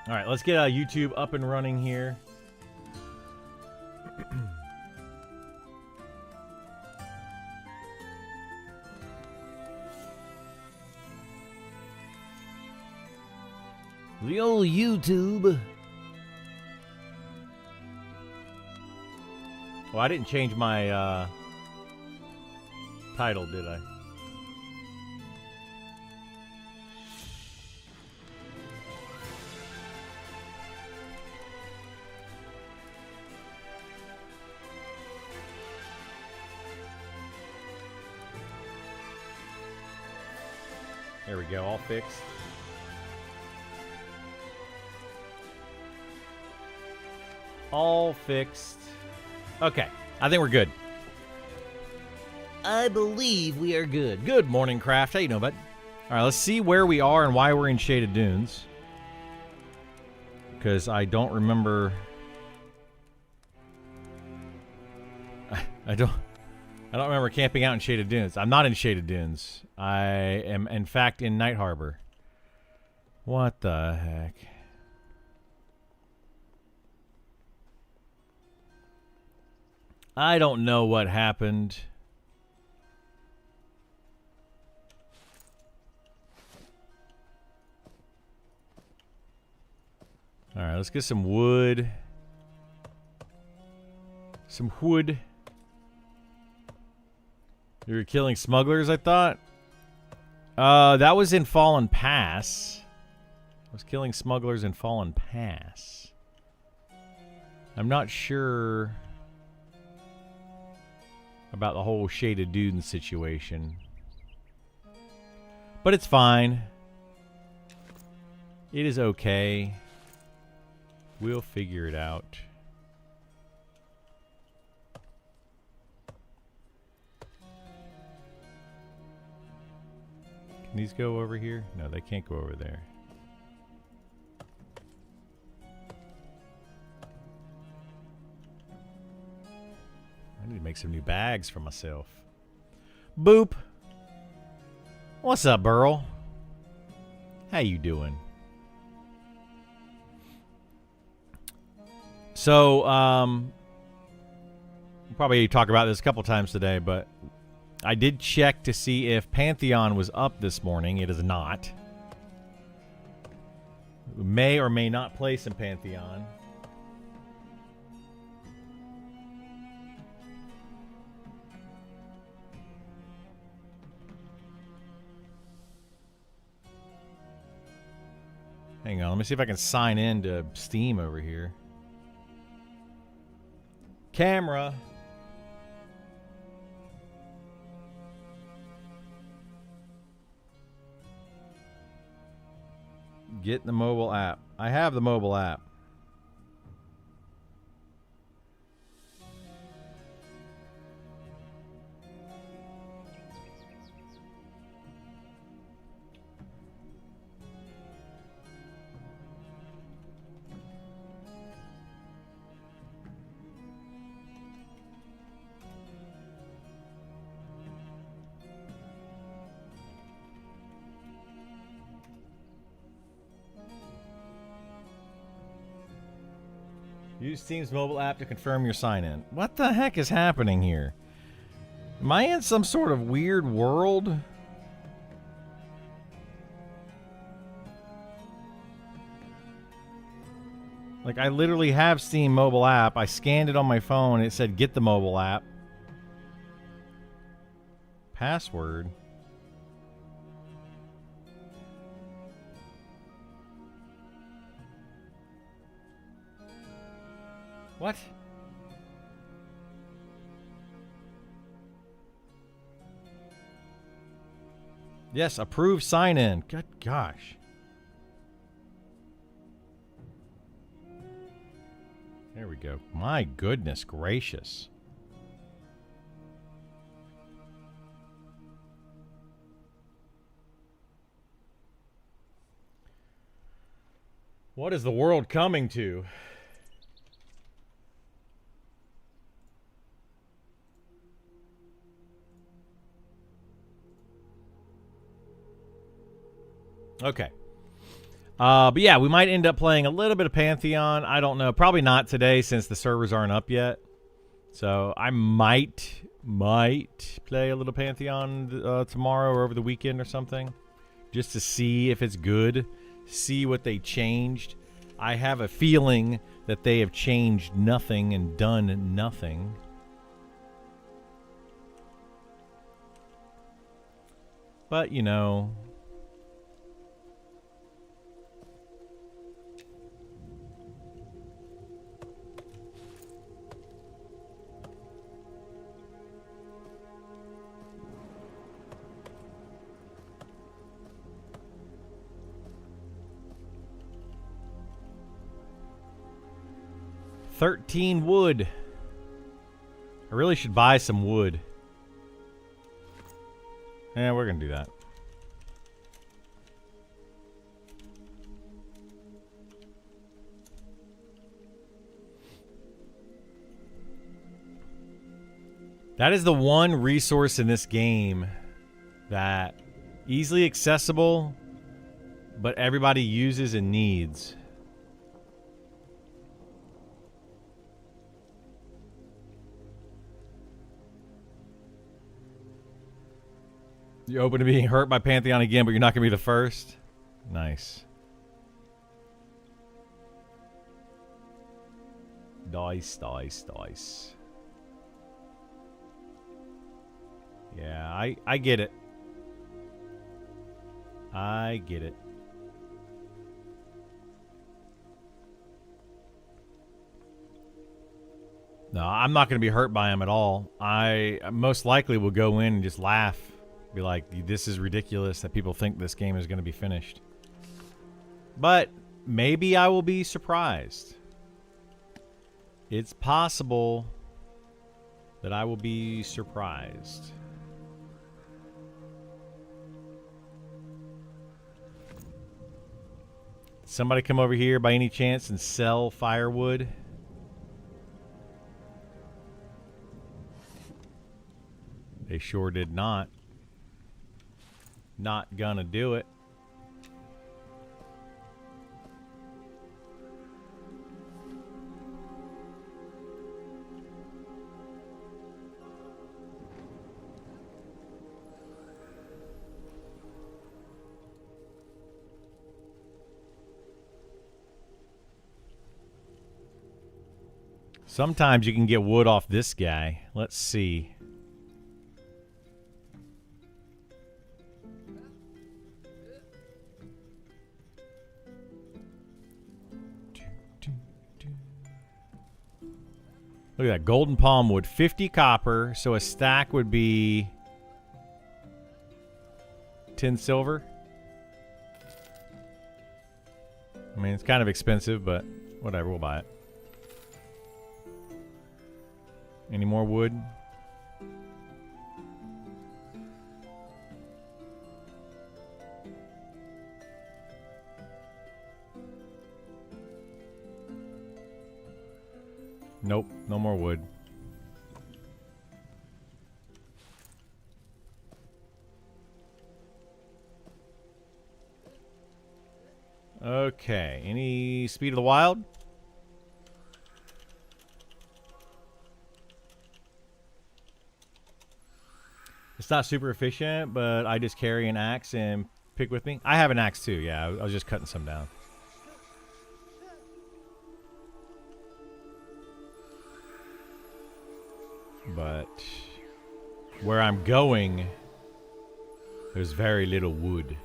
All right, let's get YouTube up and running here. The old YouTube. Well, I didn't change my title, did I? There we go, all fixed. All fixed. Okay, I think we're good. I believe we are good. Good morning, Craft. How you doing, bud? All right, let's see where we are and why we're in Shaded Dunes. Because I don't remember... I don't remember camping out in Shaded Dunes. I'm not in Shaded Dunes. I am, in fact, in Night Harbor. What the heck? I don't know what happened. All right, let's get some wood. Some wood. You were killing smugglers, I thought? That was in Fallen Pass. I was killing smugglers in Fallen Pass. I'm not sure about the whole Shaded Dunes situation. But it's fine. It is okay. We'll figure it out. Can these go over here? No, they can't go over there. I need to make some new bags for myself. Boop. What's up, Burl? How you doing? So, we'll probably talk about this a couple times today, but I did check to see if Pantheon was up this morning. It is not. We may or may not play some Pantheon. Hang on, let me see if I can sign in to Steam over here. Camera. Get the mobile app. I have the mobile app. Use Steam's mobile app to confirm your sign-in. What the heck is happening here? Am I in some sort of weird world? Like, I literally have Steam mobile app. I scanned it on my phone. It said, get the mobile app. Password. What? Yes, approve sign-in. Good gosh. There we go. My goodness gracious. What is the world coming to? Okay. But yeah, we might end up playing a little bit of Pantheon. I don't know. Probably not today since the servers aren't up yet. So I might play a little Pantheon tomorrow or over the weekend or something. Just to see if it's good. See what they changed. I have a feeling that they have changed nothing and done nothing. But, you know... $13 wood. I really should buy some wood. Yeah, we're gonna do that. That is the one resource in this game that easily accessible, but everybody uses and needs. You're open to being hurt by Pantheon again, but you're not going to be the first? Nice. Dice, dice, dice. Yeah, I get it. I get it. No, I'm not going to be hurt by him at all. I most likely will go in and just laugh. Be like, this is ridiculous that people think this game is going to be finished. But maybe I will be surprised. It's possible that I will be surprised. Somebody come over here by any chance and sell firewood? They sure did not. Not gonna do it. Sometimes you can get wood off this guy. Let's see. Look at that, golden palm wood, 50 copper, so a stack would be 10 silver. I mean, it's kind of expensive, but whatever, we'll buy it. Any more wood? Nope, no more wood. Okay, any Speed of the Wild? It's not super efficient, but I just carry an axe and pick with me. I have an axe too, yeah, I was just cutting some down. But where I'm going, there's very little wood.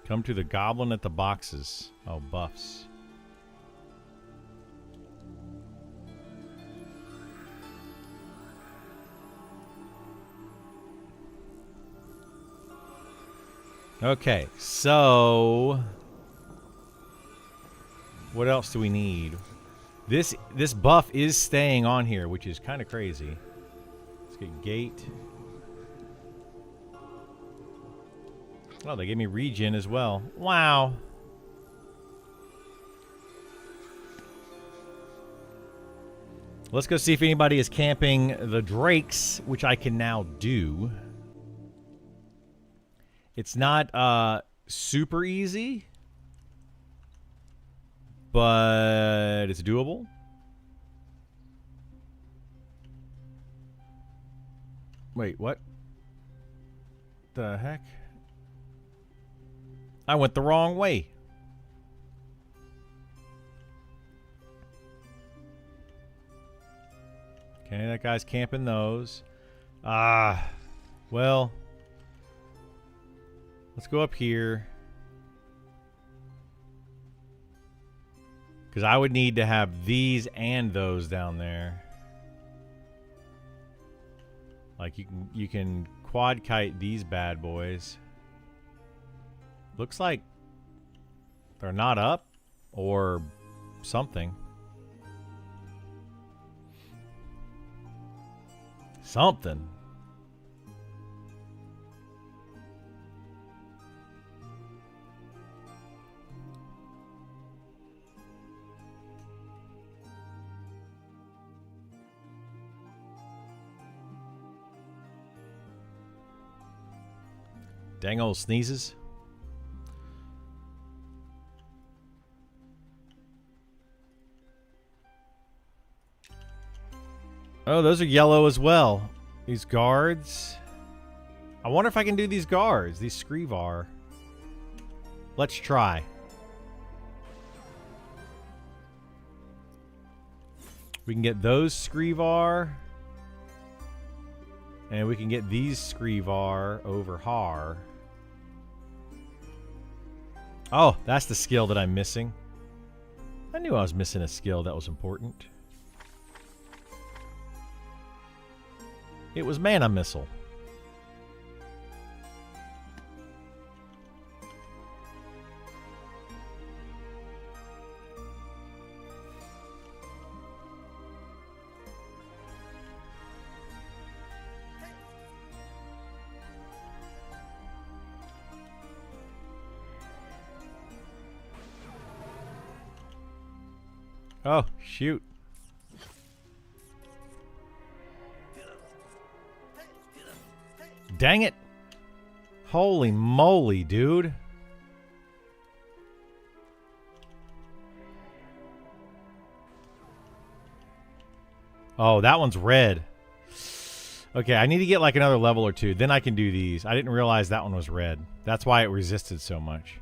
Come to the goblin at the boxes. Oh, buffs. Okay, so what else do we need? This buff is staying on here, which is kind of crazy. Let's get gate. Oh, they gave me regen as well. Wow. Let's go see if anybody is camping the drakes, which I can now do. It's not super easy, but it's doable. Wait, what? The heck? I went the wrong way. Okay, that guy's camping those. Well, let's go up here. Because I would need to have these and those down there. Like you can quad kite these bad boys. Looks like they're not up or something. Something. Dang old sneezes. Oh, those are yellow as well. These guards. I wonder if I can do these guards. These Screevar. Let's try. We can get those Screevar. And we can get these Screevar over Har. Oh, that's the skill that I'm missing. I knew I was missing a skill that was important. It was Mana Missile. Oh, shoot. Dang it. Holy moly, dude. Oh, that one's red. Okay, I need to get like another level or two. Then I can do these. I didn't realize that one was red. That's why it resisted so much.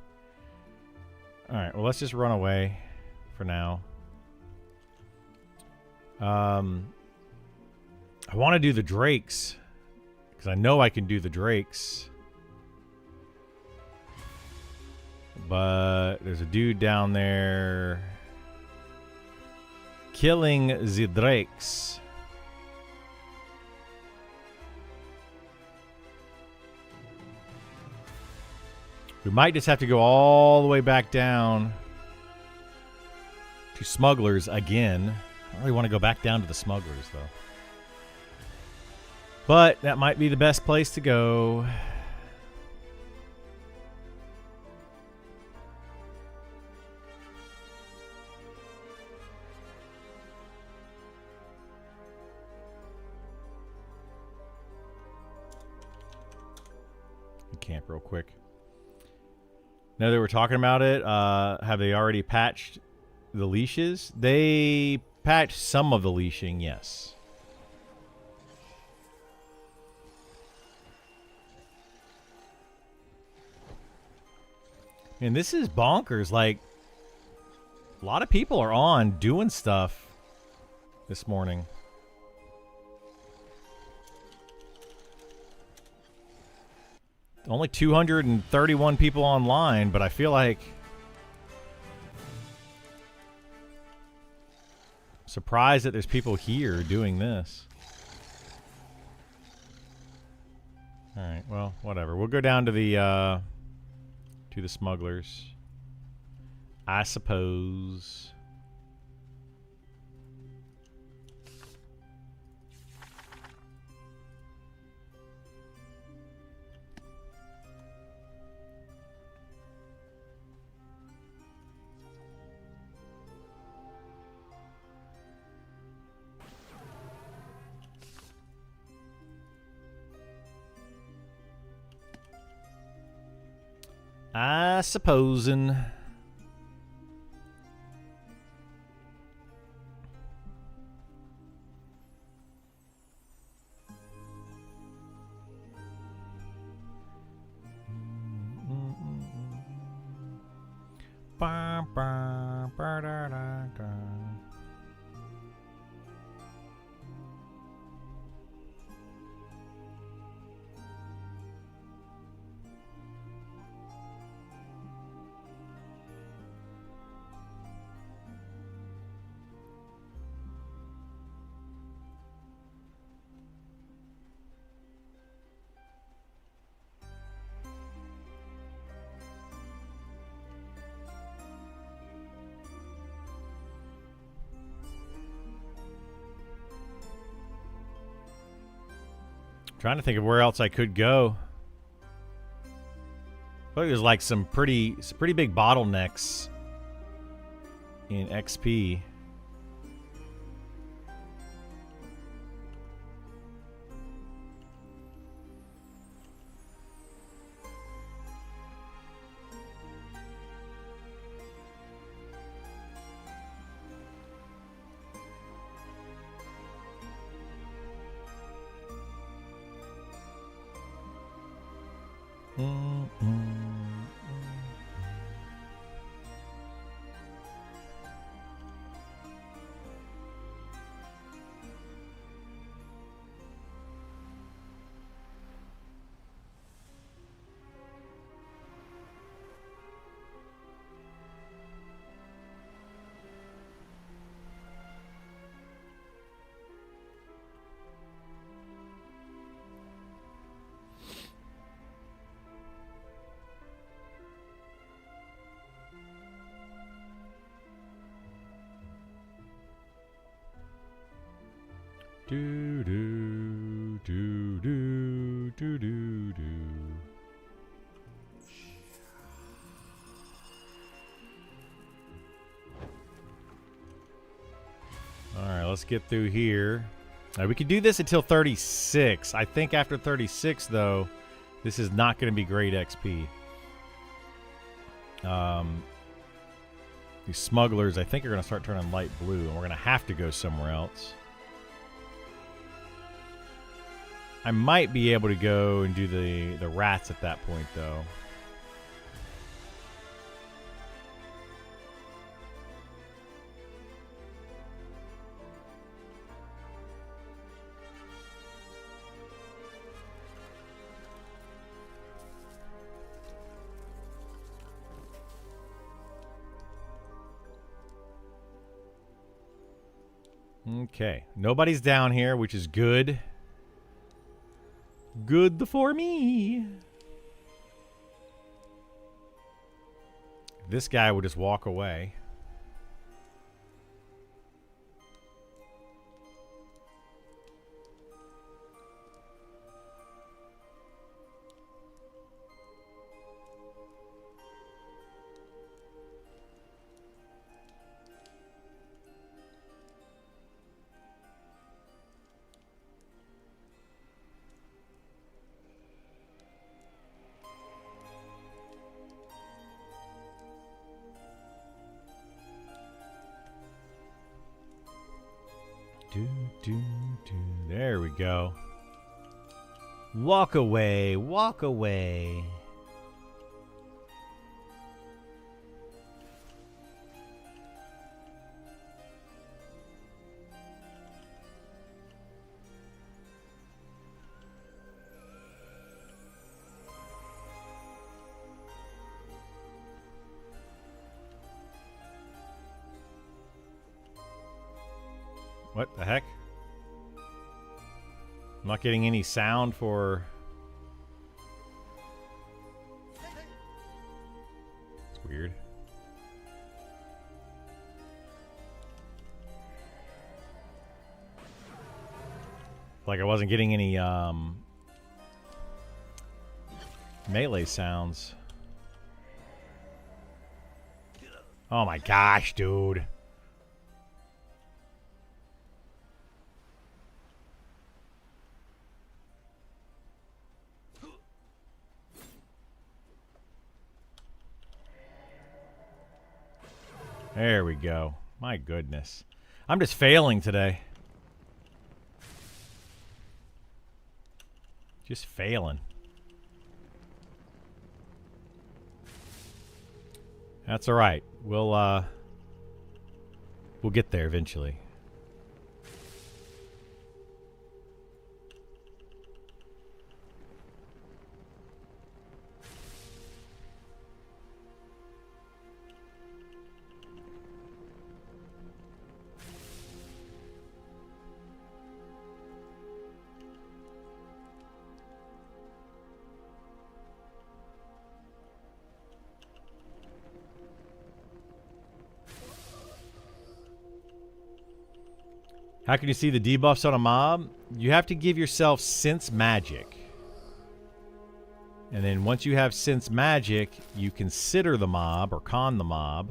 Alright, well, let's just run away for now. I want to do the drakes. Because I know I can do the drakes. But there's a dude down there killing the drakes. We might just have to go all the way back down to smugglers again. I don't really want to go back down to the smugglers, though. But that might be the best place to go. Camp real quick. Now that we're talking about it, have they already patched the leashes? They patched some of the leashing, yes. And this is bonkers. Like, a lot of people are on doing stuff this morning. Only 231 people online, but I feel like surprised that there's people here doing this. All right, well, whatever. We'll go down to the smugglers, I suppose. I supposin'. Ba, ba, ba, da, da, da. Trying to think of where else I could go. I thought there's like some pretty big bottlenecks in XP. Do do do do do do do. All right, let's get through here. All right, we could do this until 36. I think after 36, though, this is not going to be great XP. These smugglers, I think, are going to start turning light blue, and we're going to have to go somewhere else. I might be able to go and do the rats at that point, though. Okay, nobody's down here, which is good. Good for me. This guy would just walk away. There we go. Walk away, walk away. What the heck? I'm not getting any sound for... It's weird. Like I wasn't getting any melee sounds. Oh my gosh, dude. There we go. My goodness. I'm just failing today. Just failing. That's all right. We'll get there eventually. How can you see the debuffs on a mob? You have to give yourself Sense Magic. And then once you have Sense Magic, you consider the mob or con the mob,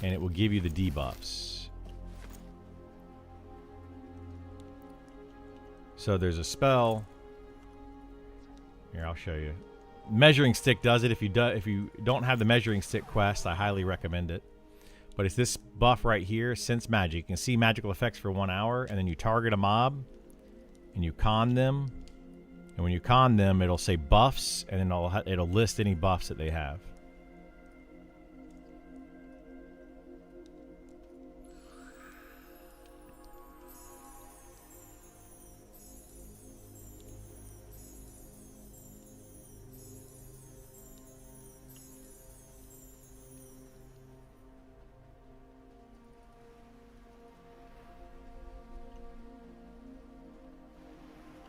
and it will give you the debuffs. So there's a spell. Here, I'll show you. Measuring Stick does it. If you don't have the Measuring Stick quest, I highly recommend it. But it's this buff right here, Sense Magic. You can see magical effects for 1 hour, and then you target a mob, and you con them. And when you con them, it'll say buffs, and then it'll list any buffs that they have.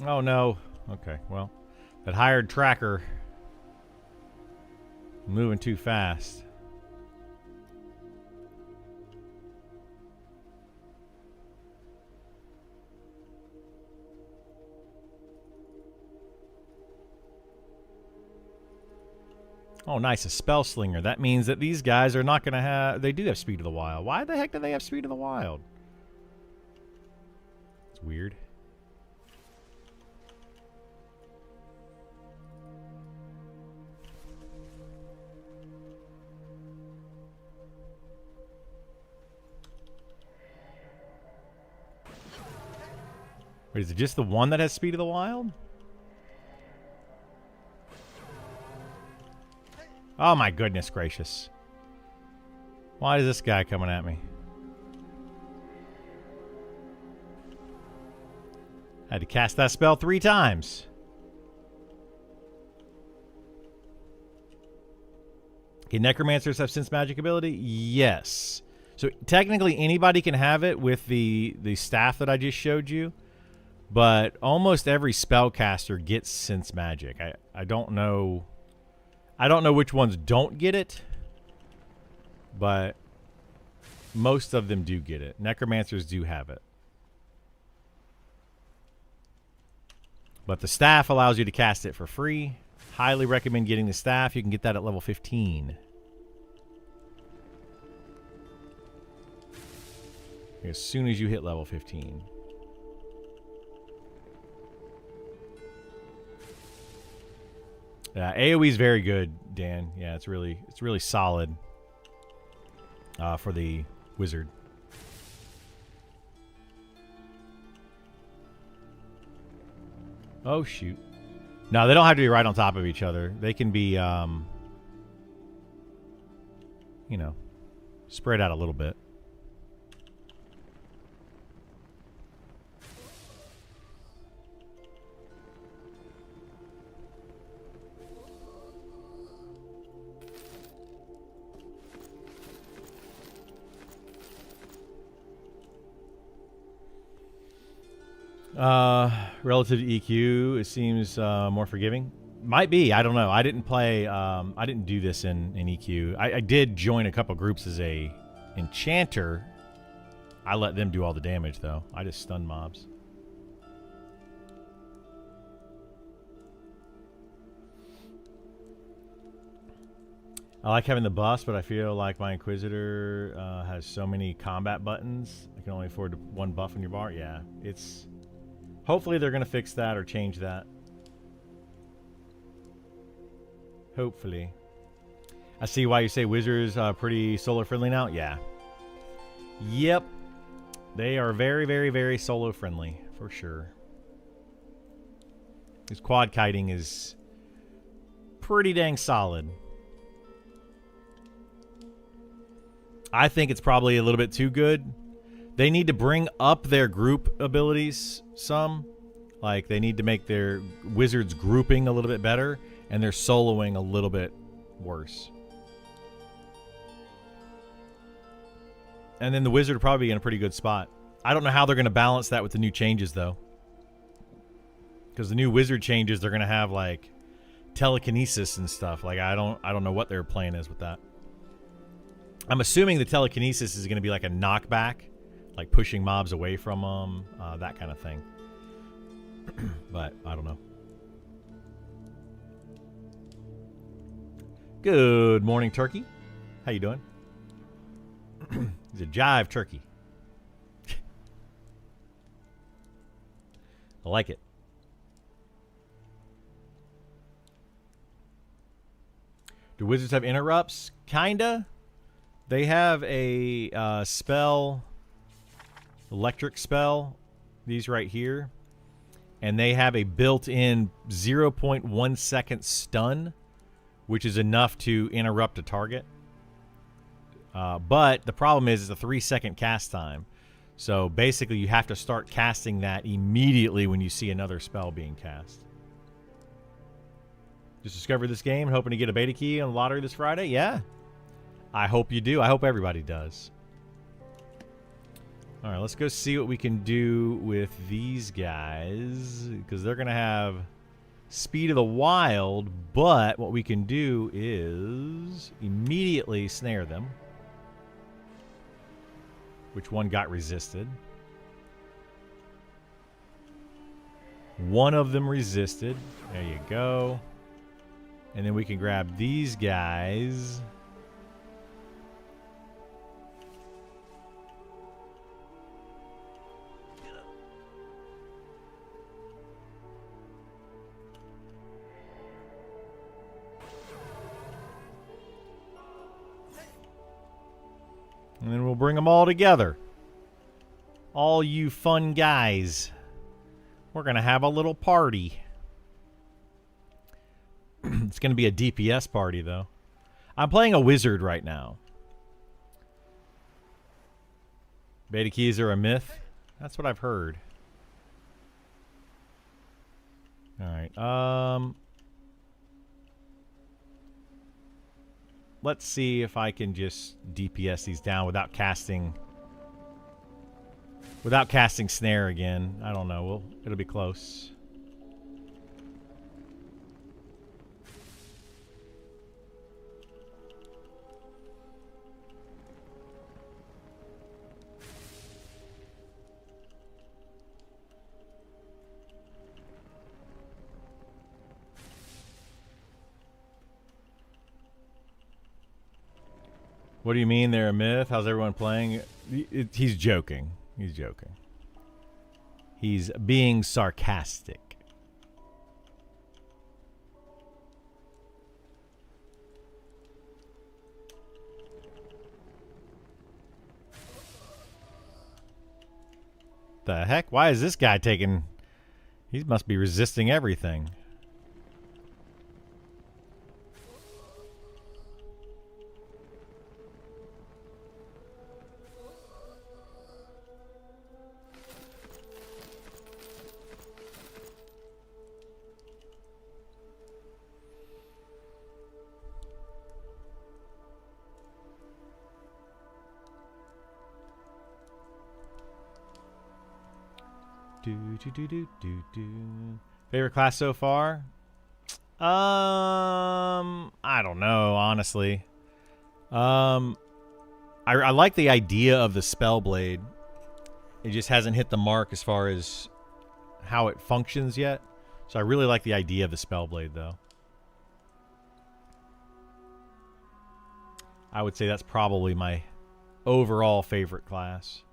Oh no. Okay, well, that hired tracker moving too fast. Oh, nice, a spell slinger. That means that these guys are not going to have... They do have Speed of the Wild. Why the heck do they have Speed of the Wild? It's weird. Wait, is it just the one that has Speed of the Wild? Oh my goodness gracious. Why is this guy coming at me? I had to cast that spell 3 times. Okay, necromancers have sense magic ability? Yes. So technically anybody can have it with the staff that I just showed you. But almost every spellcaster gets sense magic. I don't know. I don't know which ones don't get it, but most of them do get it. Necromancers do have it. But the staff allows you to cast it for free. Highly recommend getting the staff. You can get that at level 15. As soon as you hit level 15. AoE is very good, Dan. Yeah, it's really solid for the wizard. Oh shoot! No, they don't have to be right on top of each other. They can be, you know, spread out a little bit. Relative to EQ, it seems more forgiving. Might be. I don't know. I didn't play. I didn't do this in EQ. I did join a couple groups as a enchanter. I let them do all the damage though. I just stun mobs. I like having the bus, but I feel like my Inquisitor has so many combat buttons. I can only afford one buff in your bar. Yeah, it's... Hopefully they're going to fix that or change that. Hopefully. I see why you say Wizards pretty solar friendly now. Yeah. Yep. They are very, very, very solo friendly, for sure. This quad kiting is pretty dang solid. I think it's probably a little bit too good. They need to bring up their group abilities some. Like, they need to make their wizards grouping a little bit better, and their soloing a little bit worse. And then the wizard will probably be in a pretty good spot. I don't know how they're going to balance that with the new changes, though. Because the new wizard changes, they're going to have, like, telekinesis and stuff. Like, I don't know what their plan is with that. I'm assuming the telekinesis is going to be like a knockback, like pushing mobs away from them, that kind of thing. But I don't know. Good morning, Turkey. How you doing? He's a jive turkey. I like it. Do wizards have interrupts? Kinda. They have a spell, electric spell, these right here. And they have a built-in 0.1 second stun, which is enough to interrupt a target. But the problem is it's a 3-second cast time. So basically you have to start casting that immediately when you see another spell being cast. Just discovered this game and hoping to get a beta key on the lottery this Friday? Yeah. I hope you do. I hope everybody does. All right, let's go see what we can do with these guys, because they're going to have Speed of the Wild, but what we can do is immediately snare them. Which one got resisted? One of them resisted. There you go. And then we can grab these guys. And then we'll bring them all together. All you fun guys. We're going to have a little party. It's going to be a DPS party, though. I'm playing a wizard right now. Beta keys are a myth. That's what I've heard. All right. Let's see if I can just DPS these down without casting snare again. I don't know. It'll be close. What do you mean they're a myth? How's everyone playing? He's joking. He's joking. He's being sarcastic. The heck? Why is this guy taking... He must be resisting everything. Favorite class so far? I don't know, honestly. I like the idea of the Spellblade. It just hasn't hit the mark as far as how it functions yet. So I really like the idea of the Spellblade, though. I would say that's probably my overall favorite class.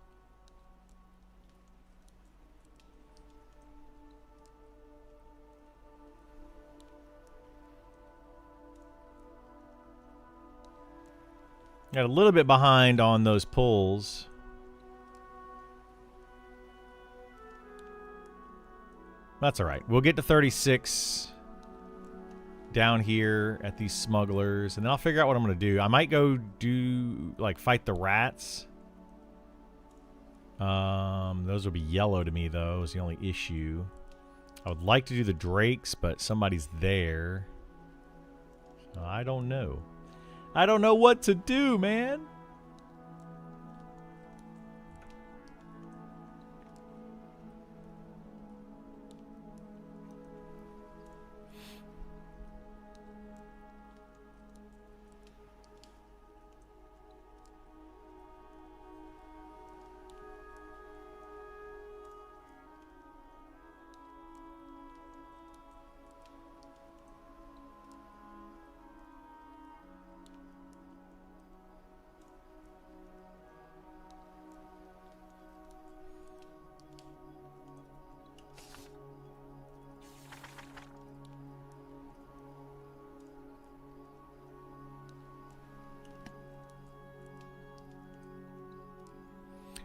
Got a little bit behind on those pulls. That's all right. We'll get to 36 down here at these smugglers, and then I'll figure out what I'm going to do. I might go do, like, fight the rats. Those will be yellow to me, though, is the only issue. I would like to do the drakes, but somebody's there. So I don't know. I don't know what to do, man.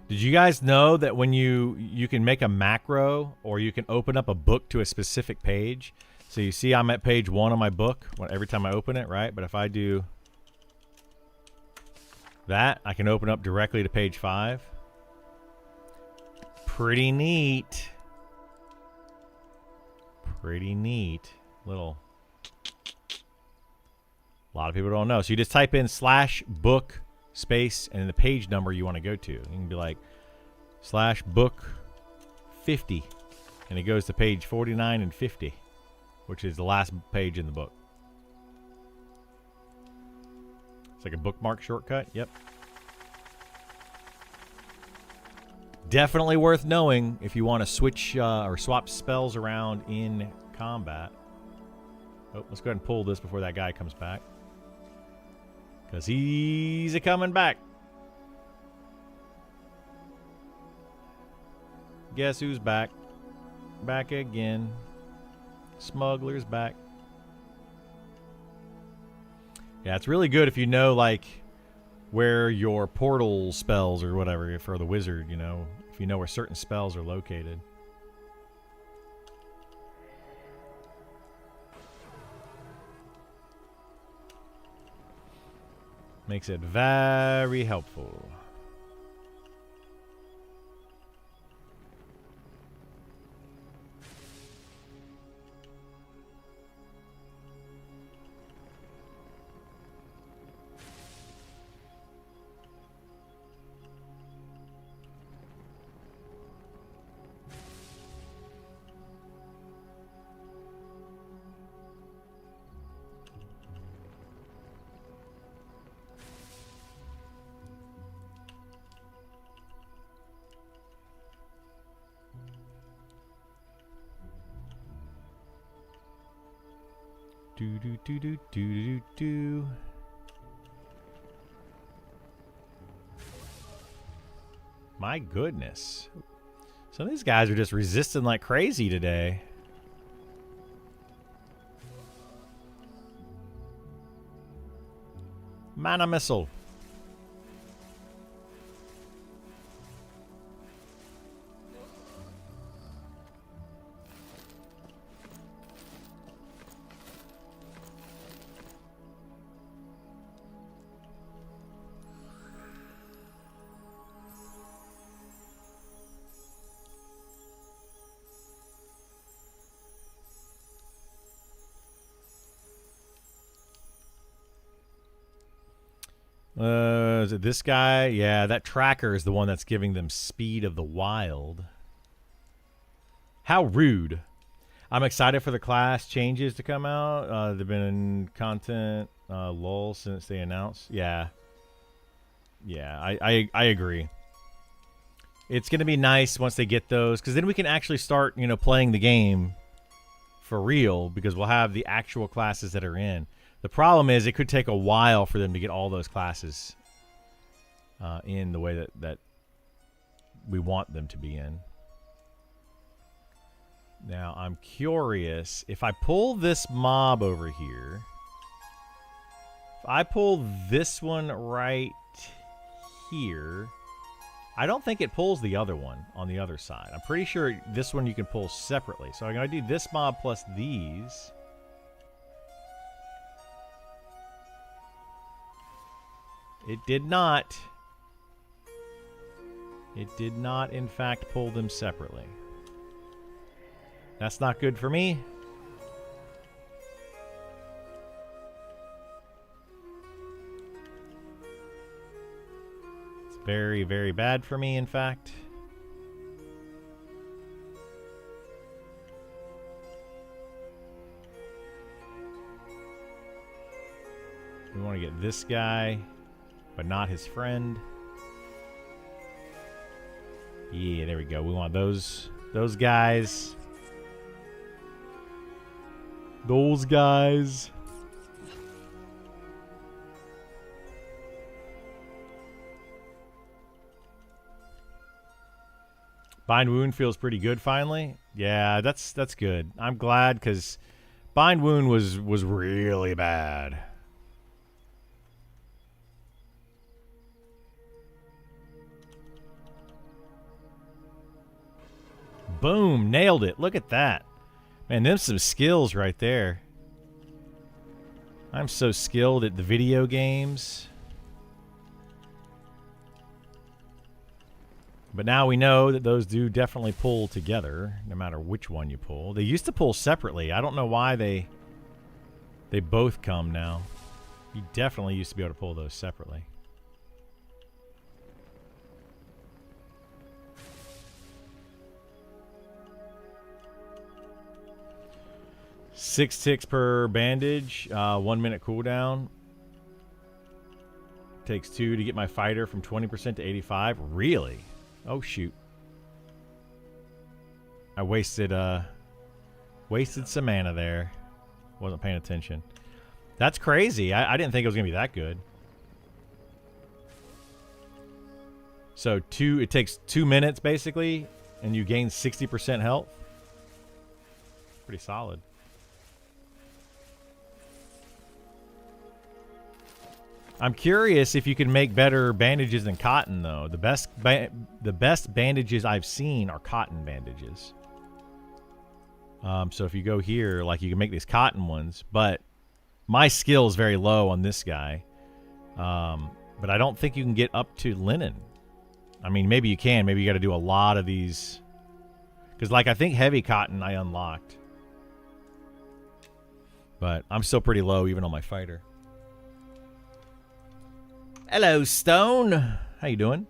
Did you guys know that when you can make a macro, or you can open up a book to a specific page? So you see I'm at page 1 on my book every time I open it, right? But if I do that, I can open up directly to page 5. Pretty neat. Pretty neat. A lot of people don't know. So you just type in /book space and then the page number you want to go to. You can be like /book 50, and it goes to page 49 and 50, which is the last page in the book. It's like a bookmark shortcut. Yep. Definitely worth knowing if you want to switch or swap spells around in combat. Oh, let's go ahead and pull this before that guy comes back, because he's a-coming back. Guess who's back? Back again. Smuggler's back. Yeah, it's really good if you know, like, where your portal spells or whatever, for the wizard, you know, if you know where certain spells are located. Makes it very helpful. Do. My goodness. Some of these guys are just resisting like crazy today. Mana missile. Is it this guy? Yeah, that tracker is the one that's giving them Speed of the Wild. How rude. I'm excited for the class changes to come out. They've been in content lull since they announced. Yeah. Yeah, I agree. It's going to be nice once they get those, because then we can actually start, you know, playing the game for real, because we'll have the actual classes that are in. The problem is it could take a while for them to get all those classes in the way that we want them to be in. Now, I'm curious, if I pull this mob over here, if I pull this one right here, I don't think it pulls the other one on the other side. I'm pretty sure this one you can pull separately. So I'm going to do this mob plus these. It did not. It did not, in fact, pull them separately. That's not good for me. It's very, very bad for me, in fact. We want to get this guy, but not his friend. Yeah, there we go. We want those guys. Those guys. Bind Wound feels pretty good finally. Yeah, that's good. I'm glad because Bind Wound was really bad. Boom, nailed it. Look at that. Man, there's some skills right there. I'm so skilled at the video games. But now we know that those do definitely pull together, no matter which one you pull. They used to pull separately. I don't know why they both come now. You definitely used to be able to pull those separately. Six ticks per bandage, 1 minute cooldown. Takes 2 to get my fighter from 20% to 85. Really? Oh shoot! I wasted some mana there. Wasn't paying attention. That's crazy. I didn't think it was gonna be that good. So it takes 2 minutes basically, and you gain 60% health. Pretty solid. I'm curious if you can make better bandages than cotton, though. The best bandages I've seen are cotton bandages. So if you go here, like you can make these cotton ones, but my skill is very low on this guy. But I don't think you can get up to linen. I mean, maybe you can. Maybe you got to do a lot of these. Because, like, I think heavy cotton I unlocked. But I'm still pretty low even on my fighter. Hello, Stone. How you doing?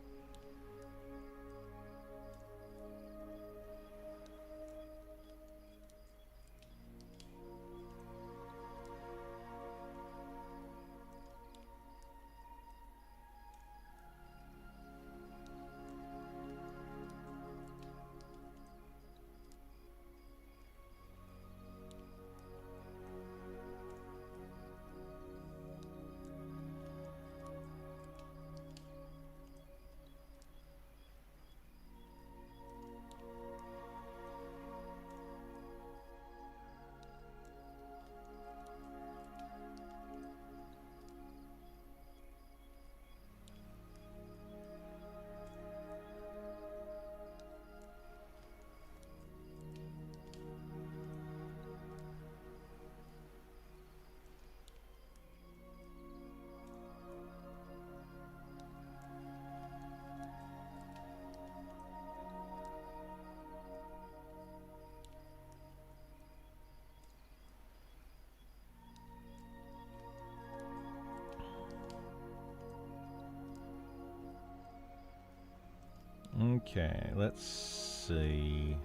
Okay, let's see.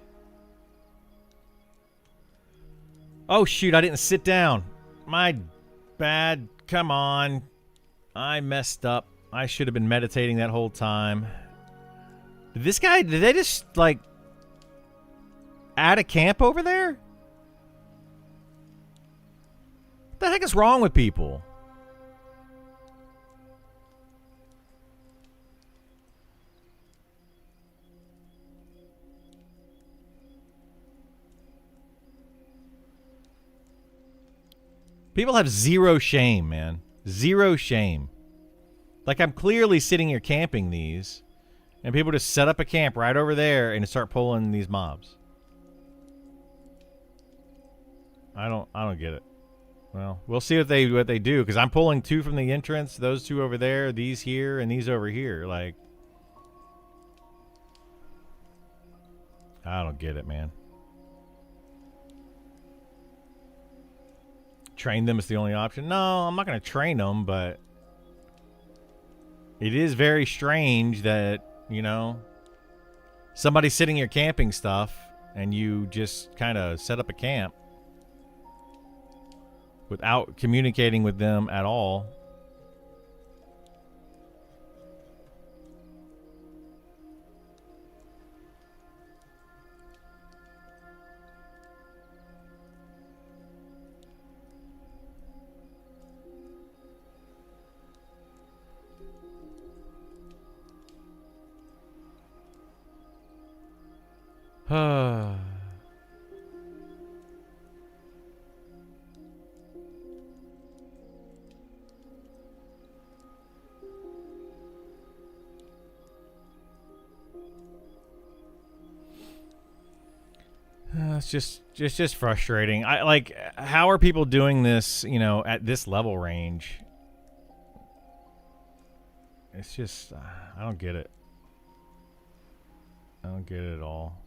Oh, shoot, I didn't sit down. My bad. Come on. I messed up. I should have been meditating that whole time. Did they just, like, add a camp over there? What the heck is wrong with people? People have zero shame, man. Zero shame. Like, I'm clearly sitting here camping these, And people just set up a camp right over there and start pulling these mobs. I don't get it. Well, we'll see what they do, because I'm pulling 2 from the entrance, those 2 over there, these here, and these over here. Like, I don't get it, man. Train them is the only option. No, I'm not going to train them, but it is very strange that, you know, somebody's sitting here camping stuff and you just kind of set up a camp without communicating with them at all. It's just frustrating. I like, how are people doing this, you know, at this level range? It's just, I don't get it. I don't get it at all.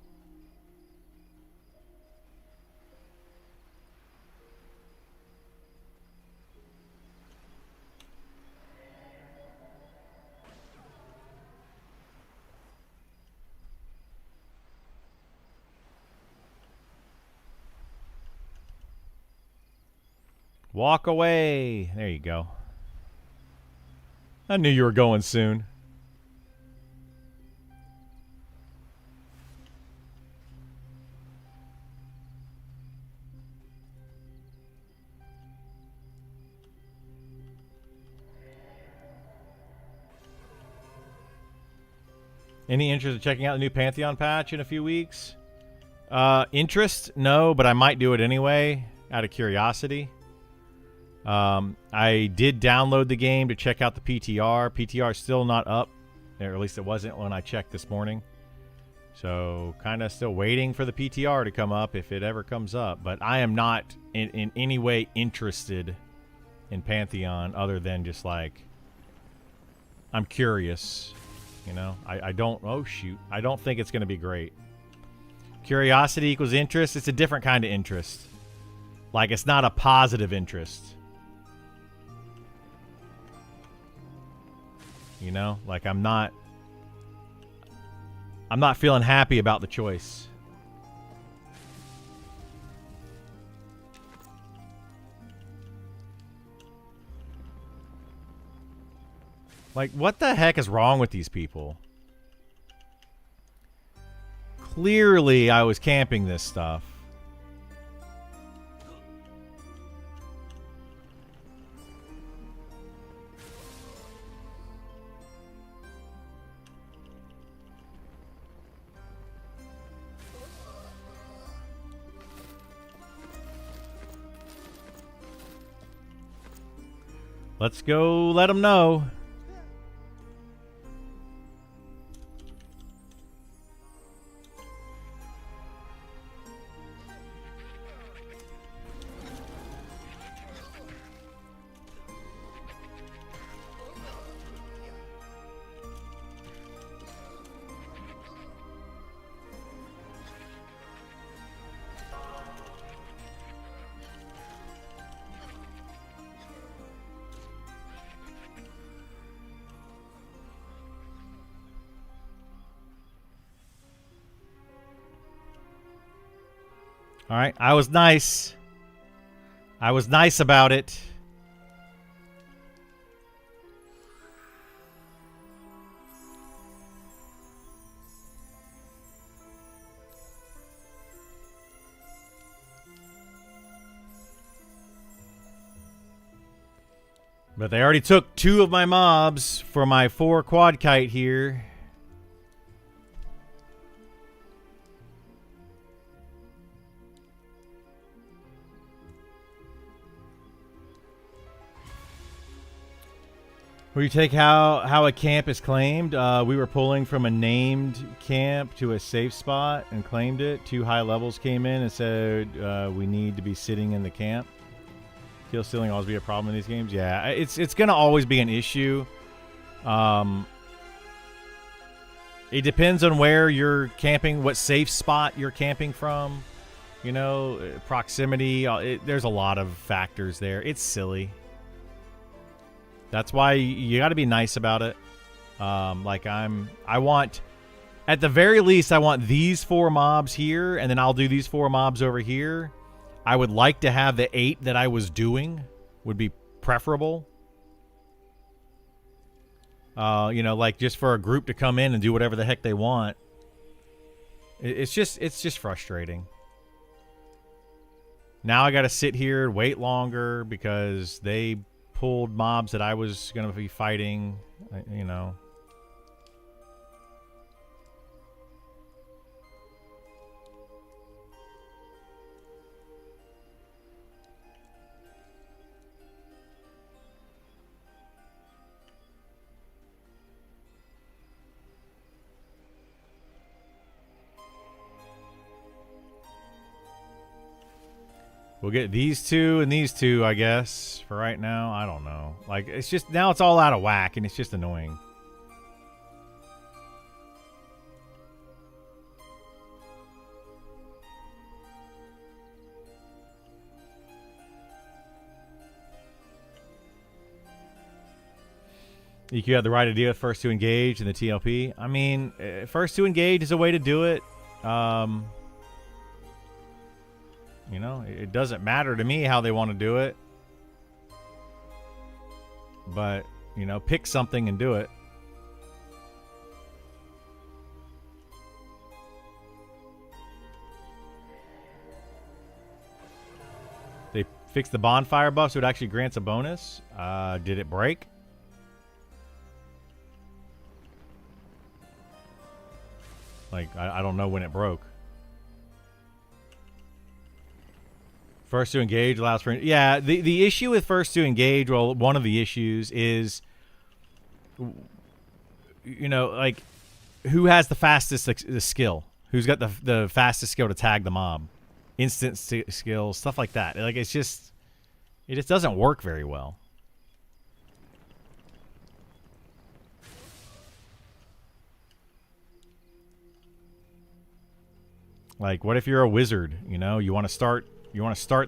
Walk away. There you go. I knew you were going soon. Any interest in checking out the new Pantheon patch in a few weeks? Interest? No, but I might do it anyway out of curiosity. I did download the game to check out the PTR. PTR is still not up, or at least it wasn't when I checked this morning. So kind of still waiting for the PTR to come up if it ever comes up. But I am not in any way interested in Pantheon other than just like, I'm curious. You know, I don't, oh shoot, I don't think it's going to be great. Curiosity equals interest. It's a different kind of interest. Like, it's not a positive interest. You know, like I'm not feeling happy about the choice. Like, what the heck is wrong with these people? Clearly, I was camping this stuff. Let's go let them know. All right, I was nice. I was nice about it. But they already took 2 of my mobs for my 4 quad kite here. Where you take how a camp is claimed. We were pulling from a named camp to a safe spot and claimed it. 2 high levels came in and said we need to be sitting in the camp. Kill stealing always be a problem in these games. Yeah, it's gonna always be an issue. It depends on where you're camping, what safe spot you're camping from. You know, proximity. There's a lot of factors there. It's silly. That's why you got to be nice about it. I want, at the very least, I want these 4 mobs here, and then I'll do these 4 mobs over here. I would like to have the 8 that I was doing, would be preferable. You know, like just for a group to come in and do whatever the heck they want. It's just frustrating. Now I got to sit here and wait longer because they pulled mobs that I was going to be fighting, you know. We'll get these 2 and these 2, I guess, for right now. I don't know. Like, it's just, now it's all out of whack, and it's just annoying. You had the right idea at first to engage in the TLP. I mean, first to engage is a way to do it. You know, it doesn't matter to me how they want to do it. But, you know, pick something and do it. They fixed the bonfire buff so it actually grants a bonus. Did it break? Like, I don't know when it broke. First to engage allows for... Yeah, the issue with first to engage, well, one of the issues is, you know, like, who has the fastest skill? Who's got the fastest skill to tag the mob? Instant skill, stuff like that. Like, it just doesn't work very well. Like, what if you're a wizard, you know? You want to start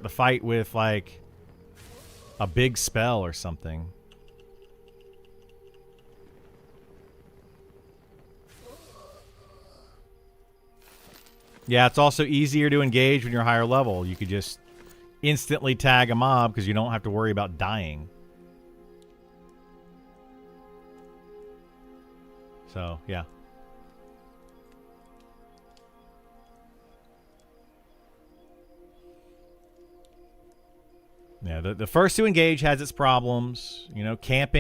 the fight with, like, a big spell or something. Yeah, it's also easier to engage when you're higher level. You could just instantly tag a mob because you don't have to worry about dying. So, yeah. Yeah, the first to engage has its problems. You know, camp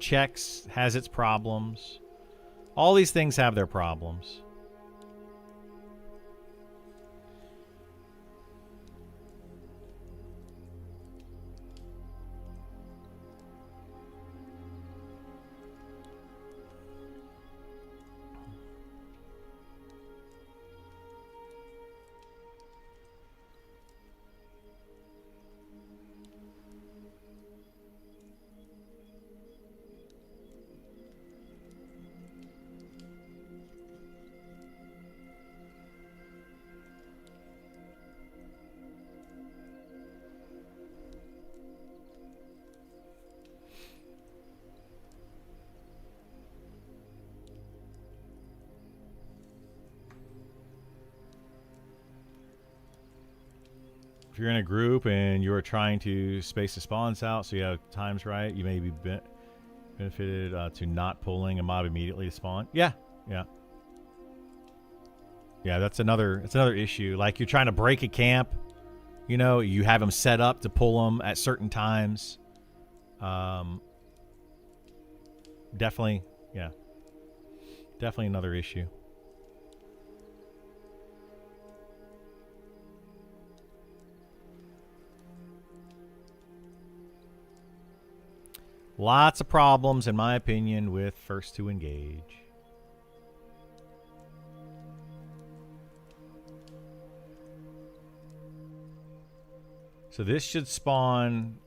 checks has its problems. All these things have their problems. If you're in a group and you're trying to space the spawns out so you have times right, you may be benefited to not pulling a mob immediately to spawn. Yeah, yeah. Yeah, that's another issue. Like, you're trying to break a camp, you know, you have them set up to pull them at certain times. Definitely, yeah. Definitely another issue. Lots of problems, in my opinion, with first to engage. So this should spawn...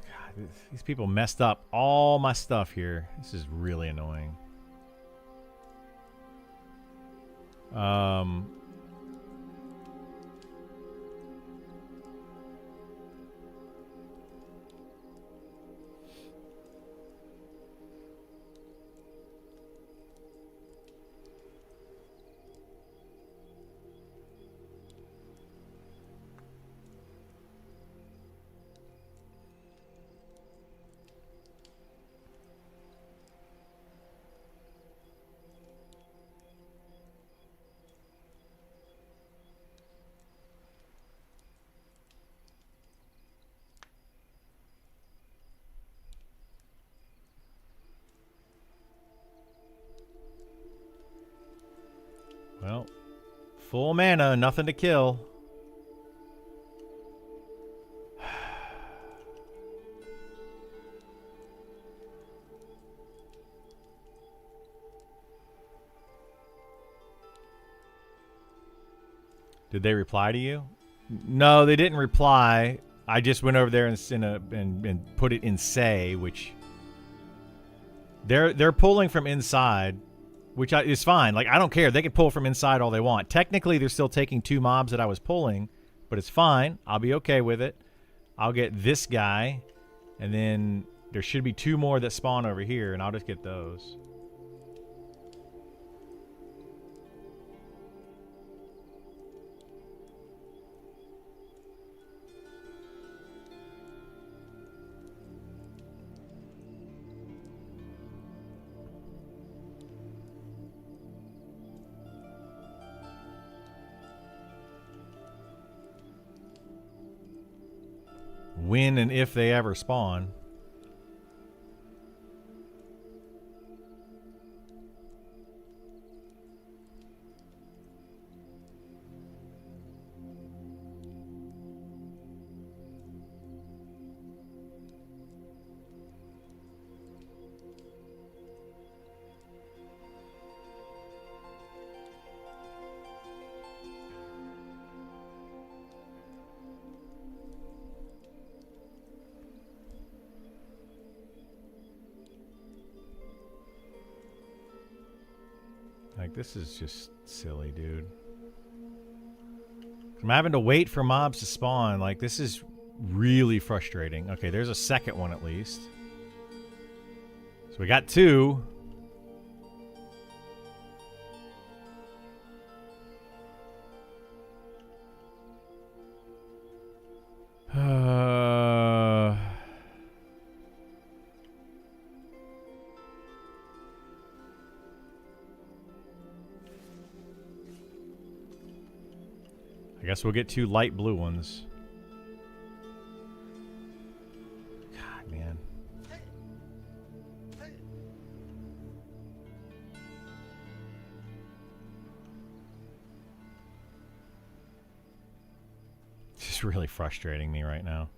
God, these people messed up all my stuff here. This is really annoying. Well, full mana, nothing to kill. Did they reply to you? No, they didn't reply. I just went over there and put it in say, which they're pulling from inside, which is fine. Like, I don't care. They can pull from inside all they want. Technically, they're still taking 2 mobs that I was pulling, but it's fine. I'll be okay with it. I'll get this guy, and then there should be 2 more that spawn over here, and I'll just get those. When and if they ever spawn. Like, this is just silly, dude. I'm having to wait for mobs to spawn. Like, this is really frustrating. Okay, there's a second one at least. So we got 2. I guess we'll get 2 light blue ones. God, man. It's just really frustrating me right now.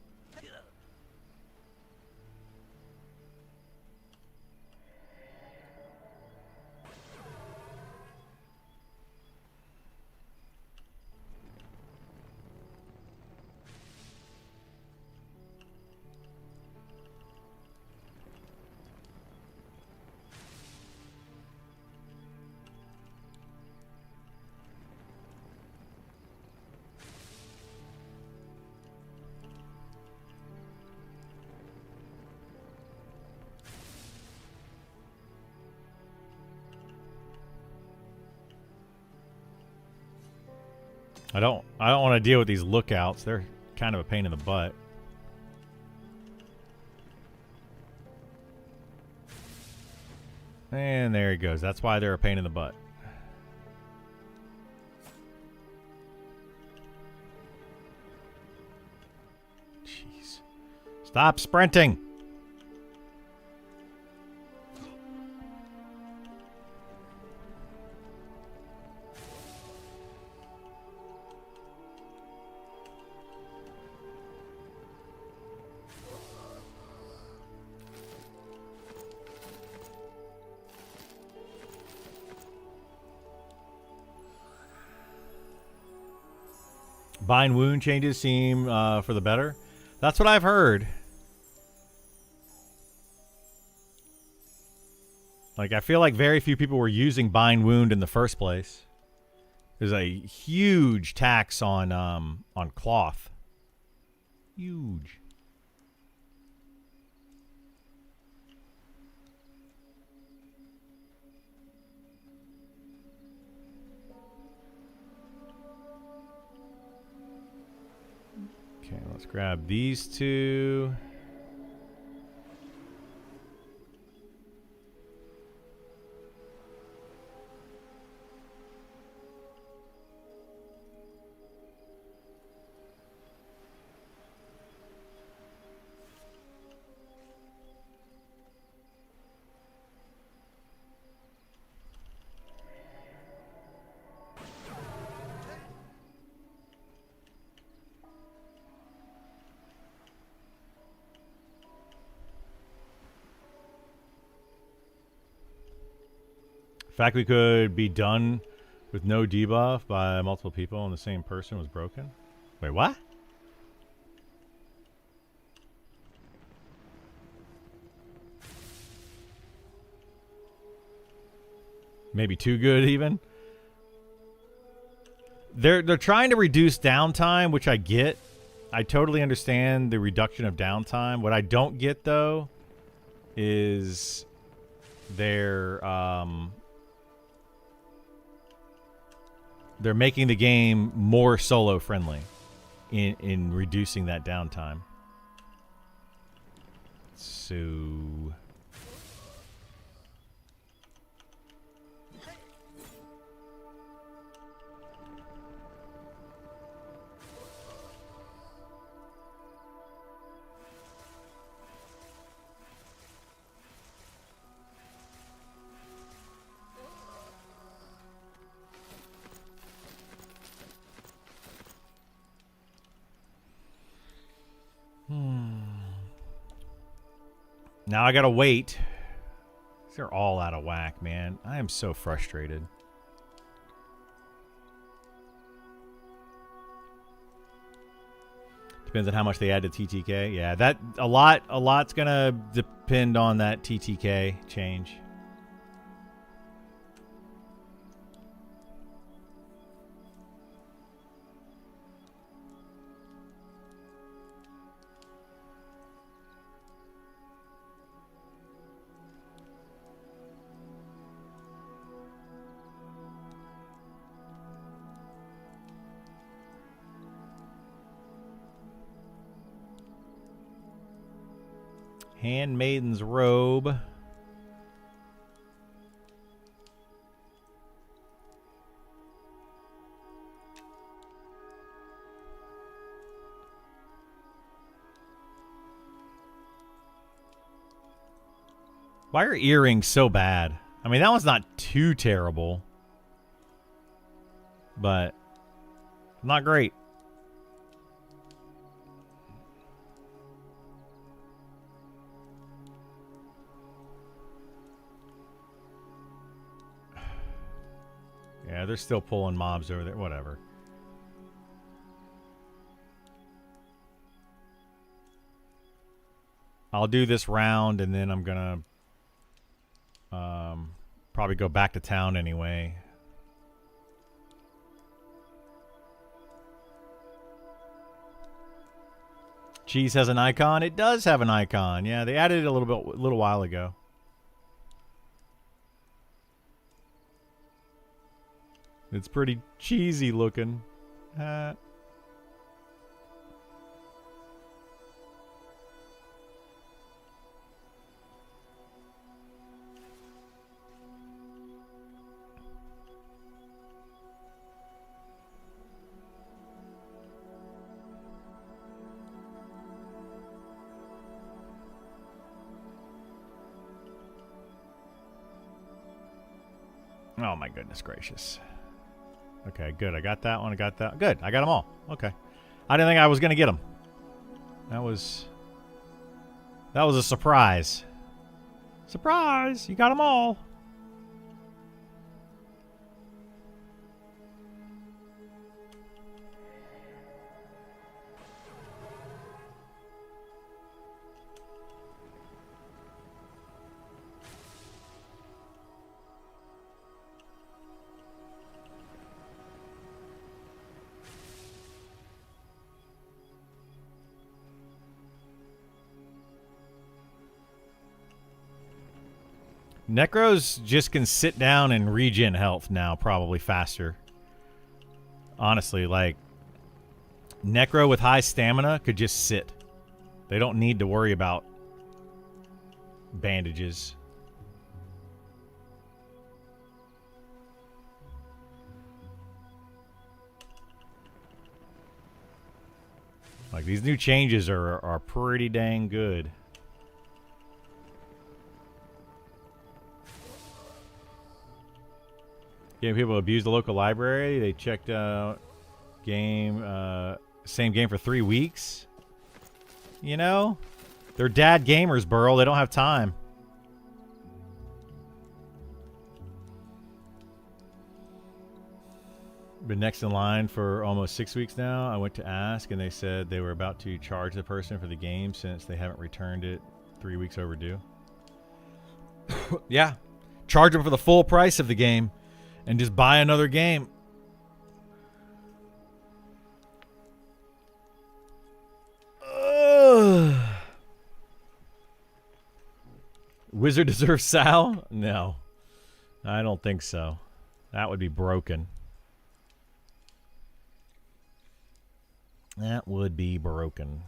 I don't want to deal with these lookouts. They're kind of a pain in the butt. And there he goes. That's why they're a pain in the butt. Jeez. Stop sprinting. Bind wound changes seem for the better. That's what I've heard. Like, I feel like very few people were using bind wound in the first place. There's a huge tax on cloth. Huge. Okay, let's grab these two. The fact we could be done with no debuff by multiple people and the same person was broken. Wait, what? Maybe too good even. They're trying to reduce downtime, which I get. I totally understand the reduction of downtime. What I don't get though is they're making the game more solo friendly in reducing that downtime. So now I gotta wait. They're all out of whack, man. I am so frustrated. Depends on how much they add to TTK. Yeah, that a lot's gonna depend on that TTK change. Handmaiden's robe. Why are earrings so bad? I mean, that one's not too terrible, but not great. Yeah, they're still pulling mobs over there. Whatever. I'll do this round, and then I'm gonna probably go back to town anyway. Cheese has an icon. It does have an icon. Yeah, they added it a little while ago. It's pretty cheesy looking. Oh my goodness gracious. Okay, good. I got that one. I got that. Good. I got them all. Okay. I didn't think I was going to get them. That was a surprise. Surprise! You got them all. Necros just can sit down and regen health now, probably faster. Honestly, like, Necro with high stamina could just sit. They don't need to worry about bandages. Like, these new changes are pretty dang good. Yeah, people abuse the local library. They checked out same game for 3 weeks. You know? They're dad gamers, Burl. They don't have time. Been next in line for almost 6 weeks now. I went to ask, and they said they were about to charge the person for the game since they haven't returned it 3 weeks overdue. Yeah. Charge them for the full price of the game and just buy another game. Wizard deserves Sal? No. I don't think so. That would be broken. That would be broken.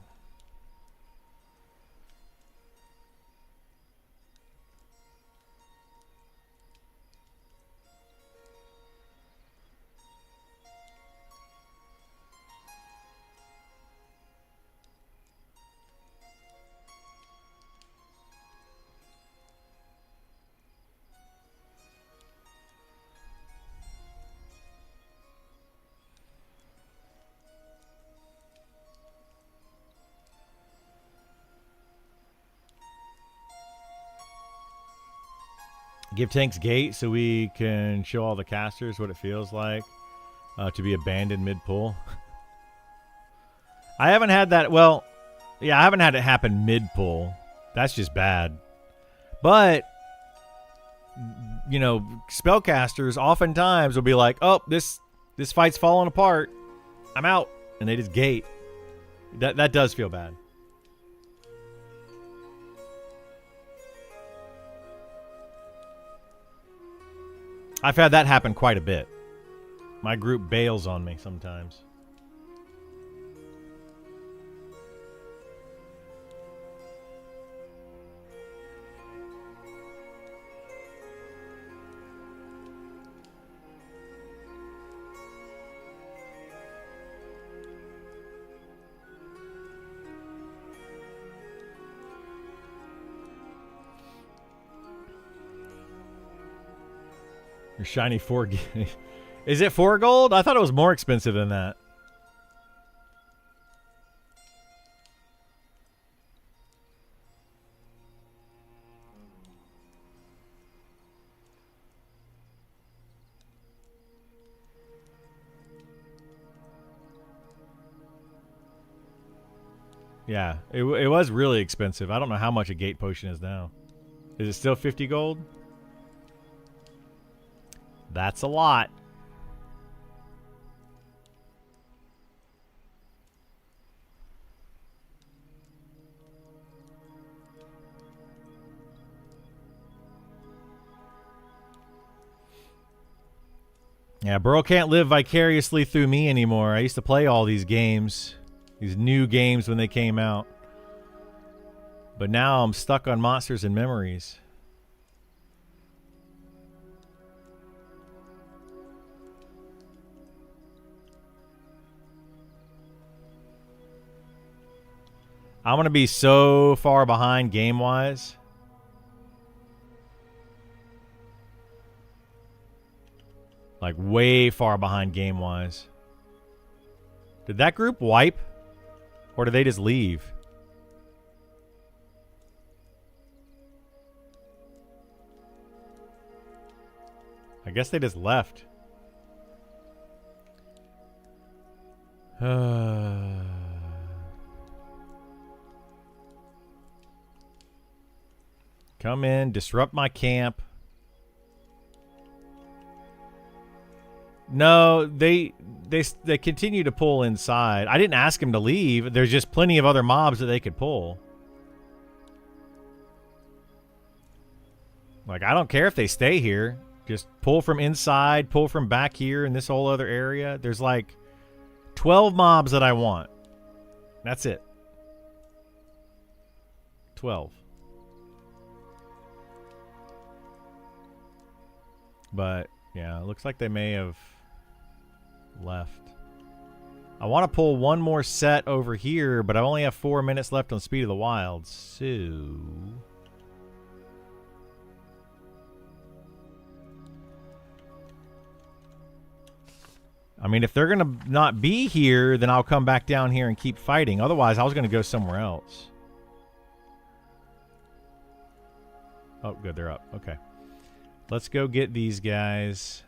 Give tanks gate so we can show all the casters what it feels like to be abandoned mid-pull. I haven't had that. Well, yeah, I haven't had it happen mid-pull. That's just bad. But, you know, spellcasters oftentimes will be like, oh, this fight's falling apart. I'm out. And they just gate. That does feel bad. I've had that happen quite a bit. My group bails on me sometimes. Your shiny 4 Is it 4 gold? I thought it was more expensive than that. Yeah, it was really expensive. I don't know how much a gate potion is now. Is it still 50 gold? That's a lot. Yeah, Burl can't live vicariously through me anymore. I used to play all these games. These new games when they came out. But now I'm stuck on Monsters and Memories. I'm going to be so far behind game-wise. Like, way far behind game-wise. Did that group wipe? Or did they just leave? I guess they just left. Come in, disrupt my camp. No, they continue to pull inside. I didn't ask him to leave. There's just plenty of other mobs that they could pull. Like, I don't care if they stay here. Just pull from inside, pull from back here in this whole other area. There's like 12 mobs that I want. That's it. 12. But, yeah, it looks like they may have left. I want to pull one more set over here, but I only have 4 minutes left on Speed of the Wild, so... I mean, if they're going to not be here, then I'll come back down here and keep fighting. Otherwise, I was going to go somewhere else. Oh, good, they're up. Okay. Let's go get these guys.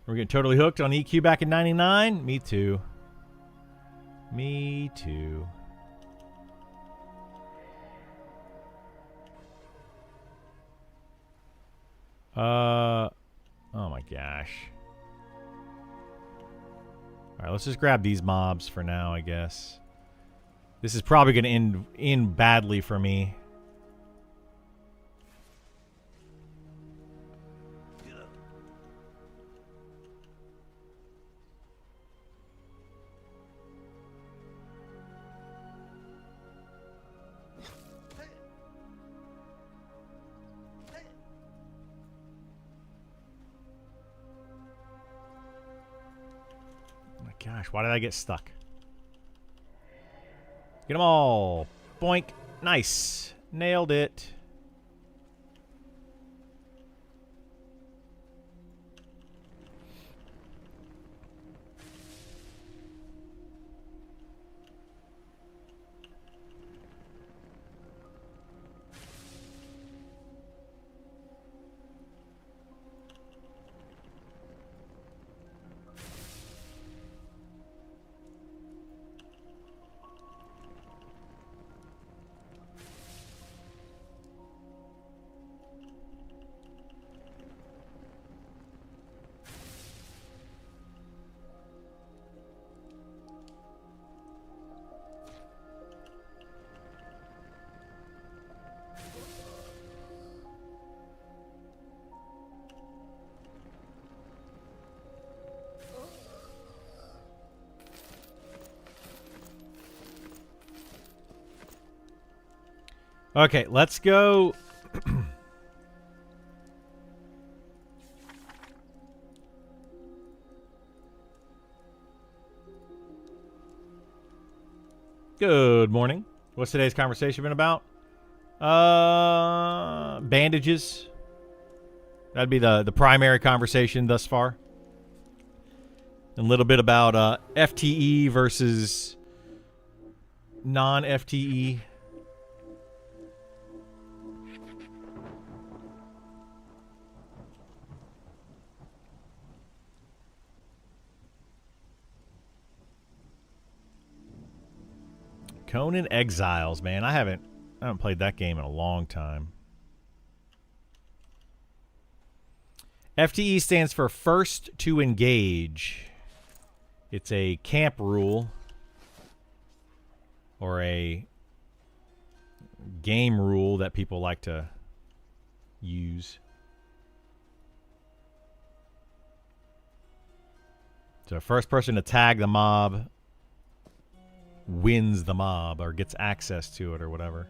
We're getting totally hooked on EQ back in 99? Me too. Me too. Oh my gosh. Alright, let's just grab these mobs for now, I guess. This is probably going to end badly for me. Gosh, why did I get stuck? Get them all. Boink. Nice. Nailed it. Okay, let's go. Good morning. What's today's conversation been about? Bandages. That'd be the primary conversation thus far. A little bit about FTE versus non-FTE. Conan Exiles, man. I haven't played that game in a long time. FTE stands for First to Engage. It's a camp rule or a game rule that people like to use. So first person to tag the mob wins the mob or gets access to it or whatever.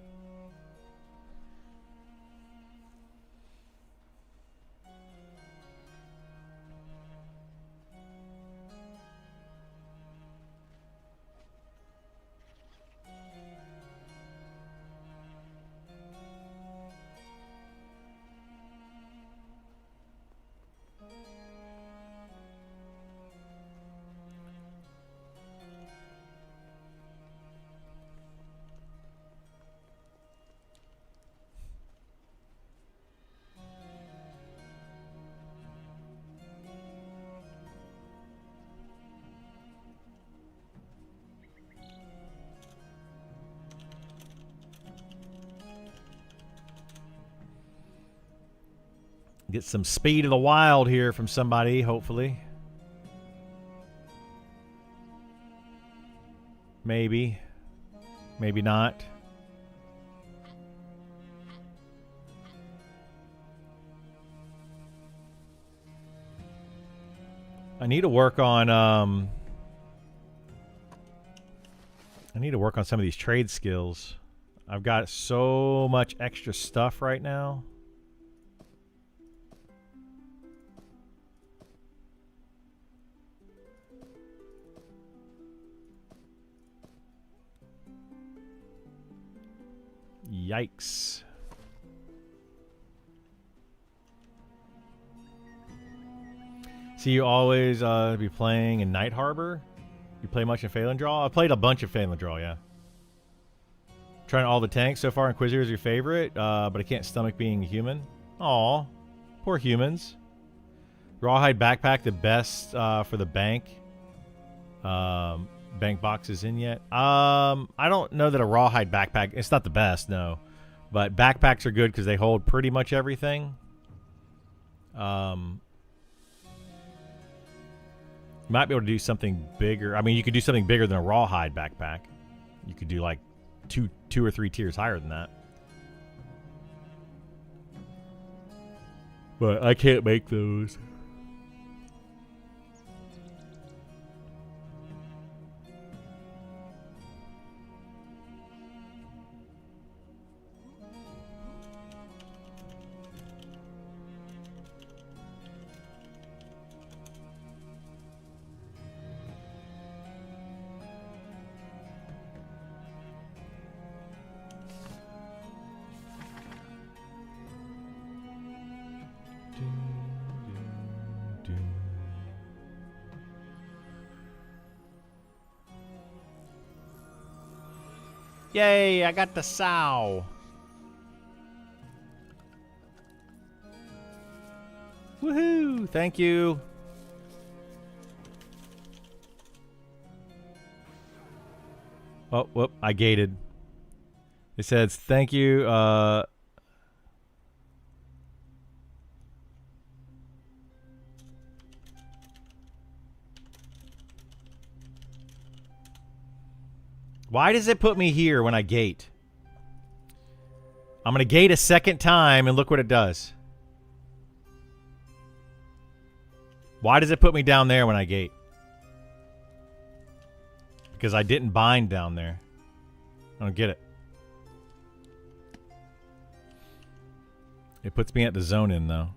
Get some speed of the wild here from somebody, hopefully. Maybe. Maybe not. I need to work on some of these trade skills. I've got so much extra stuff right now. Yikes. See, you always be playing in Night Harbor? You play much in Phelan Draw? I played a bunch of Phelan Draw, yeah. Trying all the tanks so far. Inquisitor is your favorite, but I can't stomach being human. Aw, poor humans. Rawhide backpack, the best for the bank. Bank box is in yet. I don't know that a rawhide backpack. It's not the best, no. But backpacks are good because they hold pretty much everything. Might be able to do something bigger. I mean, you could do something bigger than a rawhide backpack. You could do like two or three tiers higher than that. But I can't make those. Yay, I got the sow. Woohoo, thank you. Oh, whoop, I gated. It says, thank you, why does it put me here when I gate? I'm going to gate a second time and look what it does. Why does it put me down there when I gate? Because I didn't bind down there. I don't get it. It puts me at the zone in, though.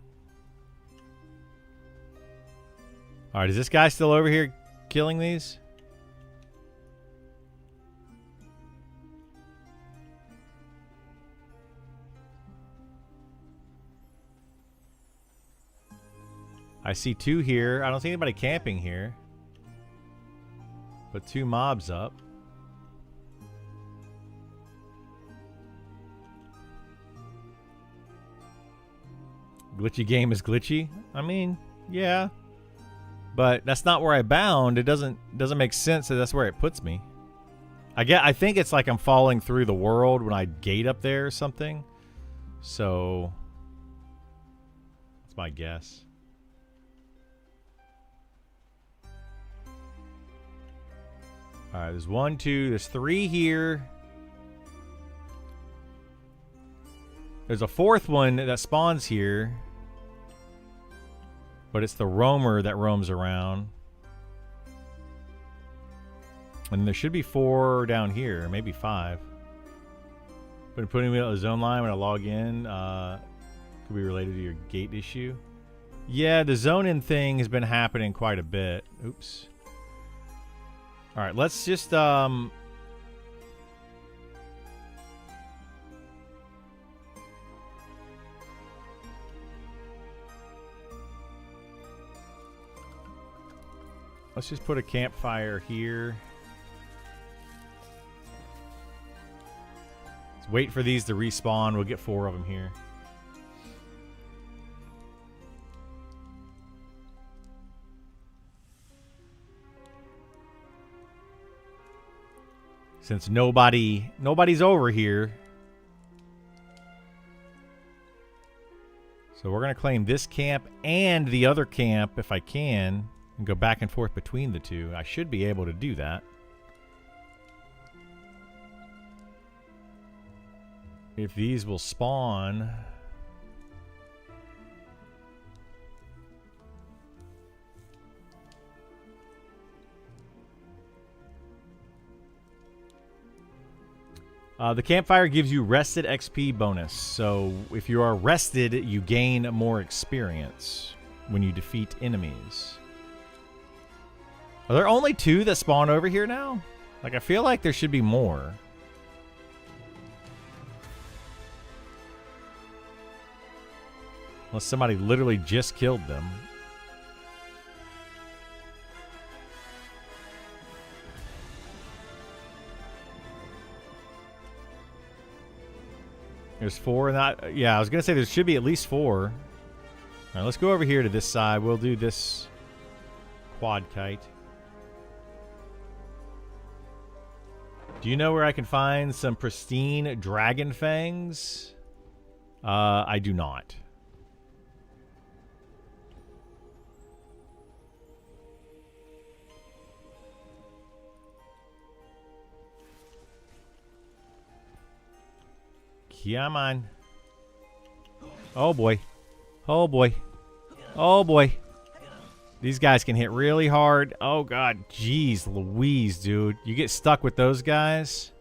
Alright, is this guy still over here killing these? I see two here. I don't see anybody camping here. But two mobs up. Glitchy game is glitchy. I mean, yeah. But that's not where I bound. It doesn't make sense that that's where it puts me. I think it's like I'm falling through the world when I gate up there or something. So that's my guess. Alright, there's 1, 2, there's 3 here. There's a 4th one that spawns here. But it's the roamer that roams around. And there should be 4 down here, maybe 5. But putting me on the zone line when I log in could be related to your gate issue. Yeah, the zone-in thing has been happening quite a bit. Oops. Alright, let's just let's just put a campfire here. Let's wait for these to respawn. We'll get 4 of them here. Since nobody's over here. So we're going to claim this camp and the other camp if I can, and go back and forth between the two. I should be able to do that. If these will spawn. The campfire gives you rested XP bonus. So if you are rested, you gain more experience when you defeat enemies. Are there only 2 that spawn over here now? Like, I feel like there should be more. Unless somebody literally just killed them. There's 4 in that. Yeah, I was going to say there should be at least 4. All right, let's go over here to this side. We'll do this quad kite. Do you know where I can find some pristine dragon fangs? I do not. Come on. Oh boy. Oh boy. Oh boy. These guys can hit really hard. Oh god. Jeez Louise, dude. You get stuck with those guys,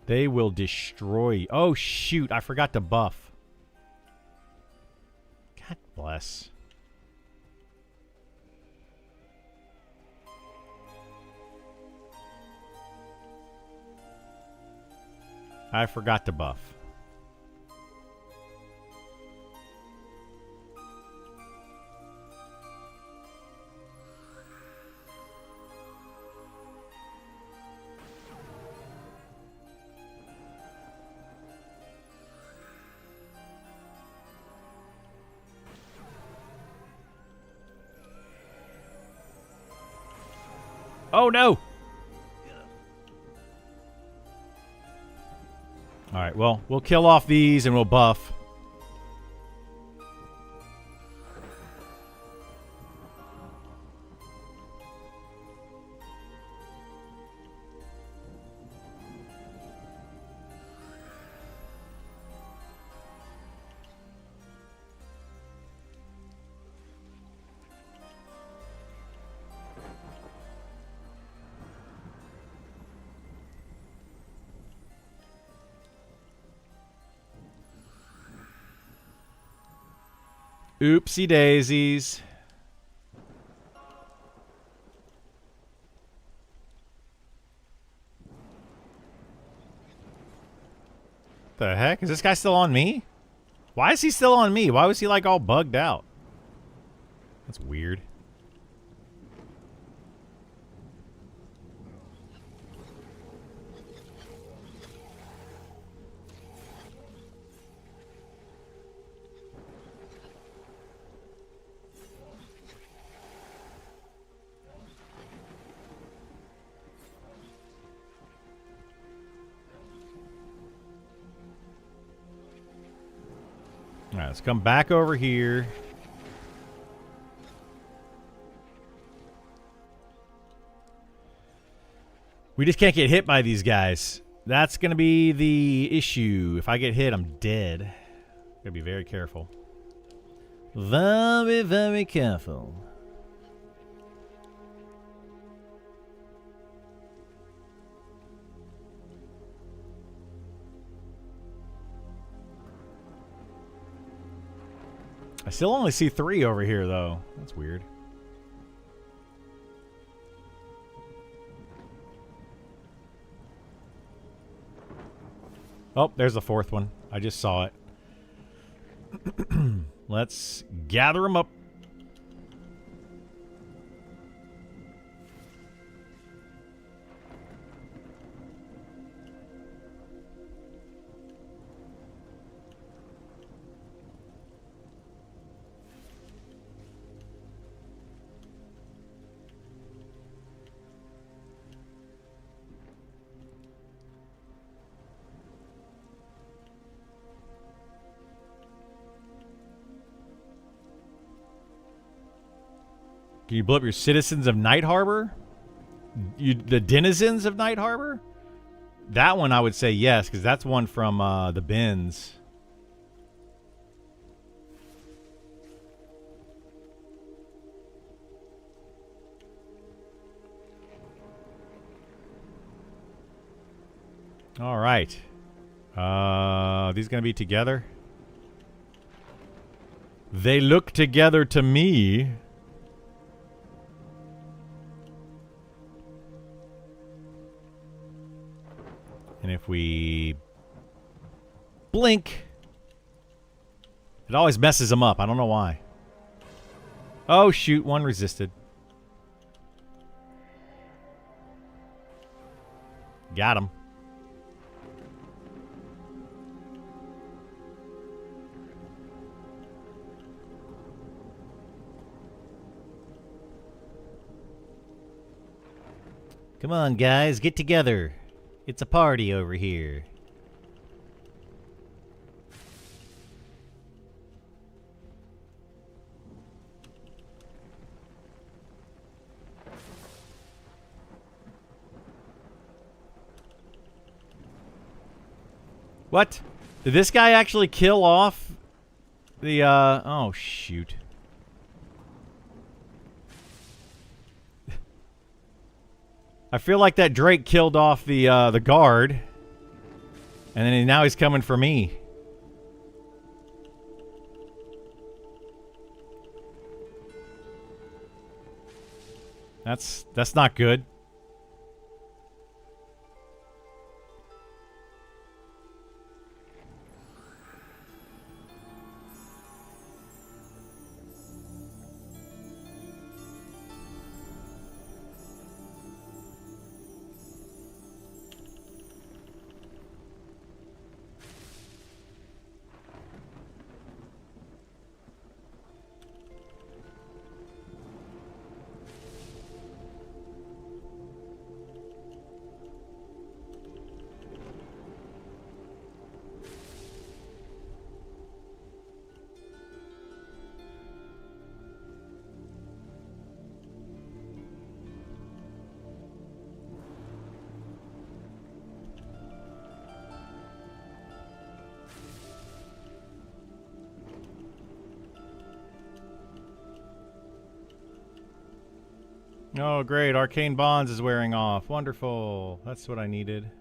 they will destroy you. Oh shoot. I forgot to buff. God bless. I forgot to buff. Oh no! Alright, well, we'll kill off these and we'll buff. Oopsie daisies. The heck? Is this guy still on me? Why is he still on me? Why was he like all bugged out? That's weird. Alright, let's come back over here. We just can't get hit by these guys. That's going to be the issue. If I get hit, I'm dead. Gotta be very careful. Very, very careful. I still only see 3 over here, though. That's weird. Oh, there's the 4th one. I just saw it. Let's gather them up. Can you blow up your citizens of Night Harbor? The denizens of Night Harbor? That one I would say yes, because that's one from the bins. All right. These gonna be together? They look together to me. And if we blink, it always messes them up. I don't know why. Oh, shoot. One resisted. Got him. Come on, guys. Get together. It's a party over here. What? Did this guy actually kill off the, oh, shoot. I feel like that Drake killed off the guard. And then now he's coming for me. That's not good. Oh, great. Arcane Bonds is wearing off. Wonderful. That's what I needed.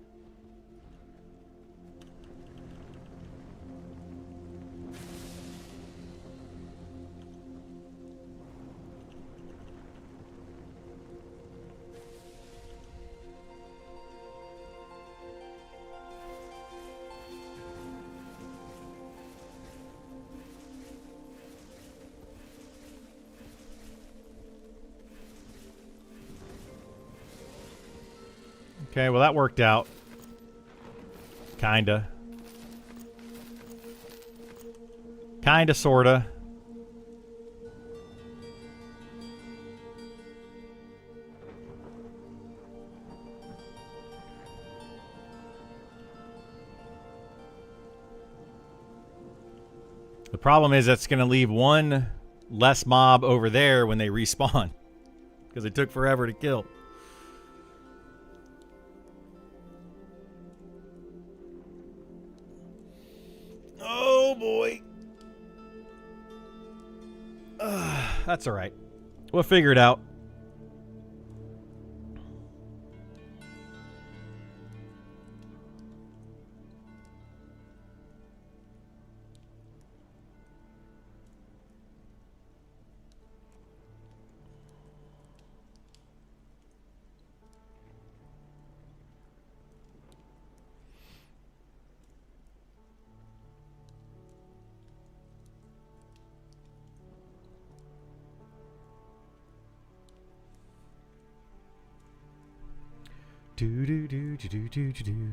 Okay, well that worked out. Kinda. Kinda, sorta. The problem is that's gonna leave one less mob over there when they respawn. Because it took forever to kill. Oh boy. That's alright. We'll figure it out. Do do do do do do do do.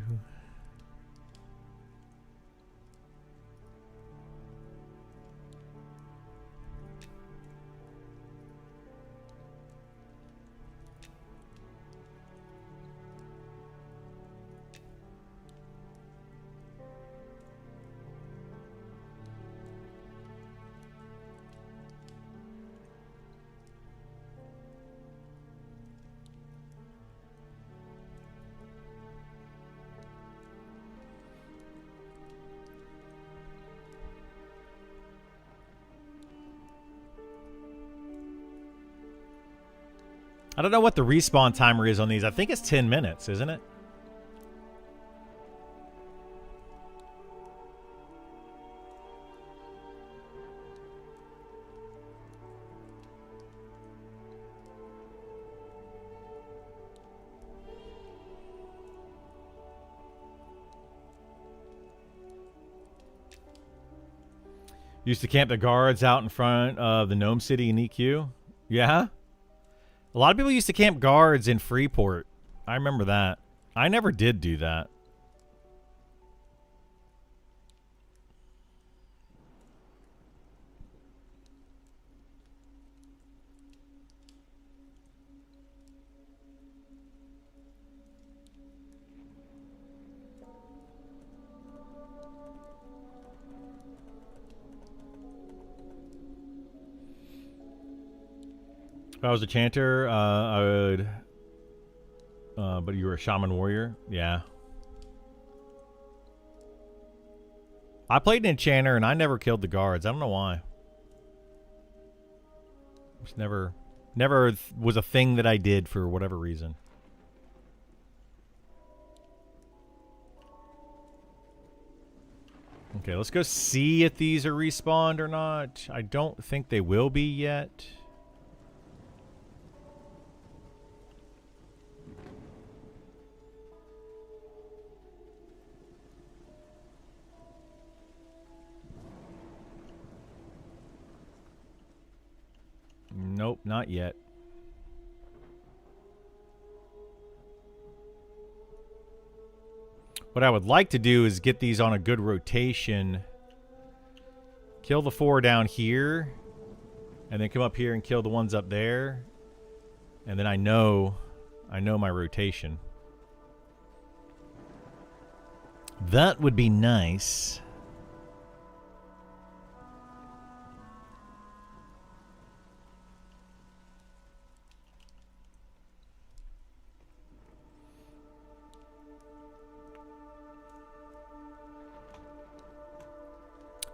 I don't know what the respawn timer is on these. I think it's 10 minutes, isn't it? Used to camp the guards out in front of the Gnome City in EQ. Yeah? A lot of people used to camp guards in Freeport. I remember that. I never did do that. If I was a chanter, I would... but you were a shaman warrior? Yeah. I played an enchanter and I never killed the guards. I don't know why. It's never was a thing that I did for whatever reason. Okay, let's go see if these are respawned or not. I don't think they will be yet. Nope, not yet. What I would like to do is get these on a good rotation. Kill the 4 down here. And then come up here and kill the ones up there. And then I know my rotation. That would be nice.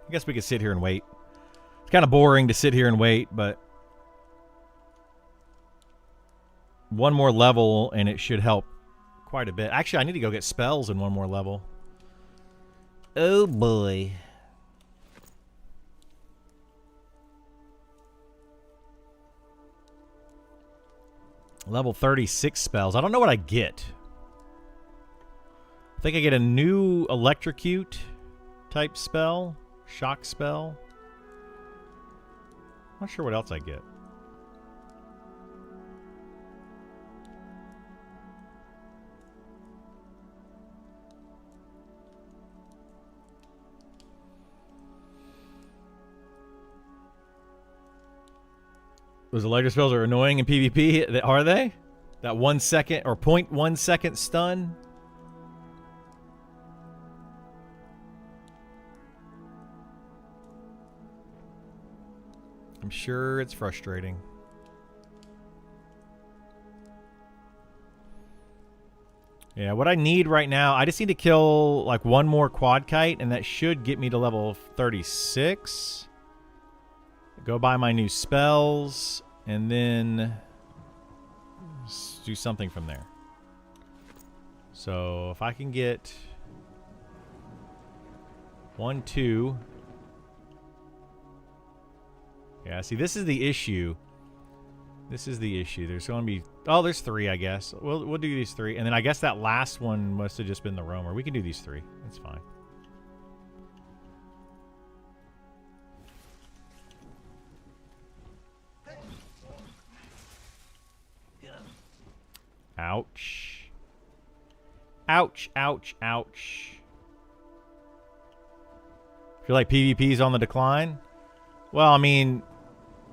I guess we could sit here and wait. It's kind of boring to sit here and wait, but one more level and it should help quite a bit. Actually, I need to go get spells in one more level. Oh boy. Level 36 spells. I don't know what I get. I think I get a new electrocute type spell. Shock spell. Not sure what else I get. Those electro spells are annoying in PvP. Are they? That 1 second or 0.1 second stun? I'm sure it's frustrating. Yeah, what I need right now, I just need to kill like one more quad kite, and that should get me to level 36. Go buy my new spells, and then do something from there. So if I can get 1, 2... Yeah, see, this is the issue. This is the issue. There's going to be... Oh, there's 3, I guess. We'll do these 3. And then I guess that last one must have just been the roamer. We can do these 3. That's fine. Ouch. Ouch, ouch, ouch. Feel like PvP's on the decline? Well, I mean...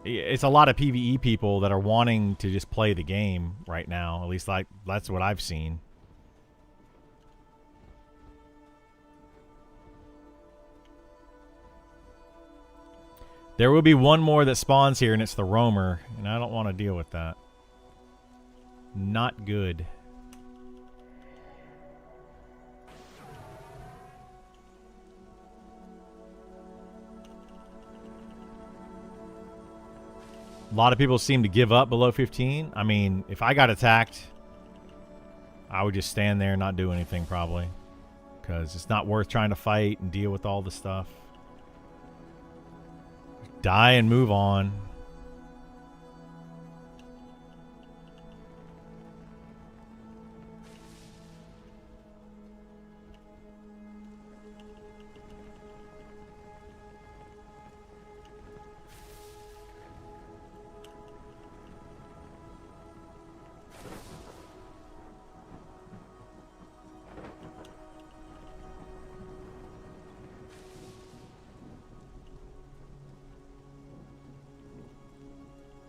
It's a lot of PvE people that are wanting to just play the game right now. At least like that's what I've seen. There will be one more that spawns here, and it's the roamer, and I don't want to deal with that. Not good. A lot of people seem to give up below 15. I mean, if I got attacked, I would just stand there and not do anything probably. Because it's not worth trying to fight and deal with all the stuff. Die and move on.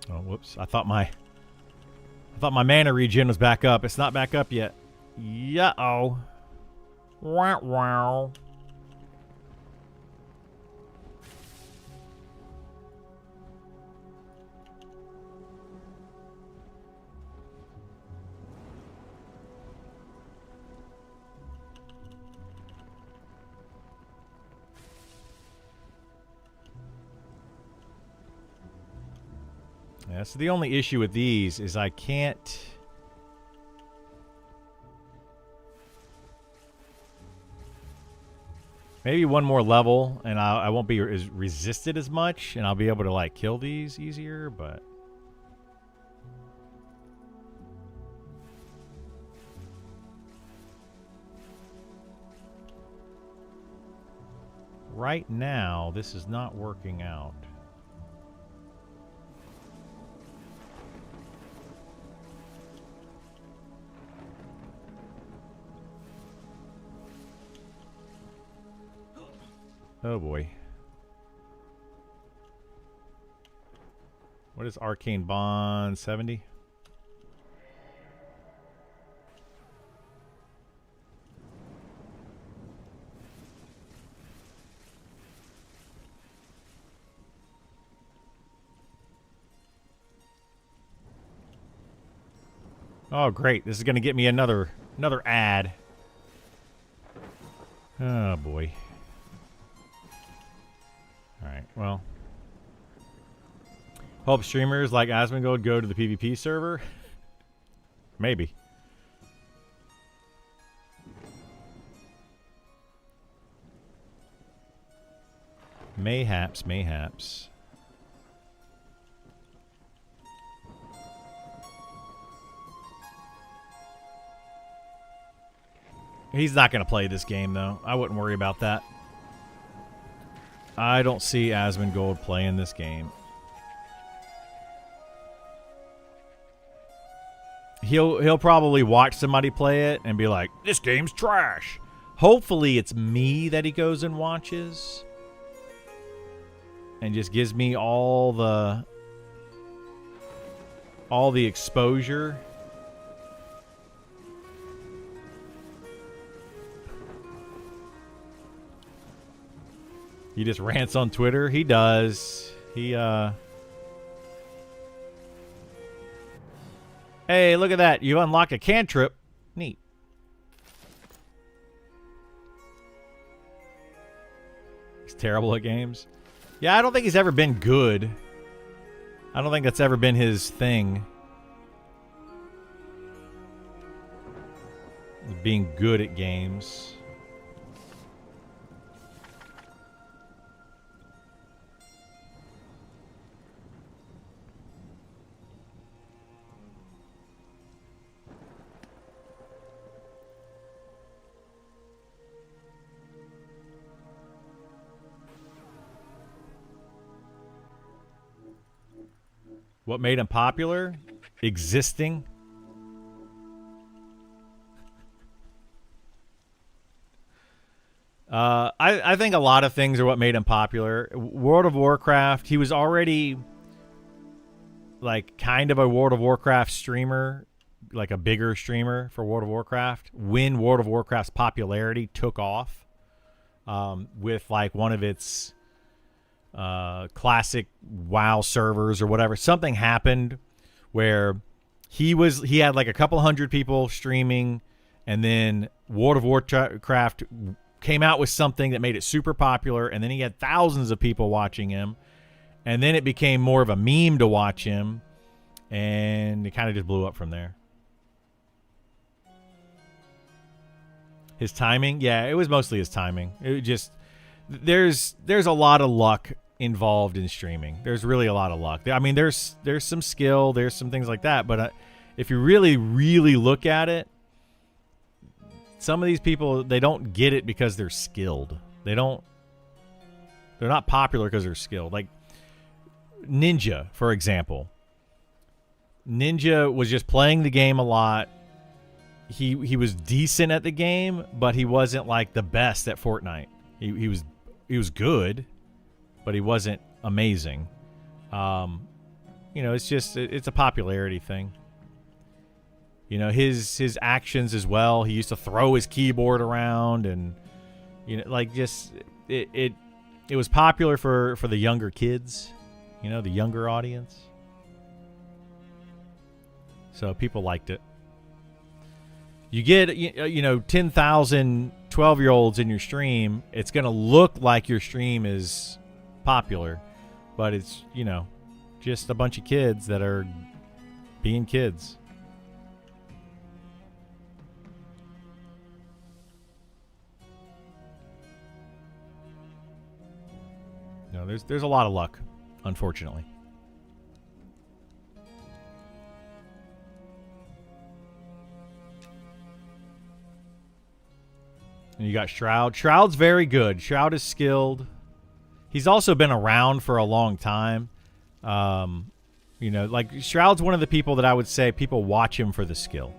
Oh, whoops. I thought my mana regen was back up. It's not back up yet. Yeah-oh. Wow, wow. Yeah, so the only issue with these is I can't... Maybe one more level and I won't be resisted as much and I'll be able to like kill these easier, but... Right now, this is not working out. Oh boy. What is Arcane Bond 70? Oh great, this is gonna get me another ad. Oh boy. Alright, well. Hope streamers like Asmongold go to the PvP server? Maybe. Mayhaps, mayhaps. He's not going to play this game, though. I wouldn't worry about that. I don't see Asmongold playing this game. He'll probably watch somebody play it and be like, this game's trash. Hopefully it's me that he goes and watches. And just gives me all the exposure. He just rants on Twitter. He does. Hey, look at that. You unlocked a cantrip. Neat. He's terrible at games. Yeah, I don't think he's ever been good. I don't think that's ever been his thing. Being good at games. What made him popular? Existing. I think a lot of things are what made him popular. World of Warcraft, he was already like kind of a World of Warcraft streamer, like a bigger streamer for World of Warcraft when World of Warcraft's popularity took off with like one of its classic WoW servers or whatever. Something happened where he had like a couple hundred people streaming, and then World of Warcraft came out with something that made it super popular, and then he had thousands of people watching him, And then it became more of a meme to watch him, and it kind of just blew up from there. His timing? Yeah, it was mostly his timing. It just there's a lot of luck involved in streaming. There's really a lot of luck. I mean, there's some skill, there's some things like that, but if you really look at it, some of these people, they don't get it because they're skilled. They're not popular because they're skilled. Like Ninja, for example. Ninja was just playing the game a lot. He was decent at the game, but he wasn't like the best at Fortnite. He was good, but he wasn't amazing. It's a popularity thing. You know, his actions as well. He used to throw his keyboard around, and it was popular for the younger kids, the younger audience. So people liked it. You get 10,000 12-year-olds in your stream, it's going to look like your stream is popular, but it's, just a bunch of kids that are being kids. No, there's a lot of luck, unfortunately. And you got Shroud. Shroud's very good. Shroud is skilled. He's also been around for a long time. Shroud's one of the people that I would say people watch him for the skill.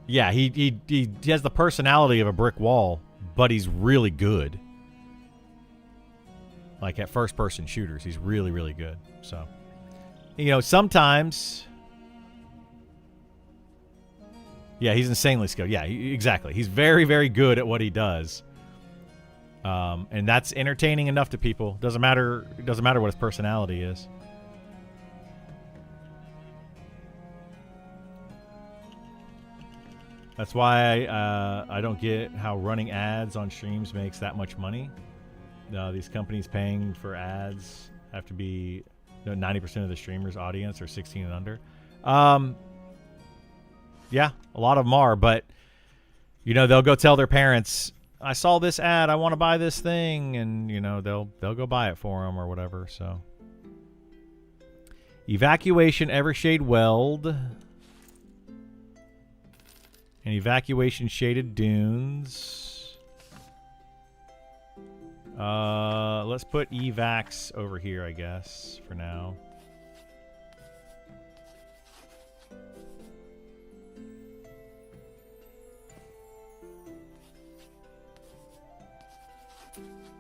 Yeah, he has the personality of a brick wall, but he's really good. Like at first-person shooters, he's really, really good. So, sometimes... Yeah, he's insanely skilled. Yeah, exactly. He's very, very good at what he does. And that's entertaining enough to people. Doesn't matter what his personality is. That's why I don't get how running ads on streams makes that much money. These companies paying for ads have to be 90% of the streamers' audience are 16 and under. Yeah, a lot of them are, but they'll go tell their parents, I saw this ad, I want to buy this thing, and they'll go buy it for them or whatever. So Evacuation Evershade Weld and Evacuation Shaded Dunes. Let's put evacs over here, I guess, for now.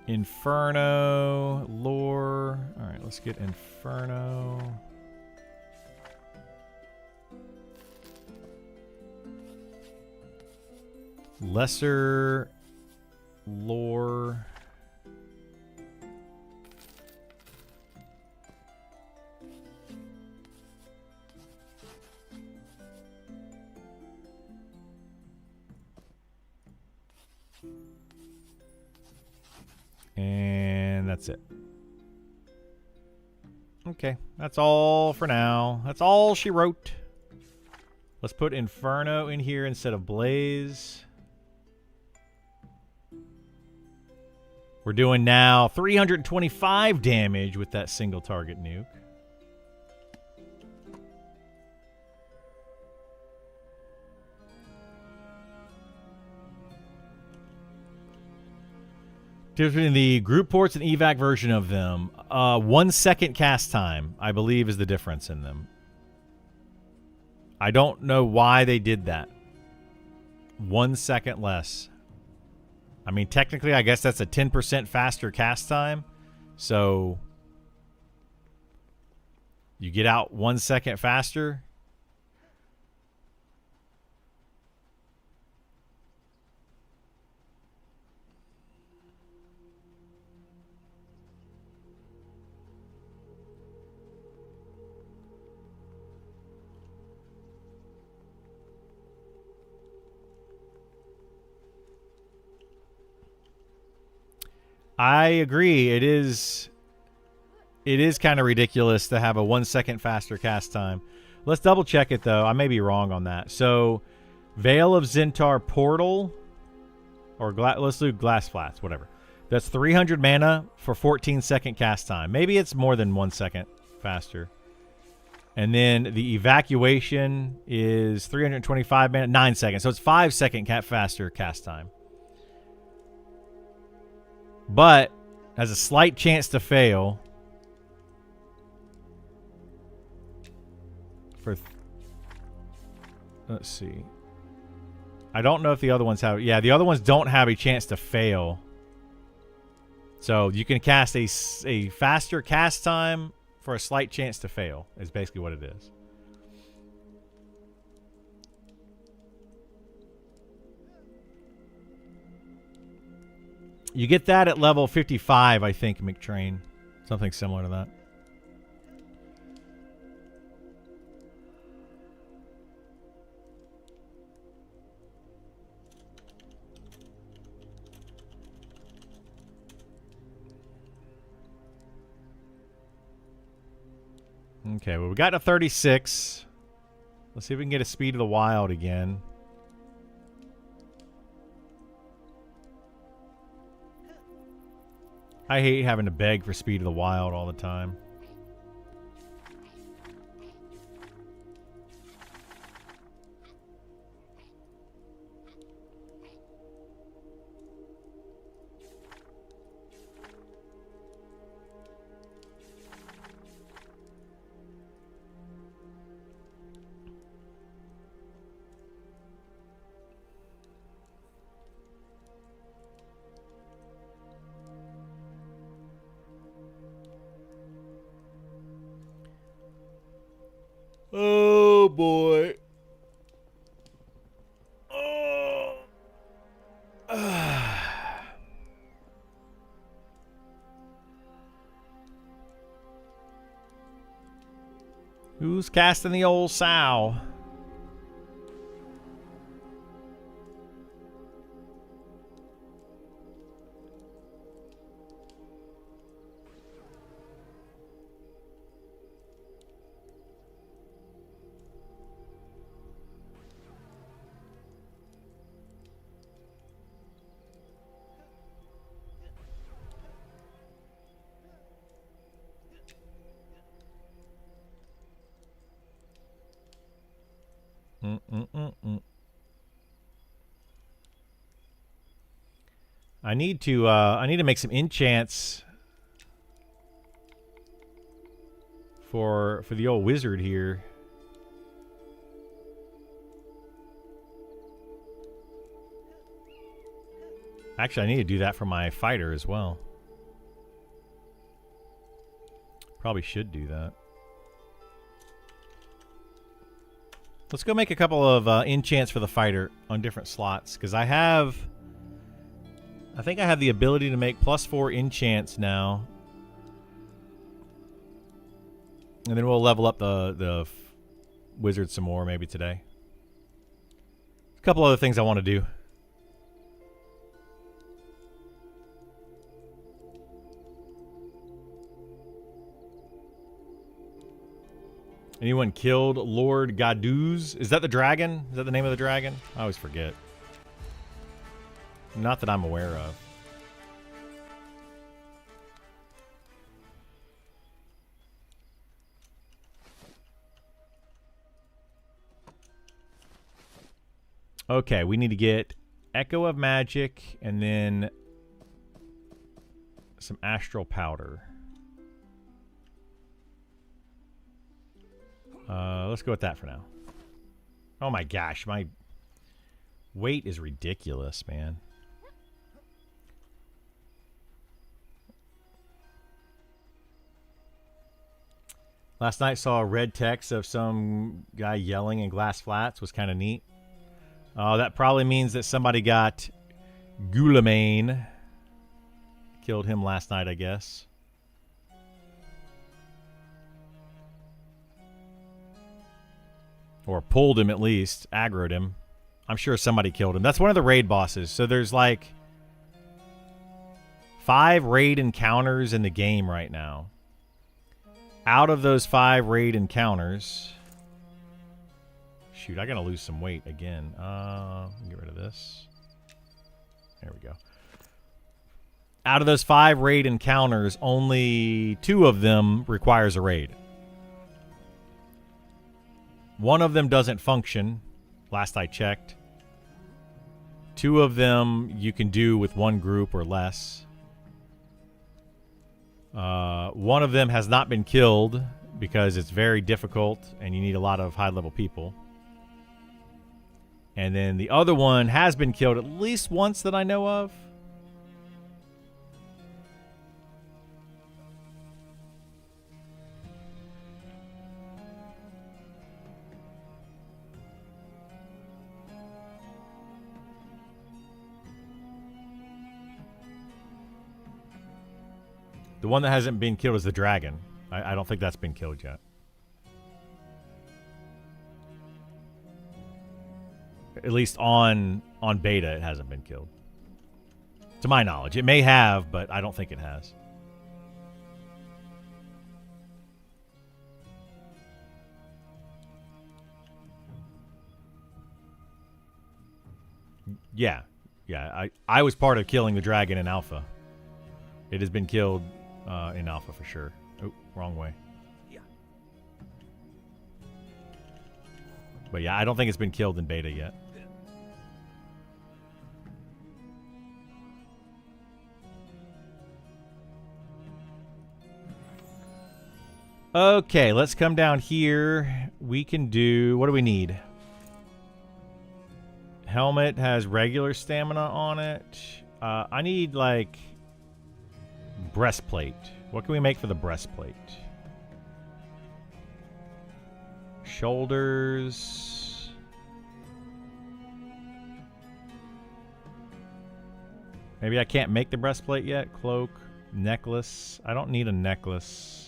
Inferno, lore. All right, let's get Inferno. Lesser lore. And that's it. Okay, that's all for now. That's all she wrote. Let's put Inferno in here instead of Blaze. We're doing now 325 damage with that single target nuke. Difference between the group ports and evac version of them. 1 second cast time, I believe, is the difference in them. I don't know why they did that. 1 second less. I mean, technically, I guess that's a 10% faster cast time. So you get out 1 second faster. I agree. It is kind of ridiculous to have a 1 second faster cast time. Let's double check it though. I may be wrong on that. So, Veil of Zintar Portal, or let's do Glass Flats, whatever. That's 300 mana for 14-second cast time. Maybe it's more than 1 second faster. And then the Evacuation is 325 mana, 9 seconds. So it's 5-second faster cast time. But has a slight chance to fail. Let's see. I don't know if the other ones have... Yeah, the other ones don't have a chance to fail. So you can cast a faster cast time for a slight chance to fail. Is basically what it is. You get that at level 55, I think, McTrain. Something similar to that. Okay, well, we got to 36. Let's see if we can get a Speed of the Wild again. I hate having to beg for Speed of the Wild all the time. Oh boy. Oh. Who's casting the old sow? I need to make some enchants for the old wizard here. Actually, I need to do that for my fighter as well. Probably should do that. Let's go make a couple of enchants for the fighter on different slots, because I think I have the ability to make +4 enchants now. And then we'll level up the wizard some more maybe today. A couple other things I want to do. Anyone killed Lord Gaduz? Is that the dragon? Is that the name of the dragon? I always forget. Not that I'm aware of. Okay, we need to get Echo of Magic and then some Astral Powder. Let's go with that for now. Oh my gosh, my weight is ridiculous, man. Last night saw a red text of some guy yelling in Glass Flats. Was kind of neat. That probably means that somebody got Gulamane. Killed him last night, I guess. Or pulled him at least. Aggroed him. I'm sure somebody killed him. That's one of the raid bosses. So there's like 5 raid encounters in the game right now. Out of those 5 raid encounters... Shoot, I gotta lose some weight again. Get rid of this. There we go. Out of those 5 raid encounters, only 2 of them requires a raid. One of them doesn't function, last I checked. 2 of them you can do with 1 group or less. One of them has not been killed because it's very difficult and you need a lot of high-level people. And then the other one has been killed at least once that I know of. The one that hasn't been killed is the dragon. I don't think that's been killed yet. At least on beta, it hasn't been killed. To my knowledge. It may have, but I don't think it has. Yeah. Yeah, I was part of killing the dragon in alpha. It has been killed in alpha for sure. Oh, wrong way. Yeah. But yeah, I don't think it's been killed in beta yet. Okay, let's come down here. We can do... What do we need? Helmet has regular stamina on it. I need, like... breastplate. What can we make for the breastplate? Shoulders. Maybe I can't make the breastplate yet. Cloak. Necklace. I don't need a necklace.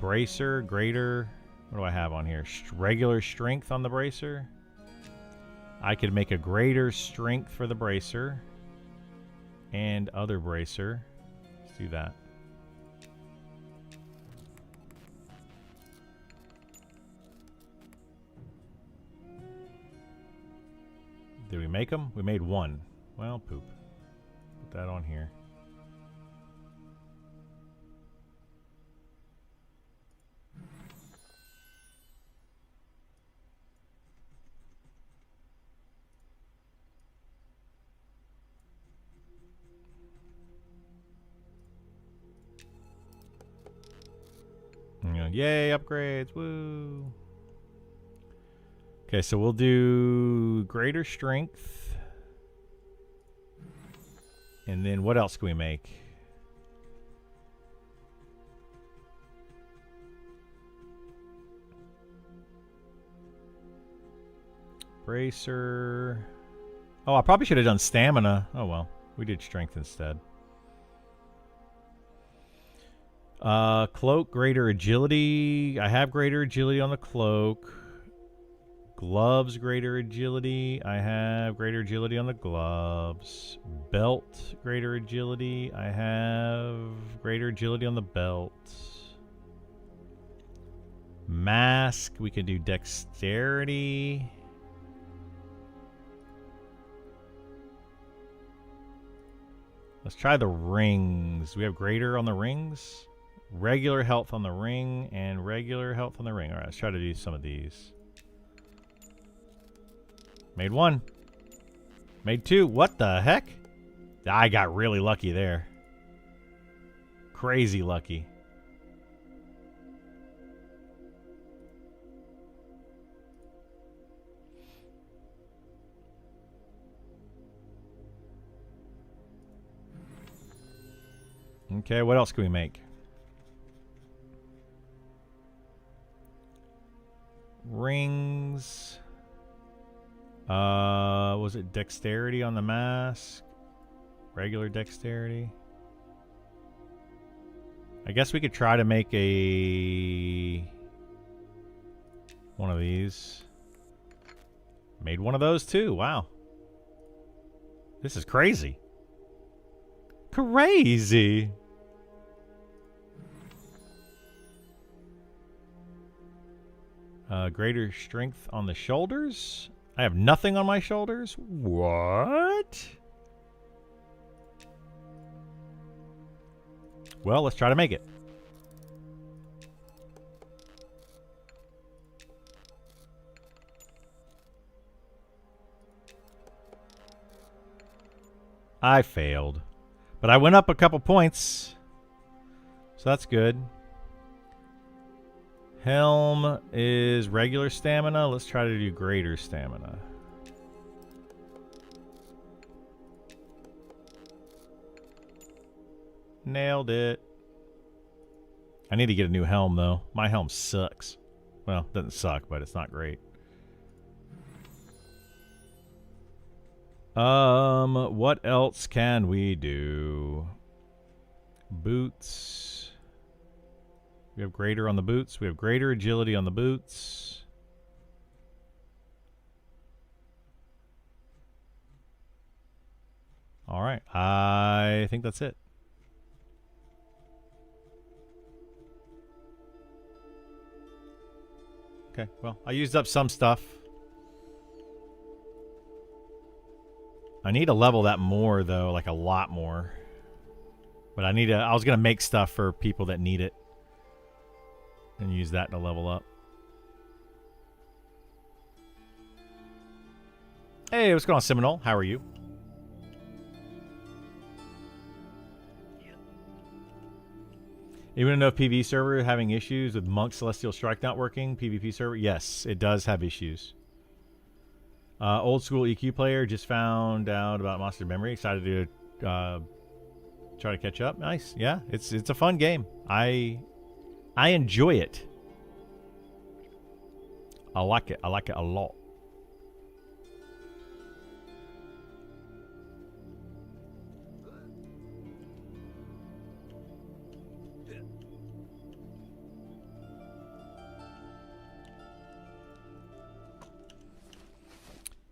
Bracer. Greater. What do I have on here? Regular strength on the bracer. I could make a greater strength for the bracer. And other bracer. Let's do that. Did we make them? We made 1. Well, poop. Put that on here. Yay, upgrades. Woo. Okay, so we'll do greater strength. And then what else can we make? Bracer. Oh, I probably should have done stamina. Oh well, we did strength instead. Cloak, greater agility. I have greater agility on the cloak. Gloves, greater agility. I have greater agility on the gloves. Belt, greater agility. I have greater agility on the belt. Mask, we can do dexterity. Let's try the rings. We have greater on the rings. Regular health on the ring and regular health on the ring. All right, let's try to do some of these. Made 1. Made 2. What the heck? I got really lucky there. Crazy lucky. Okay, what else can we make? Rings. Was it dexterity on the mask? Regular dexterity. I guess we could try to make one of these. Made one of those too. Wow. This is crazy. crazy. Greater strength on the shoulders. I have nothing on my shoulders. What? Well, let's try to make it. I failed. But I went up a couple points. So that's good. Helm is regular stamina. Let's try to do greater stamina. Nailed it. I need to get a new helm, though. My helm sucks. Well, it doesn't suck, but it's not great. What else can we do? Boots. We have greater on the boots. We have greater agility on the boots. All right. I think that's it. Okay, well, I used up some stuff. I need to level that more, though, like a lot more. But I need to, I was going to make stuff for people that need it. And use that to level up. Hey, what's going on, Seminole? How are you? Even though PvP server having issues with Monk Celestial Strike not working, PvP server, yes, it does have issues. Old school EQ player just found out about Monster Memory. Excited to try to catch up. Nice, yeah, it's a fun game. I enjoy it. I like it. I like it a lot.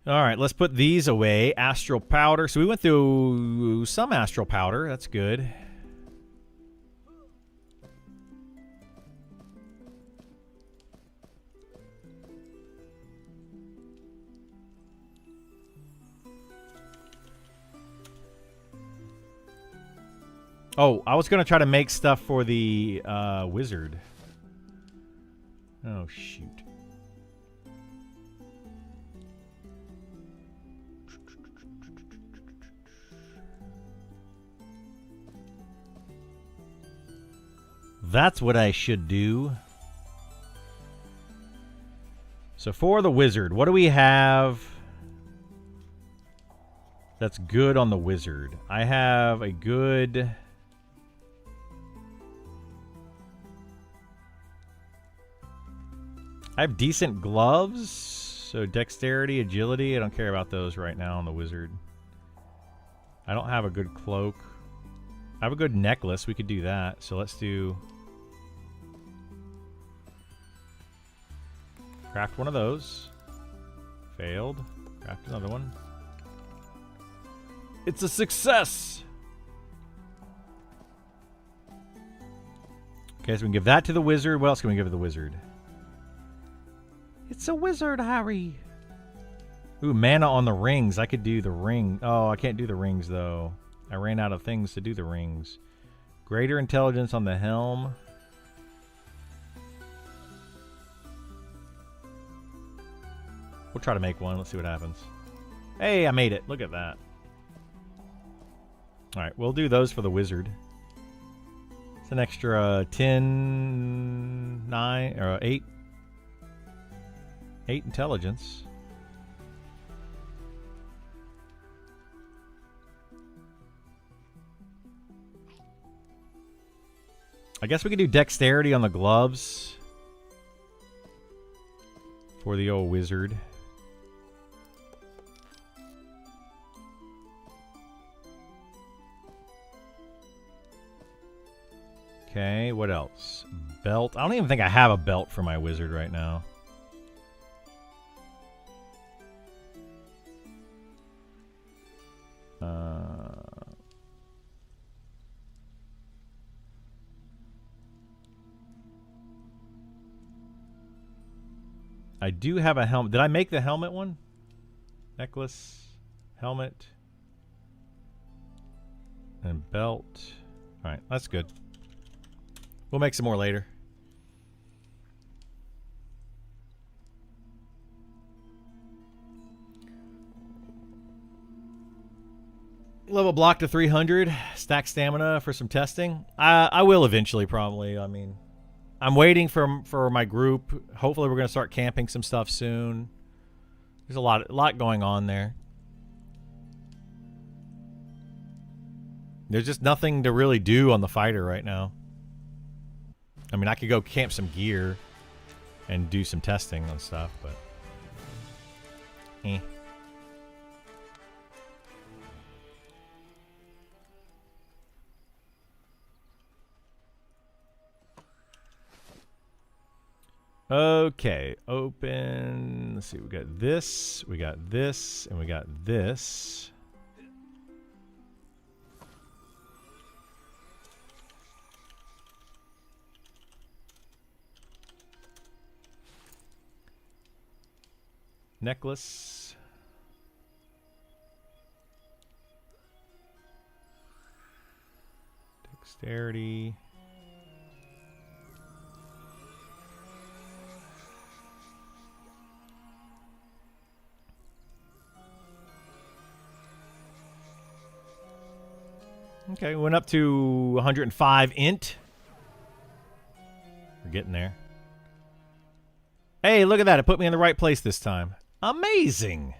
All right, let's put these away. Astral powder. So we went through some astral powder. That's good. Oh, I was going to try to make stuff for the wizard. Oh, shoot. That's what I should do. So for the wizard, what do we have that's good on the wizard? I have a good... I have decent gloves. So dexterity, agility. I don't care about those right now on the wizard. I don't have a good cloak. I have a good necklace. We could do that. So let's do... Craft one of those. Failed. Craft another one. It's a success! Okay, so we can give that to the wizard. What else can we give to the wizard? It's a wizard, Harry! Ooh, mana on the rings. I could do the ring. Oh, I can't do the rings, though. I ran out of things to do the rings. Greater intelligence on the helm. We'll try to make one. Let's see what happens. Hey, I made it. Look at that. Alright, we'll do those for the wizard. It's an extra 10, 9, or 8. 8 intelligence. I guess we could do dexterity on the gloves for the old wizard. Okay, what else? Belt. I don't even think I have a belt for my wizard right now. I do have a helmet. Did I make the helmet one? Necklace, helmet, and belt. All right, that's good. We'll make some more later. Level block to 300. Stack stamina for some testing. I will eventually, probably. I mean, I'm waiting for my group. Hopefully, we're going to start camping some stuff soon. There's a lot going on there. There's just nothing to really do on the fighter right now. I mean, I could go camp some gear and do some testing on stuff, but eh. Okay, open. Let's see, we got this, and we got this. Necklace. Dexterity. Okay, we went up to 105 int. We're getting there. Hey, look at that. It put me in the right place this time. Amazing.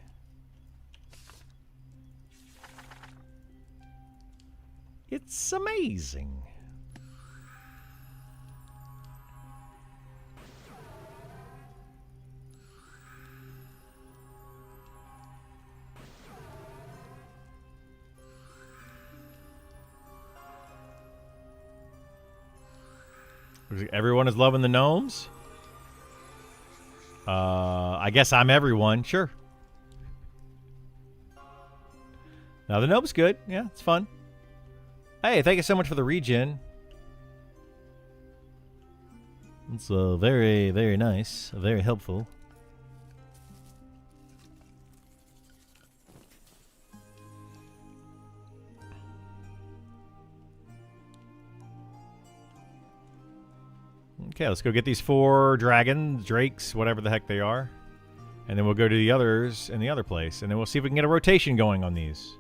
It's amazing. Everyone is loving the gnomes? I guess I'm everyone. Sure. Now the gnome's good. Yeah, it's fun. Hey, thank you so much for the regen. It's very, very nice. Very helpful. Okay, let's go get these 4 dragons, drakes, whatever the heck they are. And then we'll go to the others in the other place. And then we'll see if we can get a rotation going on these.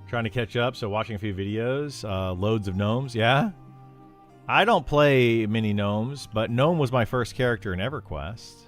Trying to catch up, so watching a few videos. Loads of gnomes, yeah. I don't play many gnomes, but gnome was my first character in EverQuest.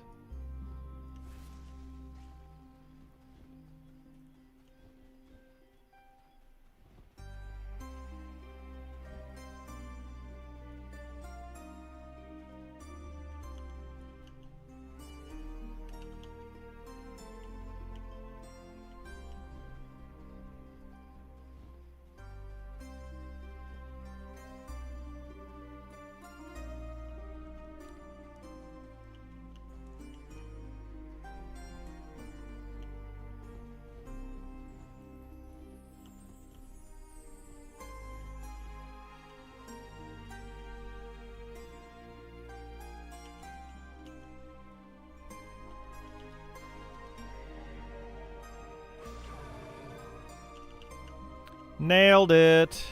Nailed it.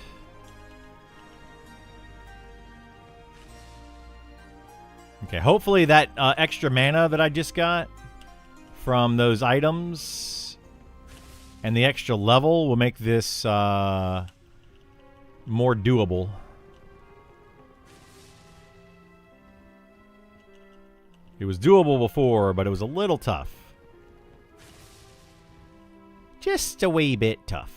Okay, hopefully that extra mana that I just got from those items and the extra level will make this more doable. It was doable before, but it was a little tough. Just a wee bit tough.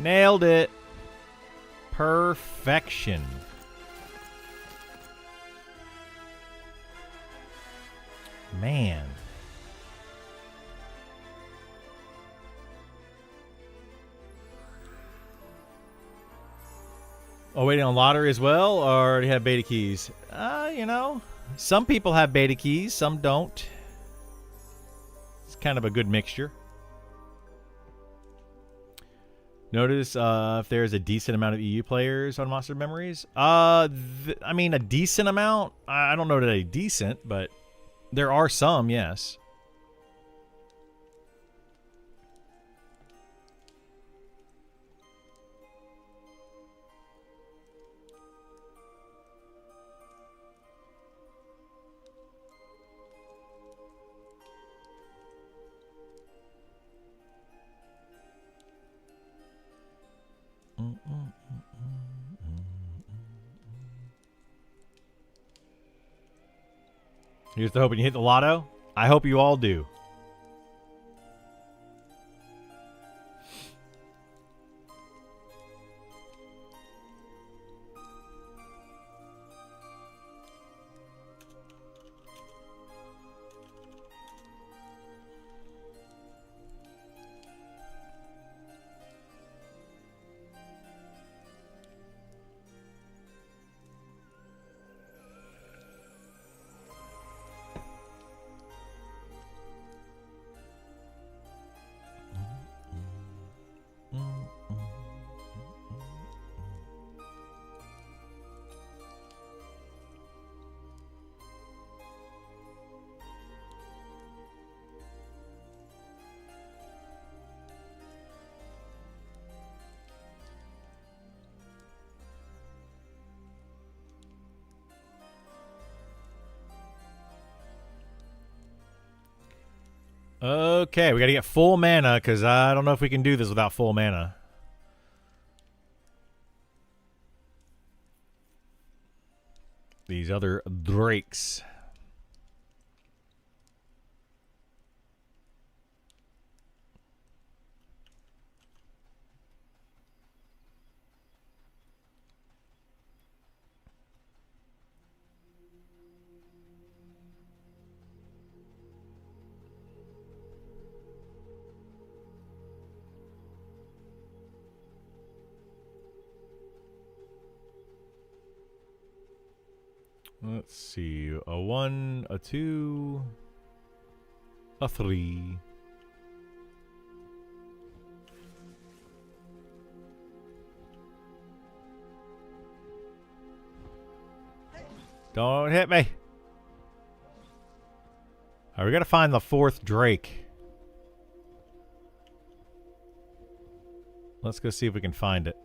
Nailed it. Perfection. Man. Oh, waiting on lottery as well, or already have beta keys? You know, some people have beta keys, some don't. It's kind of a good mixture. Notice if there's a decent amount of EU players on Monster Memories. I mean, a decent amount. I don't know that a decent, but there are some, yes. Here's to hoping you hit the lotto. I hope you all do. Okay, we got to get full mana because I don't know if we can do this without full mana. These other drakes. Let's see. A 1, a 2, a 3. Don't hit me. All right, we got to find the 4th Drake. Let's go see if we can find it.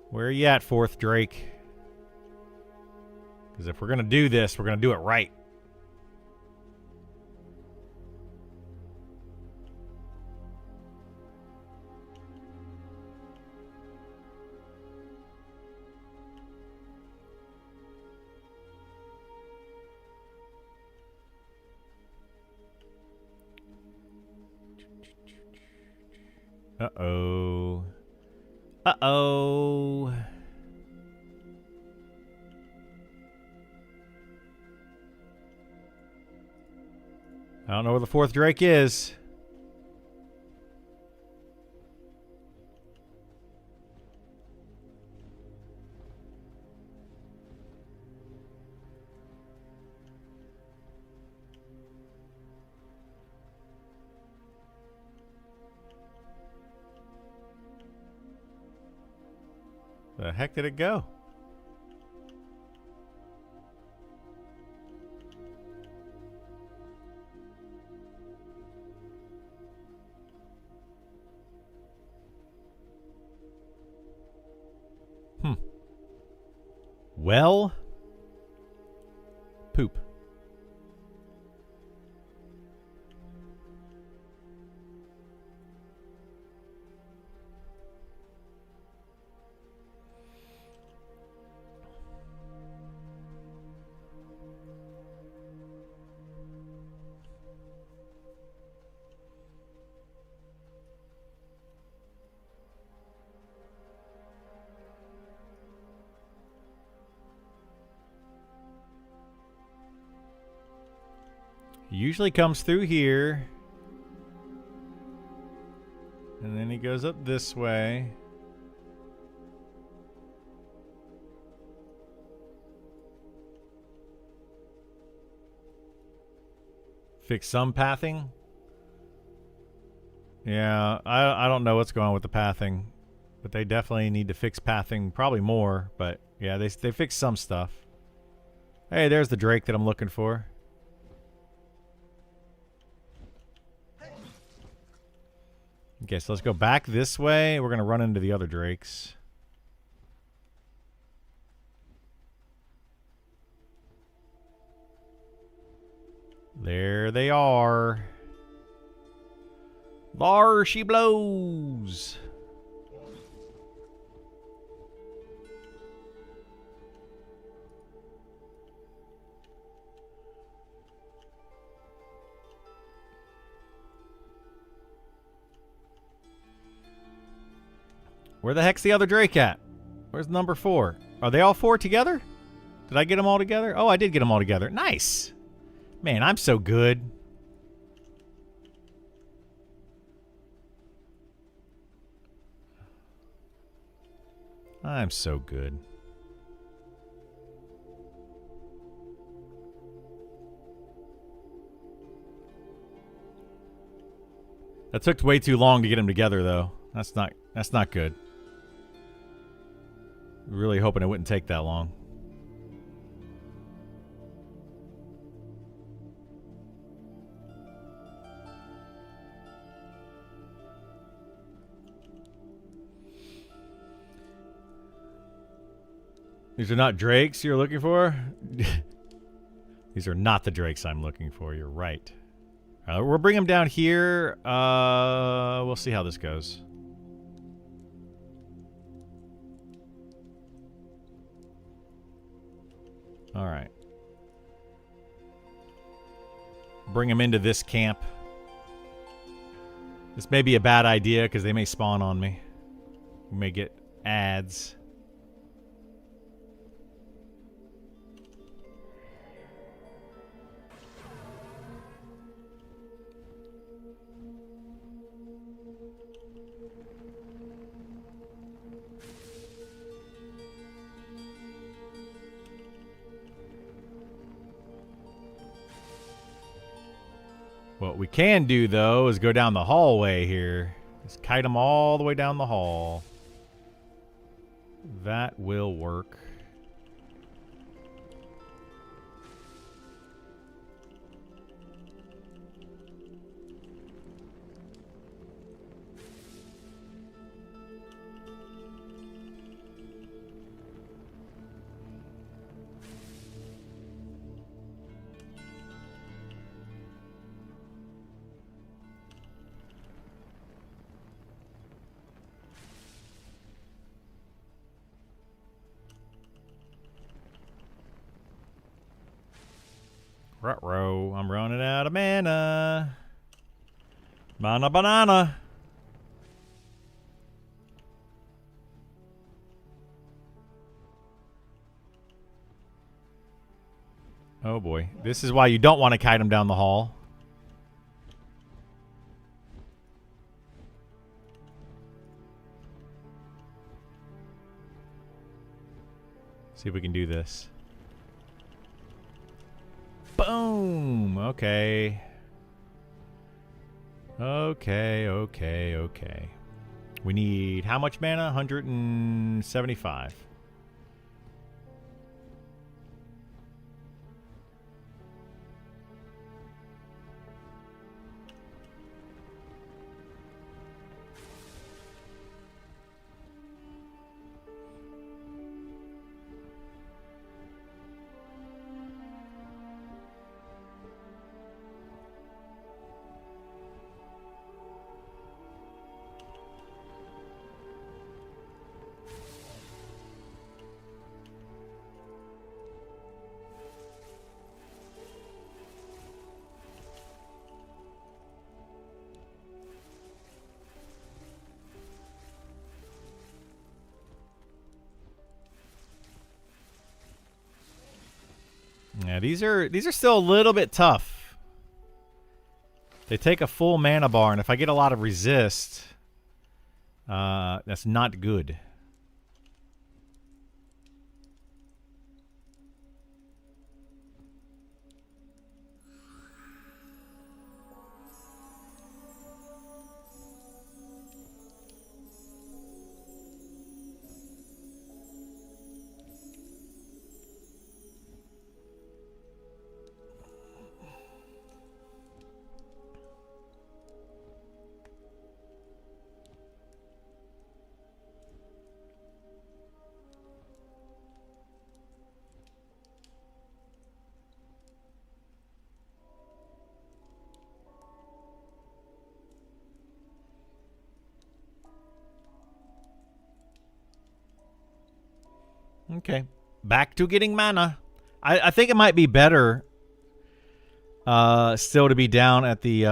Where are you at, 4th Drake? Because if we're going to do this, we're going to do it right. Uh-oh. Uh-oh. I don't know where the 4th Drake is. The heck did it go? Well, poop. Usually comes through here. And then he goes up this way. Fix some pathing. Yeah, I don't know what's going on with the pathing, but they definitely need to fix pathing, probably more. But yeah, they fixed some stuff. Hey, there's the Drake that I'm looking for. Okay, so let's go back this way. We're gonna run into the other Drakes. There they are. There she blows. Where the heck's the other Drake at? Where's number 4? Are they all 4 together? Did I get them all together? Oh, I did get them all together. Nice. Man, I'm so good. I'm so good. That took way too long to get them together, though. That's not good. Really hoping it wouldn't take that long. These are not Drakes you're looking for? These are not the Drakes I'm looking for. You're right. We'll bring them down here. We'll see how this goes. All right. Bring them into this camp. This may be a bad idea because they may spawn on me. We may get ads. What we can do, though, is go down the hallway here. Just kite them all the way down the hall. That will work. Ruh-roh, I'm running out of mana. Mana banana. Oh boy. This is why you don't want to kite them down the hall. See if we can do this. Boom! Okay. Okay. We need how much mana? 175. Yeah, these are still a little bit tough. They take a full mana bar, and if I get a lot of resist, that's not good. Okay. Back to getting mana. I think it might be better still to be down at the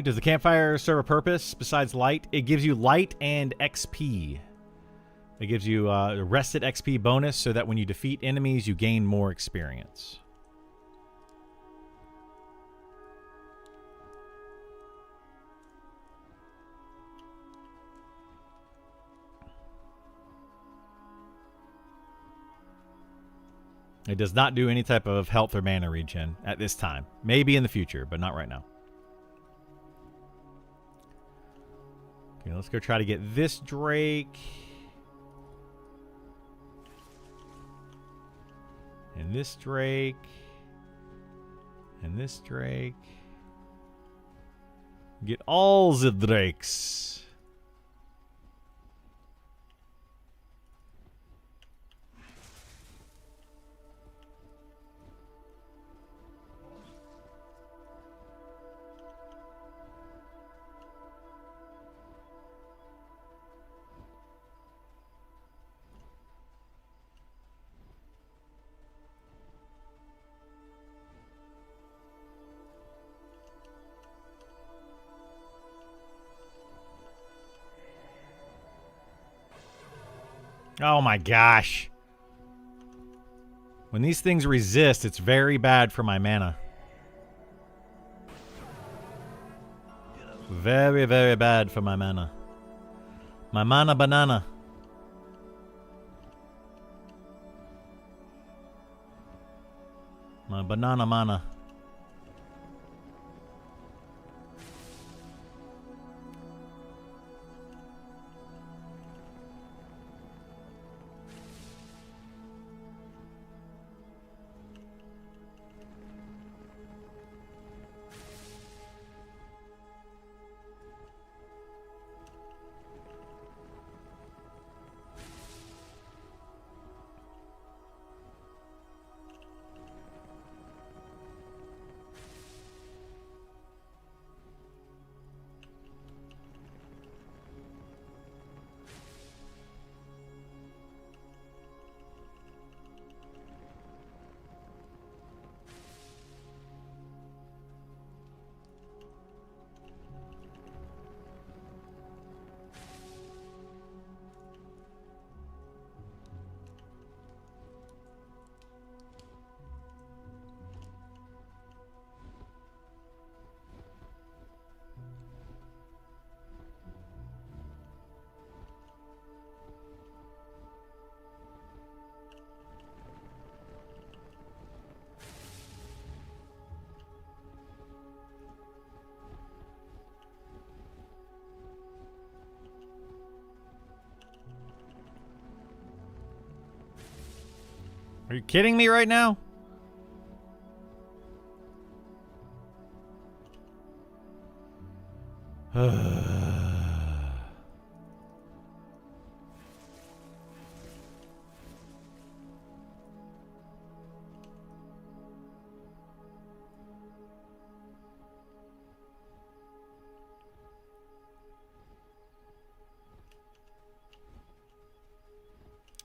Does the campfire serve a purpose besides light? It gives you light and XP. It gives you a rested XP bonus so that when you defeat enemies, you gain more experience. It does not do any type of health or mana regen at this time. Maybe in the future, but not right now. Okay, let's go try to get this Drake. And this Drake. And this Drake. Get all the Drakes. Oh my gosh. When these things resist, it's very bad for my mana. Very, very bad for my mana. My mana banana. My banana mana. Are you kidding me right now?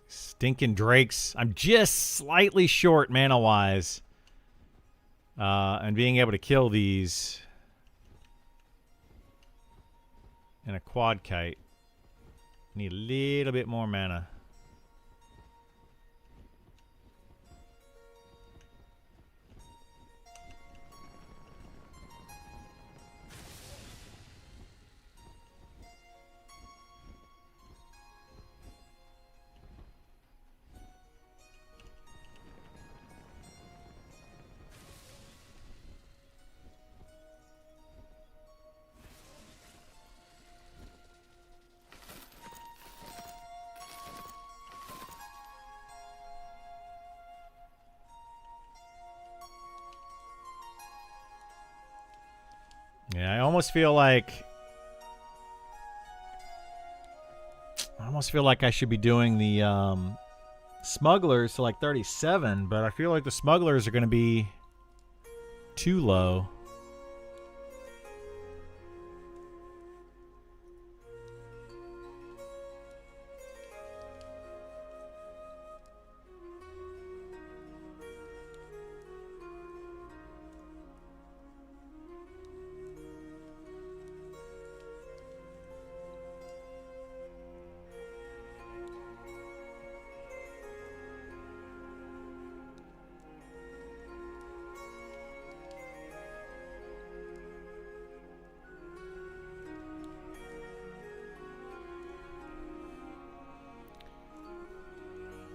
Stinking drakes. I'm just slightly short mana-wise. And being able to kill these in a quad kite. Need a little bit more mana. Yeah, I almost feel like I should be doing the smugglers to like 37, but I feel like the smugglers are going to be too low.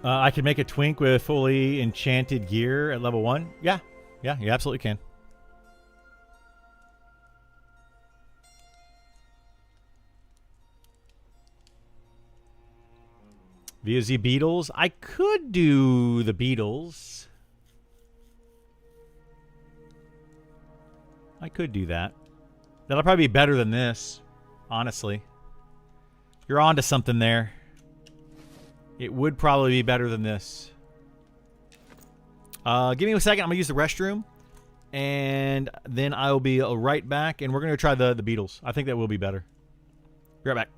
I could make a twink with fully enchanted gear at level 1. Yeah, you absolutely can. Via the Beatles. I could do the Beatles. I could do that. That'll probably be better than this, honestly. You're onto something there. It would probably be better than this. Give me a second. I'm going to use the restroom. And then I will be right back. And we're going to try the Beatles. I think that will be better. Be right back.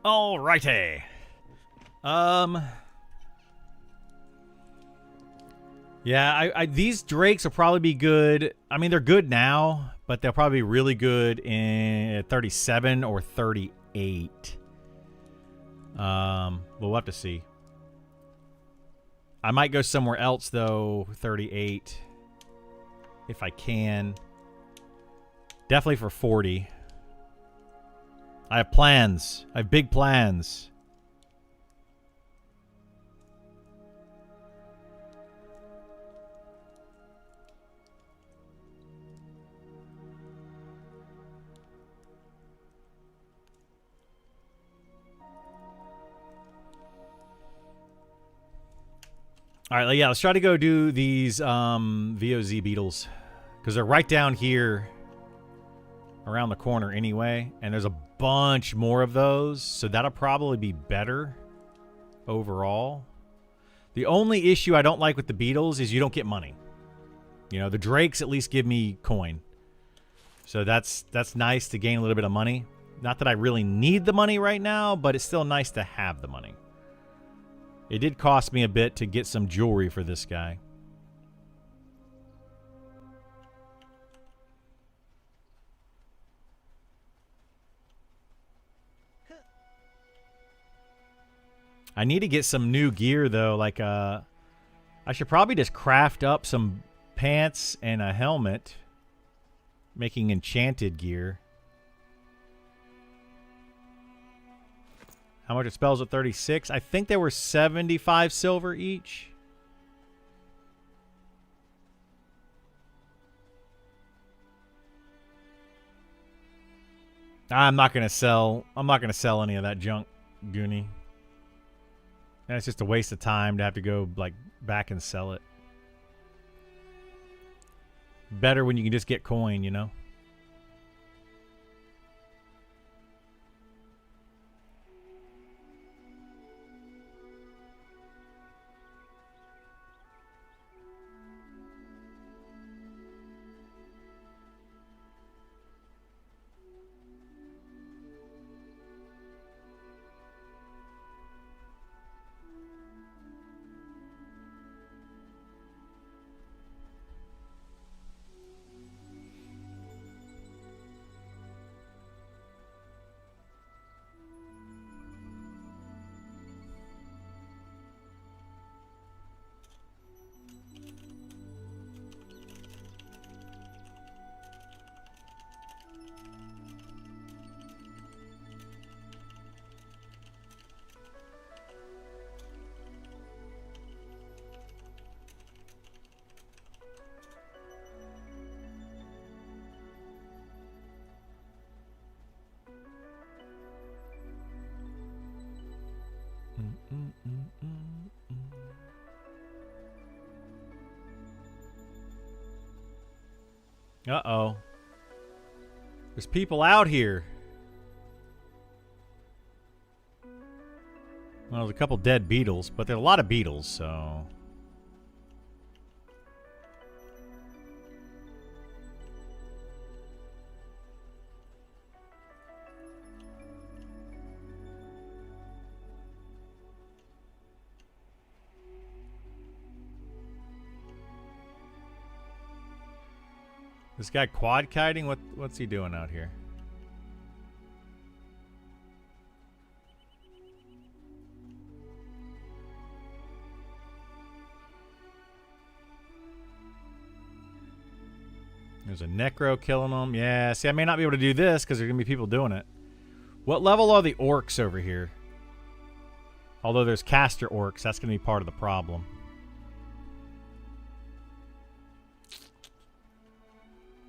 Alrighty. Yeah, these drakes will probably be good. I mean, they're good now, but they'll probably be really good in 37 or 38. We'll have to see. I might go somewhere else, though, 38. If I can. Definitely for 40. I have plans. I have big plans. All right, yeah, let's try to go do these VOZ beetles. Because they're right down here around the corner anyway. And there's a bunch more of those. So that'll probably be better overall. The only issue I don't like with the beetles is you don't get money. You know, the drakes at least give me coin. So that's nice to gain a little bit of money. Not that I really need the money right now, but it's still nice to have the money. It did cost me a bit to get some jewelry for this guy. I need to get some new gear, though. Like, I should probably just craft up some pants and a helmet, making enchanted gear. How much it spells at 36? I think they were 75 silver each. I'm not gonna sell any of that junk, Goonie. And it's just a waste of time to have to go like back and sell it. Better when you can just get coin, you know? Uh-oh. There's people out here. Well, there's a couple dead beetles, but there are a lot of beetles, so... This guy quad kiting? What's he doing out here? There's a necro killing them. Yeah, see, I may not be able to do this because there's going to be people doing it. What level are the orcs over here? Although there's caster orcs, that's going to be part of the problem.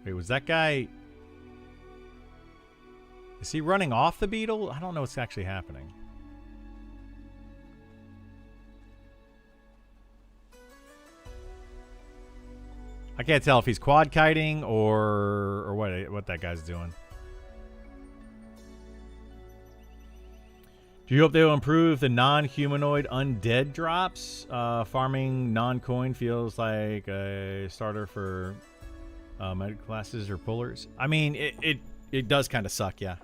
Wait, was that guy... Is he running off the beetle? I don't know what's actually happening. I can't tell if he's quad kiting or what that guy's doing. Do you hope they will improve the non-humanoid undead drops? Farming non-coin feels like a starter for med classes or pullers. I mean, it does kind of suck, yeah.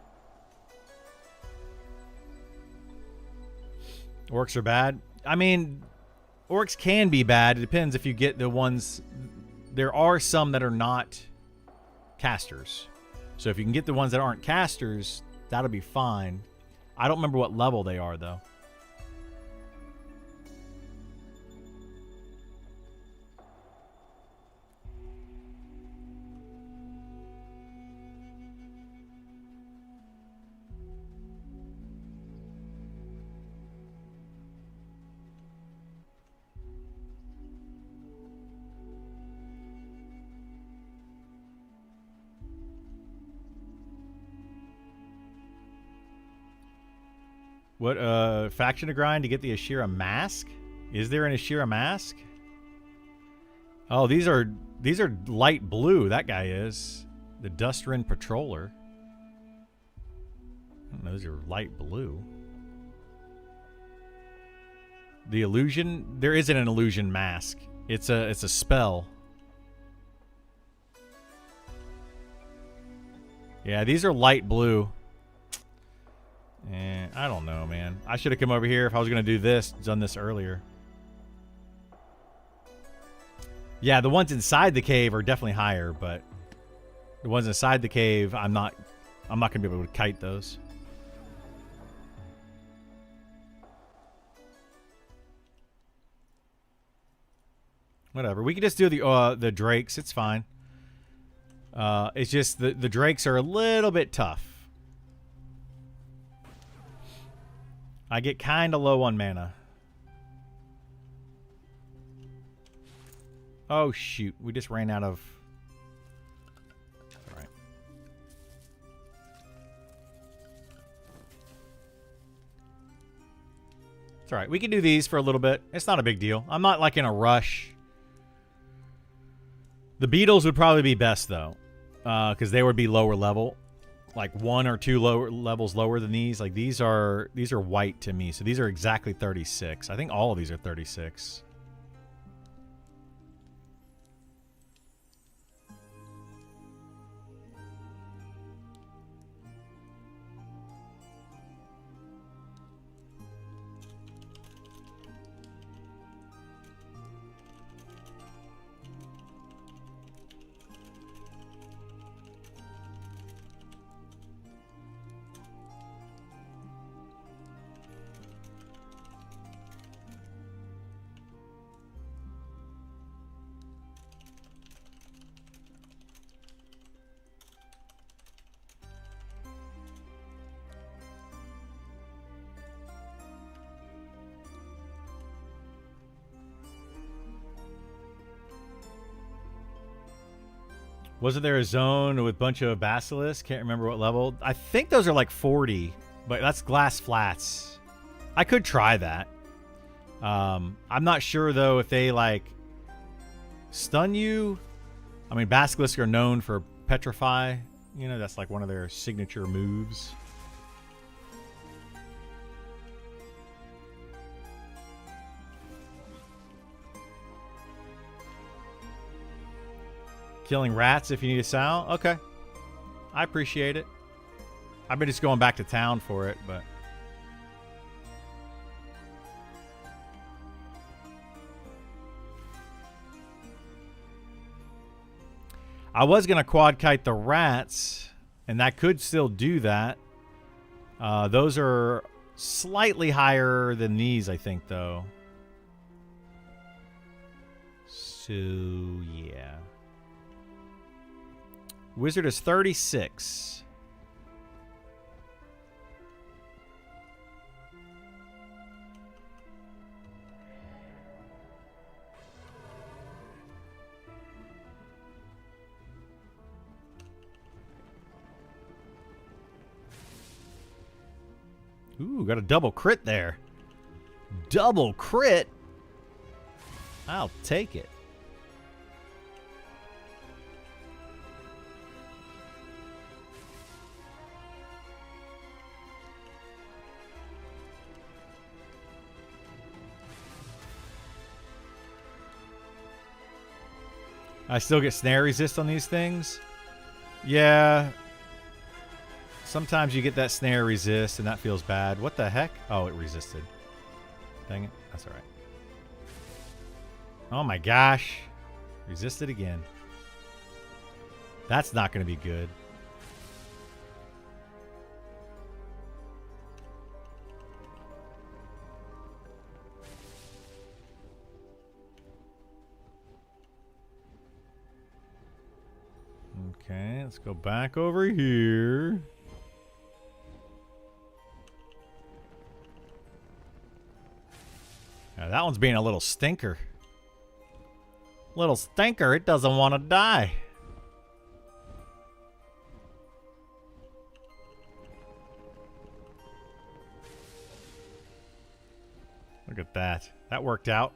Orcs are bad. I mean, orcs can be bad. It depends if you get the ones... There are some that are not casters. So if you can get the ones that aren't casters, that'll be fine. I don't remember what level they are, though. What faction to grind to get the Ashira mask? Is there an Ashira mask? Oh, these are light blue. That guy is the Dustrin Patroller. I don't know. Those are light blue. The illusion. There isn't an illusion mask. It's a spell. Yeah, these are light blue. And I don't know, man. I should have come over here if I was gonna do this. Done this earlier. Yeah, the ones inside the cave are definitely higher, but the ones inside the cave, I'm not gonna be able to kite those. Whatever. We can just do the drakes. It's fine. It's just the drakes are a little bit tough. I get kind of low on mana. Oh, shoot. We just ran out of... All right. It's all right. We can do these for a little bit. It's not a big deal. I'm not, like, in a rush. The beetles would probably be best, though. Because they would be lower level. Like, 1 or 2 lower levels lower than these. Like, these are white to me. So these are exactly 36. I think all of these are 36. Wasn't there a zone with a bunch of basilisks? Can't remember what level. I think those are like 40, but that's glass flats. I could try that. I'm not sure, though, if they, like, stun you. I mean, basilisks are known for petrify. You know, that's like one of their signature moves. Killing rats if you need a sow? Okay. I appreciate it. I've been just going back to town for it, but... I was going to quad kite the rats, and that could still do that. Those are slightly higher than these, I think, though. So, yeah. Wizard is 36. Ooh, got a double crit there. Double crit? I'll take it. I still get snare resist on these things. Yeah. Sometimes you get that snare resist, and that feels bad. What the heck? Oh, it resisted. Dang it. That's all right. Oh, my gosh. Resisted again. That's not going to be good. Okay, let's go back over here. Now that one's being a little stinker. Little stinker, it doesn't want to die. Look at that. That worked out.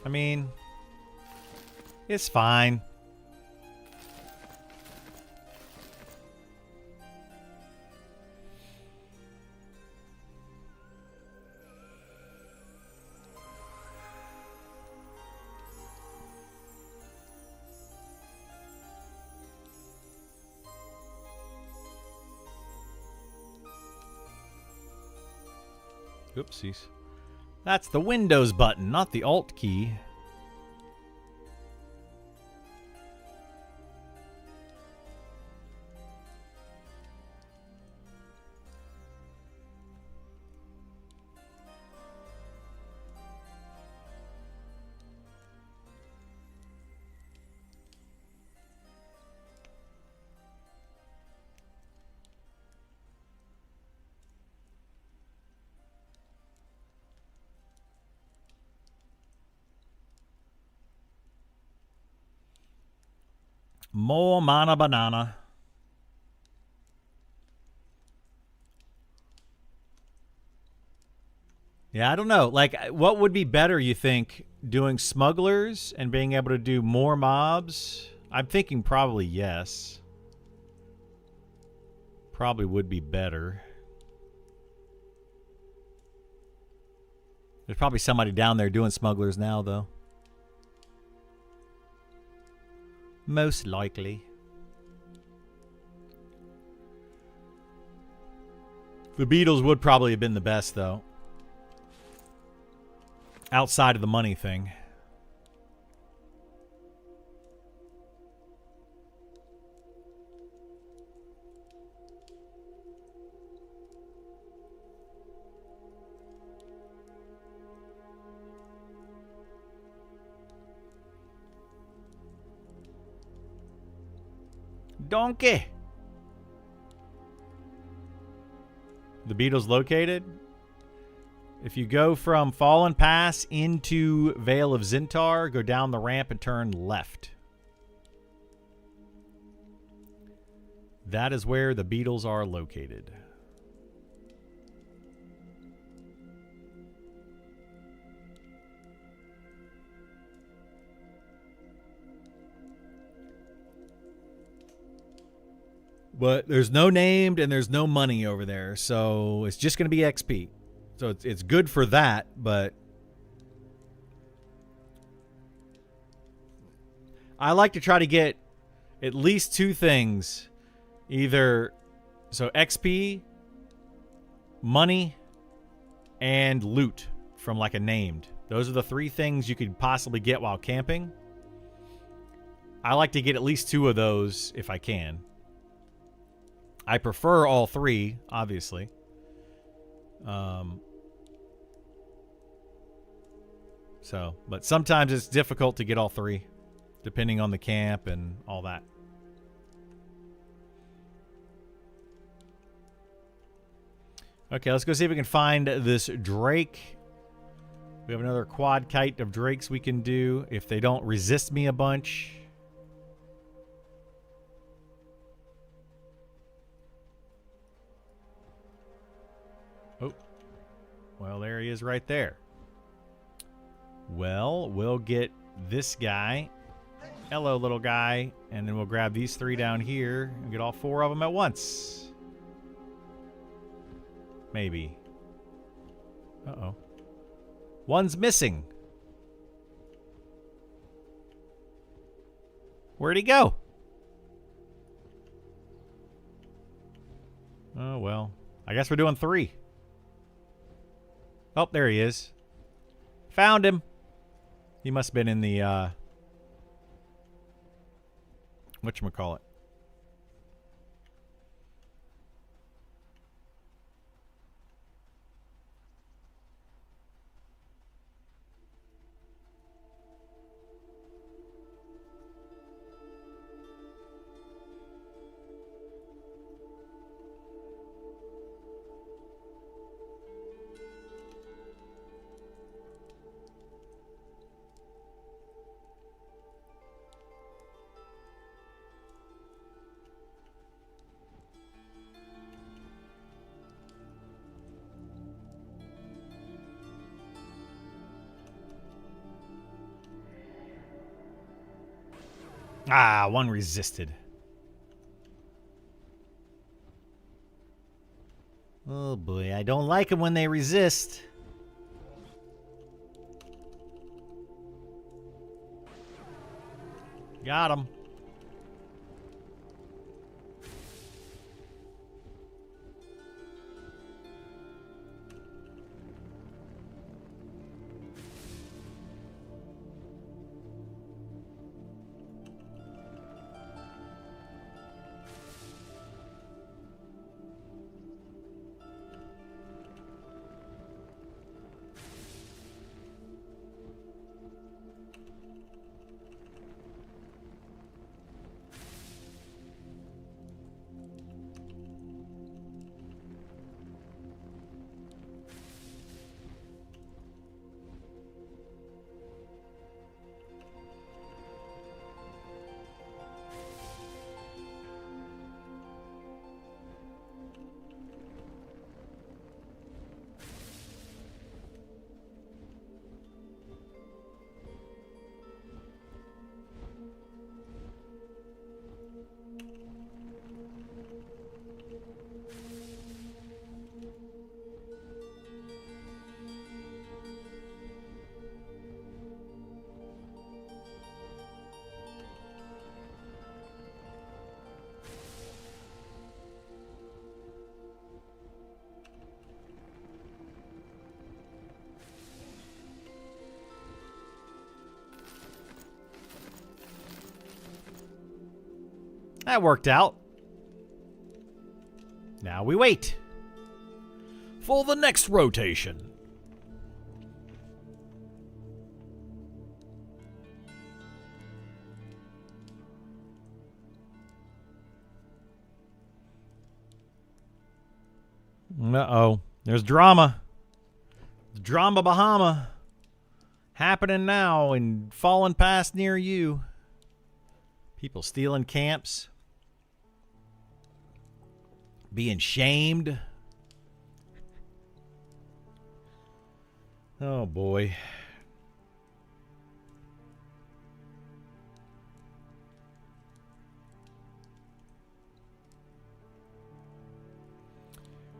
I mean, it's fine. Oopsies. That's the Windows button, not the Alt key. More mana banana. Yeah, I don't know. Like, what would be better, you think? Doing smugglers and being able to do more mobs? I'm thinking probably yes. Probably would be better. There's probably somebody down there doing smugglers now, though. Most likely. The Beatles would probably have been the best, though. Outside of the money thing. Donkey. The Beatles located? If you go from Fallen Pass into Vale of Zintar, go down the ramp and turn left. That is where the Beatles are located. But there's no named and there's no money over there, so it's just going to be XP. So it's good for that, but I like to try to get at least two things. Either, so XP, money, and loot from like a named. Those are the three things you could possibly get while camping. I like to get at least two of those if I can. I prefer all three, obviously. But sometimes it's difficult to get all three, depending on the camp and all that. Okay, let's go see if we can find this drake. We have another quad kite of drakes we can do if they don't resist me a bunch. Oh, well, there he is right there. Well, we'll get this guy. Hello, little guy. And then we'll grab these three down here and get all four of them at once. Maybe. Uh-oh. One's missing. Where'd he go? Oh, well. I guess we're doing three. Oh, there he is. Found him. He must have been in the, whatchamacallit. Ah, one resisted. Oh boy, I don't like them when they resist. Got him. That worked out. Now we wait for the next rotation. Uh-oh. There's drama. Drama Bahama happening now and falling past near you. People stealing camps. Being shamed. Oh boy.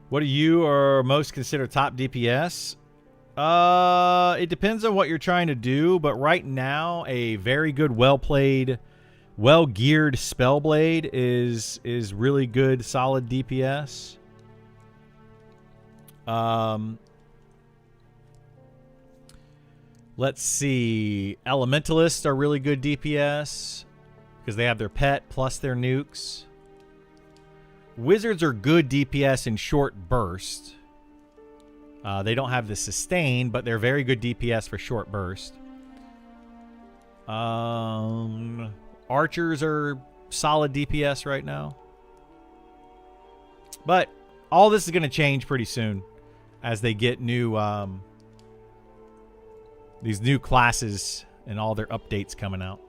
What do you or most consider top DPS? It depends on what you're trying to do, but right now a very good, well-played, well-geared Spellblade is really good, solid DPS. Let's see. Elementalists are really good DPS because they have their pet plus their nukes. Wizards are good DPS in short burst. They don't have the sustain, but they're very good DPS for short burst. Archers are solid DPS right now. But all this is going to change pretty soon as they get new these new classes and all their updates coming out.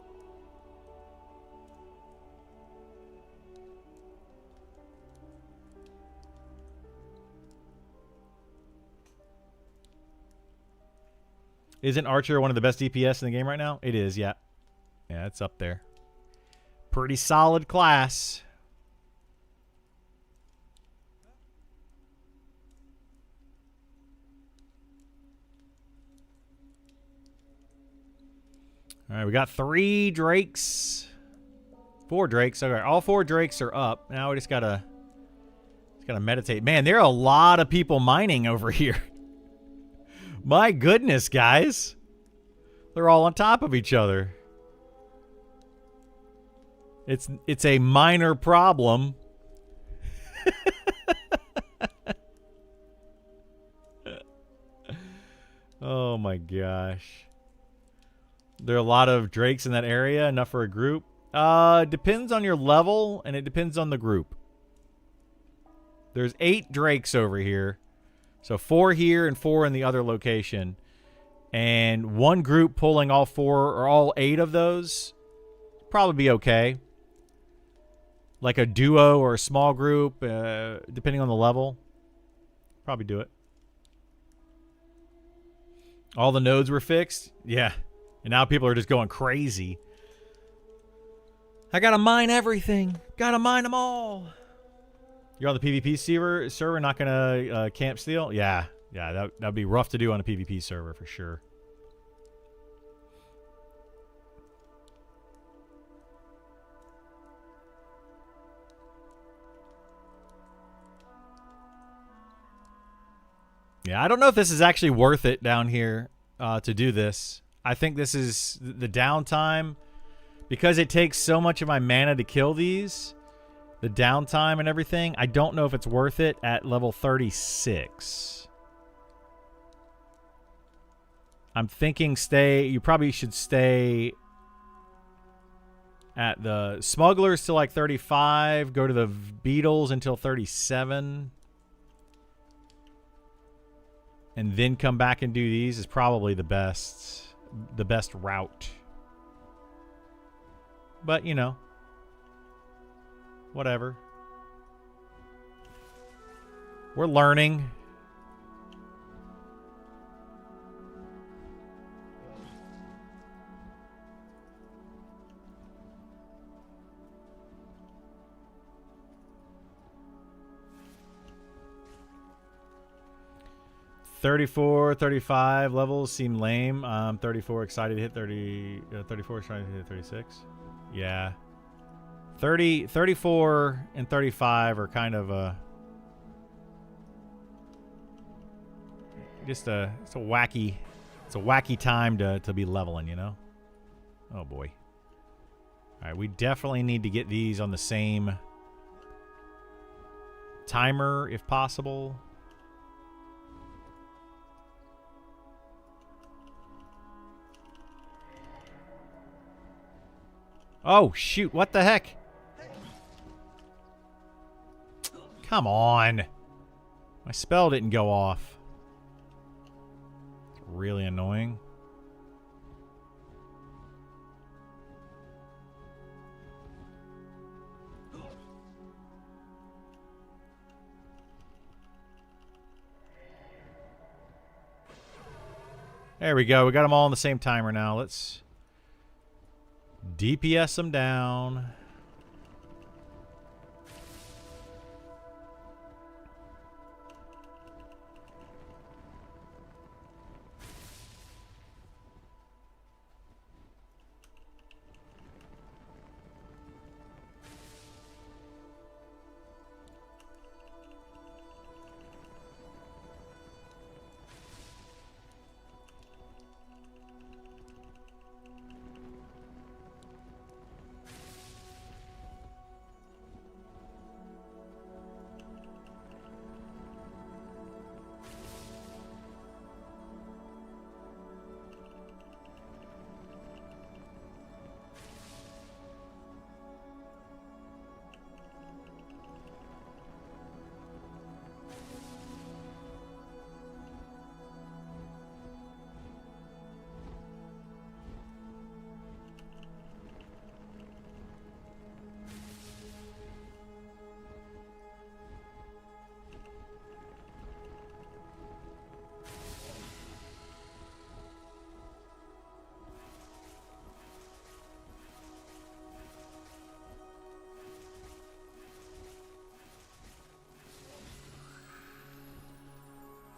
Isn't Archer one of the best DPS in the game right now? It is, yeah. Yeah, it's up there. Pretty solid class. All right, we got 3 drakes. 4 drakes. Okay, all 4 drakes are up. Now we just gotta meditate. Man, there are a lot of people mining over here. My goodness, guys. They're all on top of each other. It's a minor problem. Oh my gosh. There are a lot of drakes in that area, enough for a group. Depends on your level, and it depends on the group. There's 8 drakes over here. So 4 here and 4 in the other location. And one group pulling all 4 or all 8 of those probably be okay. Like a duo or a small group, depending on the level. Probably do it. All the nodes were fixed? Yeah. And now people are just going crazy. I gotta mine everything. Gotta mine them all. You're on the PvP server, not gonna camp steal? Yeah, that'd be rough to do on a PvP server for sure. Yeah, I don't know if this is actually worth it down here to do this. I think this is the downtime. Because it takes so much of my mana to kill these, the downtime and everything, I don't know if it's worth it at level 36. I'm thinking you probably should stay at the smugglers till like 35, go to the beetles until 37. And then come back and do these is probably the best route. But, you know, whatever. We're learning. $34, $35 levels seem lame. 34 excited to hit 30. 34 excited to hit 36. Yeah. 34 and 35 are kind of it's a wacky time to be leveling, you know? Oh boy. All right, we definitely need to get these on the same timer if possible. Oh, shoot. What the heck? Come on. My spell didn't go off. It's really annoying. There we go. We got them all on the same timer now. Let's DPS them down.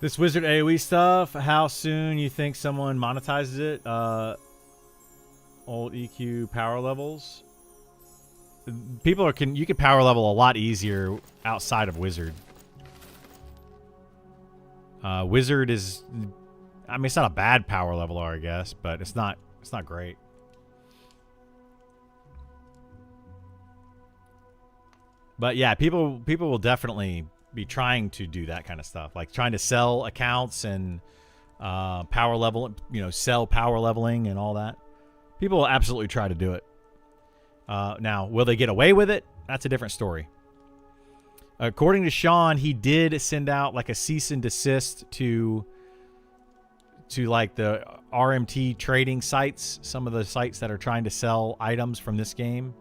This wizard AoE stuff, how soon you think someone monetizes it? Old EQ power levels. You can power level a lot easier outside of wizard. Wizard is, I mean, it's not a bad power leveler, I guess, but it's not great. But yeah, people will definitely be trying to do that kind of stuff, like trying to sell accounts and power level, sell power leveling and all that. People will absolutely try to do it. Now, will they get away with it? That's a different story. According to Sean, he did send out like a cease and desist to like the RMT trading sites, some of the sites that are trying to sell items from this game.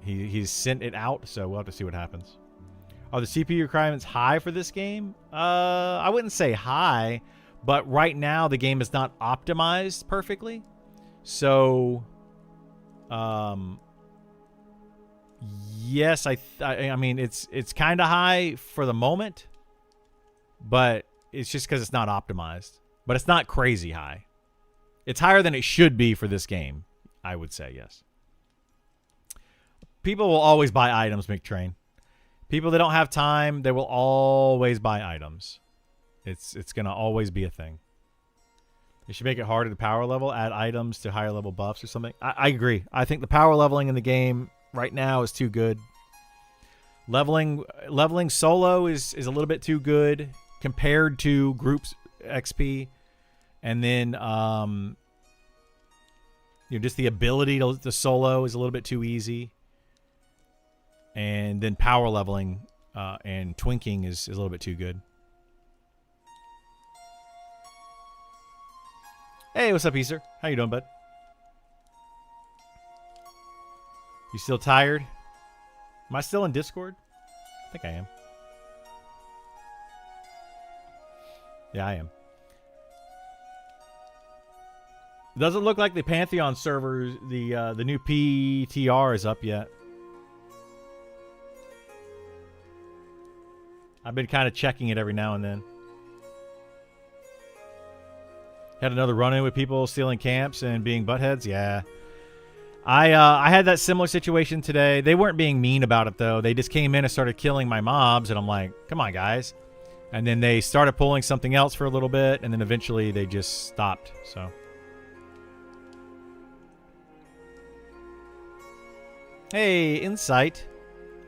He's sent it out, so we'll have to see what happens. Are the CPU requirements high for this game? I wouldn't say high, but right now the game is not optimized perfectly. So Yes, I mean it's kind of high for the moment, but it's just because it's not optimized. But it's not crazy high. It's higher than it should be for this game, I would say, yes. People will always buy items, McTrain. People that don't have time, they will always buy items. It's going to always be a thing. They should make it harder to power level, add items to higher level buffs or something. I agree. I think the power leveling in the game right now is too good. Leveling solo is a little bit too good compared to groups XP. And then just the ability to solo is a little bit too easy. And then power leveling and twinking is a little bit too good. Hey, what's up, Easter? How you doing, bud? You still tired? Am I still in Discord? I think I am. Yeah, I am. Doesn't look like the Pantheon servers, the new PTR is up yet. I've been kind of checking it every now and then. Had another run-in with people stealing camps and being buttheads. Yeah. I had that similar situation today. They weren't being mean about it, though. They just came in and started killing my mobs, and I'm like, come on, guys. And then they started pulling something else for a little bit, and then eventually they just stopped, so. Hey, insight.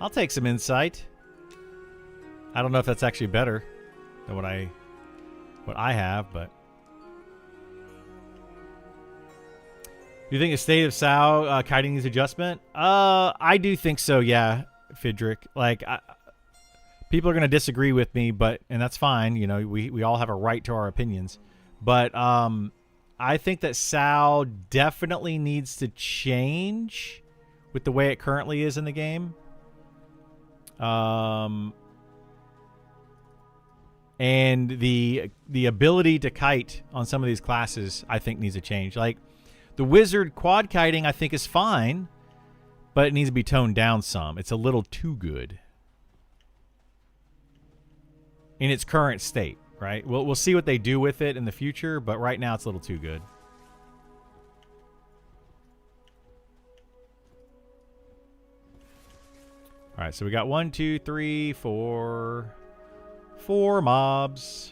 I'll take some insight. I don't know if that's actually better than what I have, but. Do you think the state of Sao kiting needs adjustment? I do think so, yeah, Fidrick. Like, people are going to disagree with me, and that's fine. You know, we all have a right to our opinions. But I think that Sao definitely needs to change with the way it currently is in the game. And the ability to kite on some of these classes, I think, needs to change. Like, the wizard quad kiting, I think, is fine, but it needs to be toned down some. It's a little too good in its current state, right? We'll see what they do with it in the future, but right now it's a little too good. All right, so we got 1, 2, 3, 4 mobs.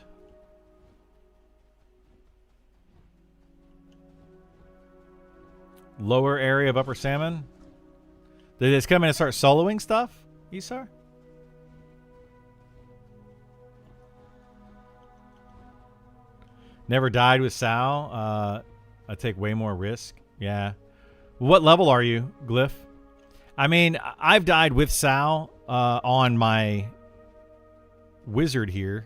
Lower area of Upper Salmon. Did they just come in and start soloing stuff, Isar? Never died with Sal. I take way more risk. Yeah. What level are you, Glyph? I mean, I've died with Sal on my wizard here.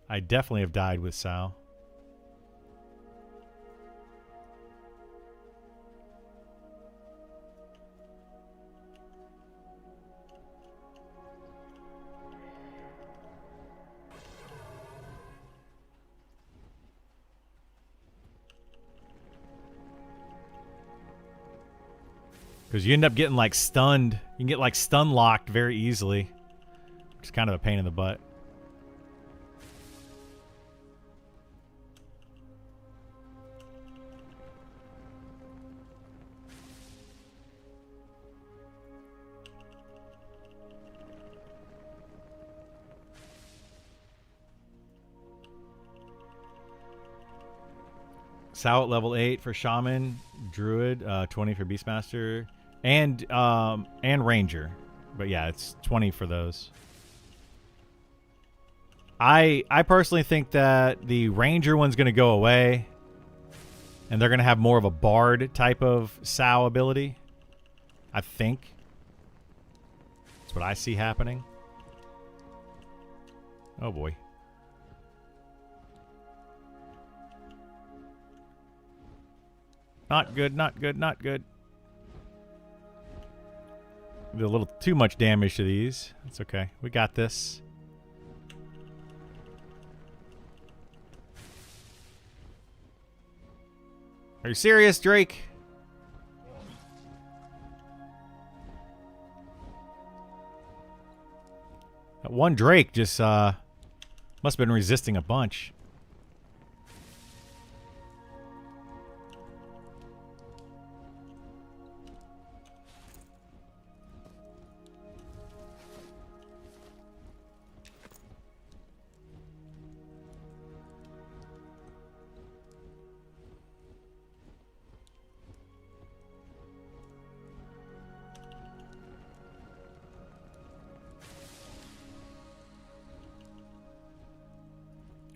I definitely have died with Sal. Because you end up getting, like, stunned. You can get, like, stun locked very easily. Which is kind of a pain in the butt. Sao at level 8 for Shaman. Druid. 20 for Beastmaster. And Ranger. But yeah, it's 20 for those. I personally think that the Ranger one's going to go away. And they're going to have more of a Bard type of Sao ability. I think. That's what I see happening. Oh boy. Not good, not good, not good. Did a little too much damage to these. That's okay. We got this. Are you serious, Drake? one Drake just must have been resisting a bunch.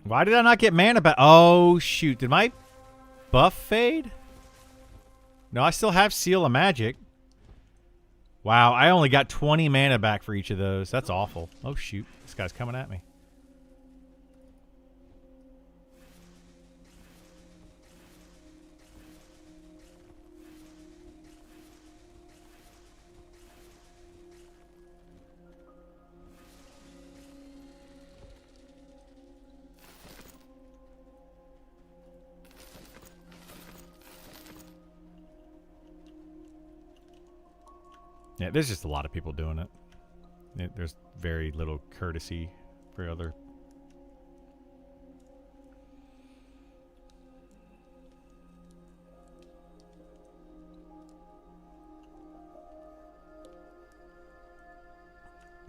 Why did I not get mana back? Oh, shoot. Did my buff fade? No, I still have Seal of Magic. Wow, I only got 20 mana back for each of those. That's awful. Oh, shoot. This guy's coming at me. Yeah, there's just a lot of people doing it. There's very little courtesy for other.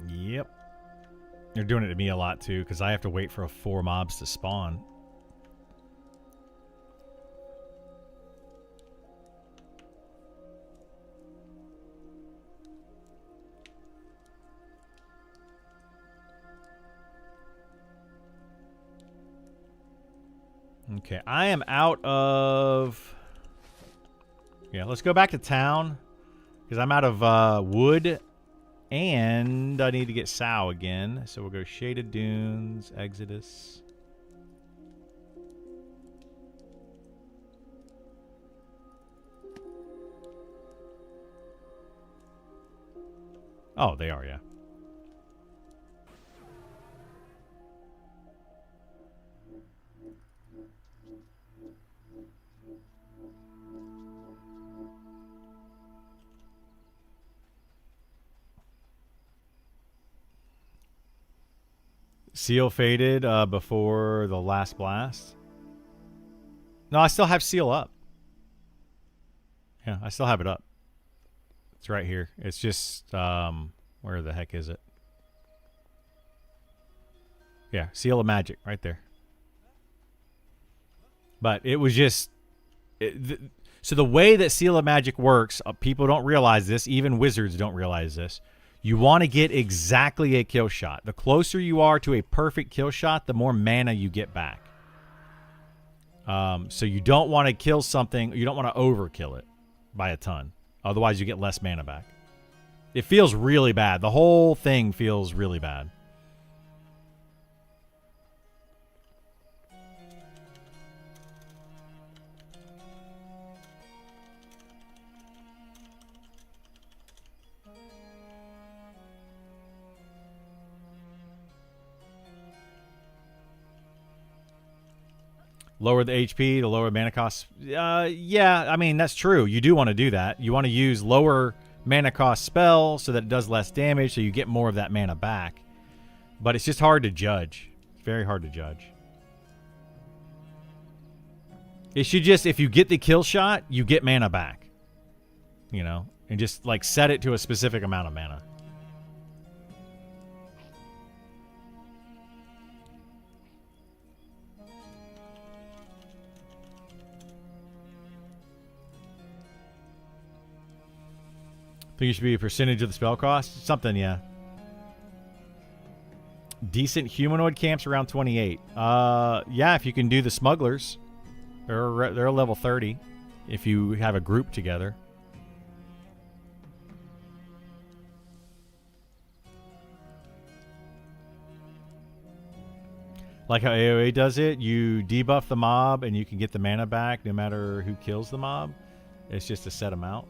Yep. They're doing it to me a lot too, because I have to wait for 4 mobs to spawn. Okay, I am out of... Yeah, let's go back to town. Because I'm out of wood. And I need to get Sow again. So we'll go Shaded Dunes, Exodus. Oh, they are, yeah. Seal faded before the last blast. No, I still have Seal up. Yeah, I still have it up. It's right here. It's just, where the heck is it? Yeah, Seal of Magic right there. But it was just... so the way that Seal of Magic works, people don't realize this. Even wizards don't realize this. You want to get exactly a kill shot. The closer you are to a perfect kill shot, the more mana you get back. So you don't want to kill something. You don't want to overkill it by a ton. Otherwise, you get less mana back. It feels really bad. The whole thing feels really bad. Lower the HP to lower mana cost. Yeah, I mean, that's true. You do want to do that. You want to use lower mana cost spell so that it does less damage so you get more of that mana back. But it's just hard to judge. It's very hard to judge. It should just, if you get the kill shot, you get mana back. You know? And just, like, set it to a specific amount of mana. Think it should be a percentage of the spell cost? Something, yeah. Decent humanoid camps around 28. Yeah, if you can do the smugglers. They're level 30 if you have a group together. Like how AoE does it, you debuff the mob and you can get the mana back no matter who kills the mob. It's just a set amount.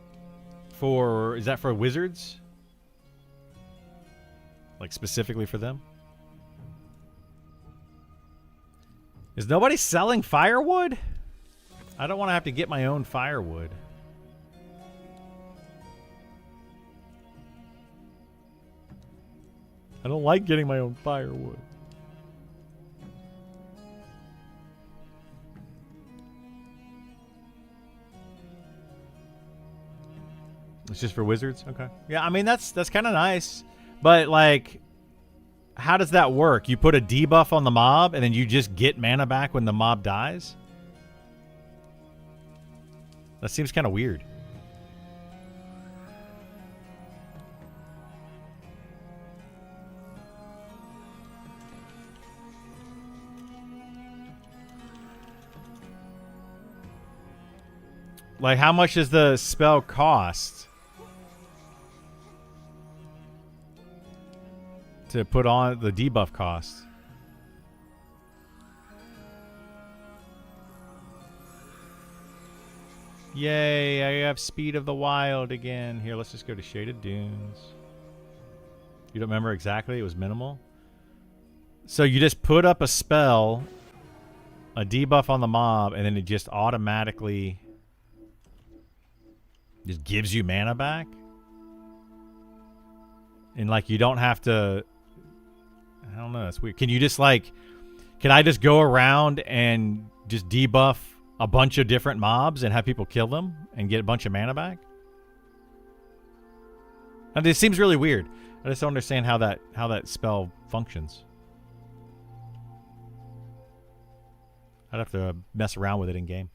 Is that for wizards? Like specifically for them? Is nobody selling firewood? I don't want to have to get my own firewood. I don't like getting my own firewood. It's just for wizards? Okay. Yeah, I mean, that's kind of nice. But, like, how does that work? You put a debuff on the mob, and then you just get mana back when the mob dies? That seems kind of weird. Like, how much does the spell cost to put on the debuff cost? Yay, I have Speed of the Wild again. Here, let's just go to Shaded Dunes. You don't remember exactly? It was minimal. So you just put up a spell, a debuff on the mob, and then it just automatically just gives you mana back? And, like, you don't have to... I don't know, that's weird. Can you just, like... Can I just go around and just debuff a bunch of different mobs and have people kill them and get a bunch of mana back? And it seems really weird. I just don't understand how that spell functions. I'd have to mess around with it in game.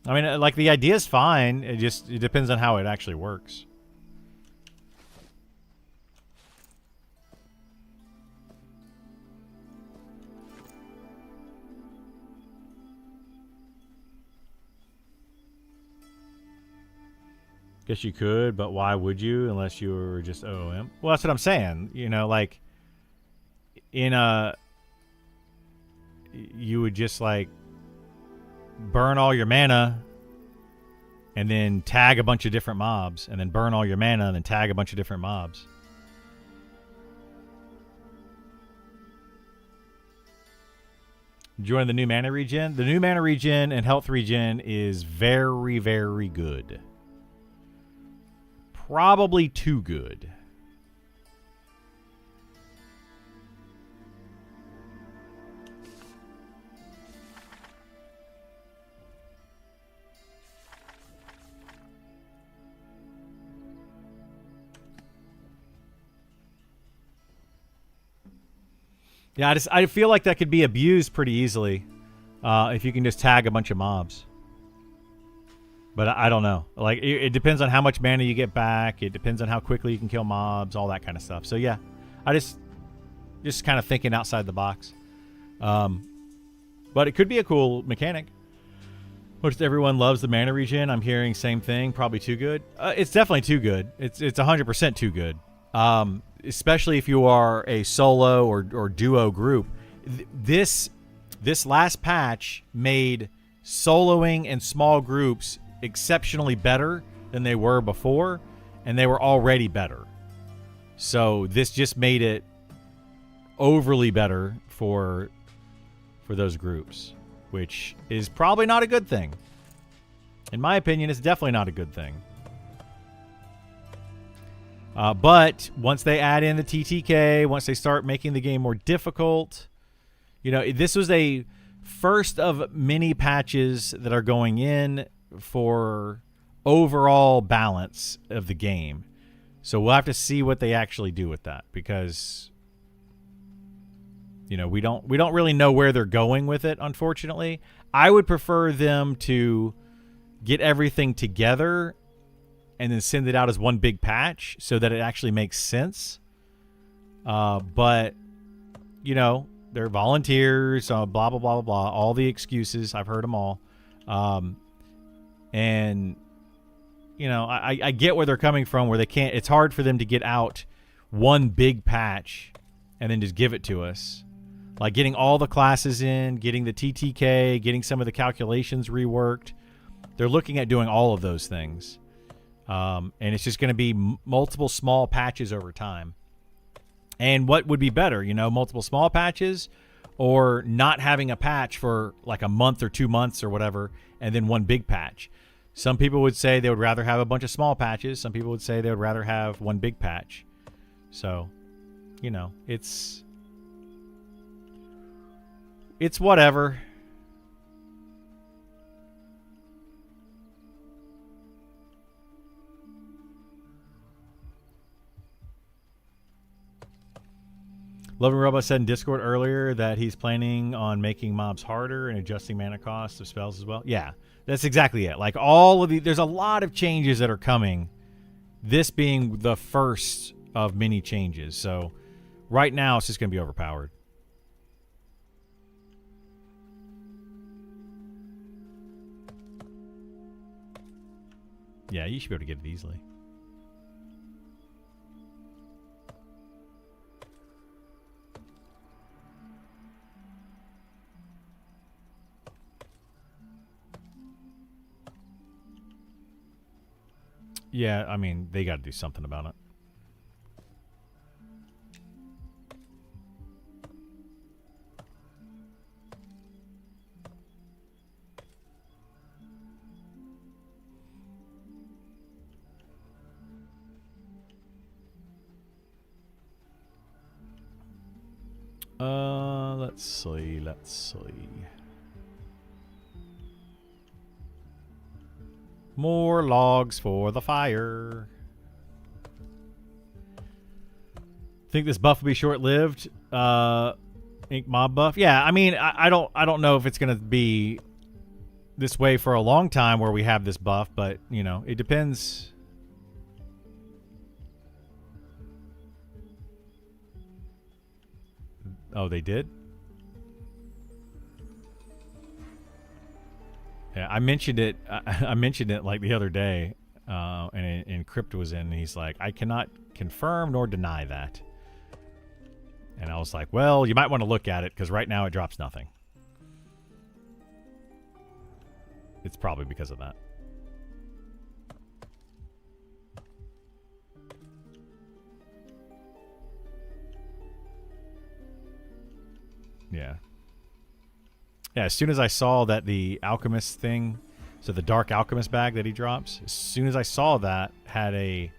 I mean, like, the idea is fine. It depends on how it actually works. Guess you could, but why would you unless you were just OOM? Well, that's what I'm saying. You know, like, in a... You would just, like, burn all your mana and then tag a bunch of different mobs, and then burn all your mana and then tag a bunch of different mobs. Join the new mana regen. The new mana regen and health regen is very, very good. Probably too good. Yeah, I feel like that could be abused pretty easily if you can just tag a bunch of mobs. But I don't know. Like, it depends on how much mana you get back. It depends on how quickly you can kill mobs, all that kind of stuff. So yeah, I just kind of thinking outside the box. But it could be a cool mechanic. Most everyone loves the mana regen. I'm hearing same thing. Probably too good. It's definitely too good. It's 100% too good. Especially if you are a solo or duo group. This last patch made soloing and small groups exceptionally better than they were before, and they were already better. So this just made it overly better for those groups, which is probably not a good thing. In my opinion, it's definitely not a good thing. But once they add in the TTK, once they start making the game more difficult, you know, this was a first of many patches that are going in for overall balance of the game. So we'll have to see what they actually do with that, because, you know, we don't really know where they're going with it, unfortunately. I would prefer them to get everything together and then send it out as one big patch so that it actually makes sense. But, you know, they're volunteers, blah, blah, blah, blah, blah. All the excuses. I've heard them all. And, you know, I get where they're coming from, where they can't... It's hard for them to get out one big patch and then just give it to us. Like getting all the classes in, getting the TTK, getting some of the calculations reworked. They're looking at doing all of those things. And it's just going to be multiple small patches over time. And what would be better, you know, multiple small patches or not having a patch for like a month or 2 months or whatever, and then one big patch. Some people would say they would rather have a bunch of small patches. Some people would say they would rather have one big patch. So, you know, it's whatever. Loving Robot said in Discord earlier that he's planning on making mobs harder and adjusting mana costs of spells as well. Yeah, that's exactly it. Like all of there's a lot of changes that are coming. This being the first of many changes. So right now it's just going to be overpowered. Yeah, you should be able to get it easily. Yeah, I mean, they got to do something about it. Let's see. More logs for the fire. Think this buff will be short-lived? Ink mob buff? Yeah, I mean, I don't know if it's gonna be this way for a long time where we have this buff, but you know, it depends. Oh, they did? Yeah, I mentioned it. I mentioned it like the other day, and Crypt was in. And he's like, I cannot confirm nor deny that. And I was like, well, you might want to look at it because right now it drops nothing. It's probably because of that. Yeah. Yeah, as soon as I saw that the alchemist thing, so the dark alchemist bag that he drops, as soon as I saw that had a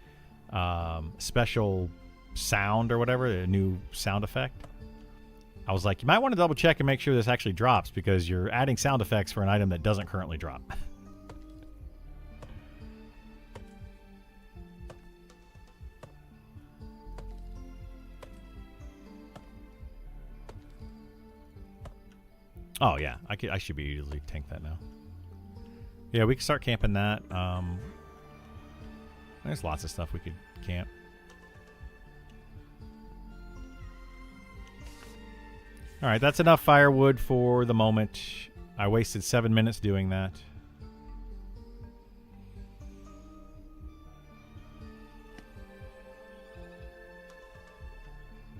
special sound or whatever, a new sound effect, I was like, you might want to double check and make sure this actually drops because you're adding sound effects for an item that doesn't currently drop. Oh yeah, I should be easily tank that now. Yeah, we can start camping that. There's lots of stuff we could camp. All right, that's enough firewood for the moment. I wasted 7 minutes doing that.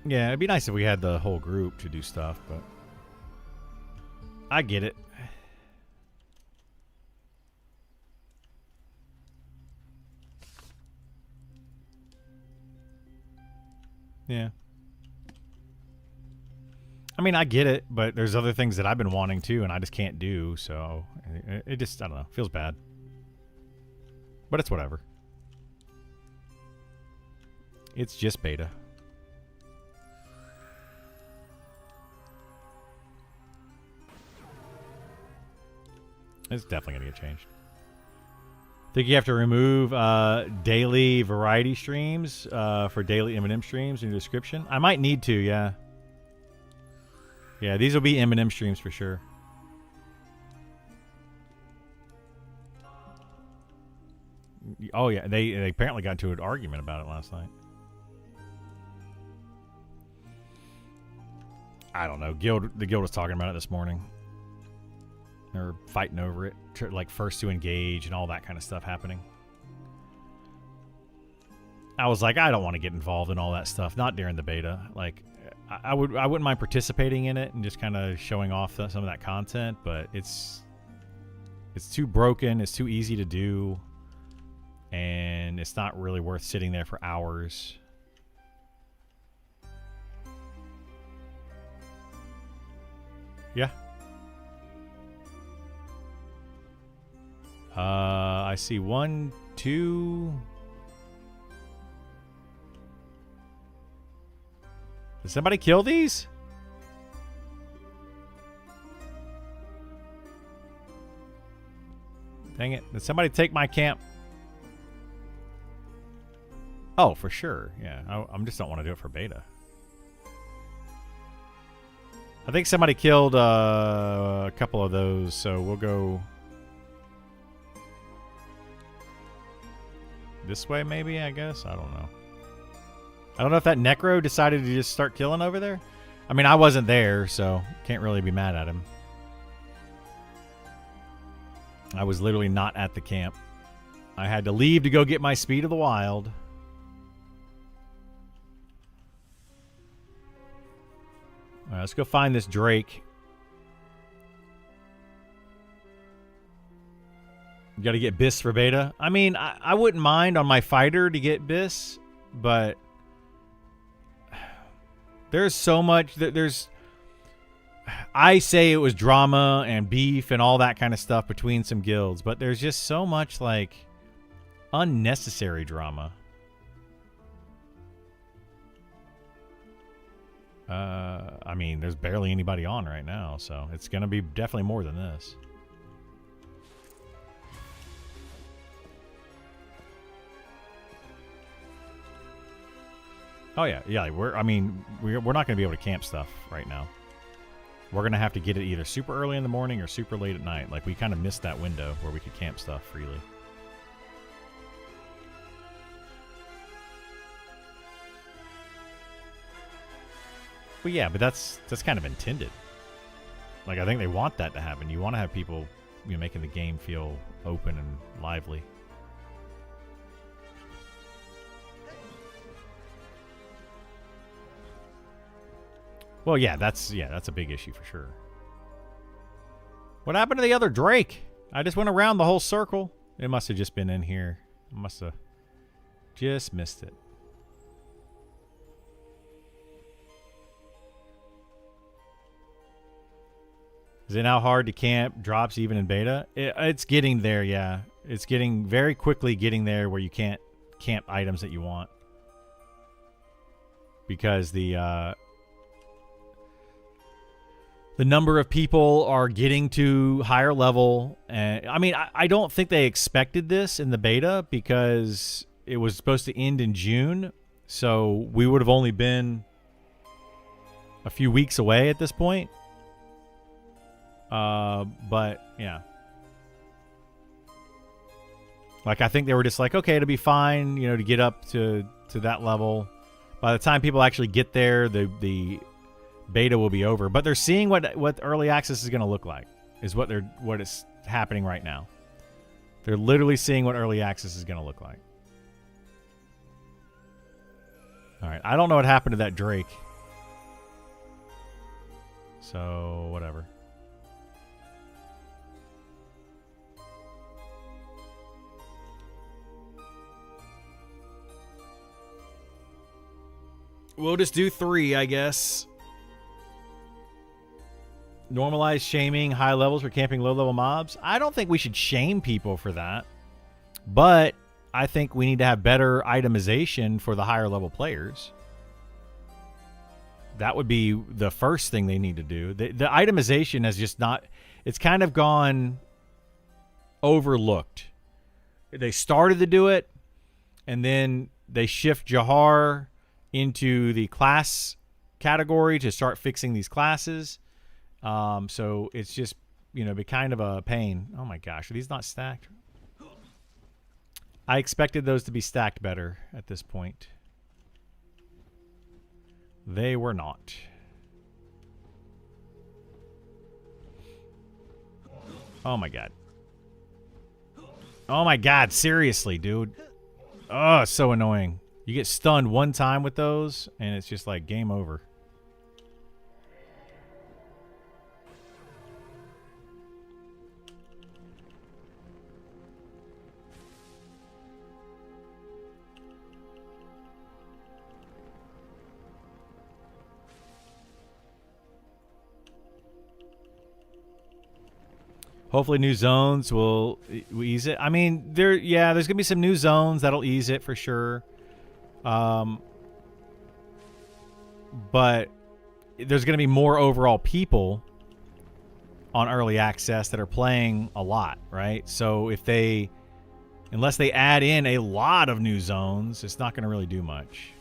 Yeah, it'd be nice if we had the whole group to do stuff, but I get it. Yeah. I mean, I get it, but there's other things that I've been wanting to, and I just can't do, so it just, I don't know, feels bad. But it's whatever. It's just beta. It's definitely going to get changed. Think you have to remove daily variety streams for daily M&M streams in your description? I might need to, yeah. Yeah, these will be M&M streams for sure. Oh, yeah, they apparently got into an argument about it last night. I don't know. The guild was talking about it this morning. They're fighting over it, like first to engage and all that kind of stuff happening. I was like, I don't want to get involved in all that stuff. Not during the beta. Like, I wouldn't mind participating in it and just kind of showing off some of that content, but it's too broken. It's too easy to do, and it's not really worth sitting there for hours. Yeah. I I see 1, 2. Did somebody kill these? Dang it. Did somebody take my camp? Oh, for sure. Yeah, I just don't want to do it for beta. I think somebody killed a couple of those, so we'll go this way maybe, I guess. I don't know. I don't know if that Necro decided to just start killing over there. I mean, I wasn't there, so can't really be mad at him. I was literally not at the camp. I had to leave to go get my Speed of the Wild. All right, let's go find this Drake. You got to get Biss for beta. I mean, I wouldn't mind on my fighter to get Biss, but there's so much that there's. I say it was drama and beef and all that kind of stuff between some guilds, but there's just so much like unnecessary drama. I mean, there's barely anybody on right now, so it's going to be definitely more than this. Oh yeah, yeah. We're not going to be able to camp stuff right now. We're going to have to get it either super early in the morning or super late at night. Like we kind of missed that window where we could camp stuff freely. Well, yeah, but that's kind of intended. Like, I think they want that to happen. You want to have people, you know, making the game feel open and lively. Well, yeah, that's a big issue for sure. What happened to the other Drake? I just went around the whole circle. It must have just been in here. I must have just missed it. Is it now hard to camp drops even in beta? It's getting there, yeah. It's getting very quickly getting there where you can't camp items that you want. Because the number of people are getting to higher level. And I mean, I don't think they expected this in the beta because it was supposed to end in June. So we would have only been a few weeks away at this point. But yeah, like I think they were just like, okay, it'll be fine, you know, to get up to that level. By the time people actually get there, the beta will be over. But they're seeing what early access is going to look like. Is what is happening right now. They're literally seeing what early access is going to look like. All right, I don't know what happened to that Drake. So whatever. We'll just do 3, I guess. Normalize shaming high levels for camping low-level mobs. I don't think we should shame people for that. But I think we need to have better itemization for the higher-level players. That would be the first thing they need to do. The itemization has just not... It's kind of gone overlooked. They started to do it, and then they shift Jahar into the class category to start fixing these classes. So it's just, you know, be kind of a pain. Oh my gosh, are these not stacked? I expected those to be stacked better at this point. They were not. Oh my god. Oh my god, seriously, dude. Oh, it's so annoying. You get stunned one time with those, and it's just like game over. Hopefully new zones will ease it. I mean, there's going to be some new zones that'll ease it for sure. But there's going to be more overall people on early access that are playing a lot, right? So unless they add in a lot of new zones, it's not going to really do much.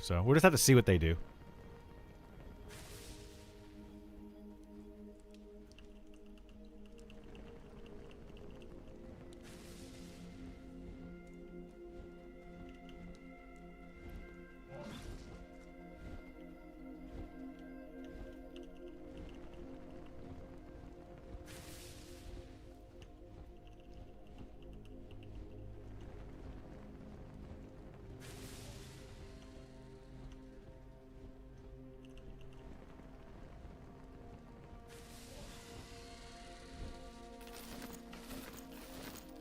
So we'll just have to see what they do.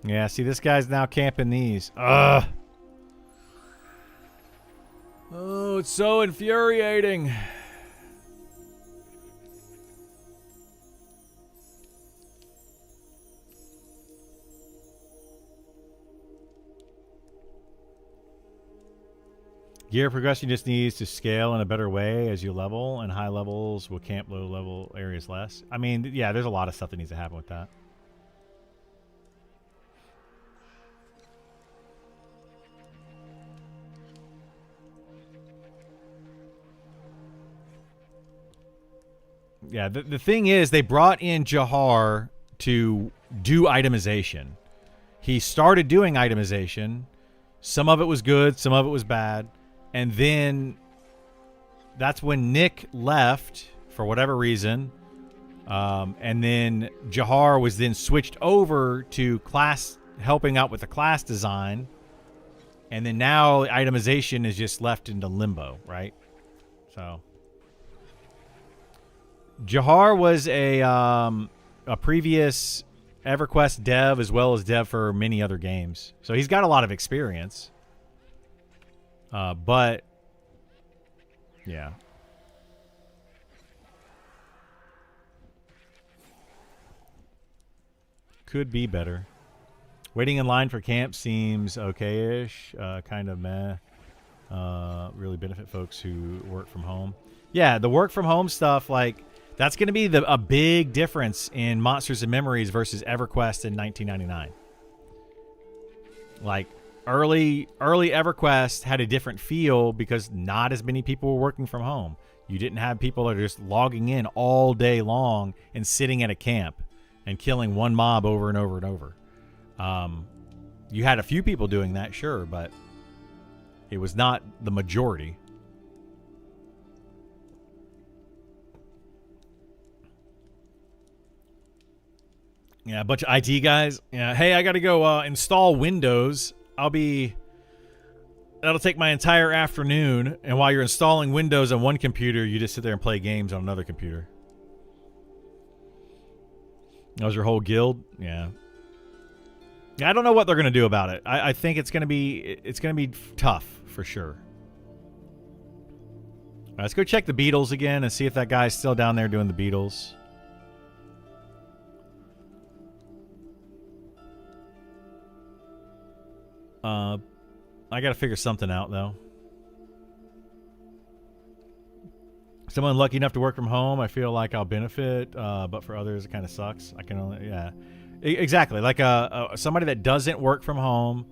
Yeah, see, this guy's now camping these. Ugh. Oh, it's so infuriating. Gear progression just needs to scale in a better way as you level, and high levels will camp low level areas less. I mean, yeah, there's a lot of stuff that needs to happen with that. Yeah, the thing is, they brought in Jahar to do itemization. He started doing itemization. Some of it was good, some of it was bad. And then that's when Nick left for whatever reason. And then Jahar was then switched over to class, helping out with the class design. And then now itemization is just left into limbo, right? So Jahar was a previous EverQuest dev as well as dev for many other games. So he's got a lot of experience. But yeah. Could be better. Waiting in line for camp seems okay-ish. Kind of meh. Really benefit folks who work from home. Yeah, the work from home stuff, like, that's going to be a big difference in Monsters and Memories versus EverQuest in 1999. Like, early EverQuest had a different feel because not as many people were working from home. You didn't have people that are just logging in all day long and sitting at a camp and killing one mob over and over and over. You had a few people doing that, sure, but it was not the majority. Yeah, a bunch of IT guys. Yeah, hey, I got to go install Windows. That'll take my entire afternoon. And while you're installing Windows on one computer, you just sit there and play games on another computer. That was your whole guild? Yeah. I don't know what they're going to do about it. I think it's going to be tough for sure. All right, let's go check the Beatles again and see if that guy's still down there doing the Beatles. I got to figure something out, though. Someone lucky enough to work from home, I feel like I'll benefit, but for others, it kind of sucks. I can only, yeah. Exactly. Like somebody that doesn't work from home,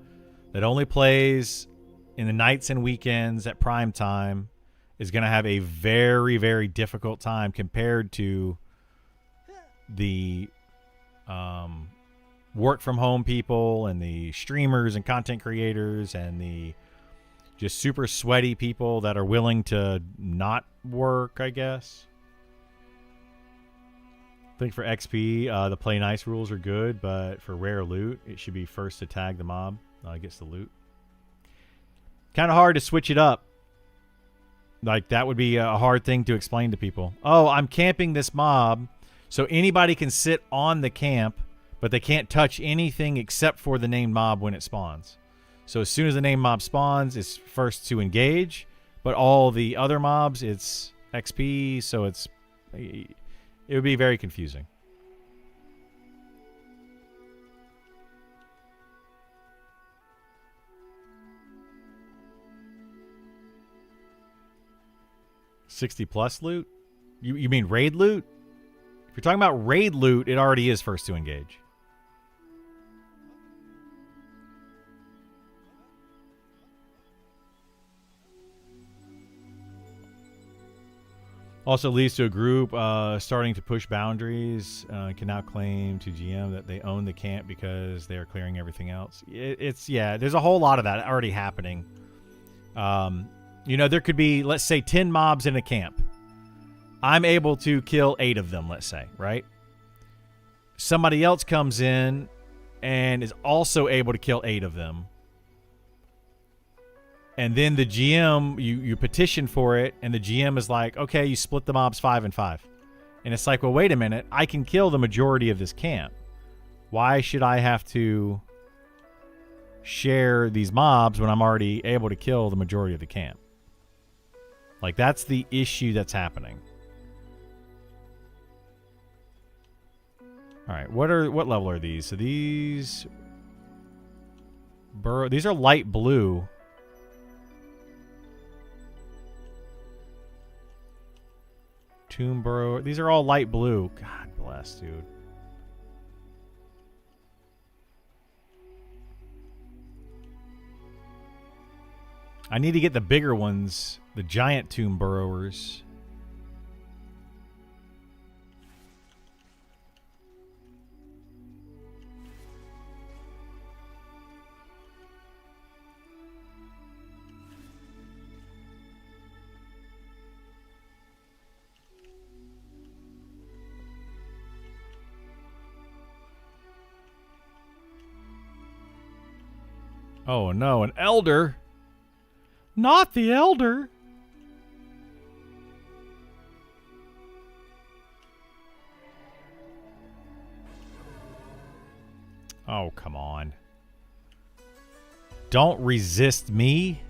that only plays in the nights and weekends at prime time, is going to have a very, very difficult time compared to the work from home people and the streamers and content creators and the just super sweaty people that are willing to not work, I guess. I think for XP, the play nice rules are good, but for rare loot, it should be first to tag the mob gets the loot. Kind of hard to switch it up. Like, that would be a hard thing to explain to people. Oh, I'm camping this mob, so anybody can sit on the camp, but they can't touch anything except for the named mob when it spawns. So as soon as the named mob spawns, it's first to engage, but all the other mobs, it's XP, so it's... It would be very confusing. $60+ loot? You mean raid loot? If you're talking about raid loot, it already is first to engage. Also leads to a group starting to push boundaries. Can now claim to GM that they own the camp because they are clearing everything else. Yeah, there's a whole lot of that already happening. You know, there could be, let's say, 10 mobs in a camp. I'm able to kill 8 of them, let's say, right? Somebody else comes in and is also able to kill 8 of them. And then the GM, you petition for it, and the GM is like, okay, you split the mobs 5 and 5. And it's like, well, wait a minute. I can kill the majority of this camp. Why should I have to share these mobs when I'm already able to kill the majority of the camp? Like, that's the issue that's happening. All right, what level are these? So these these are light blue. Tomb Burrow. These are all light blue. God bless, dude. I need to get the bigger ones, the giant tomb burrowers. Oh no, an elder. Not the elder. Oh, come on. Don't resist me.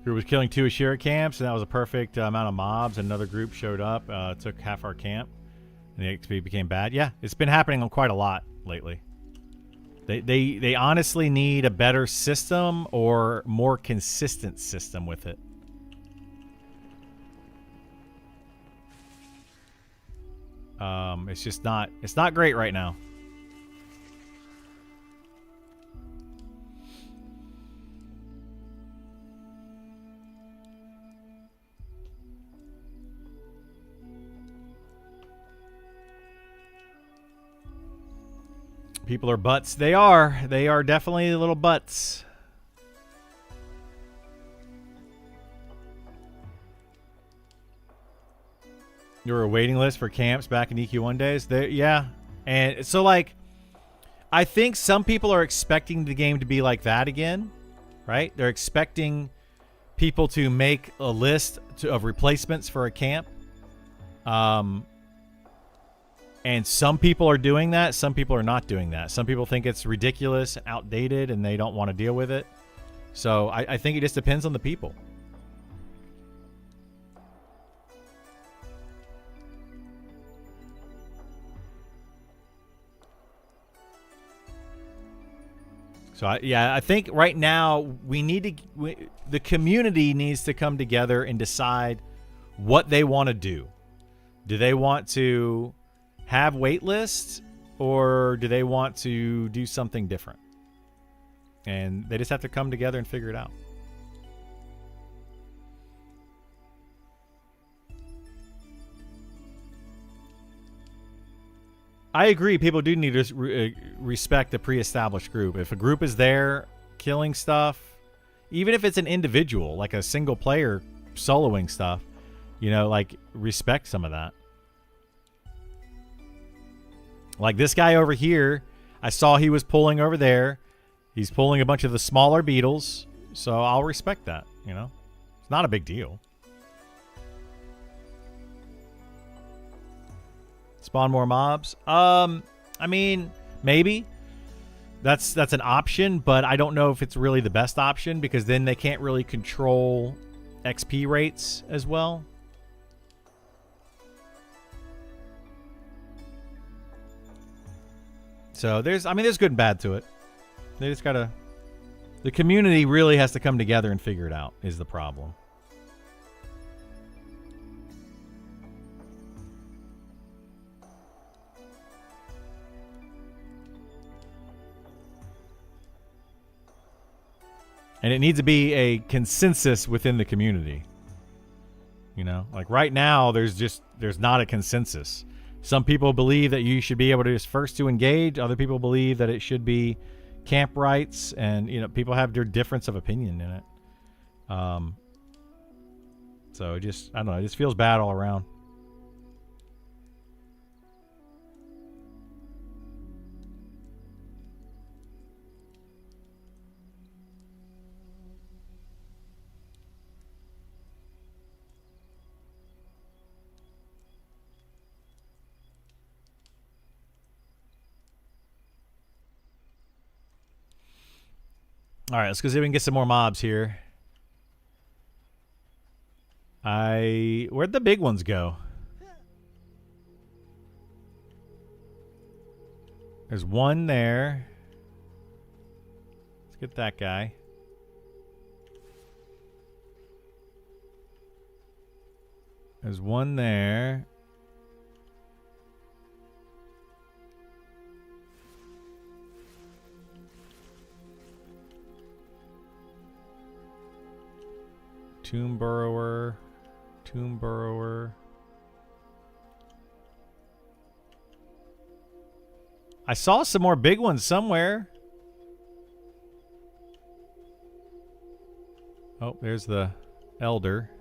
Group was killing 2 Ashira camps, and that was a perfect amount of mobs. Another group showed up, took half our camp, and the XP became bad. Yeah, it's been happening on quite a lot lately. They honestly need a better system or more consistent system with it. It's just not, it's not great right now. People are butts. They are. They are definitely little butts. There were a waiting list for camps back in EQ1 days. Yeah. And so, like, I think some people are expecting the game to be like that again, right? They're expecting people to make a list of replacements for a camp. And some people are doing that. Some people are not doing that. Some people think it's ridiculous, outdated, and they don't want to deal with it. So I think it just depends on the people. So I think right now we need to, the community needs to come together and decide what they want to do. Do they want to have wait lists, or do they want to do something different? And they just have to come together and figure it out. I agree. People do need to respect the pre-established group. If a group is there killing stuff, even if it's an individual, like a single player soloing stuff, you know, like respect some of that. Like this guy over here, I saw he was pulling over there. He's pulling a bunch of the smaller beetles, so I'll respect that, you know? It's not a big deal. Spawn more mobs? I mean, maybe. That's an option, but I don't know if it's really the best option because then they can't really control XP rates as well. So there's good and bad to it. They just gotta... The community really has to come together and figure it out, is the problem. And it needs to be a consensus within the community. You know, like right now, there's not a consensus. Some people believe that you should be able to just first to engage. Other people believe that it should be camp rights, and you know, people have their difference of opinion in it. So it just, I don't know, it just feels bad all around. All right, let's go see if we can get some more mobs here. Where'd the big ones go? There's one there. Let's get that guy. There's one there. Tomb Burrower. Tomb Burrower. I saw some more big ones somewhere. Oh, there's the Elder.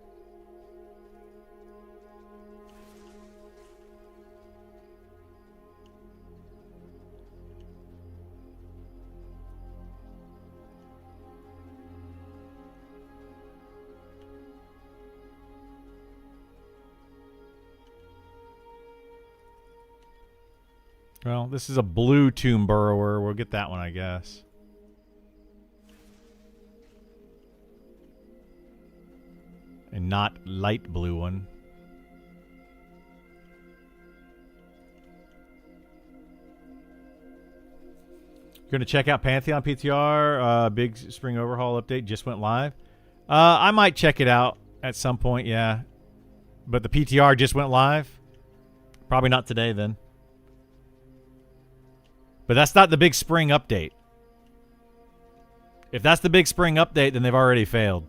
Well, this is a blue Tomb Burrower. We'll get that one, I guess. And not light blue one. You're going to check out Pantheon PTR. Big spring overhaul update just went live. I might check it out at some point, yeah. But the PTR just went live. Probably not today, then. But that's not the big spring update. If that's the big spring update, then they've already failed.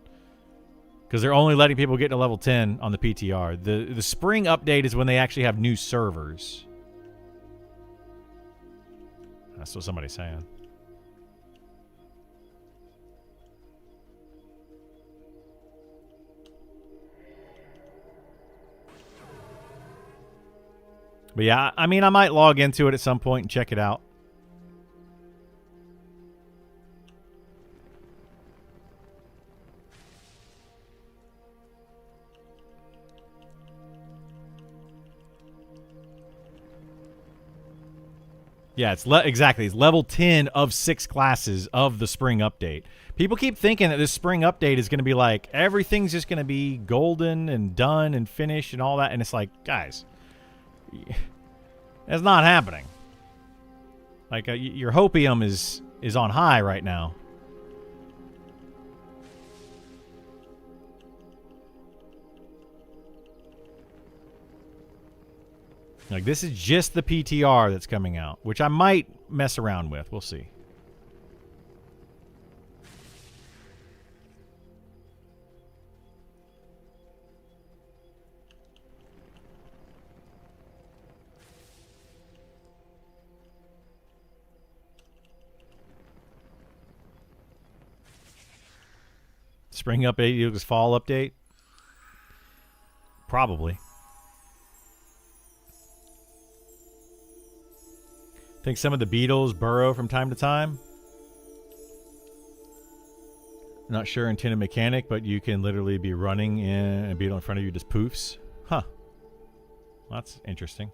Because they're only letting people get to level 10 on the PTR. The spring update is when they actually have new servers. That's what somebody's saying. But yeah, I mean, I might log into it at some point and check it out. Yeah, exactly. It's level 10 of 6 classes of the spring update. People keep thinking that this spring update is going to be like, everything's just going to be golden and done and finished and all that. And it's like, guys, that's not happening. Like, your hopium is on high right now. Like, this is just the PTR that's coming out, which I might mess around with. We'll see. Spring update equals fall update? Probably. Think some of the beetles burrow from time to time? Not sure intended mechanic, but you can literally be running and a beetle in front of you just poofs. Huh. Well, that's interesting.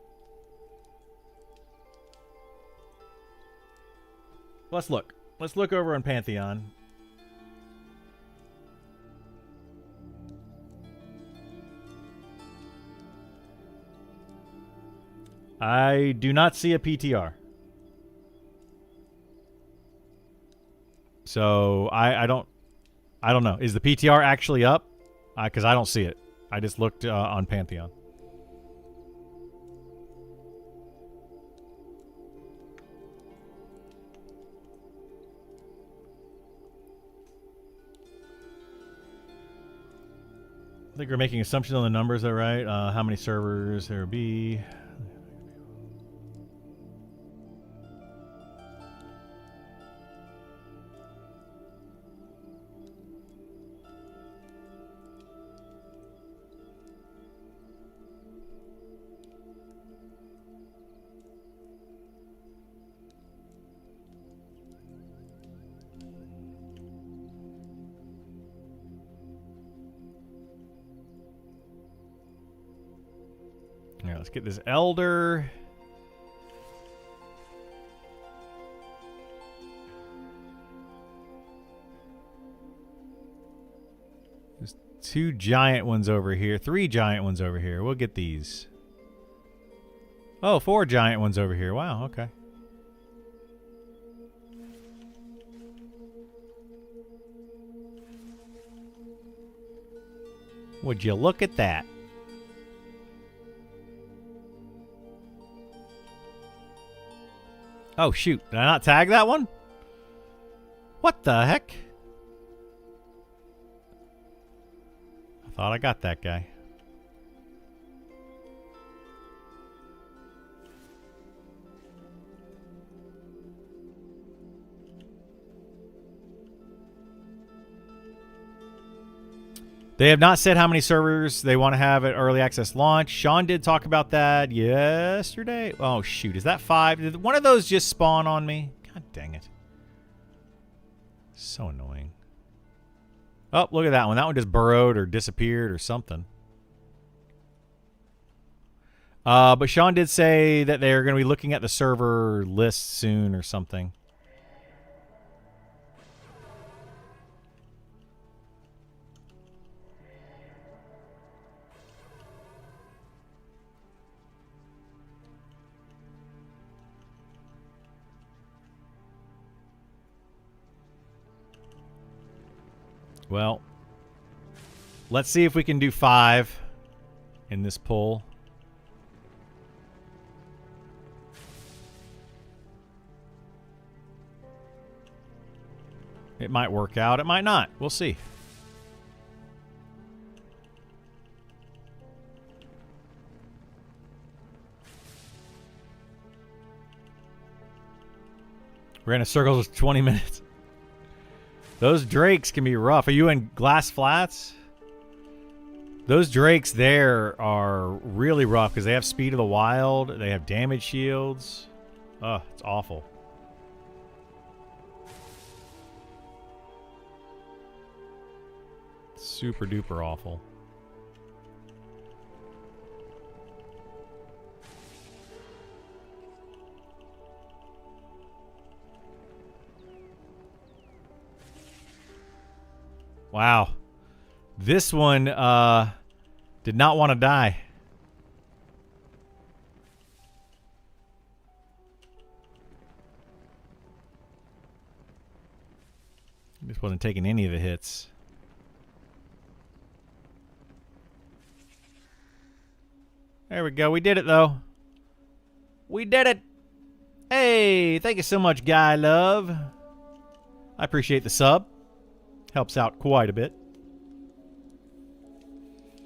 Let's look. Let's look over on Pantheon. I do not see a PTR. So I don't know. Is the PTR actually up? Because I don't see it. I just looked on Pantheon. I think we're making assumptions on the numbers, though, right? How many servers there will be. Yeah, let's get this elder. There's 2 giant ones over here. 3 giant ones over here. We'll get these. Oh, 4 giant ones over here. Wow, okay. Would you look at that? Oh, shoot. Did I not tag that one? What the heck? I thought I got that guy. They have not said how many servers they want to have at early access launch. Sean did talk about that yesterday. Oh, shoot. Is that 5? Did one of those just spawn on me? God dang it. So annoying. Oh, look at that one. That one just burrowed or disappeared or something. But Sean did say that they're going to be looking at the server list soon or something. Well, let's see if we can do 5 in this pull. It might work out. It might not. We'll see. We're in a circle for 20 minutes. Those drakes can be rough. Are you in glass flats? Those drakes there are really rough because they have speed of the wild. They have damage shields. Oh, it's awful. Super duper awful. Wow. This one did not want to die. Just wasn't taking any of the hits. There we go. We did it, though. We did it. Hey, thank you so much, Guy Love. I appreciate the sub. Helps out quite a bit.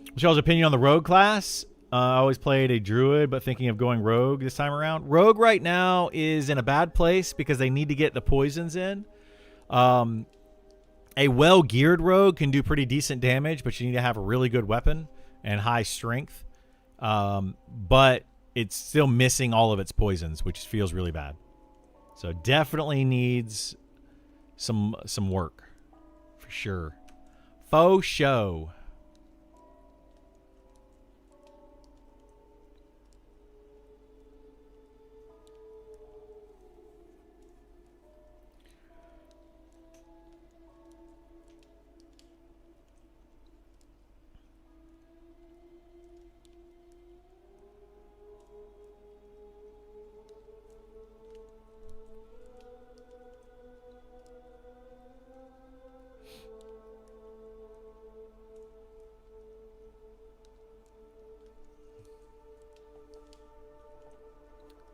What's y'all's opinion on the rogue class? I always played a druid, but thinking of going rogue this time around. Rogue right now is in a bad place because they need to get the poisons in. And A well-geared rogue can do pretty decent damage, but you need to have a really good weapon and high strength. But it's still missing all of its poisons, which feels really bad. So definitely needs some work for sure. Faux show.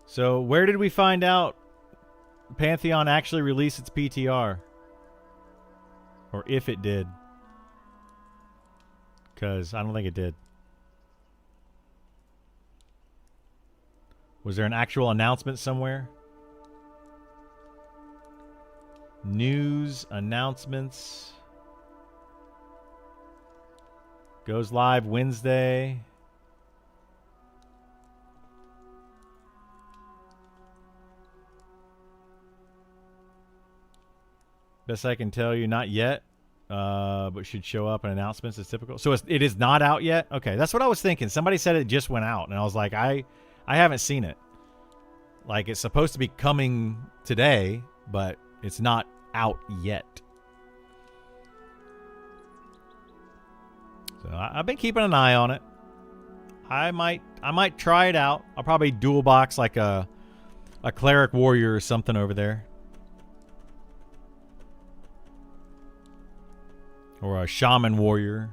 So where did we find out Pantheon actually released its PTR? Or if it did. Because I don't think it did. Was there an actual announcement somewhere? News, announcements. Goes live Wednesday. Best I can tell you, not yet, but should show up in announcements as typical. So it is not out yet? Okay, that's what I was thinking. Somebody said it just went out, and I was like, I haven't seen it. Like, it's supposed to be coming today, but it's not out yet. So I've been keeping an eye on it. I might try it out. I'll probably dual box like a cleric warrior or something over there. Or a shaman warrior.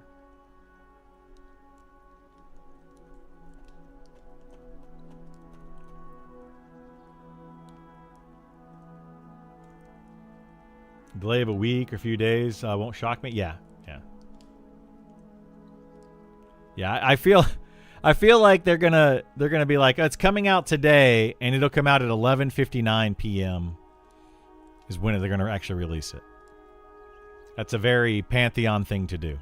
Delay of a week or a few days won't shock me. Yeah. I feel like they're gonna be like, oh, it's coming out today, and it'll come out at 11:59 p.m. is when they're gonna actually release it. That's a very Pantheon thing to do.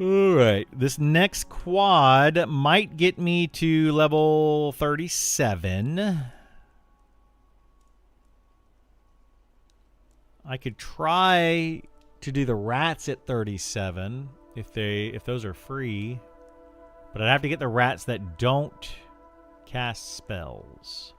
All right, this next quad might get me to level 37. I could try to do the rats at 37 if those are free, but I'd have to get the rats that don't cast spells.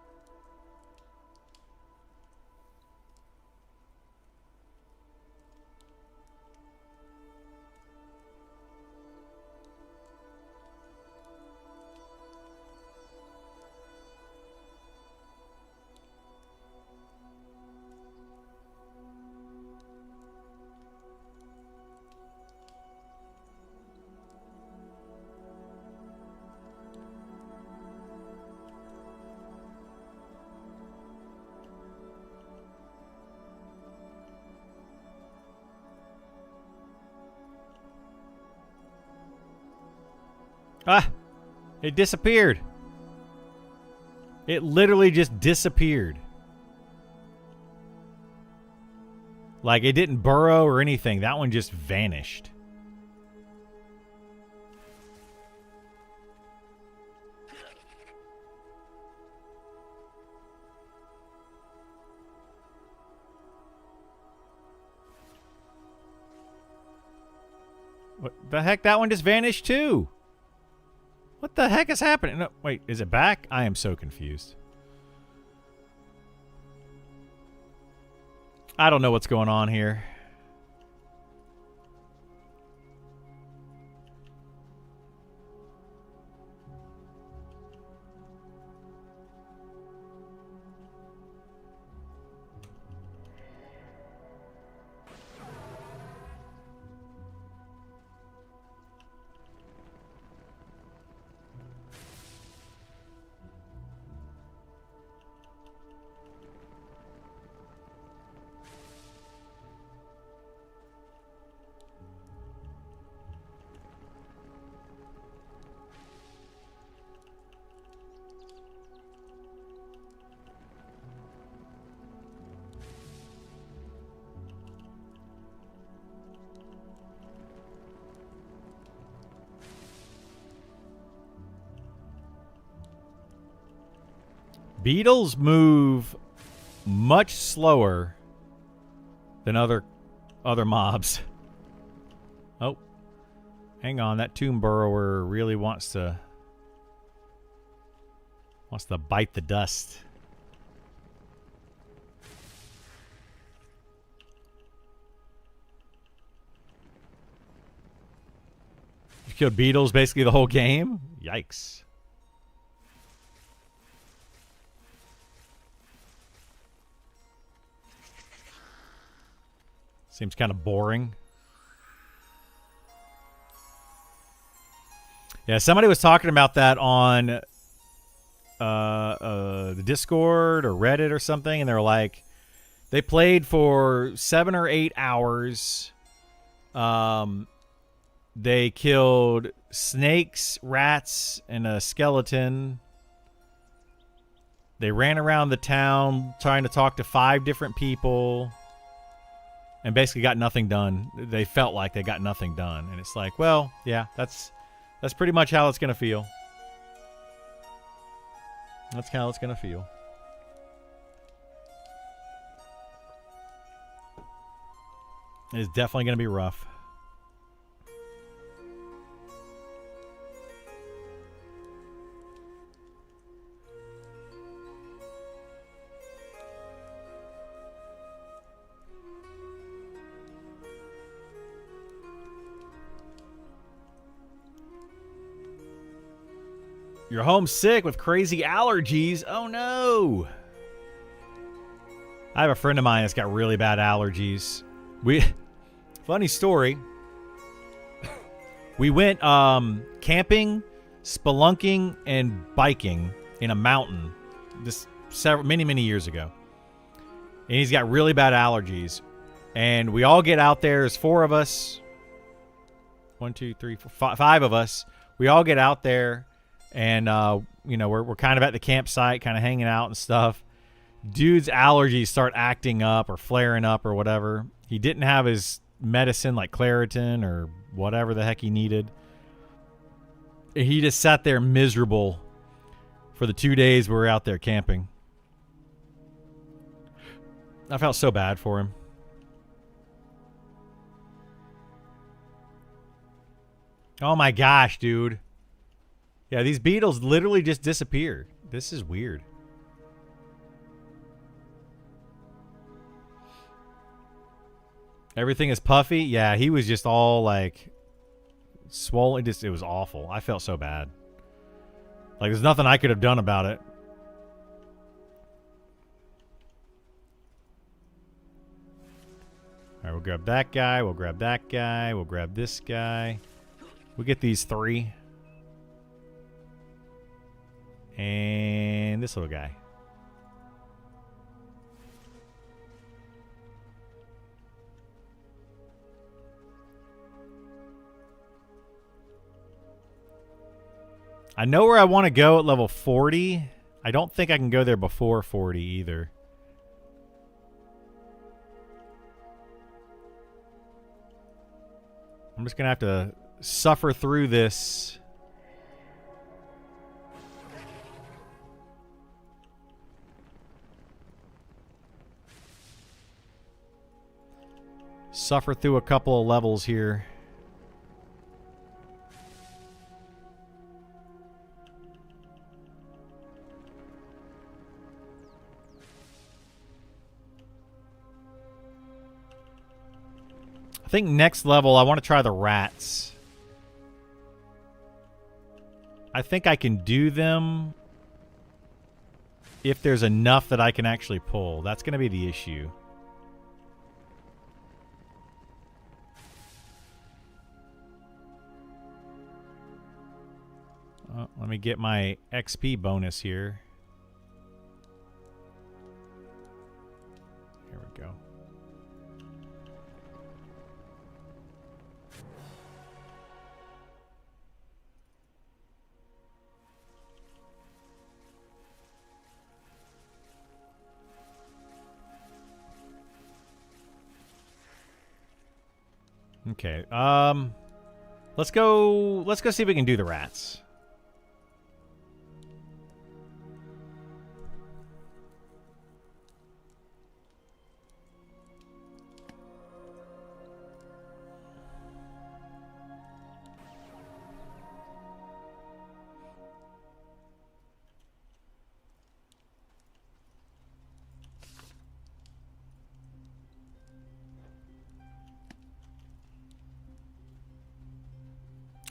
Ah! It disappeared. It literally just disappeared. Like, it didn't burrow or anything. That one just vanished. What the heck? That one just vanished too. What the heck is happening? No, wait, is it back? I am so confused. I don't know what's going on here. Beetles move much slower than other mobs. Oh, hang on. That tomb burrower really wants to bite the dust. You killed beetles basically the whole game? Yikes. Seems kind of boring. Yeah, somebody was talking about that on the Discord or Reddit or something, and they're like, they played for 7 or 8 hours. They killed snakes, rats, and a skeleton. They ran around the town trying to talk to 5 different people. And basically got nothing done. They felt like they got nothing done. And it's like, well, yeah, that's pretty much how it's going to feel. That's how it's going to feel. It's definitely going to be rough. You're homesick with crazy allergies. Oh, no. I have a friend of mine that's got really bad allergies. Funny story. We went camping, spelunking, and biking in a mountain many years ago. And he's got really bad allergies. And we all get out there. There's 4 of us. 1, 2, 3, 4, 5 of us. We all get out there. And, we're kind of at the campsite, kind of hanging out and stuff. Dude's allergies start acting up or flaring up or whatever. He didn't have his medicine like Claritin or whatever the heck he needed. He just sat there miserable for the 2 days we were out there camping. I felt so bad for him. Oh my gosh, dude. Yeah, these beetles literally just disappeared. This is weird. Everything is puffy. Yeah, he was just all like swollen. It was awful. I felt so bad. Like there's nothing I could have done about it. All right, we'll grab that guy. We'll grab that guy. We'll grab this guy. We'll get these 3. And this little guy. I know where I want to go at level 40. I don't think I can go there before 40 either. I'm just going to have to suffer through this. Suffer through a couple of levels here. I think next level I want to try the rats. I think I can do them if there's enough that I can actually pull. That's going to be the issue. Let me get my XP bonus here. Here we go. Okay. Let's go see if we can do the rats.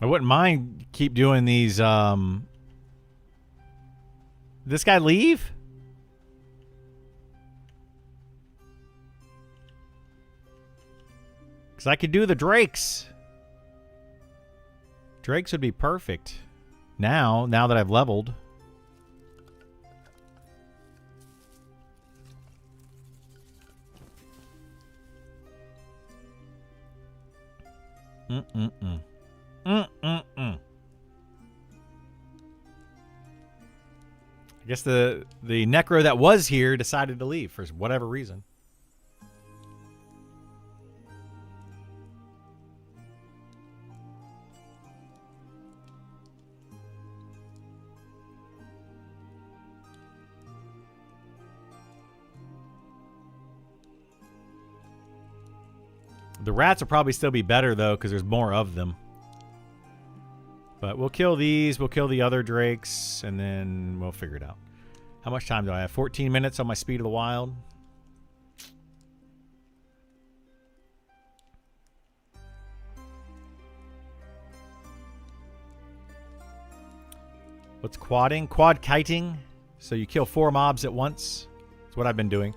I wouldn't mind keep doing these. This guy leave? Because I could do the Drakes. Drakes would be perfect. Now that I've leveled. I guess the Necro that was here decided to leave for whatever reason. The rats will probably still be better, though, because there's more of them. But we'll kill these. We'll kill the other drakes, and then we'll figure it out. How much time do I have? 14 minutes on my Speed of the Wild. What's quadding? Quad kiting. So you kill 4 mobs at once. That's what I've been doing.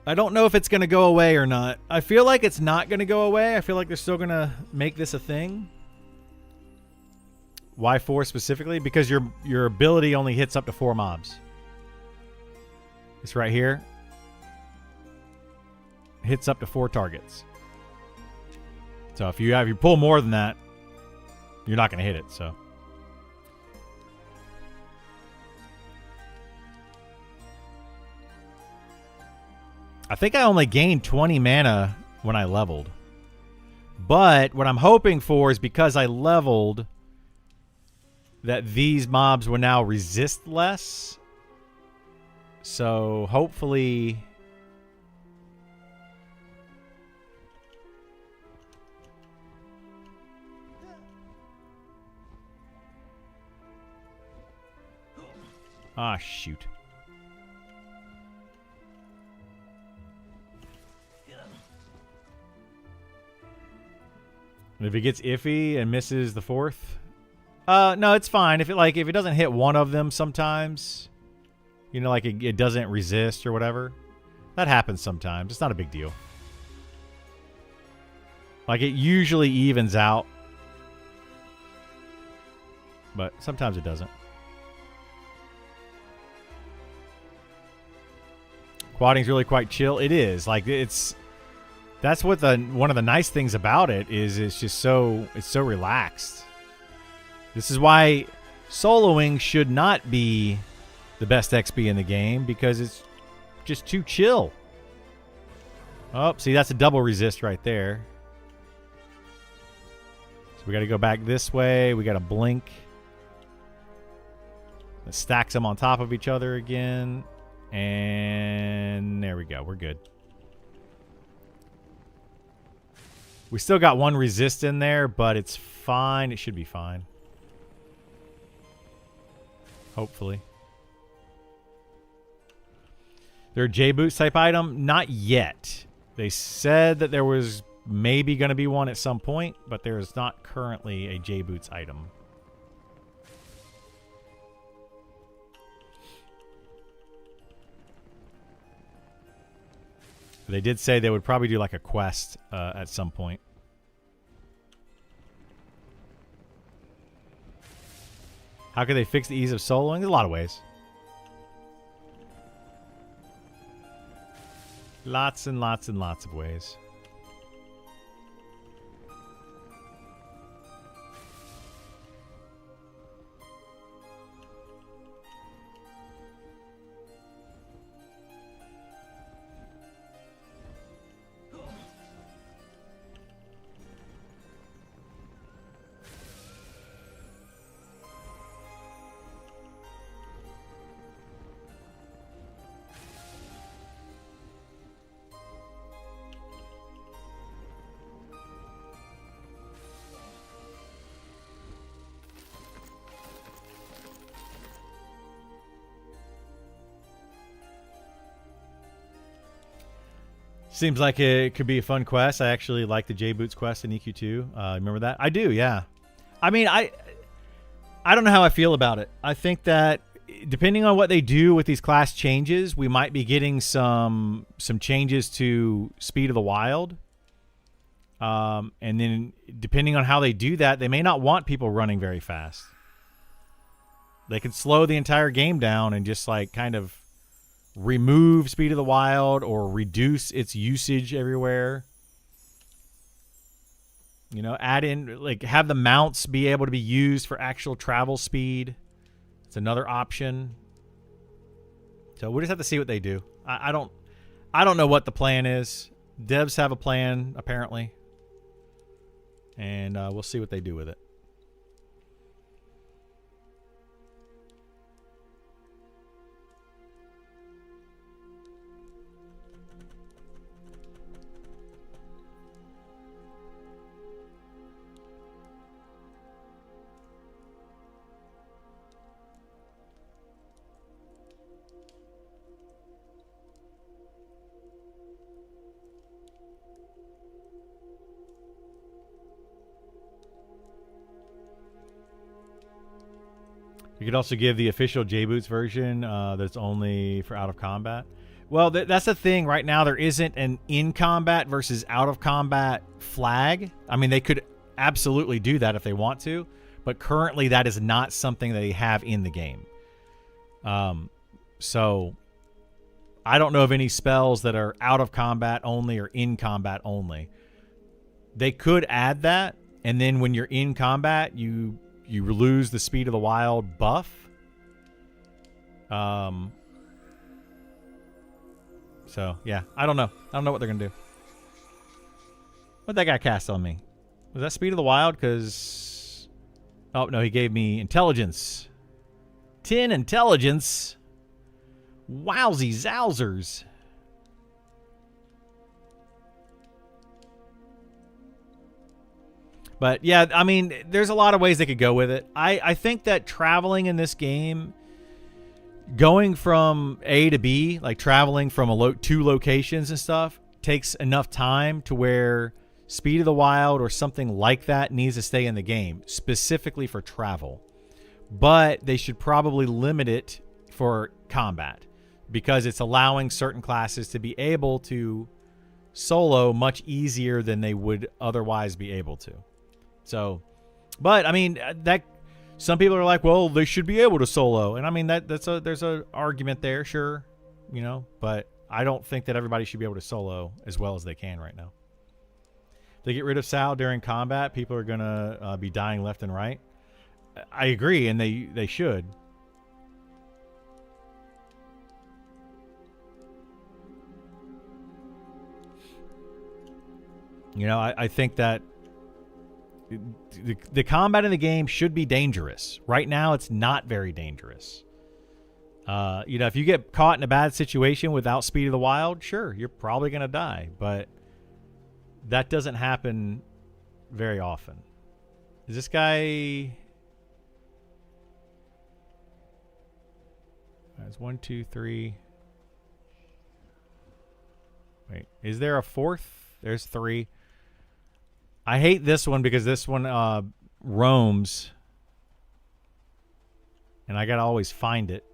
I don't know if it's going to go away or not. I feel like it's not going to go away. I feel like they're still going to make this a thing. Why 4 specifically? Because your ability only hits up to 4 mobs. It's right here. Hits up to 4 targets. So if you pull more than that, you're not going to hit it. So I think I only gained 20 mana when I leveled. But what I'm hoping for is because I leveled that these mobs will now resist less. So hopefully ah, shoot. And if it gets iffy and misses the 4th, no, it's fine. If it doesn't hit one of them sometimes, you know, like it doesn't resist or whatever, that happens sometimes. It's not a big deal. Like it usually evens out, but sometimes it doesn't. Quadding's really quite chill. It is. Like that's what one of the nice things about it is. It's just so relaxed. This is why soloing should not be the best XP in the game, because it's just too chill. Oh, see, that's a double resist right there. So we got to go back this way. We got to blink. It stacks them on top of each other again. And there we go. We're good. We still got 1 resist in there, but it's fine. It should be fine. Hopefully. They're a J-Boots type item? Not yet. They said that there was maybe going to be one at some point, but there is not currently a J-Boots item. They did say they would probably do like a quest at some point. How could they fix the ease of soloing? There's a lot of ways. Lots and lots and lots of ways. Seems like it could be a fun quest. I actually like the J-Boots quest in EQ2. Remember that? I do, yeah. I mean, I don't know how I feel about it. I think that depending on what they do with these class changes, we might be getting some changes to Speed of the Wild. And then depending on how they do that, they may not want people running very fast. They could slow the entire game down and just like kind of remove Speed of the Wild or reduce its usage everywhere. You know, add in, like, have the mounts be able to be used for actual travel speed. It's another option. So we'll just have to see what they do. I don't know what the plan is. Devs have a plan, apparently. And we'll see what they do with it. You could also give the official J-Boots version that's only for out of combat. Well, that's the thing. Right now, there isn't an in-combat versus out-of-combat flag. I mean, they could absolutely do that if they want to, but currently that is not something they have in the game. So I don't know of any spells that are out of combat only or in combat only. They could add that, and then when you're in combat, you lose the Speed of the Wild buff. So, yeah. I don't know. I don't know what they're going to do. What'd that guy cast on me? Was that Speed of the Wild? Because... Oh, no. He gave me Intelligence. 10 Intelligence. Wowsy zousers. But, yeah, I mean, there's a lot of ways they could go with it. I think that traveling in this game, going from A to B, like traveling from two locations and stuff, takes enough time to where Speed of the Wild or something like that needs to stay in the game, specifically for travel. But they should probably limit it for combat, because it's allowing certain classes to be able to solo much easier than they would otherwise be able to. So, but I mean, that some people are like, well, they should be able to solo, and I mean there's a argument there, sure, you know, but I don't think that everybody should be able to solo as well as they can right now. If they get rid of Sal during combat, people are gonna be dying left and right. I agree, and they should. You know, I think that the combat in the game should be dangerous. Right now, it's not very dangerous. You know, if you get caught in a bad situation without Speed of the Wild, sure, you're probably going to die. But that doesn't happen very often. Is this guy... That's 1, 2, 3. Wait, is there a fourth? There's 3. I hate this one because this one roams. And I got to always find it.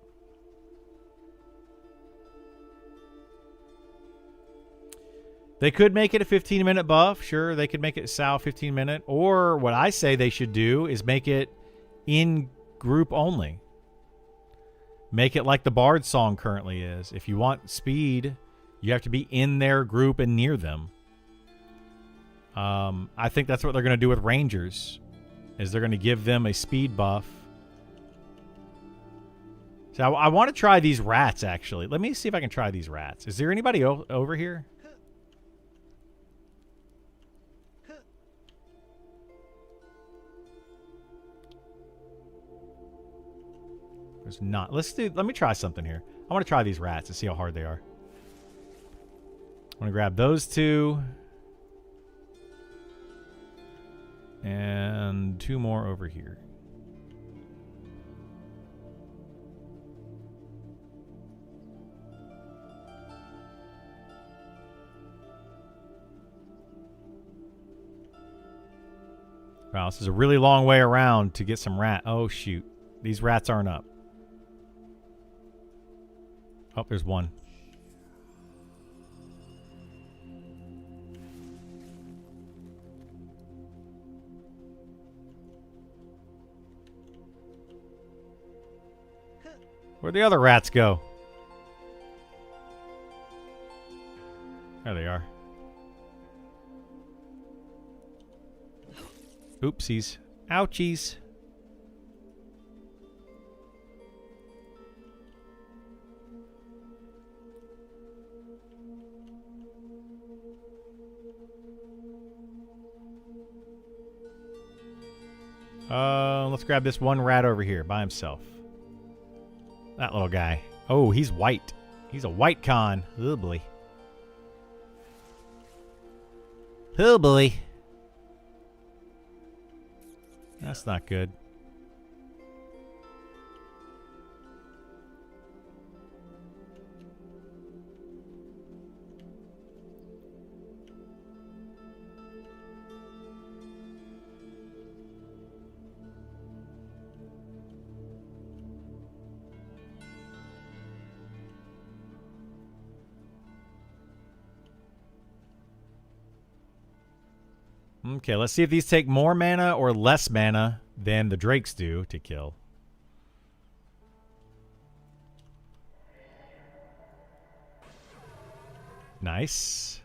They could make it a 15-minute buff. Sure, they could make it Sal 15-minute. Or what I say they should do is make it in group only. Make it like the Bard song currently is. If you want speed, you have to be in their group and near them. I think that's what they're going to do with Rangers, is they're going to give them a speed buff. So I want to try these rats, actually. Let me see if I can try these rats. Is there anybody over here? There's not. Let me try something here. I want to try these rats and see how hard they are. I want to grab those 2. And 2 more over here. Wow, this is a really long way around to get some rat. Oh, shoot. These rats aren't up. Oh, there's one. Where'd the other rats go? There they are. Oopsies. Ouchies. Let's grab this one rat over here by himself. That little guy. Oh, he's white. He's a white con. Oh, boy. Oh, boy. That's not good. Okay, let's see if these take more mana or less mana than the drakes do to kill. Nice.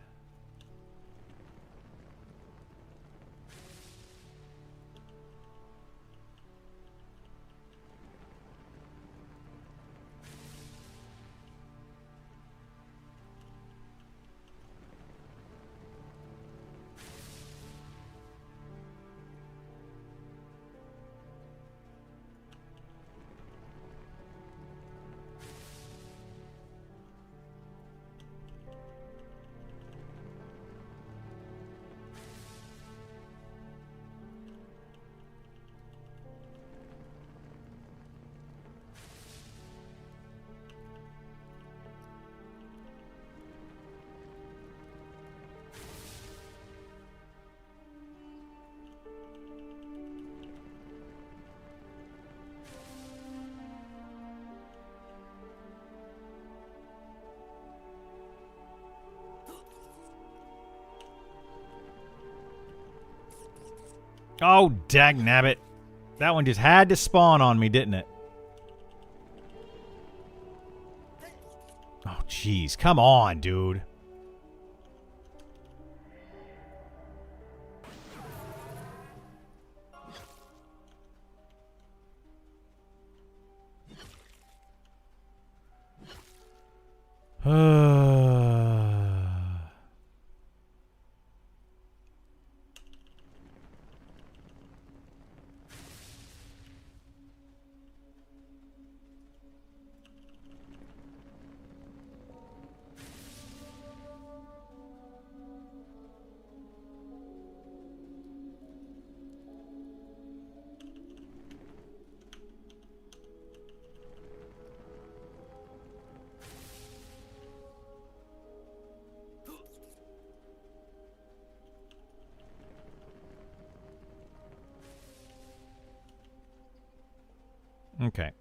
Oh, dagnabbit. That one just had to spawn on me, didn't it? Oh, jeez. Come on, dude. Okay.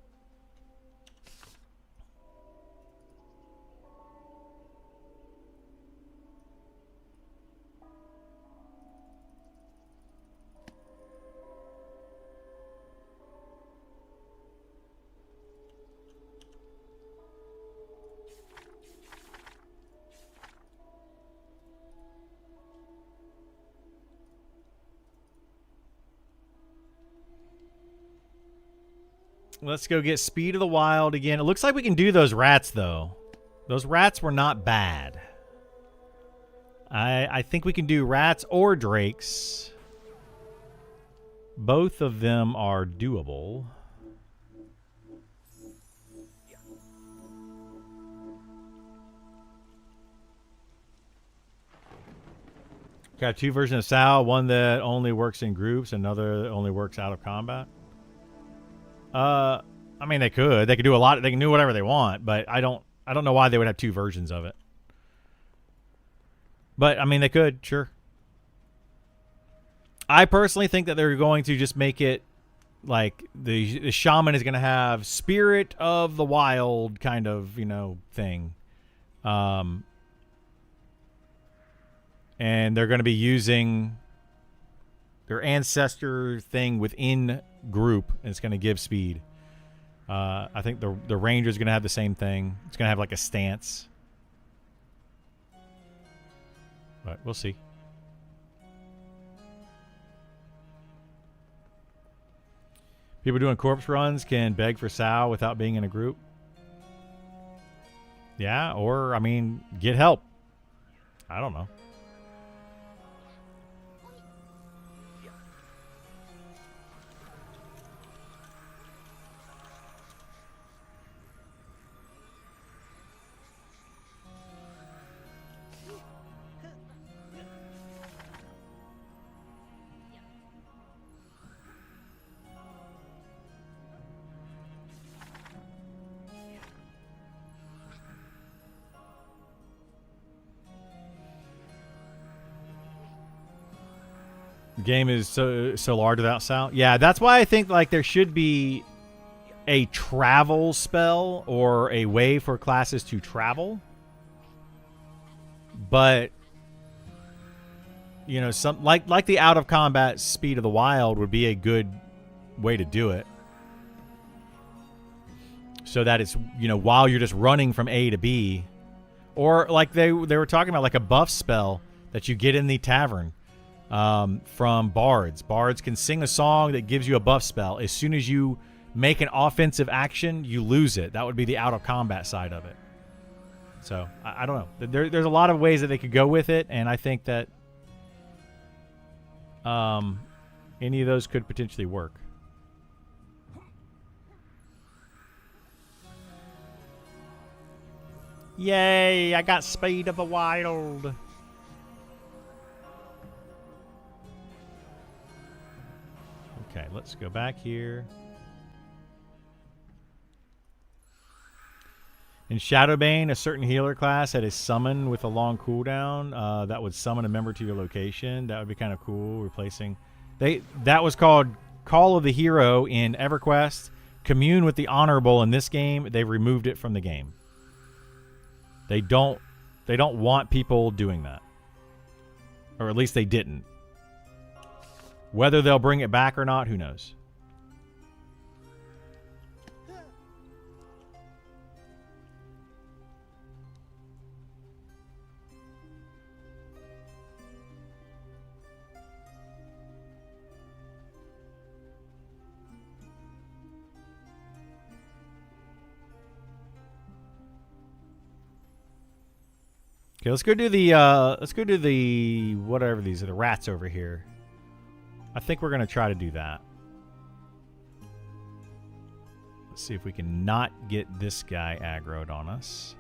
Let's go get Speed of the Wild again. It looks like we can do those rats, though. Those rats were not bad. I think we can do rats or drakes. Both of them are doable. Got two versions of Sal. One that only works in groups. Another that only works out of combat. I mean, they could do a lot. They can do whatever they want, but I don't know why they would have two versions of it. But I mean, they could, sure. I personally think that they're going to just make it like the shaman is going to have spirit of the wild kind of, thing. And they're going to be using their ancestor thing within group, and it's going to give speed. I think the ranger is going to have the same thing. It's going to have like a stance. But we'll see. People doing corpse runs can beg for Sal without being in a group. Yeah, or, get help. I don't know. Game is so large without Sal. Yeah, that's why I think like there should be a travel spell or a way for classes to travel. But some like the out of combat speed of the wild would be a good way to do it. So that it's while you're just running from A to B, or like they were talking about like a buff spell that you get in the tavern. From bards. Bards can sing a song that gives you a buff spell. As soon as you make an offensive action, you lose it. That would be the out of combat side of it. So I don't know. There's a lot of ways that they could go with it, and I think that any of those could potentially work. Yay! I got speed of the wild. Okay, let's go back here. In Shadowbane, a certain healer class had a summon with a long cooldown that would summon a member to your location. That would be kind of cool, replacing... That was called Call of the Hero in EverQuest. Commune with the Honorable in this game. They removed it from the game. They don't want people doing that. Or at least they didn't. Whether they'll bring it back or not, who knows? Okay, let's go do the whatever these are, the rats over here. I think we're going to try to do that. Let's see if we can not get this guy aggroed on us.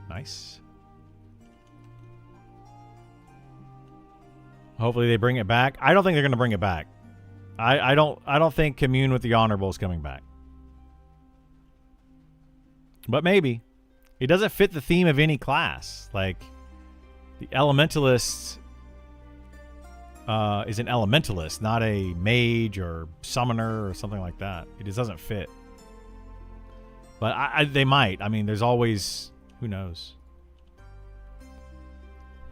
Nice. Hopefully they bring it back. I don't think they're going to bring it back. I don't think Commune with the Honorable is coming back. But maybe. It doesn't fit the theme of any class. Like... The Elementalist is an Elementalist, not a mage or summoner or something like that. It just doesn't fit. But they might. There's always... Who knows?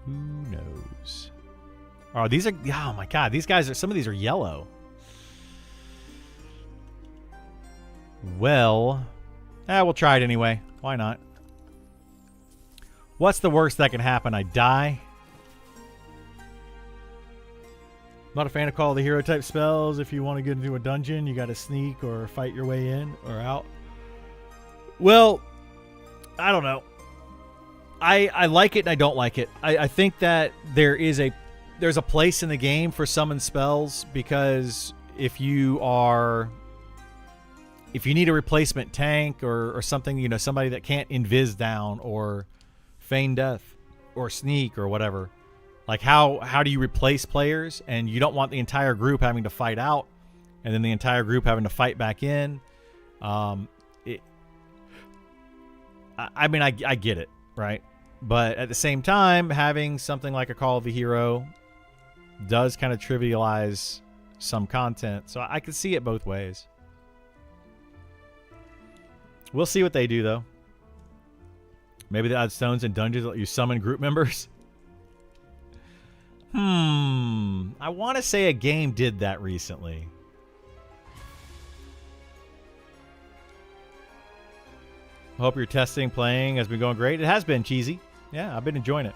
Who knows? Oh, these are... Oh, my God. These guys are... Some of these are yellow. Well... we'll try it anyway. Why not? What's the worst that can happen? I die. Not a fan of Call of the Hero type spells. If you want to get into a dungeon, you got to sneak or fight your way in or out. Well, I don't know. I like it and I don't like it. I think that there's a place in the game for summon spells, because if you need a replacement tank or something, somebody that can't invis down or feign death or sneak or whatever, like how do you replace players? And you don't want the entire group having to fight out and then the entire group having to fight back in. I get it, right? But at the same time, having something like a Call of the Hero does kind of trivialize some content. So I could see it both ways. We'll see what they do, though. Maybe they add stones and dungeons that let you summon group members. I want to say a game did that recently. Hope your testing, playing has been going great. It has been, Cheesy. Yeah, I've been enjoying it.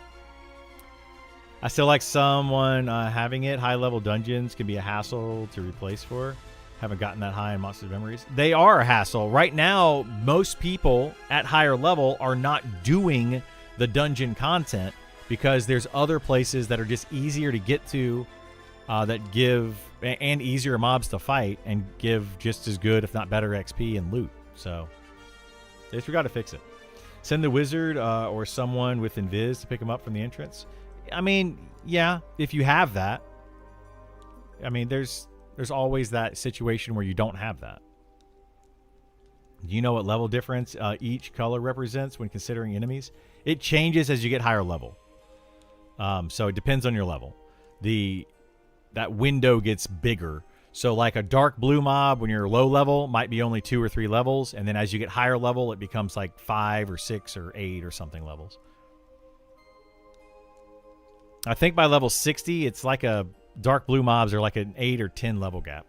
I still like someone having it. High-level dungeons can be a hassle to replace for. Haven't gotten that high in Monsters Memories. They are a hassle. Right now, most people at higher level are not doing the dungeon content because there's other places that are just easier to get to that give, and easier mobs to fight and give just as good, if not better, XP and loot. So they forgot to fix it. Send the wizard or someone with invis to pick him up from the entrance. I mean, yeah, if you have that. I mean, there's always that situation where you don't have that. Do you know what level difference each color represents when considering enemies? It changes as you get higher level. So it depends on your level. That window gets bigger. So like a dark blue mob when you're low level might be only 2 or 3 levels, and then as you get higher level, it becomes like 5 or 6 or 8 or something levels. I think by level 60, it's like a dark blue mobs are like an 8 or 10 level gap.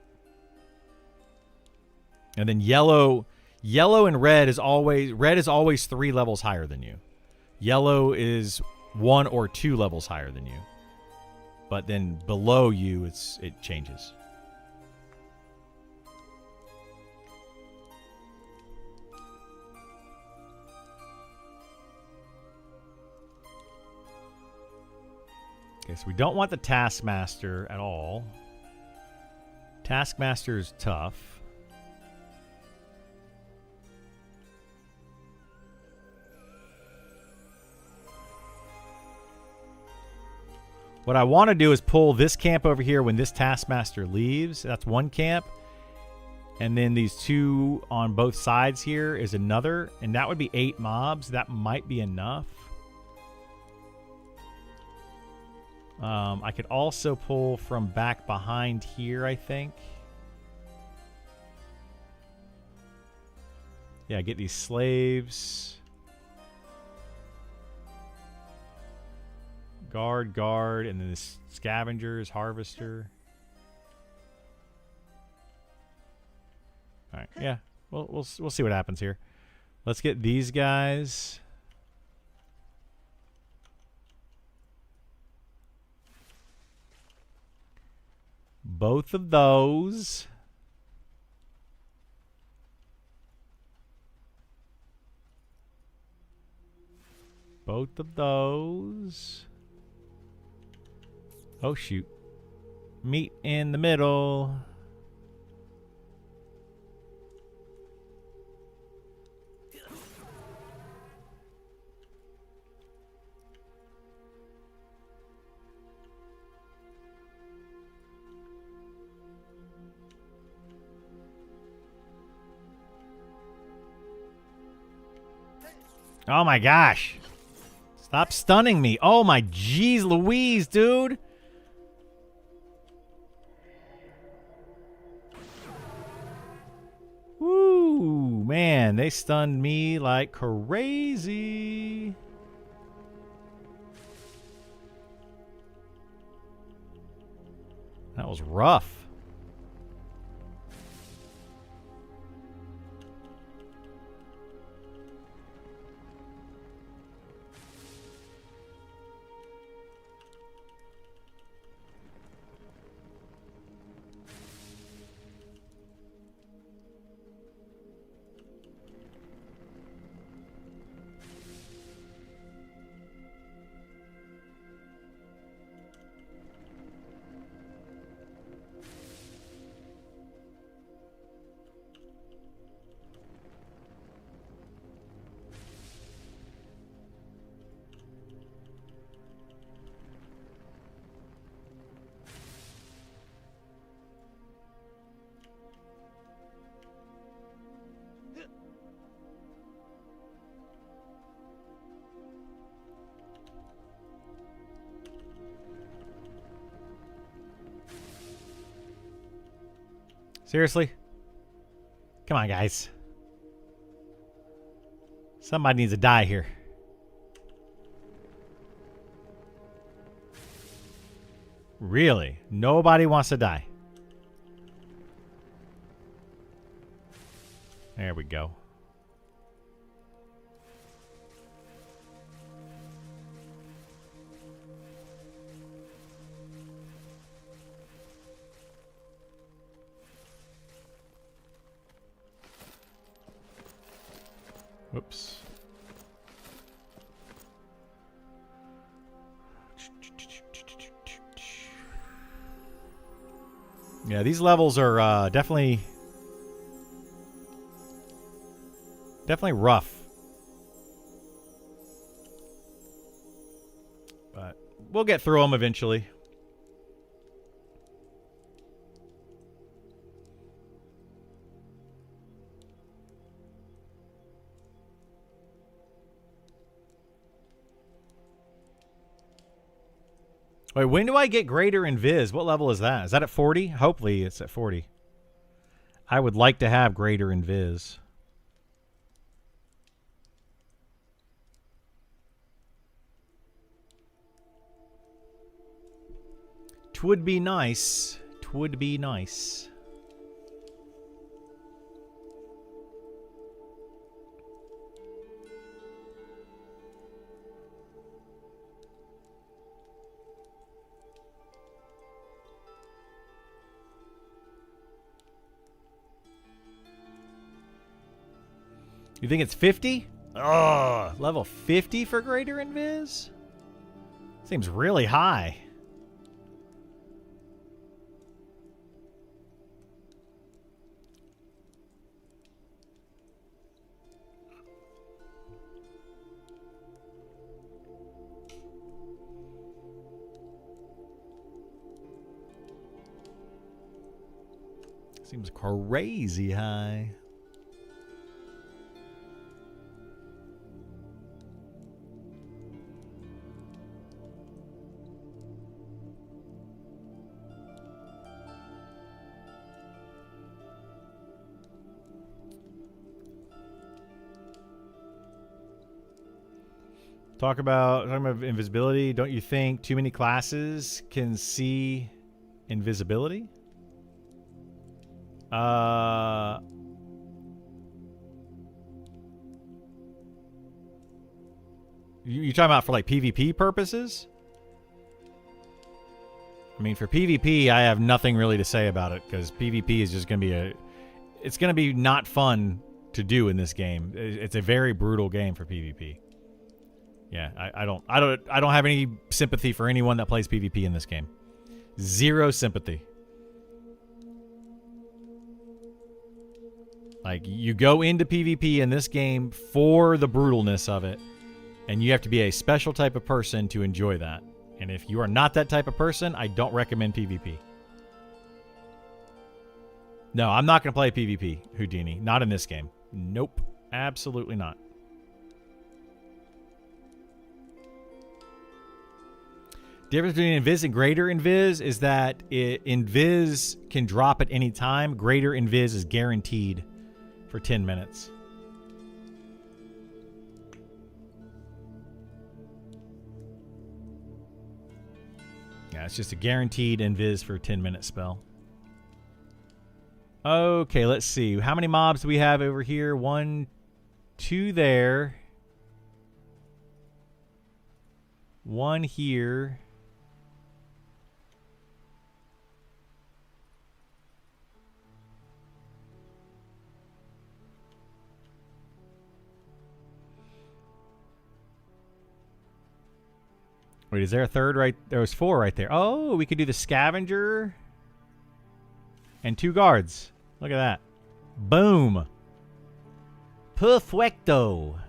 And then yellow and red is always 3 levels higher than you. Yellow is 1 or 2 levels higher than you. But then below you, it changes. Okay, so we don't want the Taskmaster at all. Taskmaster is tough. What I want to do is pull this camp over here when this Taskmaster leaves. That's one camp. And then these 2 on both sides here is another. And that would be 8 mobs. That might be enough. I could also pull from back behind here, I think. Yeah, get these slaves. Guard, and then this scavengers, harvester. All right, yeah, we'll see what happens here. Let's get these guys. Both of those. Both of those. Oh, shoot. Meet in the middle. Oh my gosh. Stop stunning me. Oh my jeez Louise, dude. Woo, man, they stunned me like crazy. That was rough. Seriously? Come on, guys. Somebody needs to die here. Really? Nobody wants to die. There we go. Whoops. Yeah, these levels are definitely rough. But we'll get through them eventually. Wait, when do I get greater invis? What level is that? Is that at 40? Hopefully it's at 40. I would like to have greater invis. Twould be nice. Twould be nice. You think it's 50? Oh, level 50 for greater invis? Seems really high. Seems crazy high. Talking about invisibility. Don't you think too many classes can see invisibility? You talking about for like PvP purposes? I mean, for PvP, I have nothing really to say about it because PvP is just going to be it's going to be not fun to do in this game. It's a very brutal game for PvP. Yeah, I don't have any sympathy for anyone that plays PvP in this game. Zero sympathy. Like, you go into PvP in this game for the brutalness of it, and you have to be a special type of person to enjoy that. And if you are not that type of person, I don't recommend PvP. No, I'm not going to play PvP, Houdini. Not in this game. Nope. Absolutely not. The difference between invis and greater invis is that invis can drop at any time. Greater invis is guaranteed for 10 minutes. Yeah, it's just a guaranteed invis for a 10-minute spell. Okay, let's see. How many mobs do we have over here? 1, 2 there. 1 here. Wait, is there a third right? There was 4 right there. Oh, we could do the scavenger and 2 guards. Look at that. Boom. Perfecto.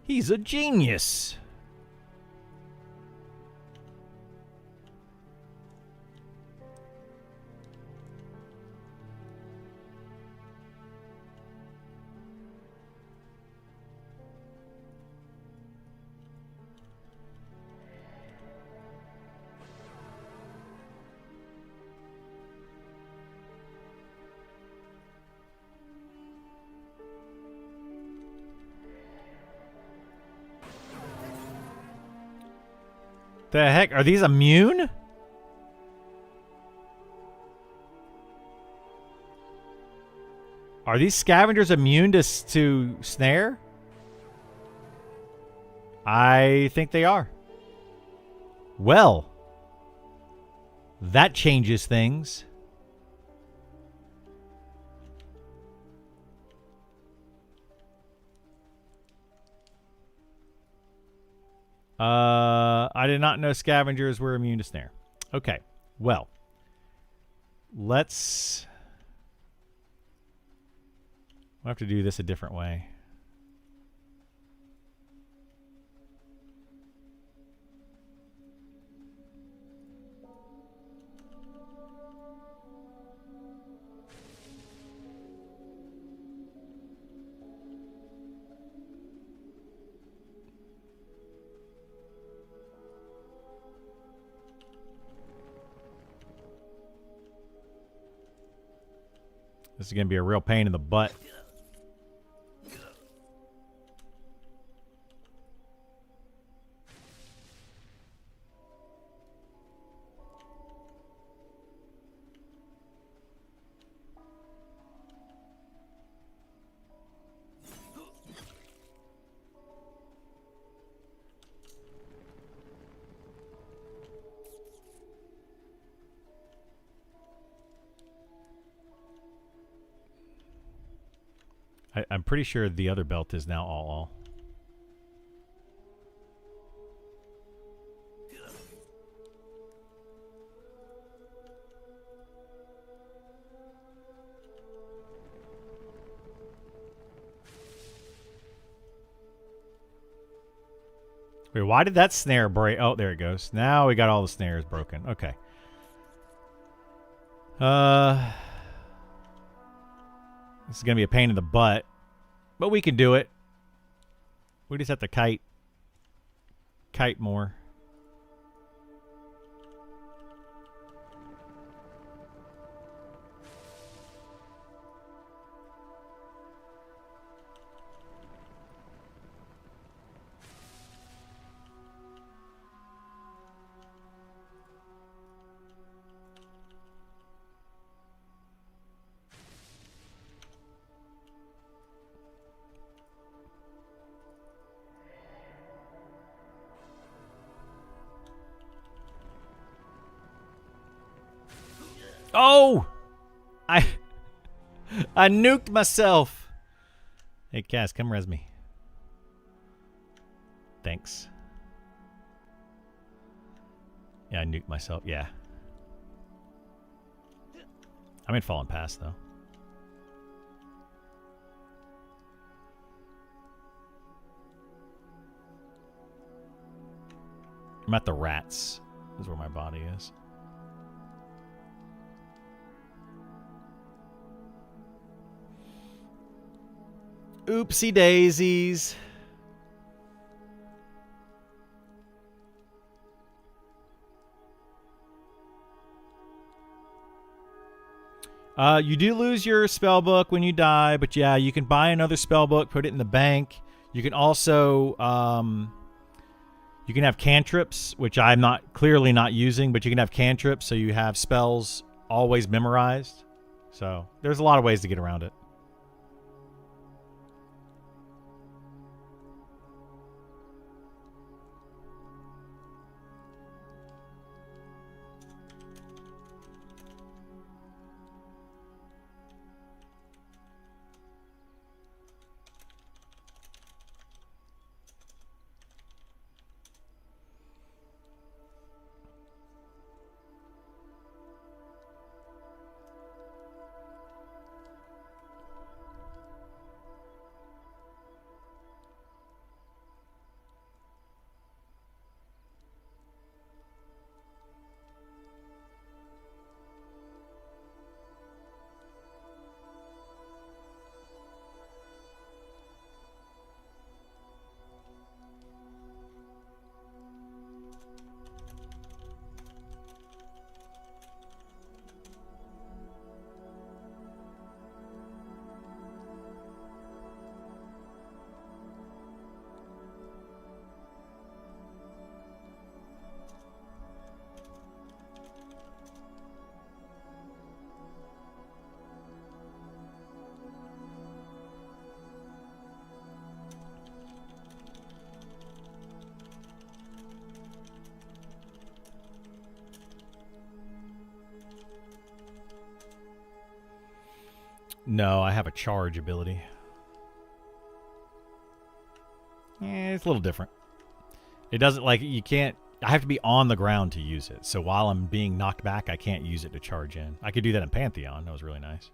He's a genius. The heck? Are these immune? Are these scavengers immune to snare? I think they are. Well, that changes things. I did not know scavengers were immune to snare. Okay, well, let's... we'll have to do this a different way. This is going to be a real pain in the butt. I'm pretty sure the other belt is now all. Wait, why did that snare break? Oh, there it goes. Now we got all the snares broken. Okay. This is going to be a pain in the butt, but we can do it. We just have to kite more. Oh! I nuked myself. Hey, Cass, come res me. Thanks. Yeah, I nuked myself. Yeah. I'm in Fallen Pass, though. I'm at the rats. This is where my body is. Oopsie daisies. You do lose your spell book when you die, but yeah, you can buy another spell book, put it in the bank. You can also you can have cantrips, which I'm clearly not using, but you can have cantrips so you have spells always memorized. So there's a lot of ways to get around it. No, I have a charge ability. It's a little different. It doesn't, like, you can't, I have to be on the ground to use it. So while I'm being knocked back, I can't use it to charge in. I could do that in Pantheon. That was really nice.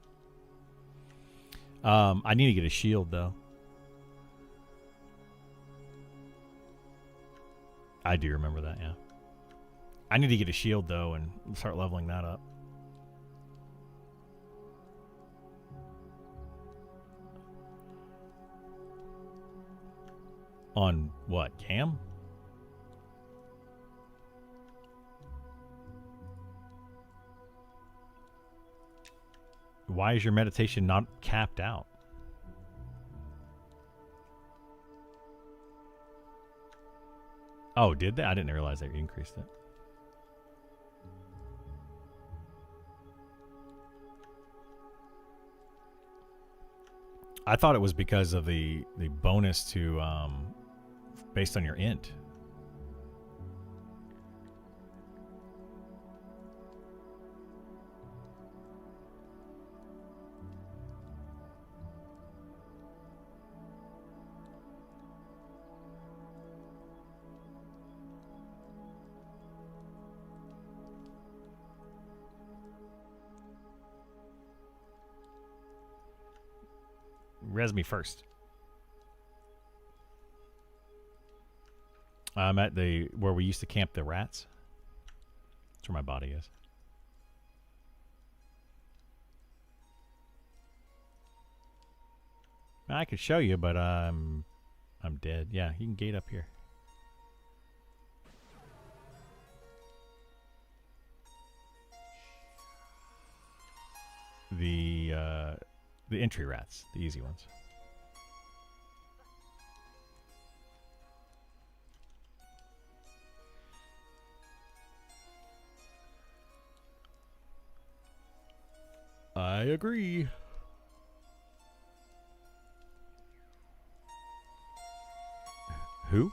I need to get a shield, though. I do remember that, yeah. I need to get a shield, though, and start leveling that up. On what? Cam? Why is your meditation not capped out? Oh, did they? I didn't realize they increased it. I thought it was because of the bonus to based on your int. Res me first. I'm at the where we used to camp the rats. That's where my body is. I could show you, but I'm dead. Yeah, you can gate up here. The entry rats, the easy ones. I agree. Who?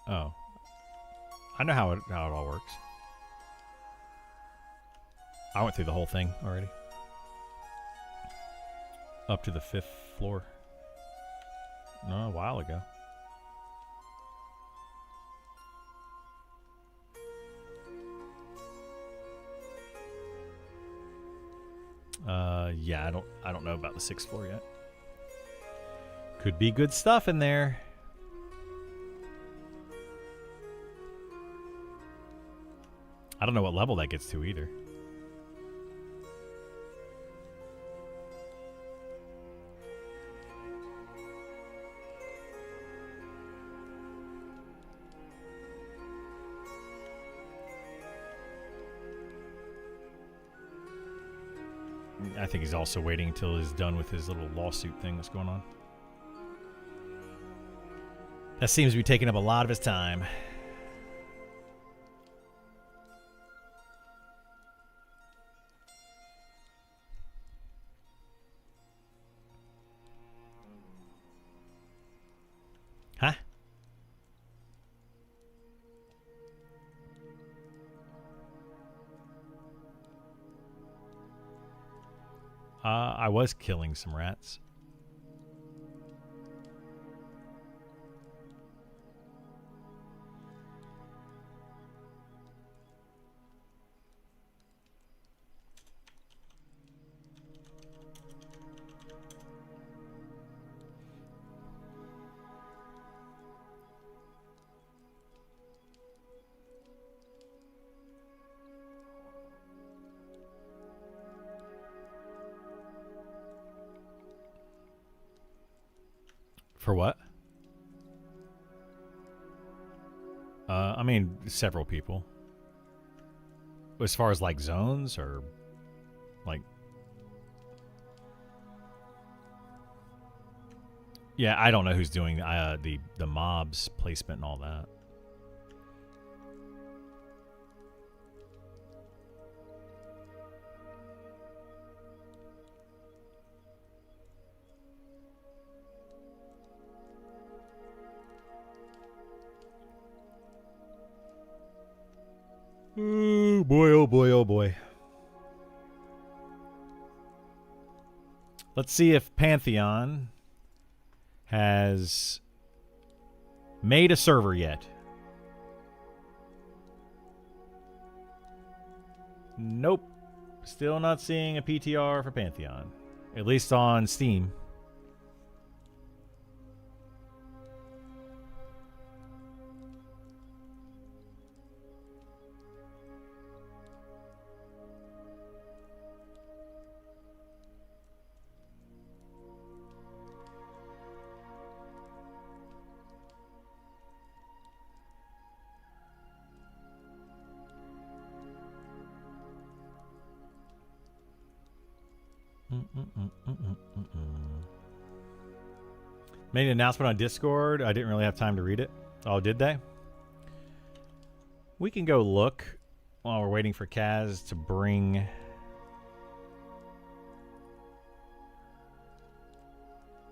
Oh. I know how it all works. I went through the whole thing already. Up to the 5th floor. No, a while ago. Yeah, I don't know about the 6th floor yet. Could be good stuff in there. I don't know what level that gets to either. I think he's also waiting until he's done with his little lawsuit thing that's going on. That seems to be taking up a lot of his time. Huh? I was killing some rats. For what? I mean, several people. As far as like zones or like, yeah, I don't know who's doing the mobs placement and all that. Oh boy, oh boy, oh boy. Let's see if Pantheon has made a server yet. Nope. Still not seeing a PTR for Pantheon. At least on Steam. Made an announcement on Discord. I didn't really have time to read it. Oh, did they? We can go look while we're waiting for Kaz to bring...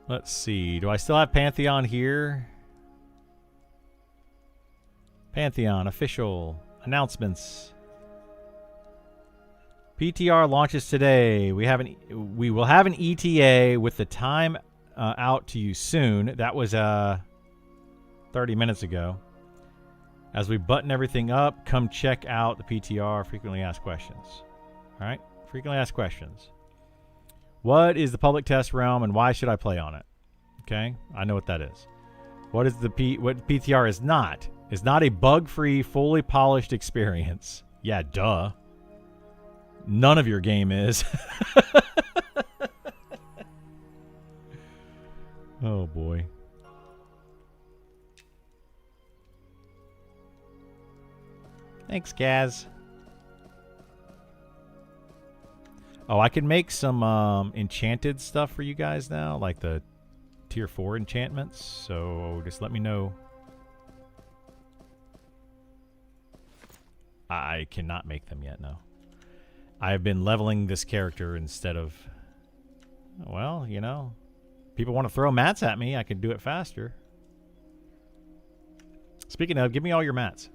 Let's see. Do I still have Pantheon here? Pantheon official announcements. PTR launches today. We will have an ETA with the time out to you soon. That was 30 minutes ago. As we button everything up, come check out the PTR frequently asked questions. All right, frequently asked questions. What is the public test realm and why should I play on it? Okay, I know what that is. What is what PTR is not? It's not a bug-free, fully polished experience. Yeah, duh. None of your game is. Oh boy. Thanks, Kaz. Oh, I can make some enchanted stuff for you guys now, like the tier 4 enchantments. So just let me know. I cannot make them yet, no. I have been leveling this character instead of... Well, you know... People want to throw mats at me. I can do it faster. Speaking of, give me all your mats.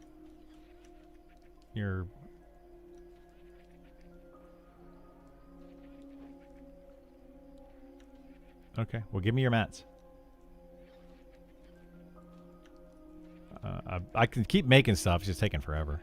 Your... Okay, well, give me your mats. I can keep making stuff. It's just taking forever.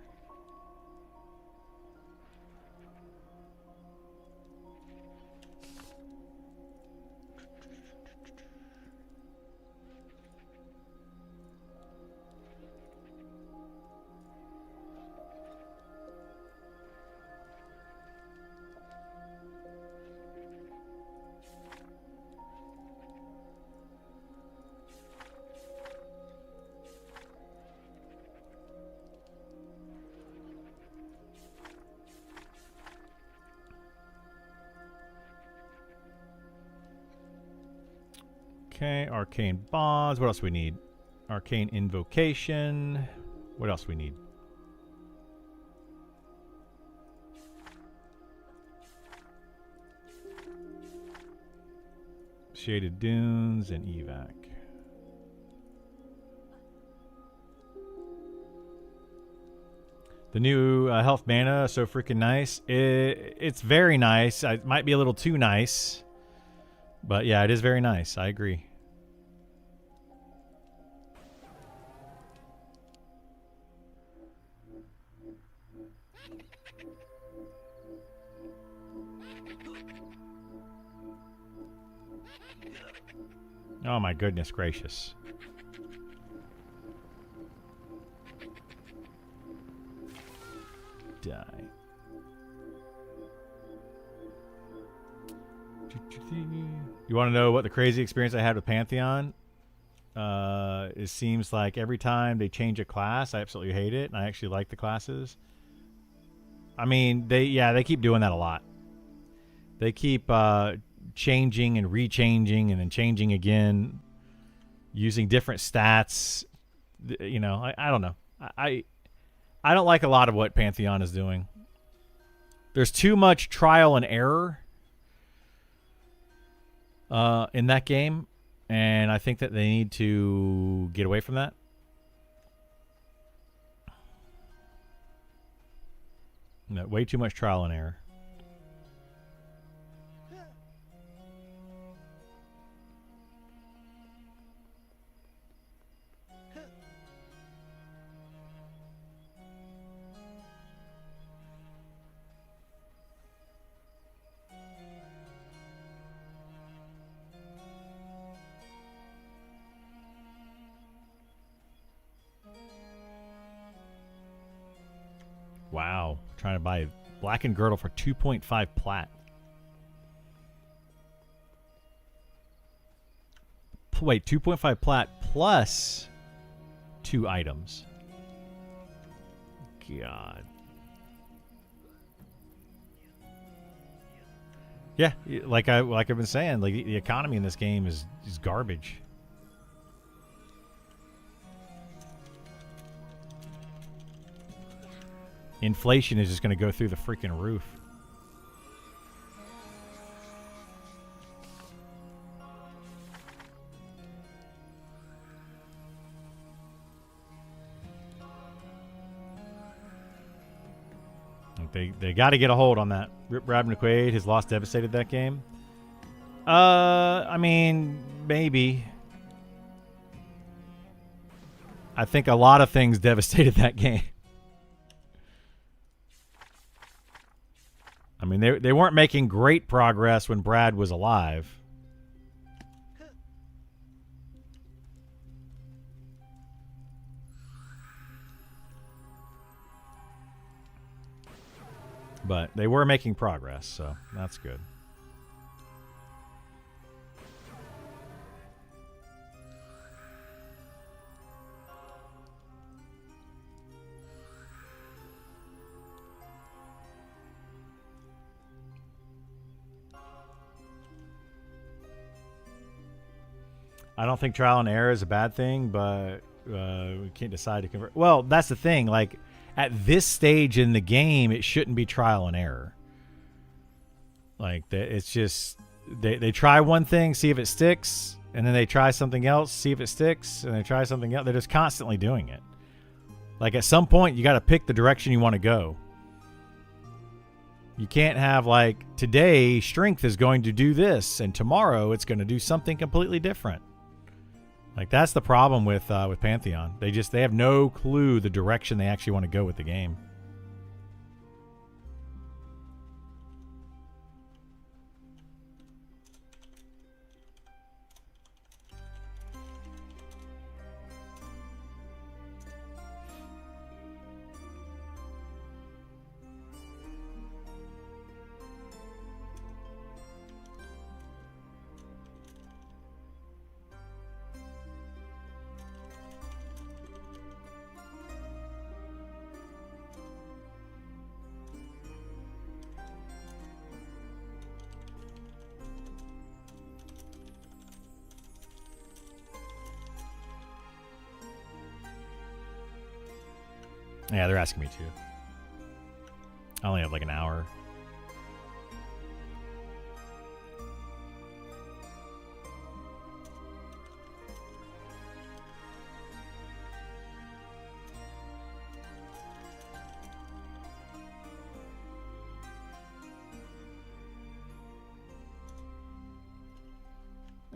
Okay, arcane bonds. What else we need? Arcane invocation. What else we need? Shaded dunes and evac. The new health mana, so freaking nice. It's very nice. It might be a little too nice. But yeah, it is very nice. I agree. Oh my goodness gracious. Die. You want to know what the crazy experience I had with Pantheon? It seems like every time they change a class, I absolutely hate it, and I actually like the classes. I mean, they keep doing that a lot. They keep changing and rechanging and then changing again, using different stats. You know, I don't know. I don't like a lot of what Pantheon is doing. There's too much trial and error in that game, and I think that they need to get away from that. No, way too much trial and error. Wow. Trying to buy blackened girdle for 2.5 plat. Wait, 2.5 plat plus 2 items. God. Yeah, like I've been saying, like the economy in this game is garbage. Inflation is just going to go through the freaking roof. They got to get a hold on that. Rip Rab McQuaid has lost devastated that game. I mean, maybe. I think a lot of things devastated that game. I mean, they weren't making great progress when Brad was alive. But they were making progress, so that's good. I don't think trial and error is a bad thing, but we can't decide to convert. Well, that's the thing. Like, at this stage in the game, it shouldn't be trial and error. Like, it's just they try one thing, see if it sticks, and then they try something else, see if it sticks, and they try something else. They're just constantly doing it. Like, at some point, you got to pick the direction you want to go. You can't have, like, today, strength is going to do this, and tomorrow it's going to do something completely different. Like, that's the problem with Pantheon. They have no clue the direction they actually want to go with the game. Yeah, they're asking me to. I only have like an hour.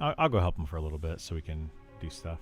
I'll go help them for a little bit so we can do stuff.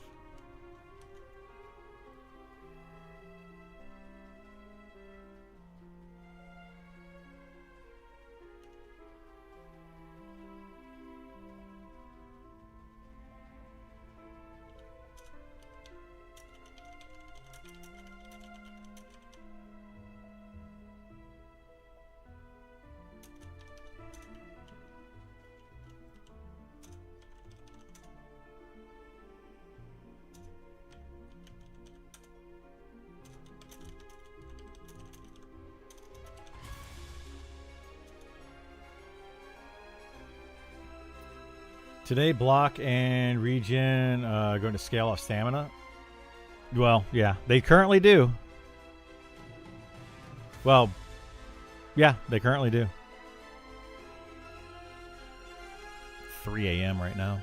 Today, block and regen going to scale off stamina. Well, yeah, they currently do. Well, yeah, they currently do. 3 a.m. right now.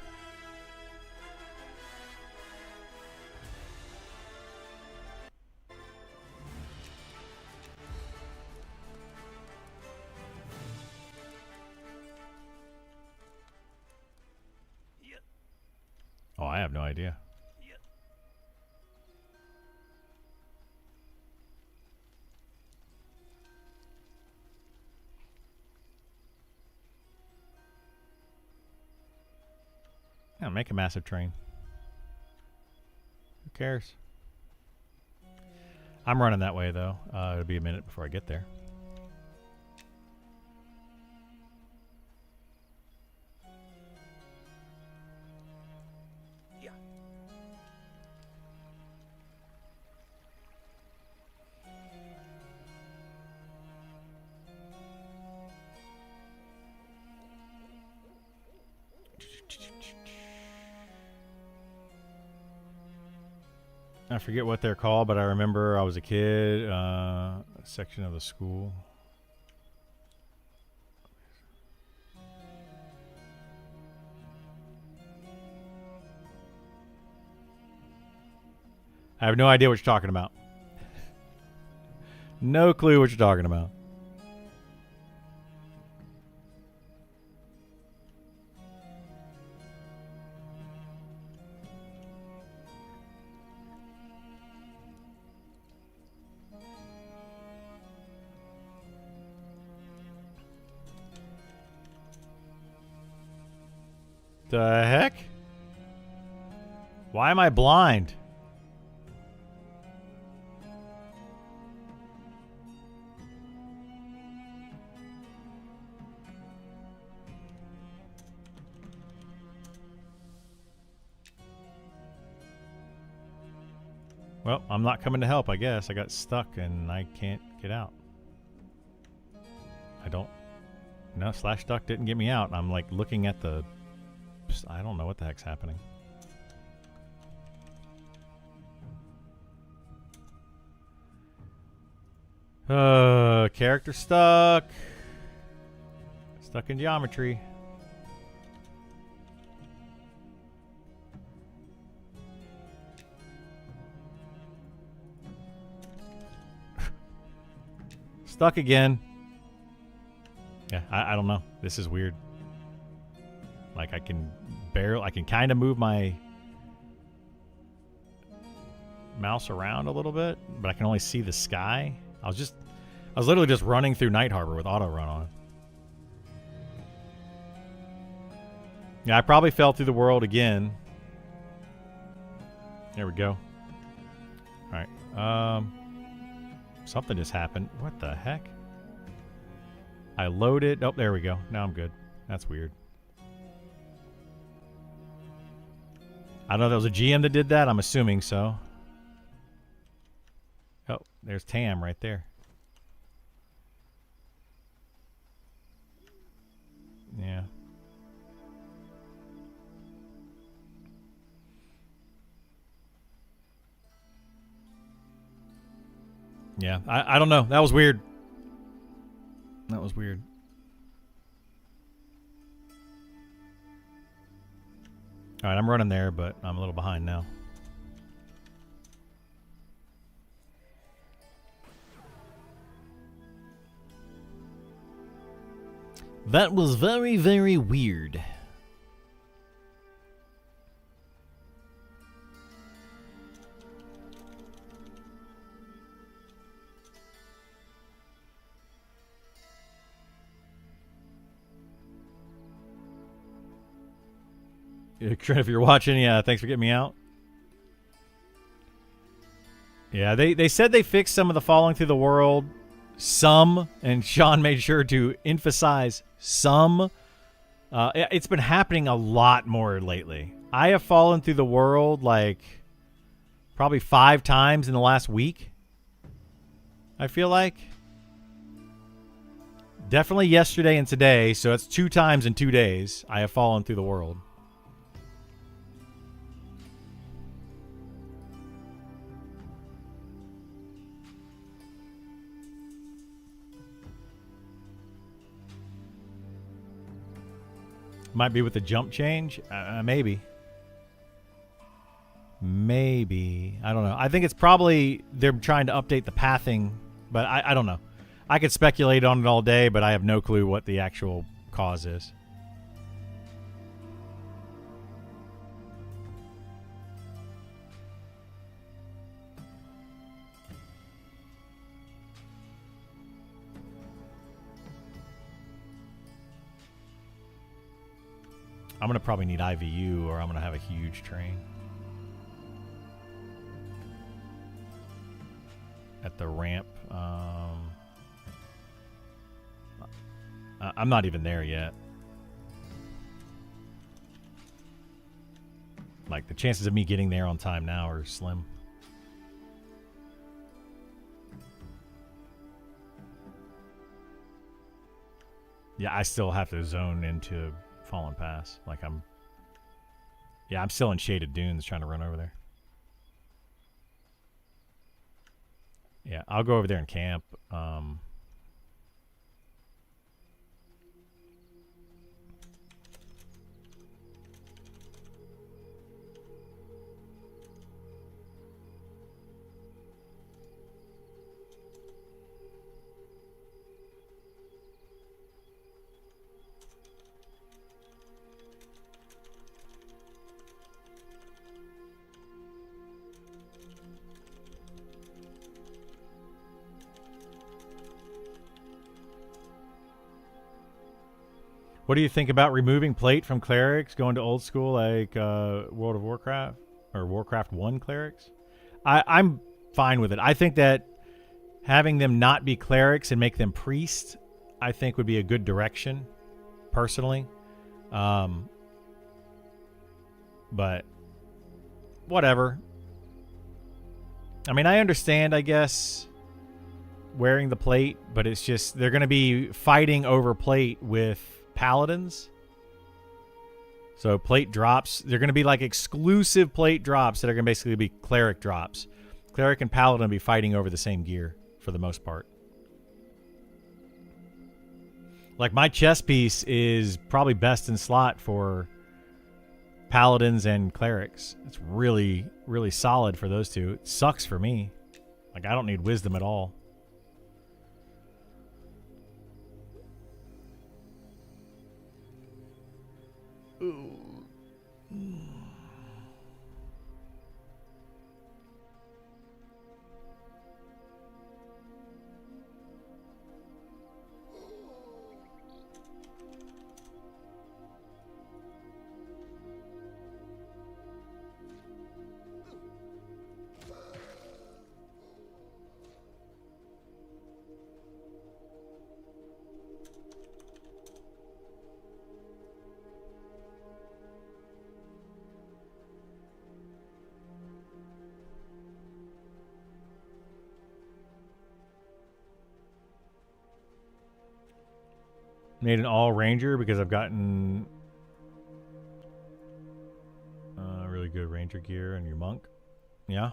Oh, I have no idea. Yeah, make a massive train. Who cares? I'm running that way, though. It'll be a minute before I get there. I forget what they're called, but I remember I was a kid, a section of the school. I have no idea what you're talking about. No clue what you're talking about. The heck? Why am I blind? Well, I'm not coming to help, I guess. I got stuck and I can't get out. I don't... No, slash duck didn't get me out. I'm like looking at the... I don't know what the heck's happening. Character stuck. Stuck in geometry. Stuck again. Yeah, I don't know. This is weird. Like I can kind of move my mouse around a little bit, but I can only see the sky. I was literally just running through Night Harbor with auto run on. Yeah, I probably fell through the world again. There we go. All right. Something just happened. What the heck? I loaded. Oh, there we go. Now I'm good. That's weird. I don't know if that was a GM that did that. I'm assuming so. Oh, there's Tam right there. Yeah. Yeah, I don't know. That was weird. That was weird. All right, I'm running there, but I'm a little behind now. That was very, very weird. If you're watching, yeah, thanks for getting me out. Yeah, they said they fixed some of the falling through the world. Some, and Sean made sure to emphasize some. It's been happening a lot more lately. I have fallen through the world like probably 5 times in the last week. I feel like. Definitely yesterday and today, so that's 2 times in 2 days I have fallen through the world. Might be with the jump change. Maybe. Maybe. I don't know. I think it's probably they're trying to update the pathing, but I don't know. I could speculate on it all day, but I have no clue what the actual cause is. I'm going to probably need IVU or I'm going to have a huge train. at the ramp. I'm not even there yet. Like, the chances of me getting there on time now are slim. Yeah, I still have to zone into Fallen Pass. Like, I'm still in Shaded Dunes trying to run over there. Yeah, I'll go over there and camp. What do you think about removing plate from clerics, going to old school like World of Warcraft or Warcraft 1 clerics? I'm fine with it. I think that having them not be clerics and make them priests, I think would be a good direction, personally. But whatever. I mean, I understand, I guess, wearing the plate, but it's just they're going to be fighting over plate with paladins. So plate drops, they're going to be like exclusive plate drops that are going to basically be cleric drops. Cleric and paladin will be fighting over the same gear for the most part. Like, my chest piece is probably best in slot for paladins and clerics. It's really, really solid for those two. It sucks for me. Like, I don't need wisdom at all. Made an all ranger because I've gotten really good ranger gear and your monk. Yeah.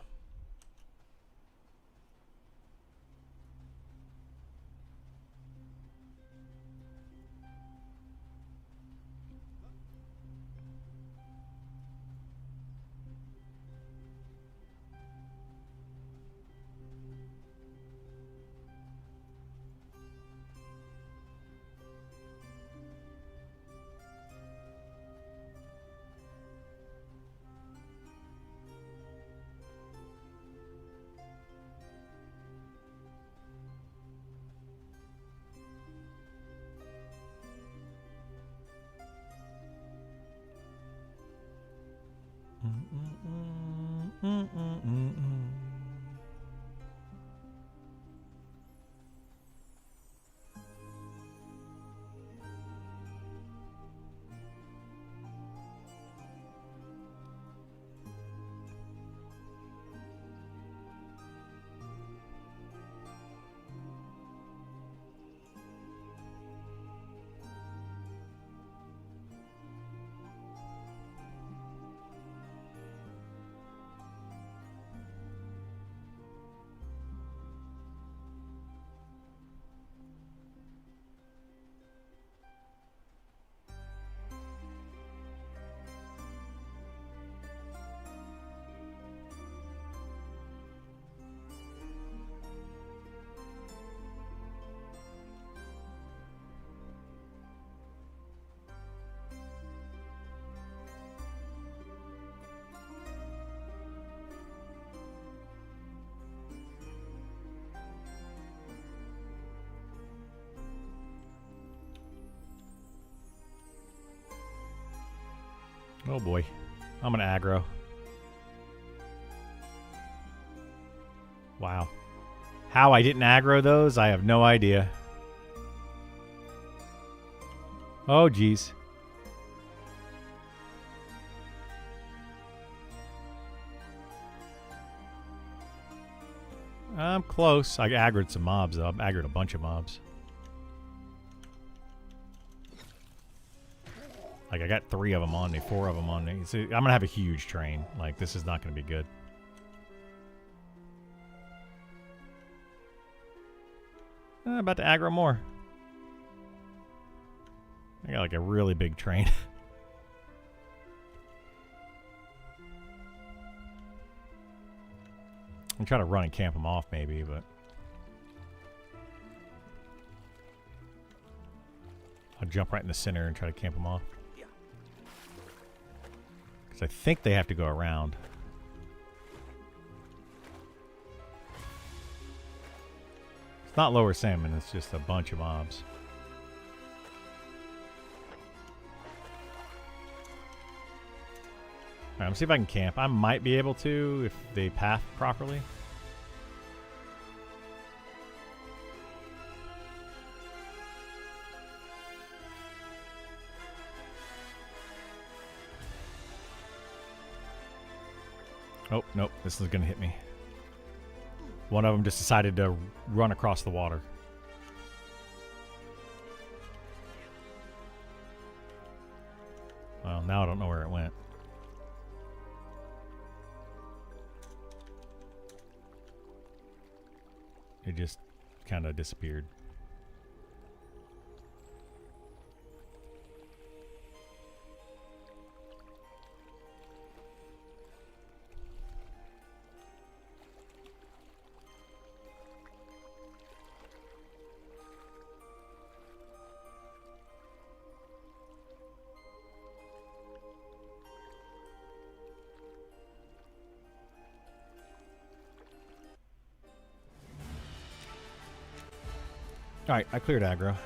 Oh boy. I'm an aggro. Wow. How I didn't aggro those, I have no idea. Oh, geez. I'm close. I aggroed some mobs, though. I aggroed a bunch of mobs. Like, I got 3 of them on me, 4 of them on me. So I'm going to have a huge train. Like, this is not going to be good. About to aggro more. I got, like, a really big train. I'm trying to run and camp them off, maybe, but... I'll jump right in the center and try to camp them off. Because I think they have to go around. It's not lower salmon, it's just a bunch of mobs. Alright, I'm see if I can camp. I might be able to if they path properly. Oh, nope, this is gonna hit me. One of them just decided to run across the water. Well, now I don't know where it went. It just kind of disappeared. Alright, I cleared aggro.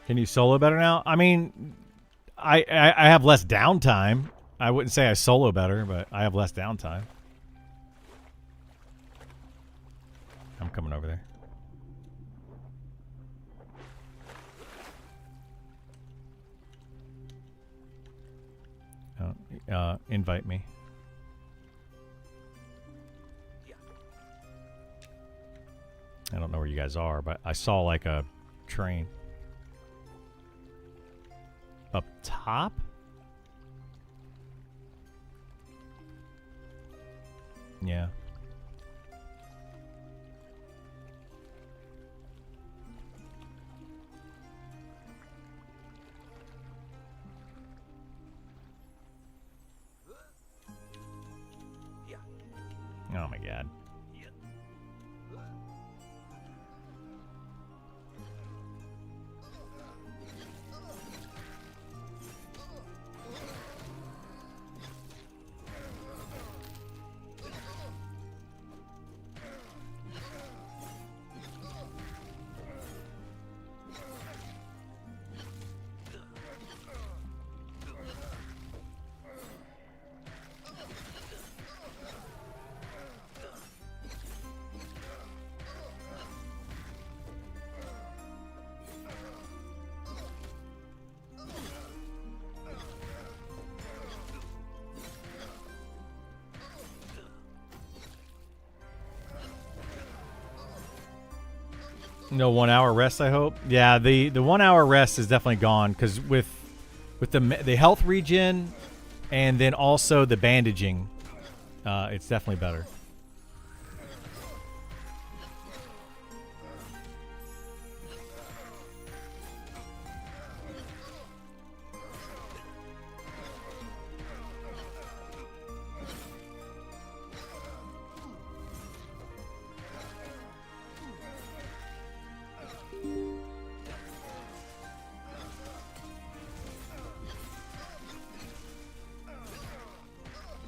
Can you solo better now? I mean, I have less downtime. I wouldn't say I solo better, but I have less downtime. I'm coming over there. Invite me. I don't know where you guys are, but I saw like a train. Up top? Yeah. Oh my god. No 1 hour rest, I hope. Yeah, the 1 hour rest is definitely gone because with the health regen and then also the bandaging, it's definitely better.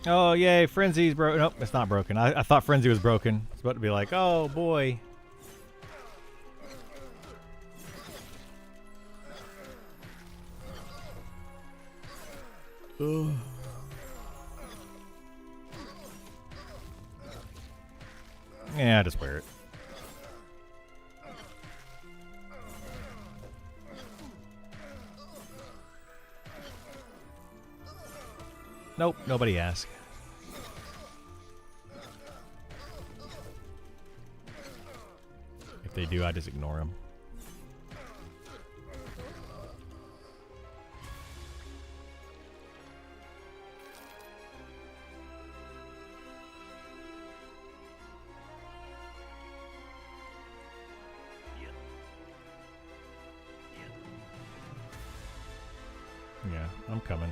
Oh, yay, Frenzy's broken. Nope, it's not broken. I thought Frenzy was broken. It's about to be like, oh, boy. Yeah, just wear it. Nope, nobody asked. If they do, I just ignore them. Yeah, I'm coming.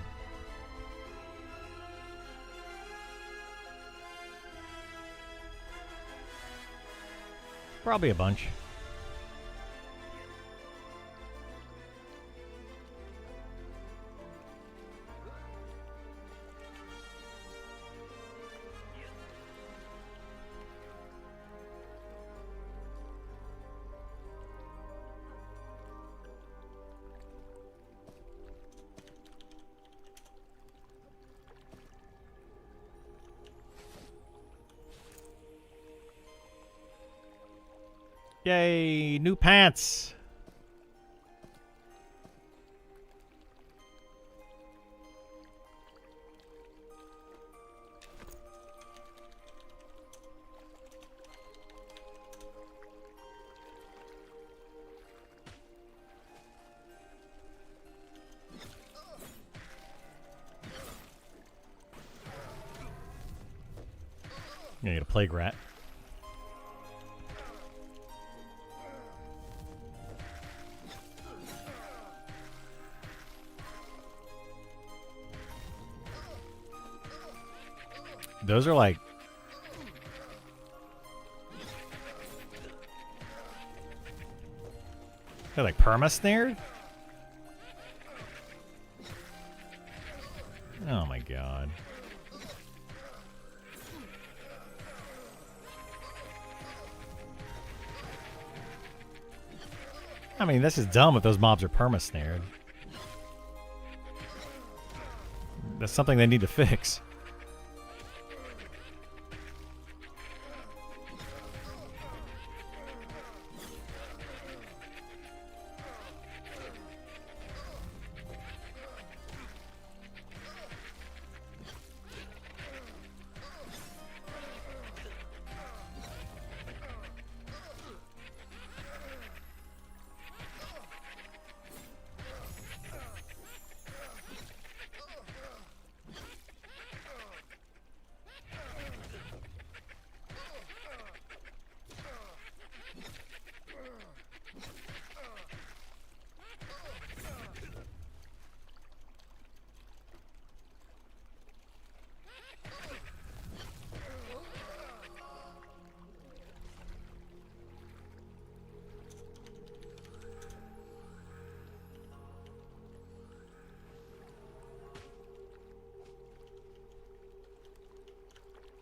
Probably a bunch. Yay, new pants. You need a plague rat. Those are like... They're like perma-snared? Oh my god. I mean, this is dumb if those mobs are perma-snared. That's something they need to fix.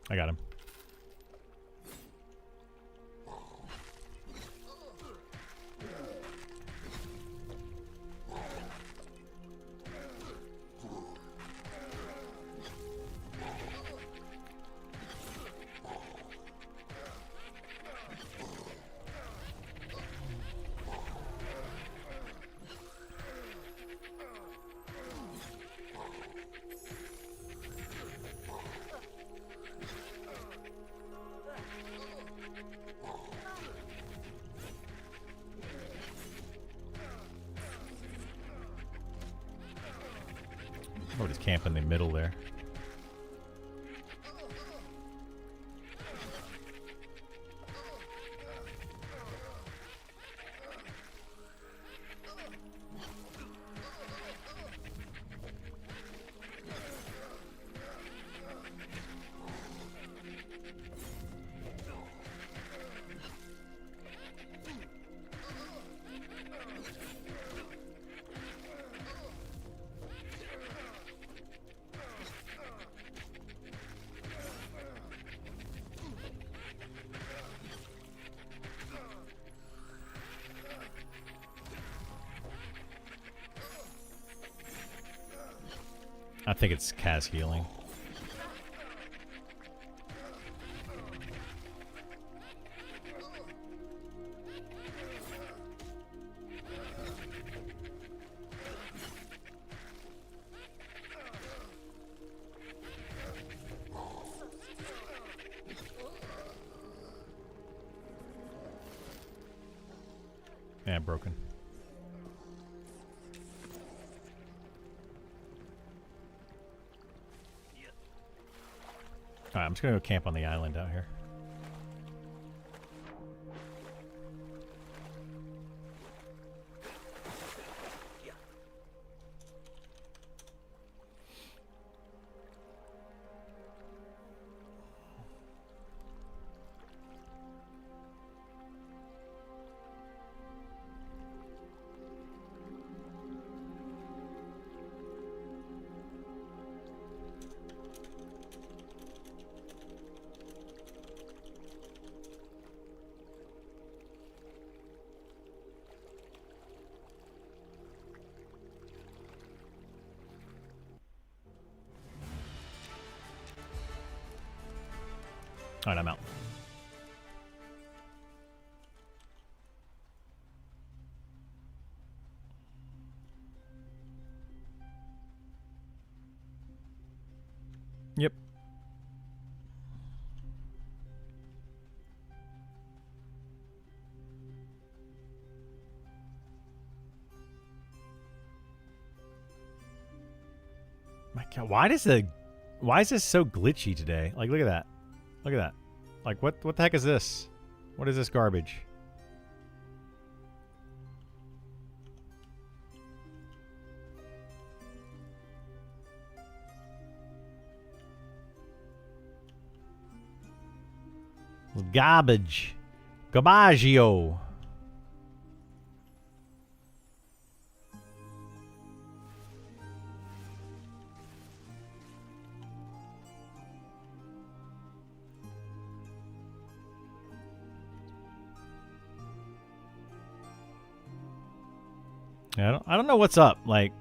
I got him. Oh, just camp in the middle there. I think it's Kaz healing. Yeah, broken. Alright, I'm just gonna go camp on the island out here. Alright, I'm out. Yep. My God, why is this so glitchy today? Like, look at that. Look at that. Like, what the heck is this? What is this garbage? Garbage. Garbaggio. Yeah, I don't know what's up. Like,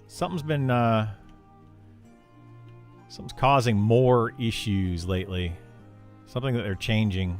something's causing more issues lately. Something that they're changing.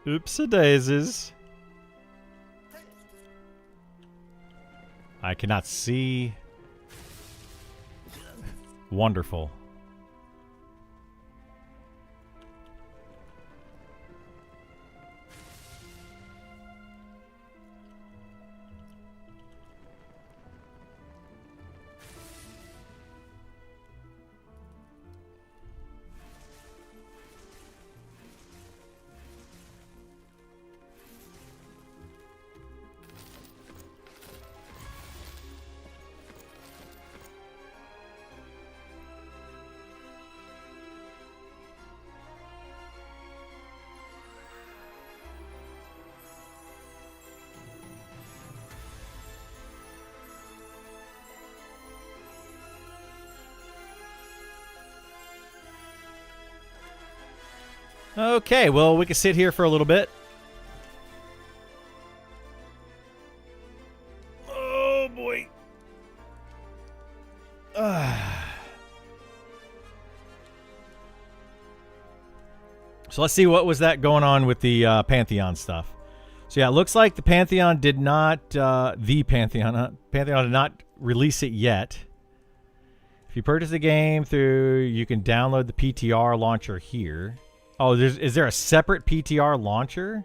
Oopsie-daisies. I cannot see. Wonderful. Okay, well, we can sit here for a little bit. Oh, boy. So let's see what was that going on with the Pantheon stuff. So yeah, it looks like the Pantheon did not, Pantheon did not release it yet. If you purchase the game through, you can download the PTR launcher here. Oh, is there a separate PTR launcher?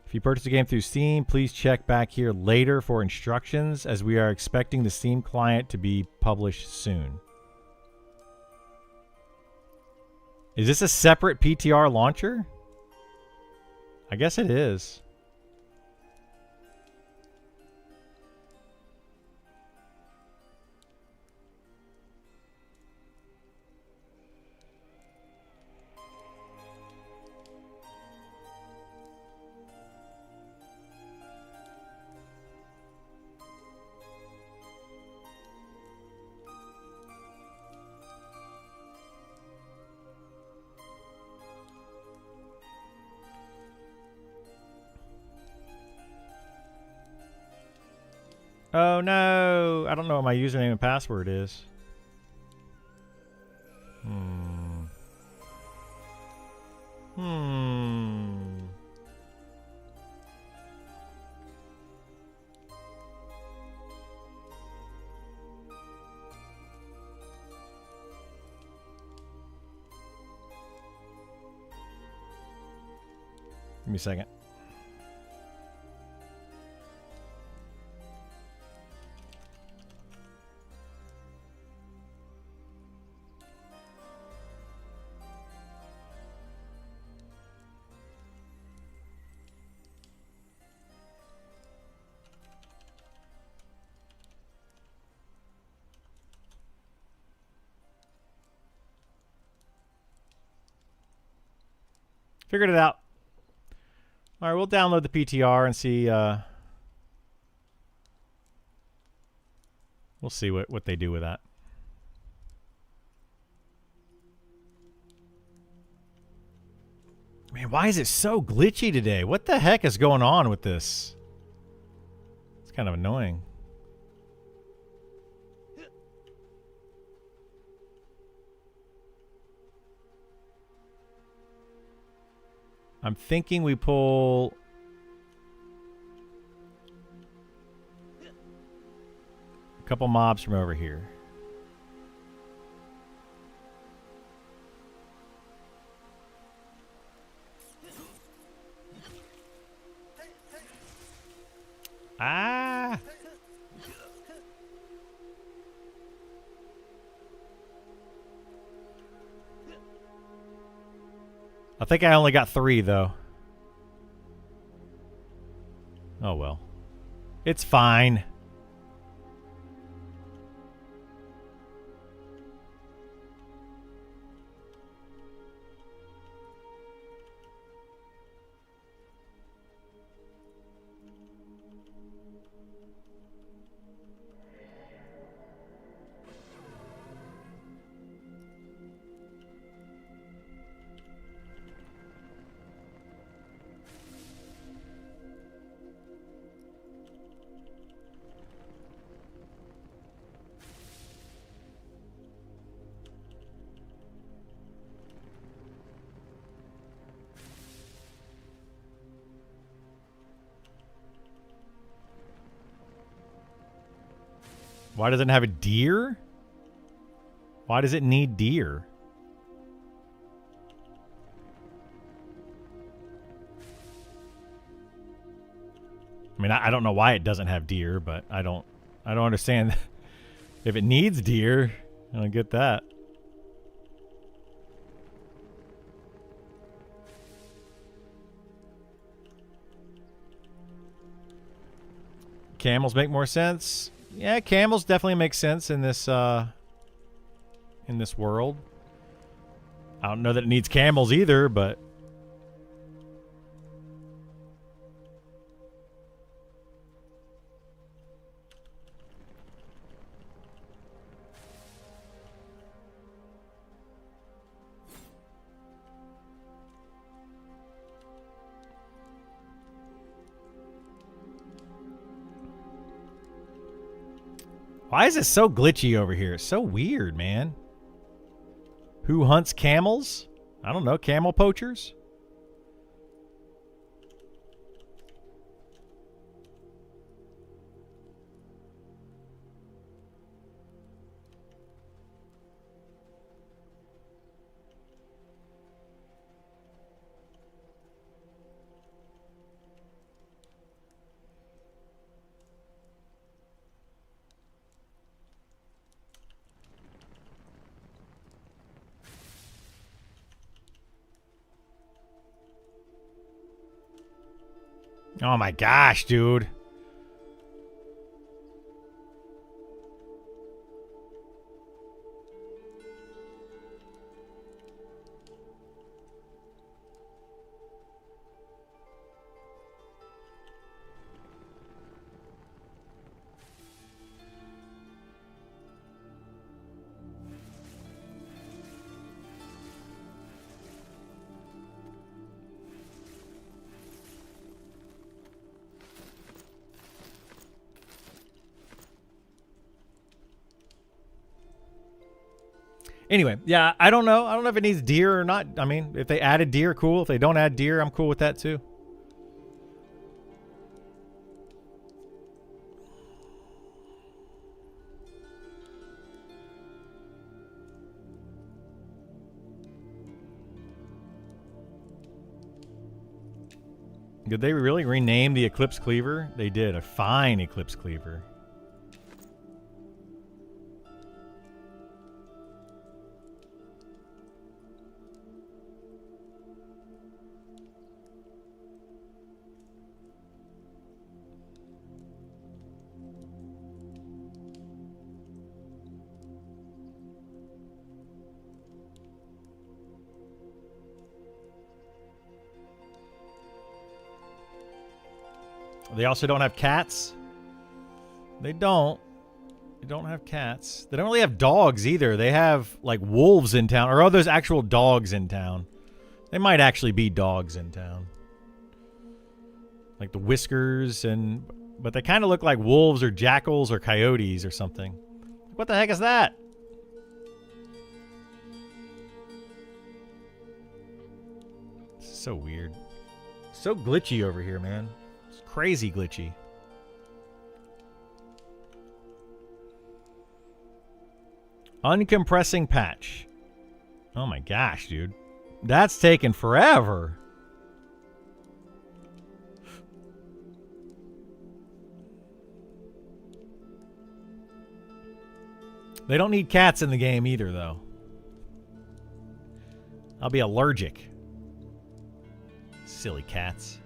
If If you purchase a game through Steam, please check back here later for instructions, as we are expecting the Steam client to be published soon. Is this a separate PTR launcher? I guess it is. Oh no! I don't know what my username and password is. Give me a second. Figured it out. All right, we'll download the PTR and see. We'll see what they do with that. Man, why is it so glitchy today? What the heck is going on with this? It's kind of annoying. I'm thinking we pull a couple mobs from over here. Ah! I think I only got 3, though. Oh, well. It's fine. Why doesn't it have a deer? Why does it need deer? I mean, I don't know why it doesn't have deer, but I don't understand. If it needs deer, I don't get that. Camels make more sense. Yeah, camels definitely make sense in this world. I don't know that it needs camels either, but why is it so glitchy over here? It's so weird, man. Who hunts camels? I don't know, camel poachers? Oh my gosh, dude. Anyway, yeah, I don't know. I don't know if it needs deer or not. I mean, if they added deer, cool. If they don't add deer, I'm cool with that too. Did they really rename the Eclipse Cleaver? They did. A fine Eclipse Cleaver. They also don't have cats. They don't. They don't have cats. They don't really have dogs either. They have like wolves in town. Or are those actual dogs in town? They might actually be dogs in town. Like the whiskers and... But they kind of look like wolves or jackals or coyotes or something. What the heck is that? This is so weird. So glitchy over here, man. It's crazy glitchy. Uncompressing patch. Oh my gosh, dude. That's taken forever. They don't need cats in the game either, though. I'll be allergic. Silly cats.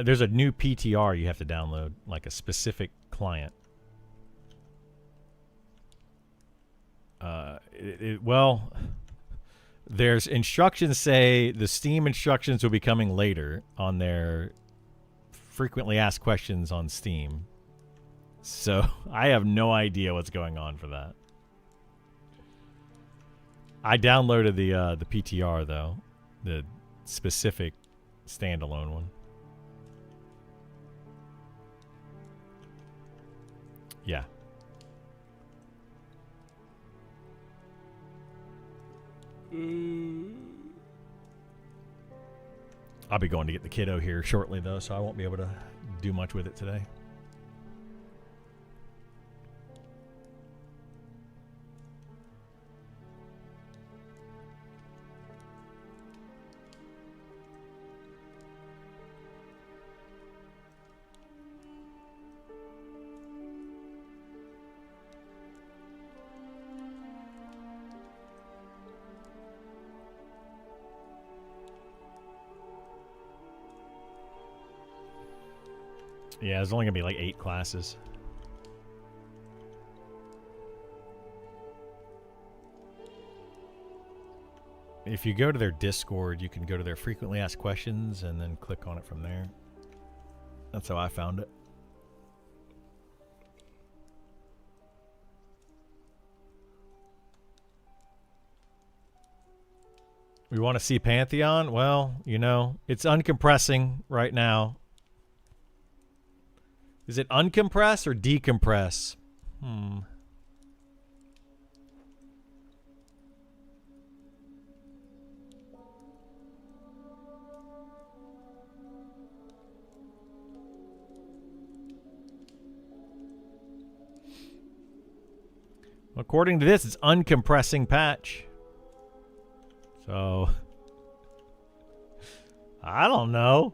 There's a new PTR you have to download, like a specific client. Well, there's instructions say the Steam instructions will be coming later on their frequently asked questions on Steam. So I have no idea what's going on for that. I downloaded the PTR though, the specific standalone one. Yeah. I'll be going to get the kiddo here shortly though, so I won't be able to do much with it today. Yeah, there's only gonna be like 8 classes. If you go to their Discord, you can go to their frequently asked questions and then click on it from there. That's how I found it. We want to see Pantheon? Well, you know, it's uncompressing right now. Is it uncompress or decompress? According to this, it's uncompressing patch. So, I don't know.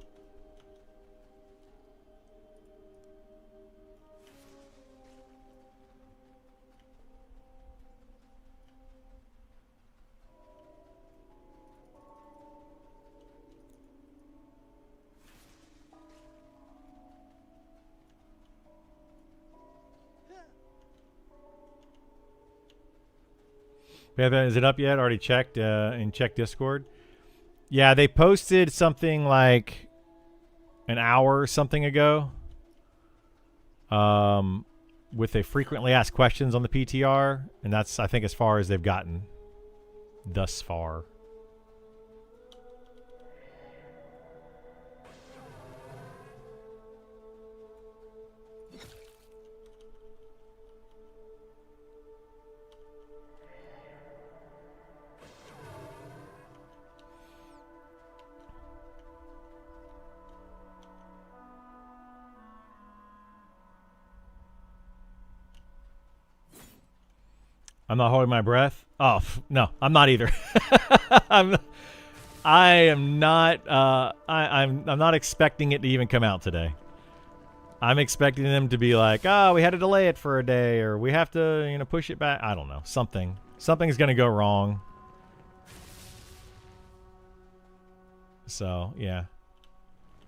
Pantheon, is it up yet? Already checked and checked Discord. Yeah, they posted something like an hour or something ago. With a frequently asked questions on the PTR, and that's, I think, as far as they've gotten thus far. I'm not holding my breath. Oh, no, I'm not either. I am not. I'm not expecting it to even come out today. I'm expecting them to be like, "Oh, we had to delay it for a day, or we have to, push it back." I don't know. Something's gonna go wrong. So yeah,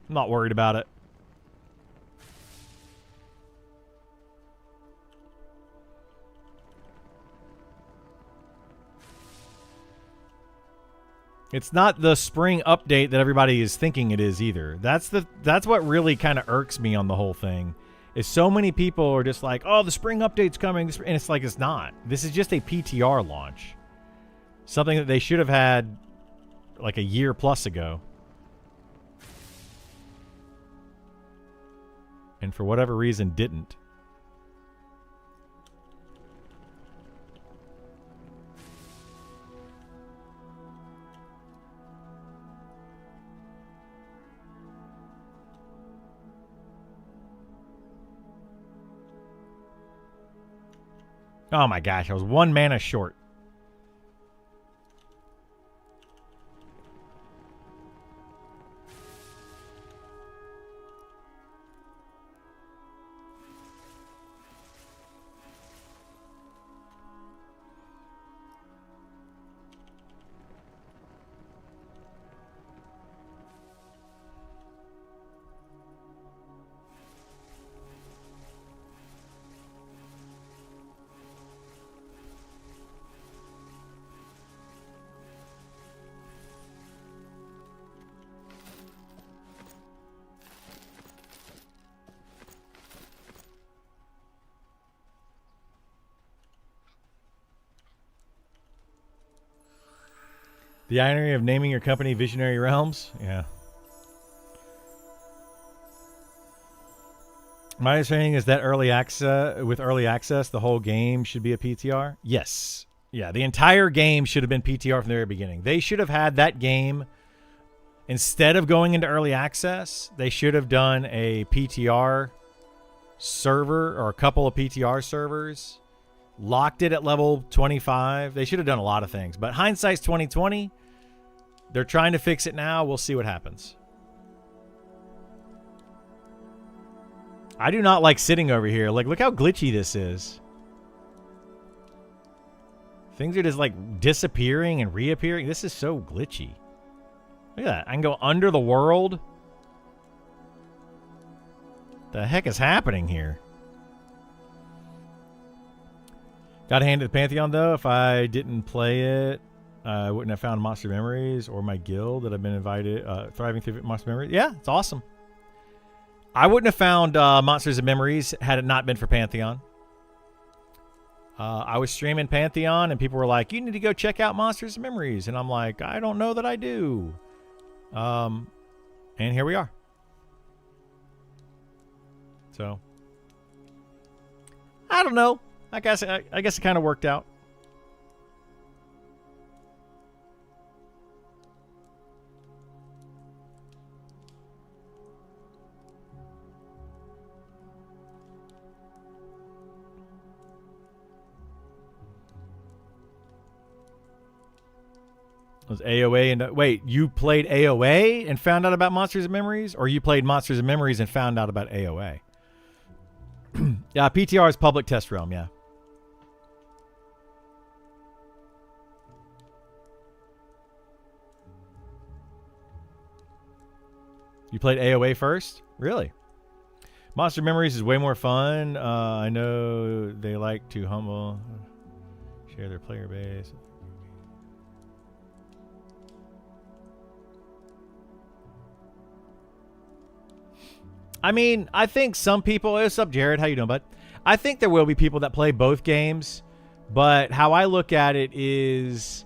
I'm not worried about it. It's not the spring update that everybody is thinking it is either. That's what really kind of irks me on the whole thing. Is so many people are just like, "Oh, the spring update's coming," and it's like it's not. This is just a PTR launch. Something that they should have had like a year plus ago. And for whatever reason didn't. Oh my gosh, I was 1 mana short. The irony of naming your company Visionary Realms? Yeah. My understanding is that early access, the whole game should be a PTR? Yes. Yeah, the entire game should have been PTR from the very beginning. They should have had that game, instead of going into early access, they should have done a PTR server or a couple of PTR servers, locked it at level 25. They should have done a lot of things, but hindsight's 2020. They're trying to fix it now. We'll see what happens. I do not like sitting over here. Like, look how glitchy this is. Things are just like disappearing and reappearing. This is so glitchy. Look at that. I can go under the world. The heck is happening here? Got handed the Pantheon, though. If I didn't play it, I wouldn't have found Monster Memories or my guild that I've been invited, thriving through Monster Memories. Yeah, it's awesome. I wouldn't have found Monsters and Memories had it not been for Pantheon. I was streaming Pantheon, and people were like, "You need to go check out Monsters and Memories." And I'm like, "I don't know that I do." And here we are. So, I don't know. I guess it kind of worked out. Was AOA and wait, you played AOA and found out about Monsters and Memories, or you played Monsters and Memories and found out about AOA? Yeah, PTR is public test realm. Yeah. You played AOA first? Really? Monster Memories is way more fun. I know they like to share their player base. I mean, I think some people... What's up, Jared? How you doing, bud? I think there will be people that play both games, but how I look at it is...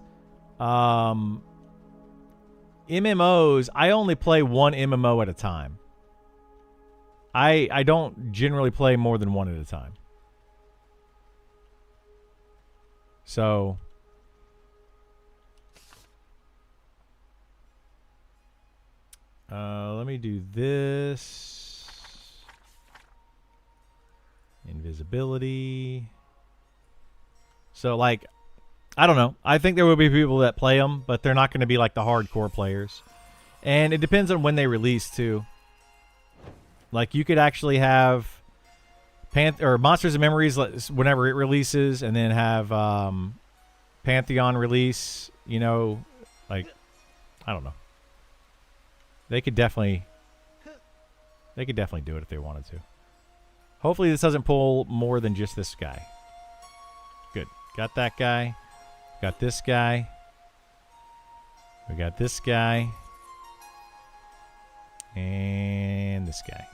MMOs, I only play one MMO at a time. I don't generally play more than one at a time. So... let me do this. Invisibility. So, like, I don't know. I think there will be people that play them, but they're not going to be like the hardcore players. And it depends on when they release, too. Like, you could actually have Monsters and Memories whenever it releases, and then have Pantheon release, you know, like, I don't know. They could definitely do it if they wanted to. Hopefully this doesn't pull more than just this guy. Good. Got that guy. Got this guy. We got this guy. And this guy.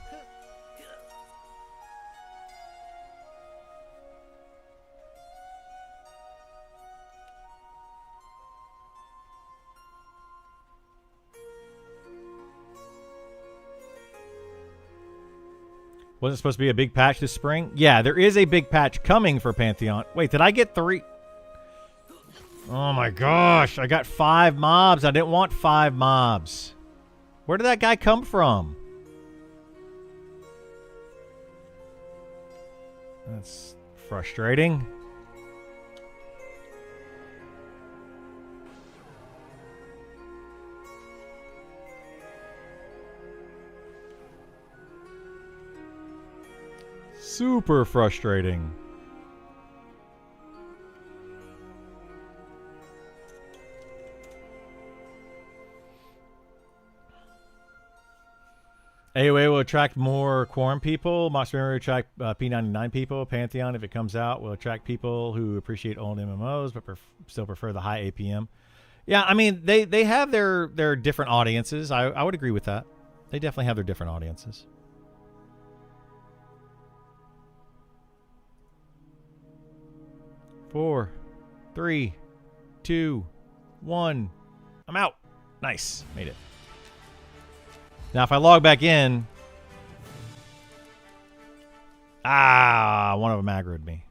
Wasn't supposed to be a big patch this spring? Yeah, there is a big patch coming for Pantheon. Wait, did I get 3? Oh my gosh, I got 5 mobs. I didn't want 5 mobs. Where did that guy come from? That's frustrating. Super frustrating. AOA will attract more Quorum people. Monster Memory will attract P99 people. Pantheon, if it comes out, will attract people who appreciate old MMOs but still prefer the high APM. Yeah, I mean, they have their different audiences. I would agree with that. They definitely have their different audiences. Four, 3, 2, 1. I'm out. Nice. Made it. Now, if I log back in... one of them aggroed me.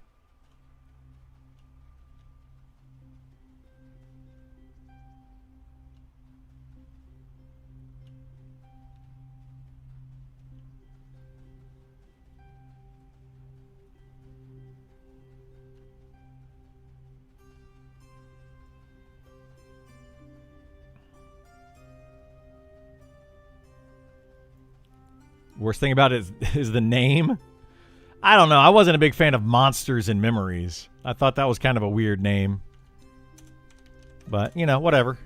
Worst thing about it is the name. I don't know. I wasn't a big fan of Monsters and Memories. I thought that was kind of a weird name. But, you know, whatever.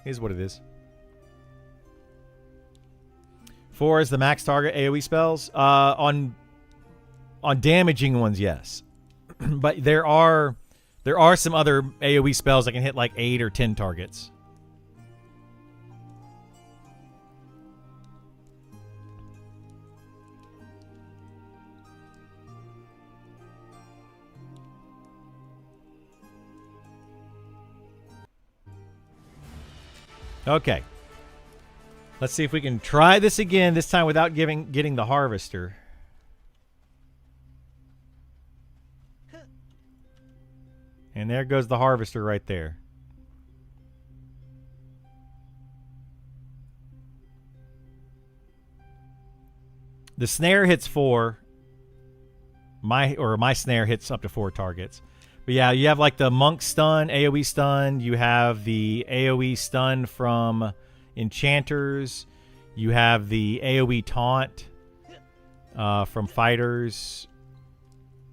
Is what it is. 4 is the max target AoE spells. On damaging ones, yes. But there are some other AoE spells that can hit like 8 or 10 targets. Okay. Let's see if we can try this again, this time without getting the Harvester. And there goes the Harvester right there. The snare hits 4. My snare hits up to 4 targets. But yeah, you have like the Monk Stun, AoE Stun. You have the AoE Stun from Enchanters. You have the AoE Taunt from Fighters.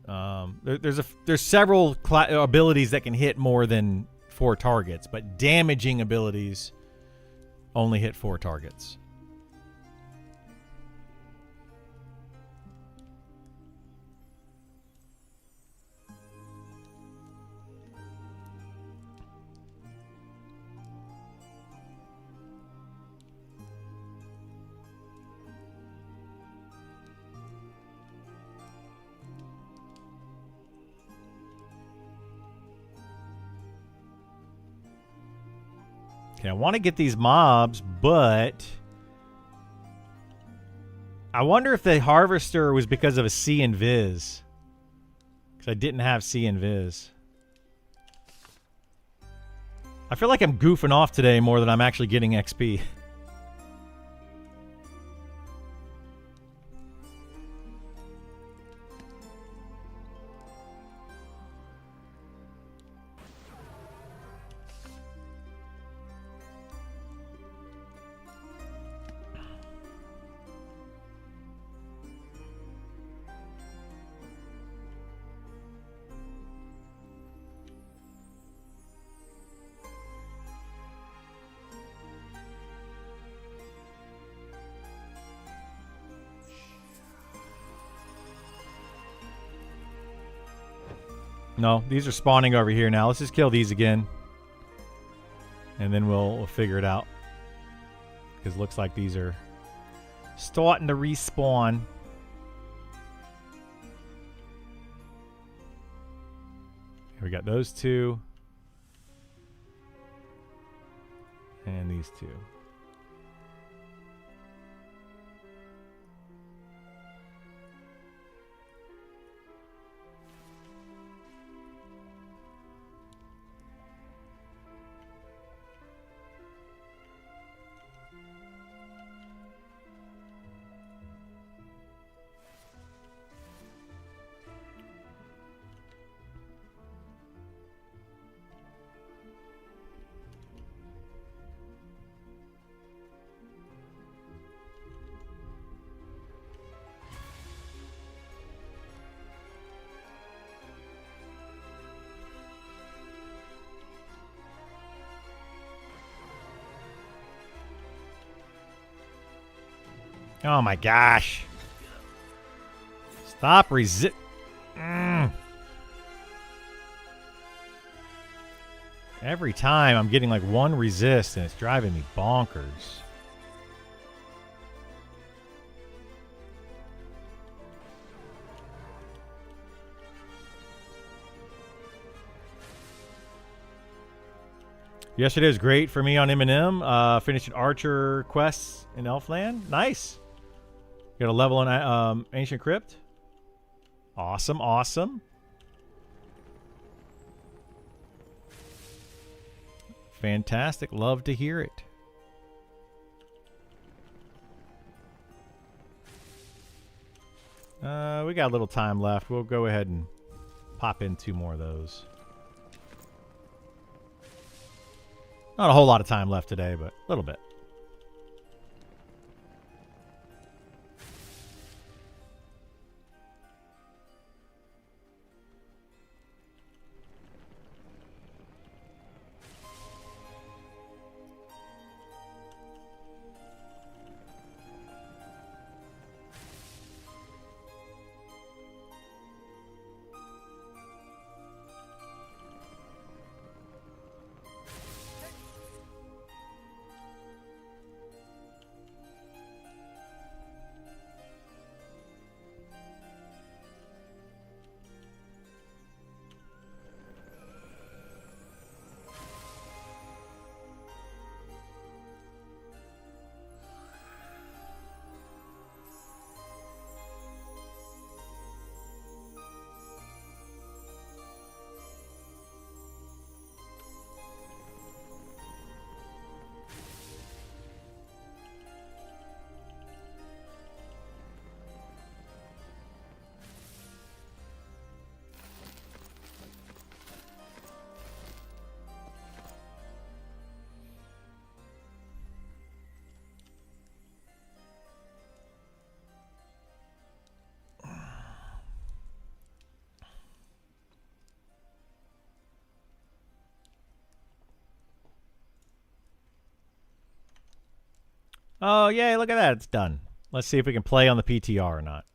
There's several abilities that can hit more than 4 targets, but damaging abilities only hit 4 targets. See, I want to get these mobs, but I wonder if the harvester was because of a C invis. Because I didn't have C invis. I feel like I'm goofing off today more than I'm actually getting XP. No, these are spawning over here now. Let's just kill these again. And then we'll figure it out. Because it looks like these are starting to respawn. Here we got those two. And these two. Oh my gosh. Stop resist. Every time I'm getting like one resist and it's driving me bonkers. Yesterday was great for me on M&M. Finished an Archer quest in Elfland. Nice. Got a level in Ancient Crypt. Awesome, awesome. Fantastic. Love to hear it. We got a little time left. We'll go ahead and pop in 2 more of those. Not a whole lot of time left today, but a little bit. Oh, yay, look at that. It's done. Let's see if we can play on the PTR or not.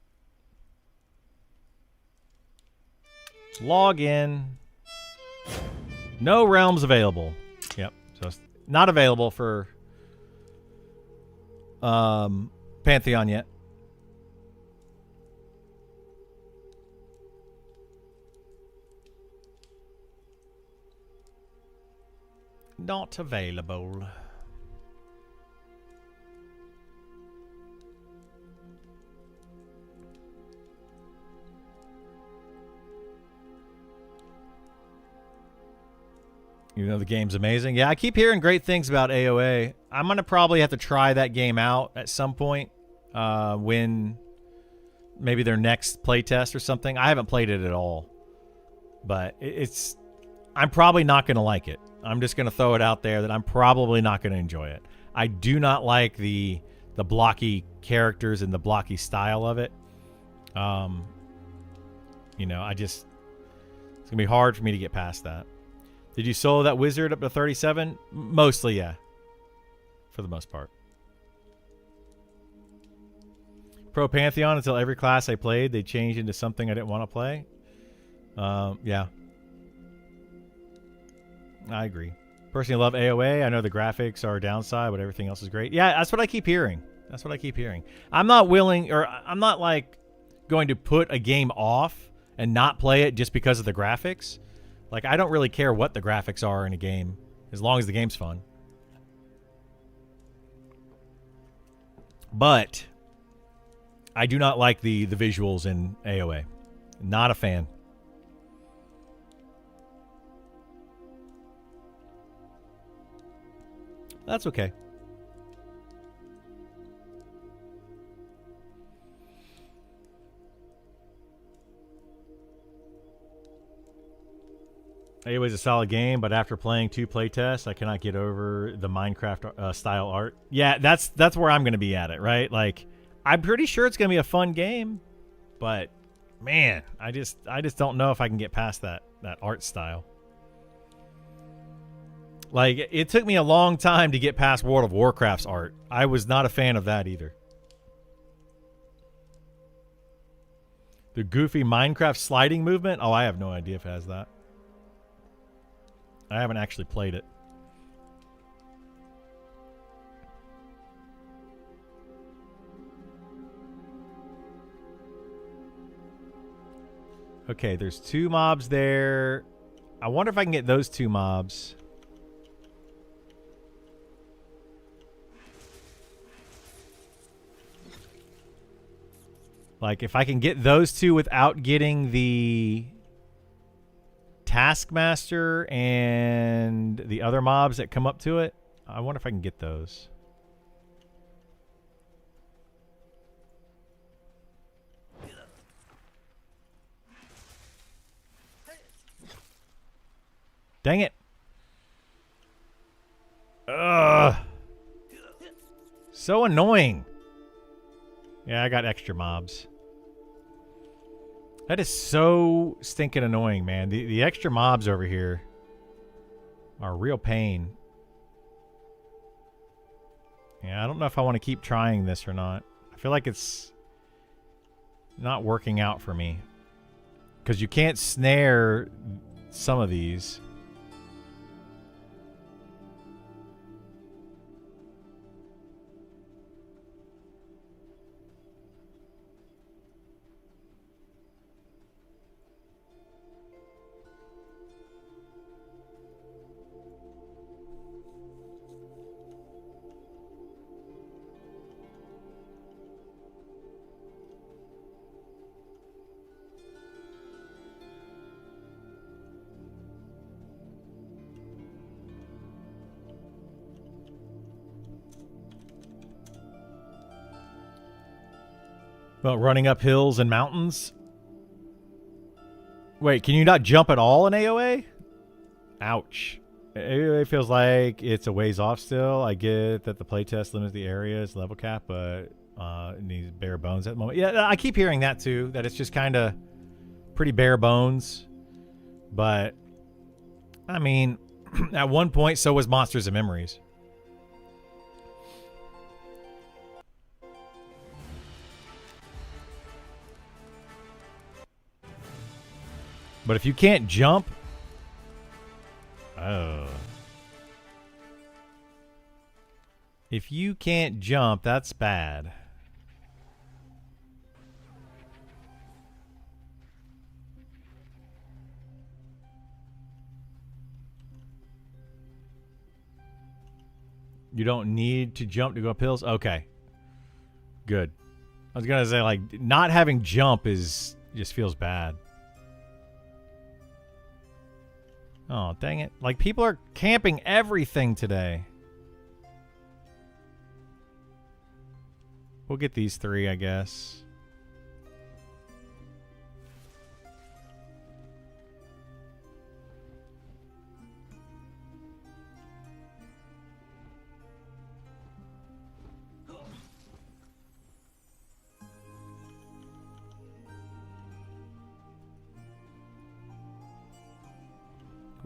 Log in. No realms available. Yep. So it's not available for Pantheon yet. Not available. Even though the game's amazing. Yeah, I keep hearing great things about AOA. I'm going to probably have to try that game out at some point when maybe their next playtest or something. I haven't played it at all. But I'm probably not going to like it. I'm just going to throw it out there that I'm probably not going to enjoy it. I do not like the blocky characters and the blocky style of it. You know, it's going to be hard for me to get past that. Did you solo that wizard up to 37? Mostly, yeah. For the most part. Pro Pantheon, until every class I played, they changed into something I didn't want to play. Yeah. I agree. Personally, I love AOA. I know the graphics are a downside, but everything else is great. Yeah, that's what I keep hearing. That's what I keep hearing. I'm not willing, or I'm not like going to put a game off and not play it just because of the graphics. Like, I don't really care what the graphics are in a game, as long as the game's fun. But I do not like the visuals in AOA. Not a fan. That's okay. AOA is a solid game, but after playing 2 playtests, I cannot get over the Minecraft style art. Yeah, that's where I'm going to be at it, right? Like, I'm pretty sure it's going to be a fun game, but man, I just don't know if I can get past that art style. Like, it took me a long time to get past World of Warcraft's art. I was not a fan of that either. The goofy Minecraft sliding movement? Oh, I have no idea if it has that. I haven't actually played it. Okay, there's 2 mobs there. I wonder if I can get those 2 mobs. Like, if I can get those 2 without getting the Taskmaster and the other mobs that come up to it, I wonder if I can get those. Dang it. Ugh. So annoying. Yeah, I got extra mobs. That is so stinking annoying, man. The extra mobs over here are a real pain. Yeah, I don't know if I want to keep trying this or not. I feel like it's not working out for me. Because you can't snare some of these. Well, running up hills and mountains? Wait, can you not jump at all in AOA? Ouch. AOA feels like it's a ways off still. I get that the playtest limits the area's level cap, but it needs bare bones at the moment. Yeah, I keep hearing that too, that it's just kind of pretty bare bones. But, I mean, at one point, so was Monsters and Memories. But if you can't jump... Oh. If you can't jump, that's bad. You don't need to jump to go up hills? Okay. Good. I was going to say, like, not having jump just feels bad. Oh, dang it. Like, people are camping everything today. We'll get these 3, I guess.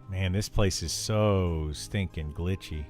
Man, this place is so stinking glitchy.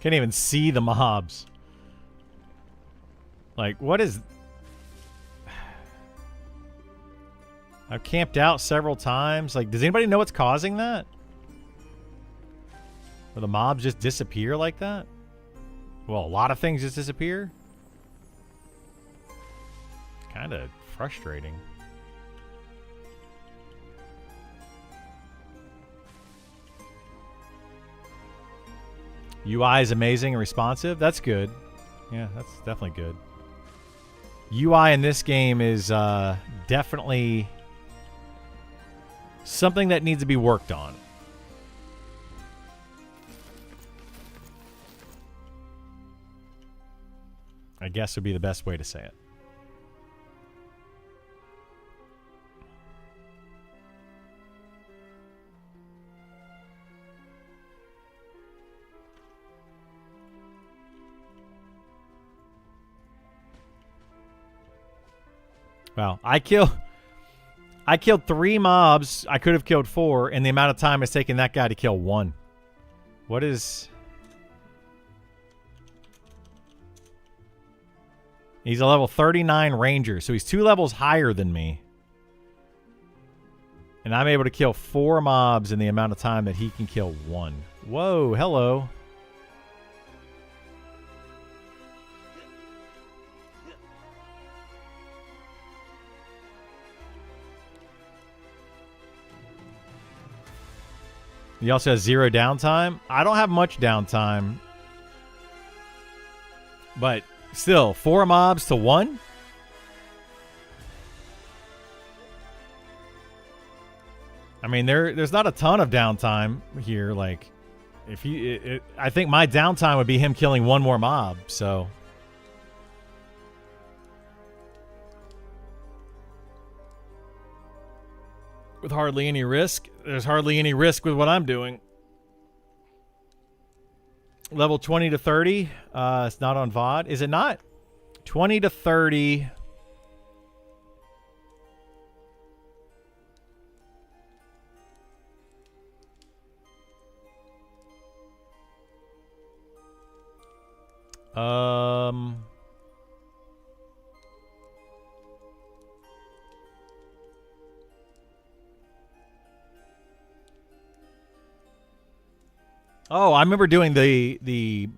Can't even see the mobs. Like, what is... I've camped out several times. Like, does anybody know what's causing that? Where the mobs just disappear like that? Well, a lot of things just disappear. Kind of frustrating. UI is amazing and responsive. That's good. Yeah, that's definitely good. UI in this game is definitely something that needs to be worked on. I guess would be the best way to say it. Wow, I killed 3 mobs. I could have killed 4, and the amount of time it's taken that guy to kill 1. What is... He's a level 39 ranger, so he's 2 levels higher than me. And I'm able to kill 4 mobs in the amount of time that he can kill 1. Whoa, hello. He also has 0 downtime. I don't have much downtime. But still, 4 mobs to 1? I mean, there's not a ton of downtime here. Like, if he, I think my downtime would be him killing 1 more mob. So, with hardly any risk, there's hardly any risk with what I'm doing. Level 20 to 30. It's not on VOD. Is it not? 20 to 30. Oh, I remember doing the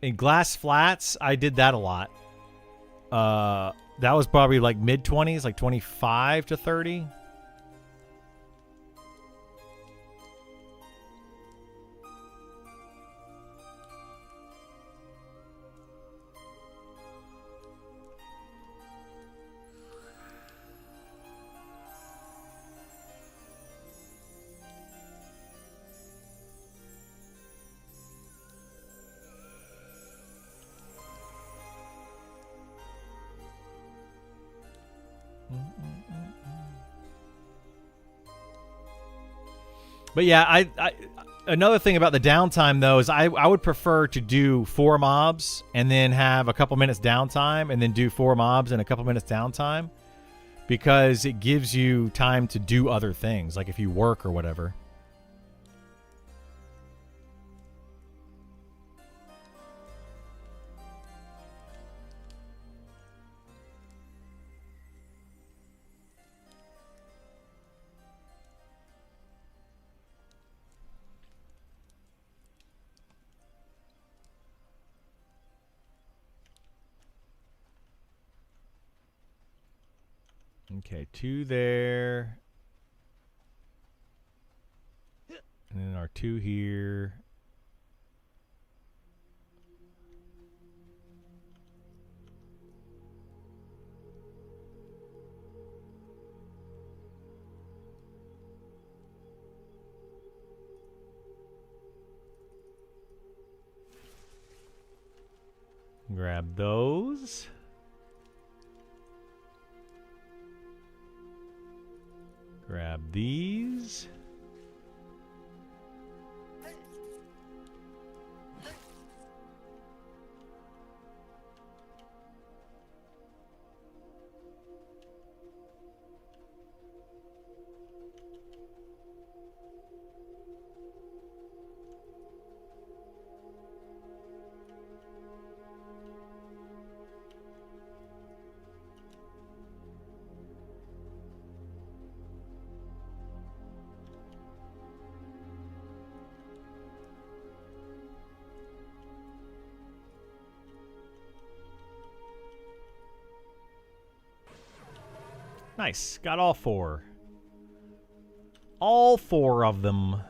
in Glass Flats. I did that a lot. That was probably like mid-20s, like 25 to 30. But yeah, I another thing about the downtime though is I would prefer to do 4 mobs and then have a couple minutes downtime and then do 4 mobs and a couple minutes downtime, because it gives you time to do other things, like if you work or whatever. Okay, 2 there. And then our 2 here. Grab those. Grab these. Nice. Got all 4. All 4 of them.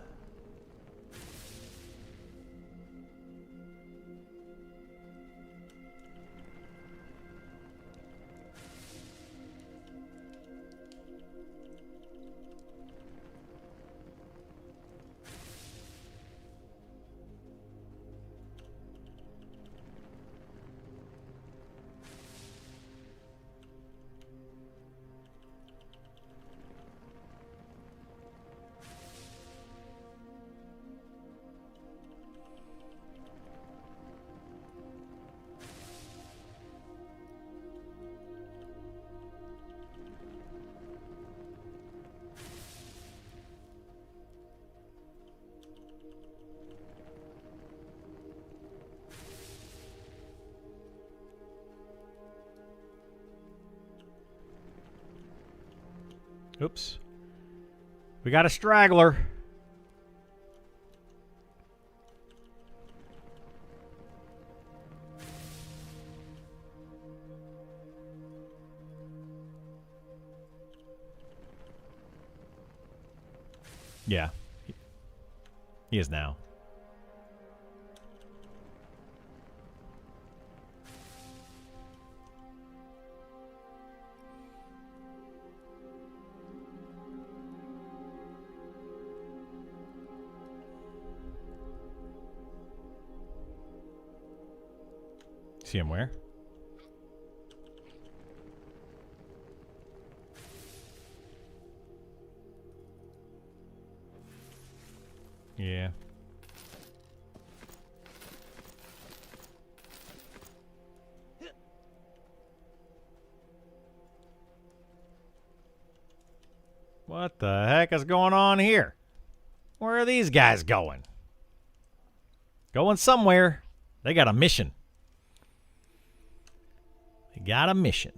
Oops. We got a straggler. Yeah. He is now. See him where? Yeah. What the heck is going on here? Where are these guys going? Going somewhere. They got a mission. They got a mission.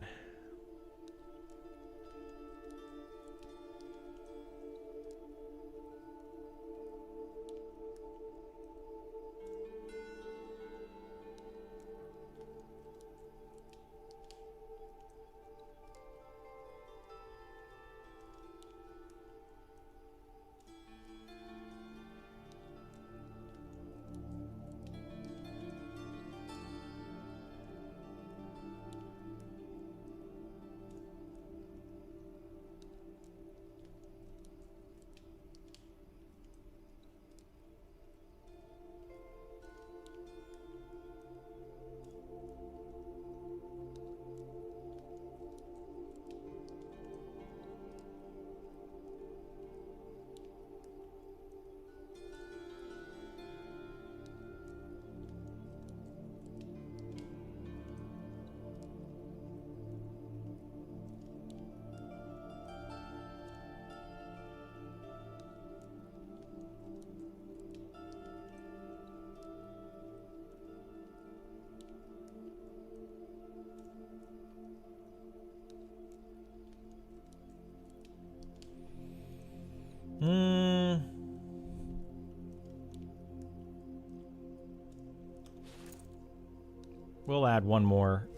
We'll add one more.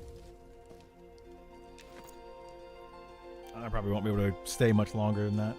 I probably won't be able to stay much longer than that.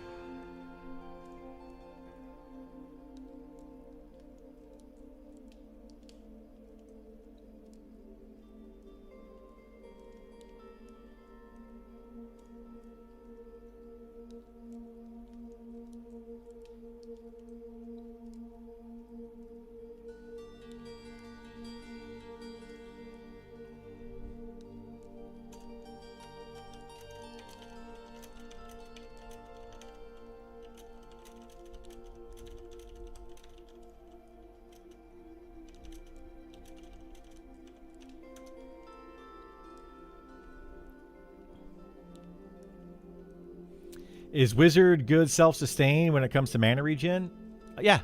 Is Wizard good self-sustain when it comes to mana regen? Yeah,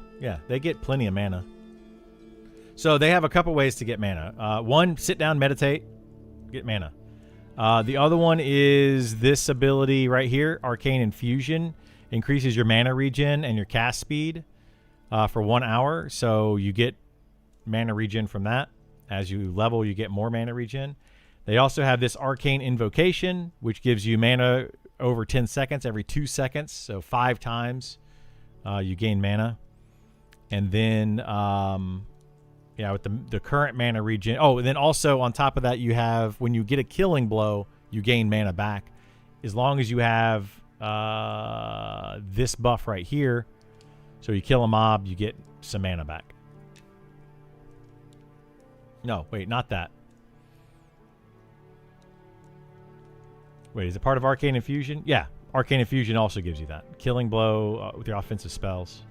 they get plenty of mana. So they have a couple ways to get mana. One, sit down, meditate, get mana. The other one is this ability right here, Arcane Infusion. Increases your mana regen and your cast speed for 1 hour. So you get mana regen from that. As you level, you get more mana regen. They also have this Arcane Invocation, which gives you mana over 10 seconds, every 2 seconds. So 5 times you gain mana. And then, with the current mana regen. Oh, and then also on top of that, you have, when you get a killing blow, you gain mana back. As long as you have this buff right here. So you kill a mob, you get some mana back. No, wait, not that. Wait, is it part of Arcane Infusion? Yeah, Arcane Infusion also gives you that. Killing blow with your offensive spells.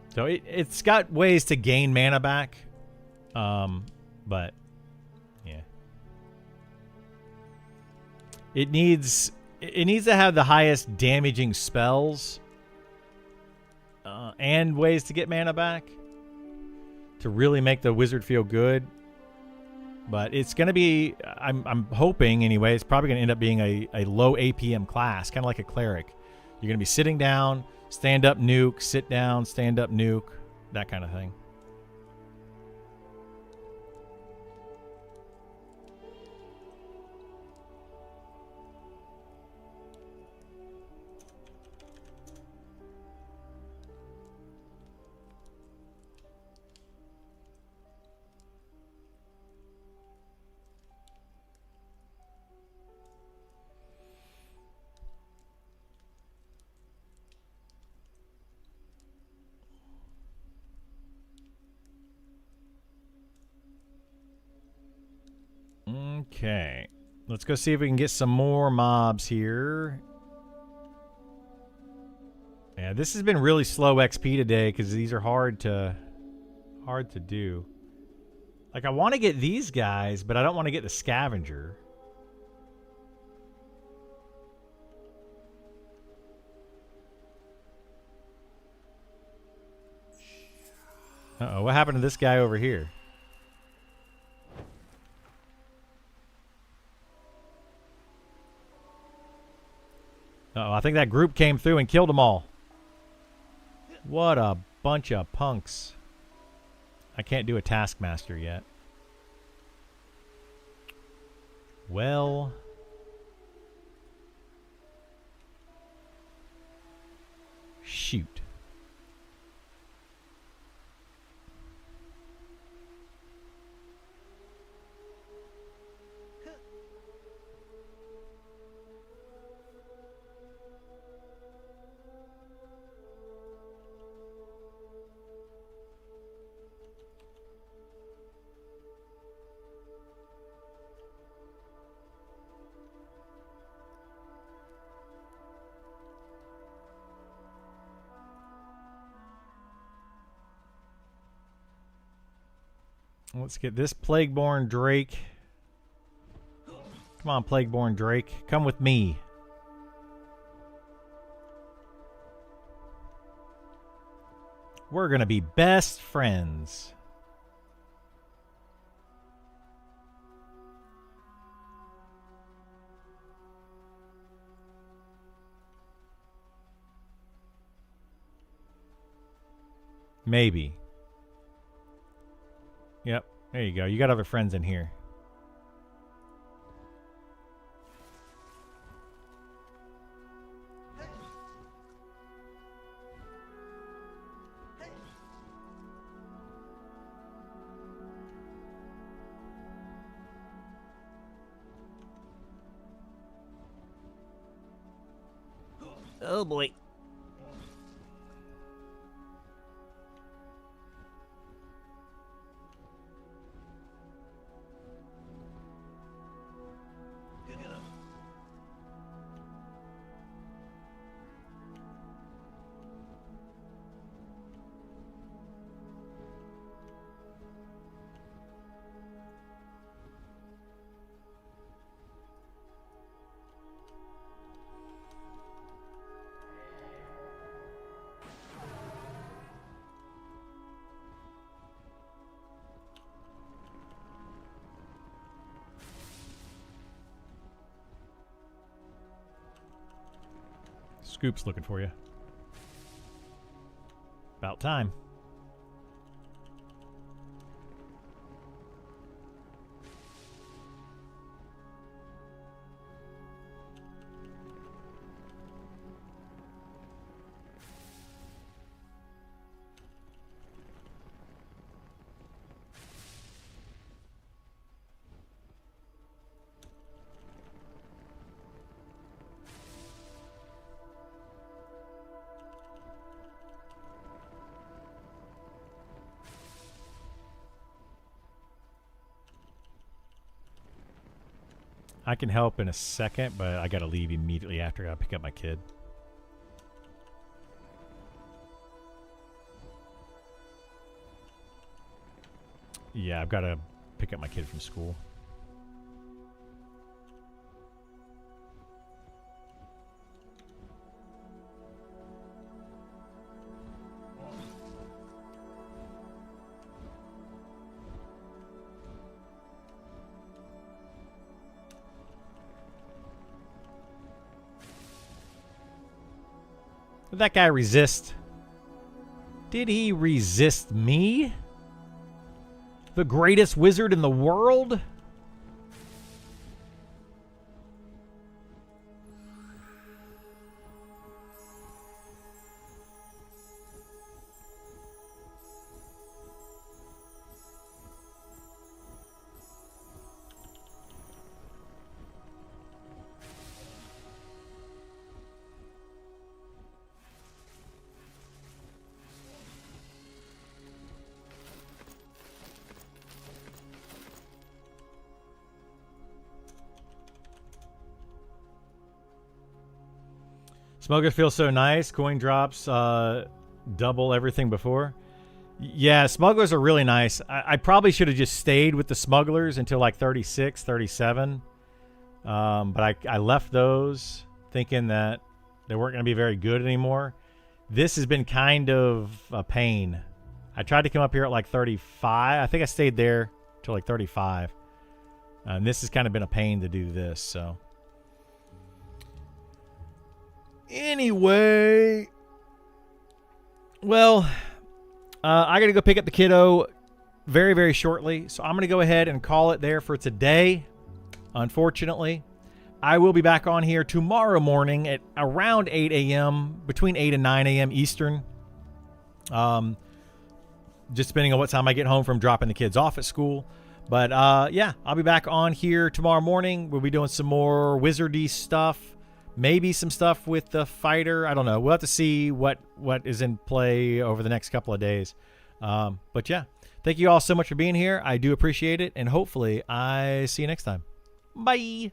So it's got ways to gain mana back. But, yeah. It needs to have the highest damaging spells and ways to get mana back to really make the wizard feel good. But it's going to be, I'm hoping anyway, it's probably going to end up being a low APM class, kind of like a cleric. You're going to be sitting down, stand up, nuke, sit down, stand up, nuke, that kind of thing. Okay, let's go see if we can get some more mobs here. Yeah, this has been really slow XP today because these are hard to do. Like, I want to get these guys, but I don't want to get the scavenger. Uh-oh, what happened to this guy over here? Uh-oh, I think that group came through and killed them all. What a bunch of punks. I can't do a Taskmaster yet. Well... shoot. Let's get this Plagueborn Drake. Come on, Plagueborn Drake. Come with me. We're going to be best friends. Maybe. Yep, there you go. You got other friends in here. Oh, boy. Scoop's looking for you. About time. I can help in a second, but I gotta leave immediately after I gotta pick up my kid. Yeah, I've gotta pick up my kid from school. Did that guy resist? Did he resist me? The greatest wizard in the world? Smuggler feels so nice. Coin drops double everything before. Yeah, smugglers are really nice. I probably should have just stayed with the smugglers until like 36, 37. But I left those thinking that they weren't going to be very good anymore. This has been kind of a pain. I tried to come up here at like 35. I think I stayed there till like 35. And this has kind of been a pain to do this, so... Anyway, well, I got to go pick up the kiddo very, very shortly. So I'm going to go ahead and call it there for today. Unfortunately, I will be back on here tomorrow morning at around 8 a.m., between 8 and 9 a.m. Eastern. Just depending on what time I get home from dropping the kids off at school. But yeah, I'll be back on here tomorrow morning. We'll be doing some more wizardy stuff. Maybe some stuff with the fighter. I don't know. We'll have to see what is in play over the next couple of days. But yeah, thank you all so much for being here. I do appreciate it. And hopefully I see you next time. Bye.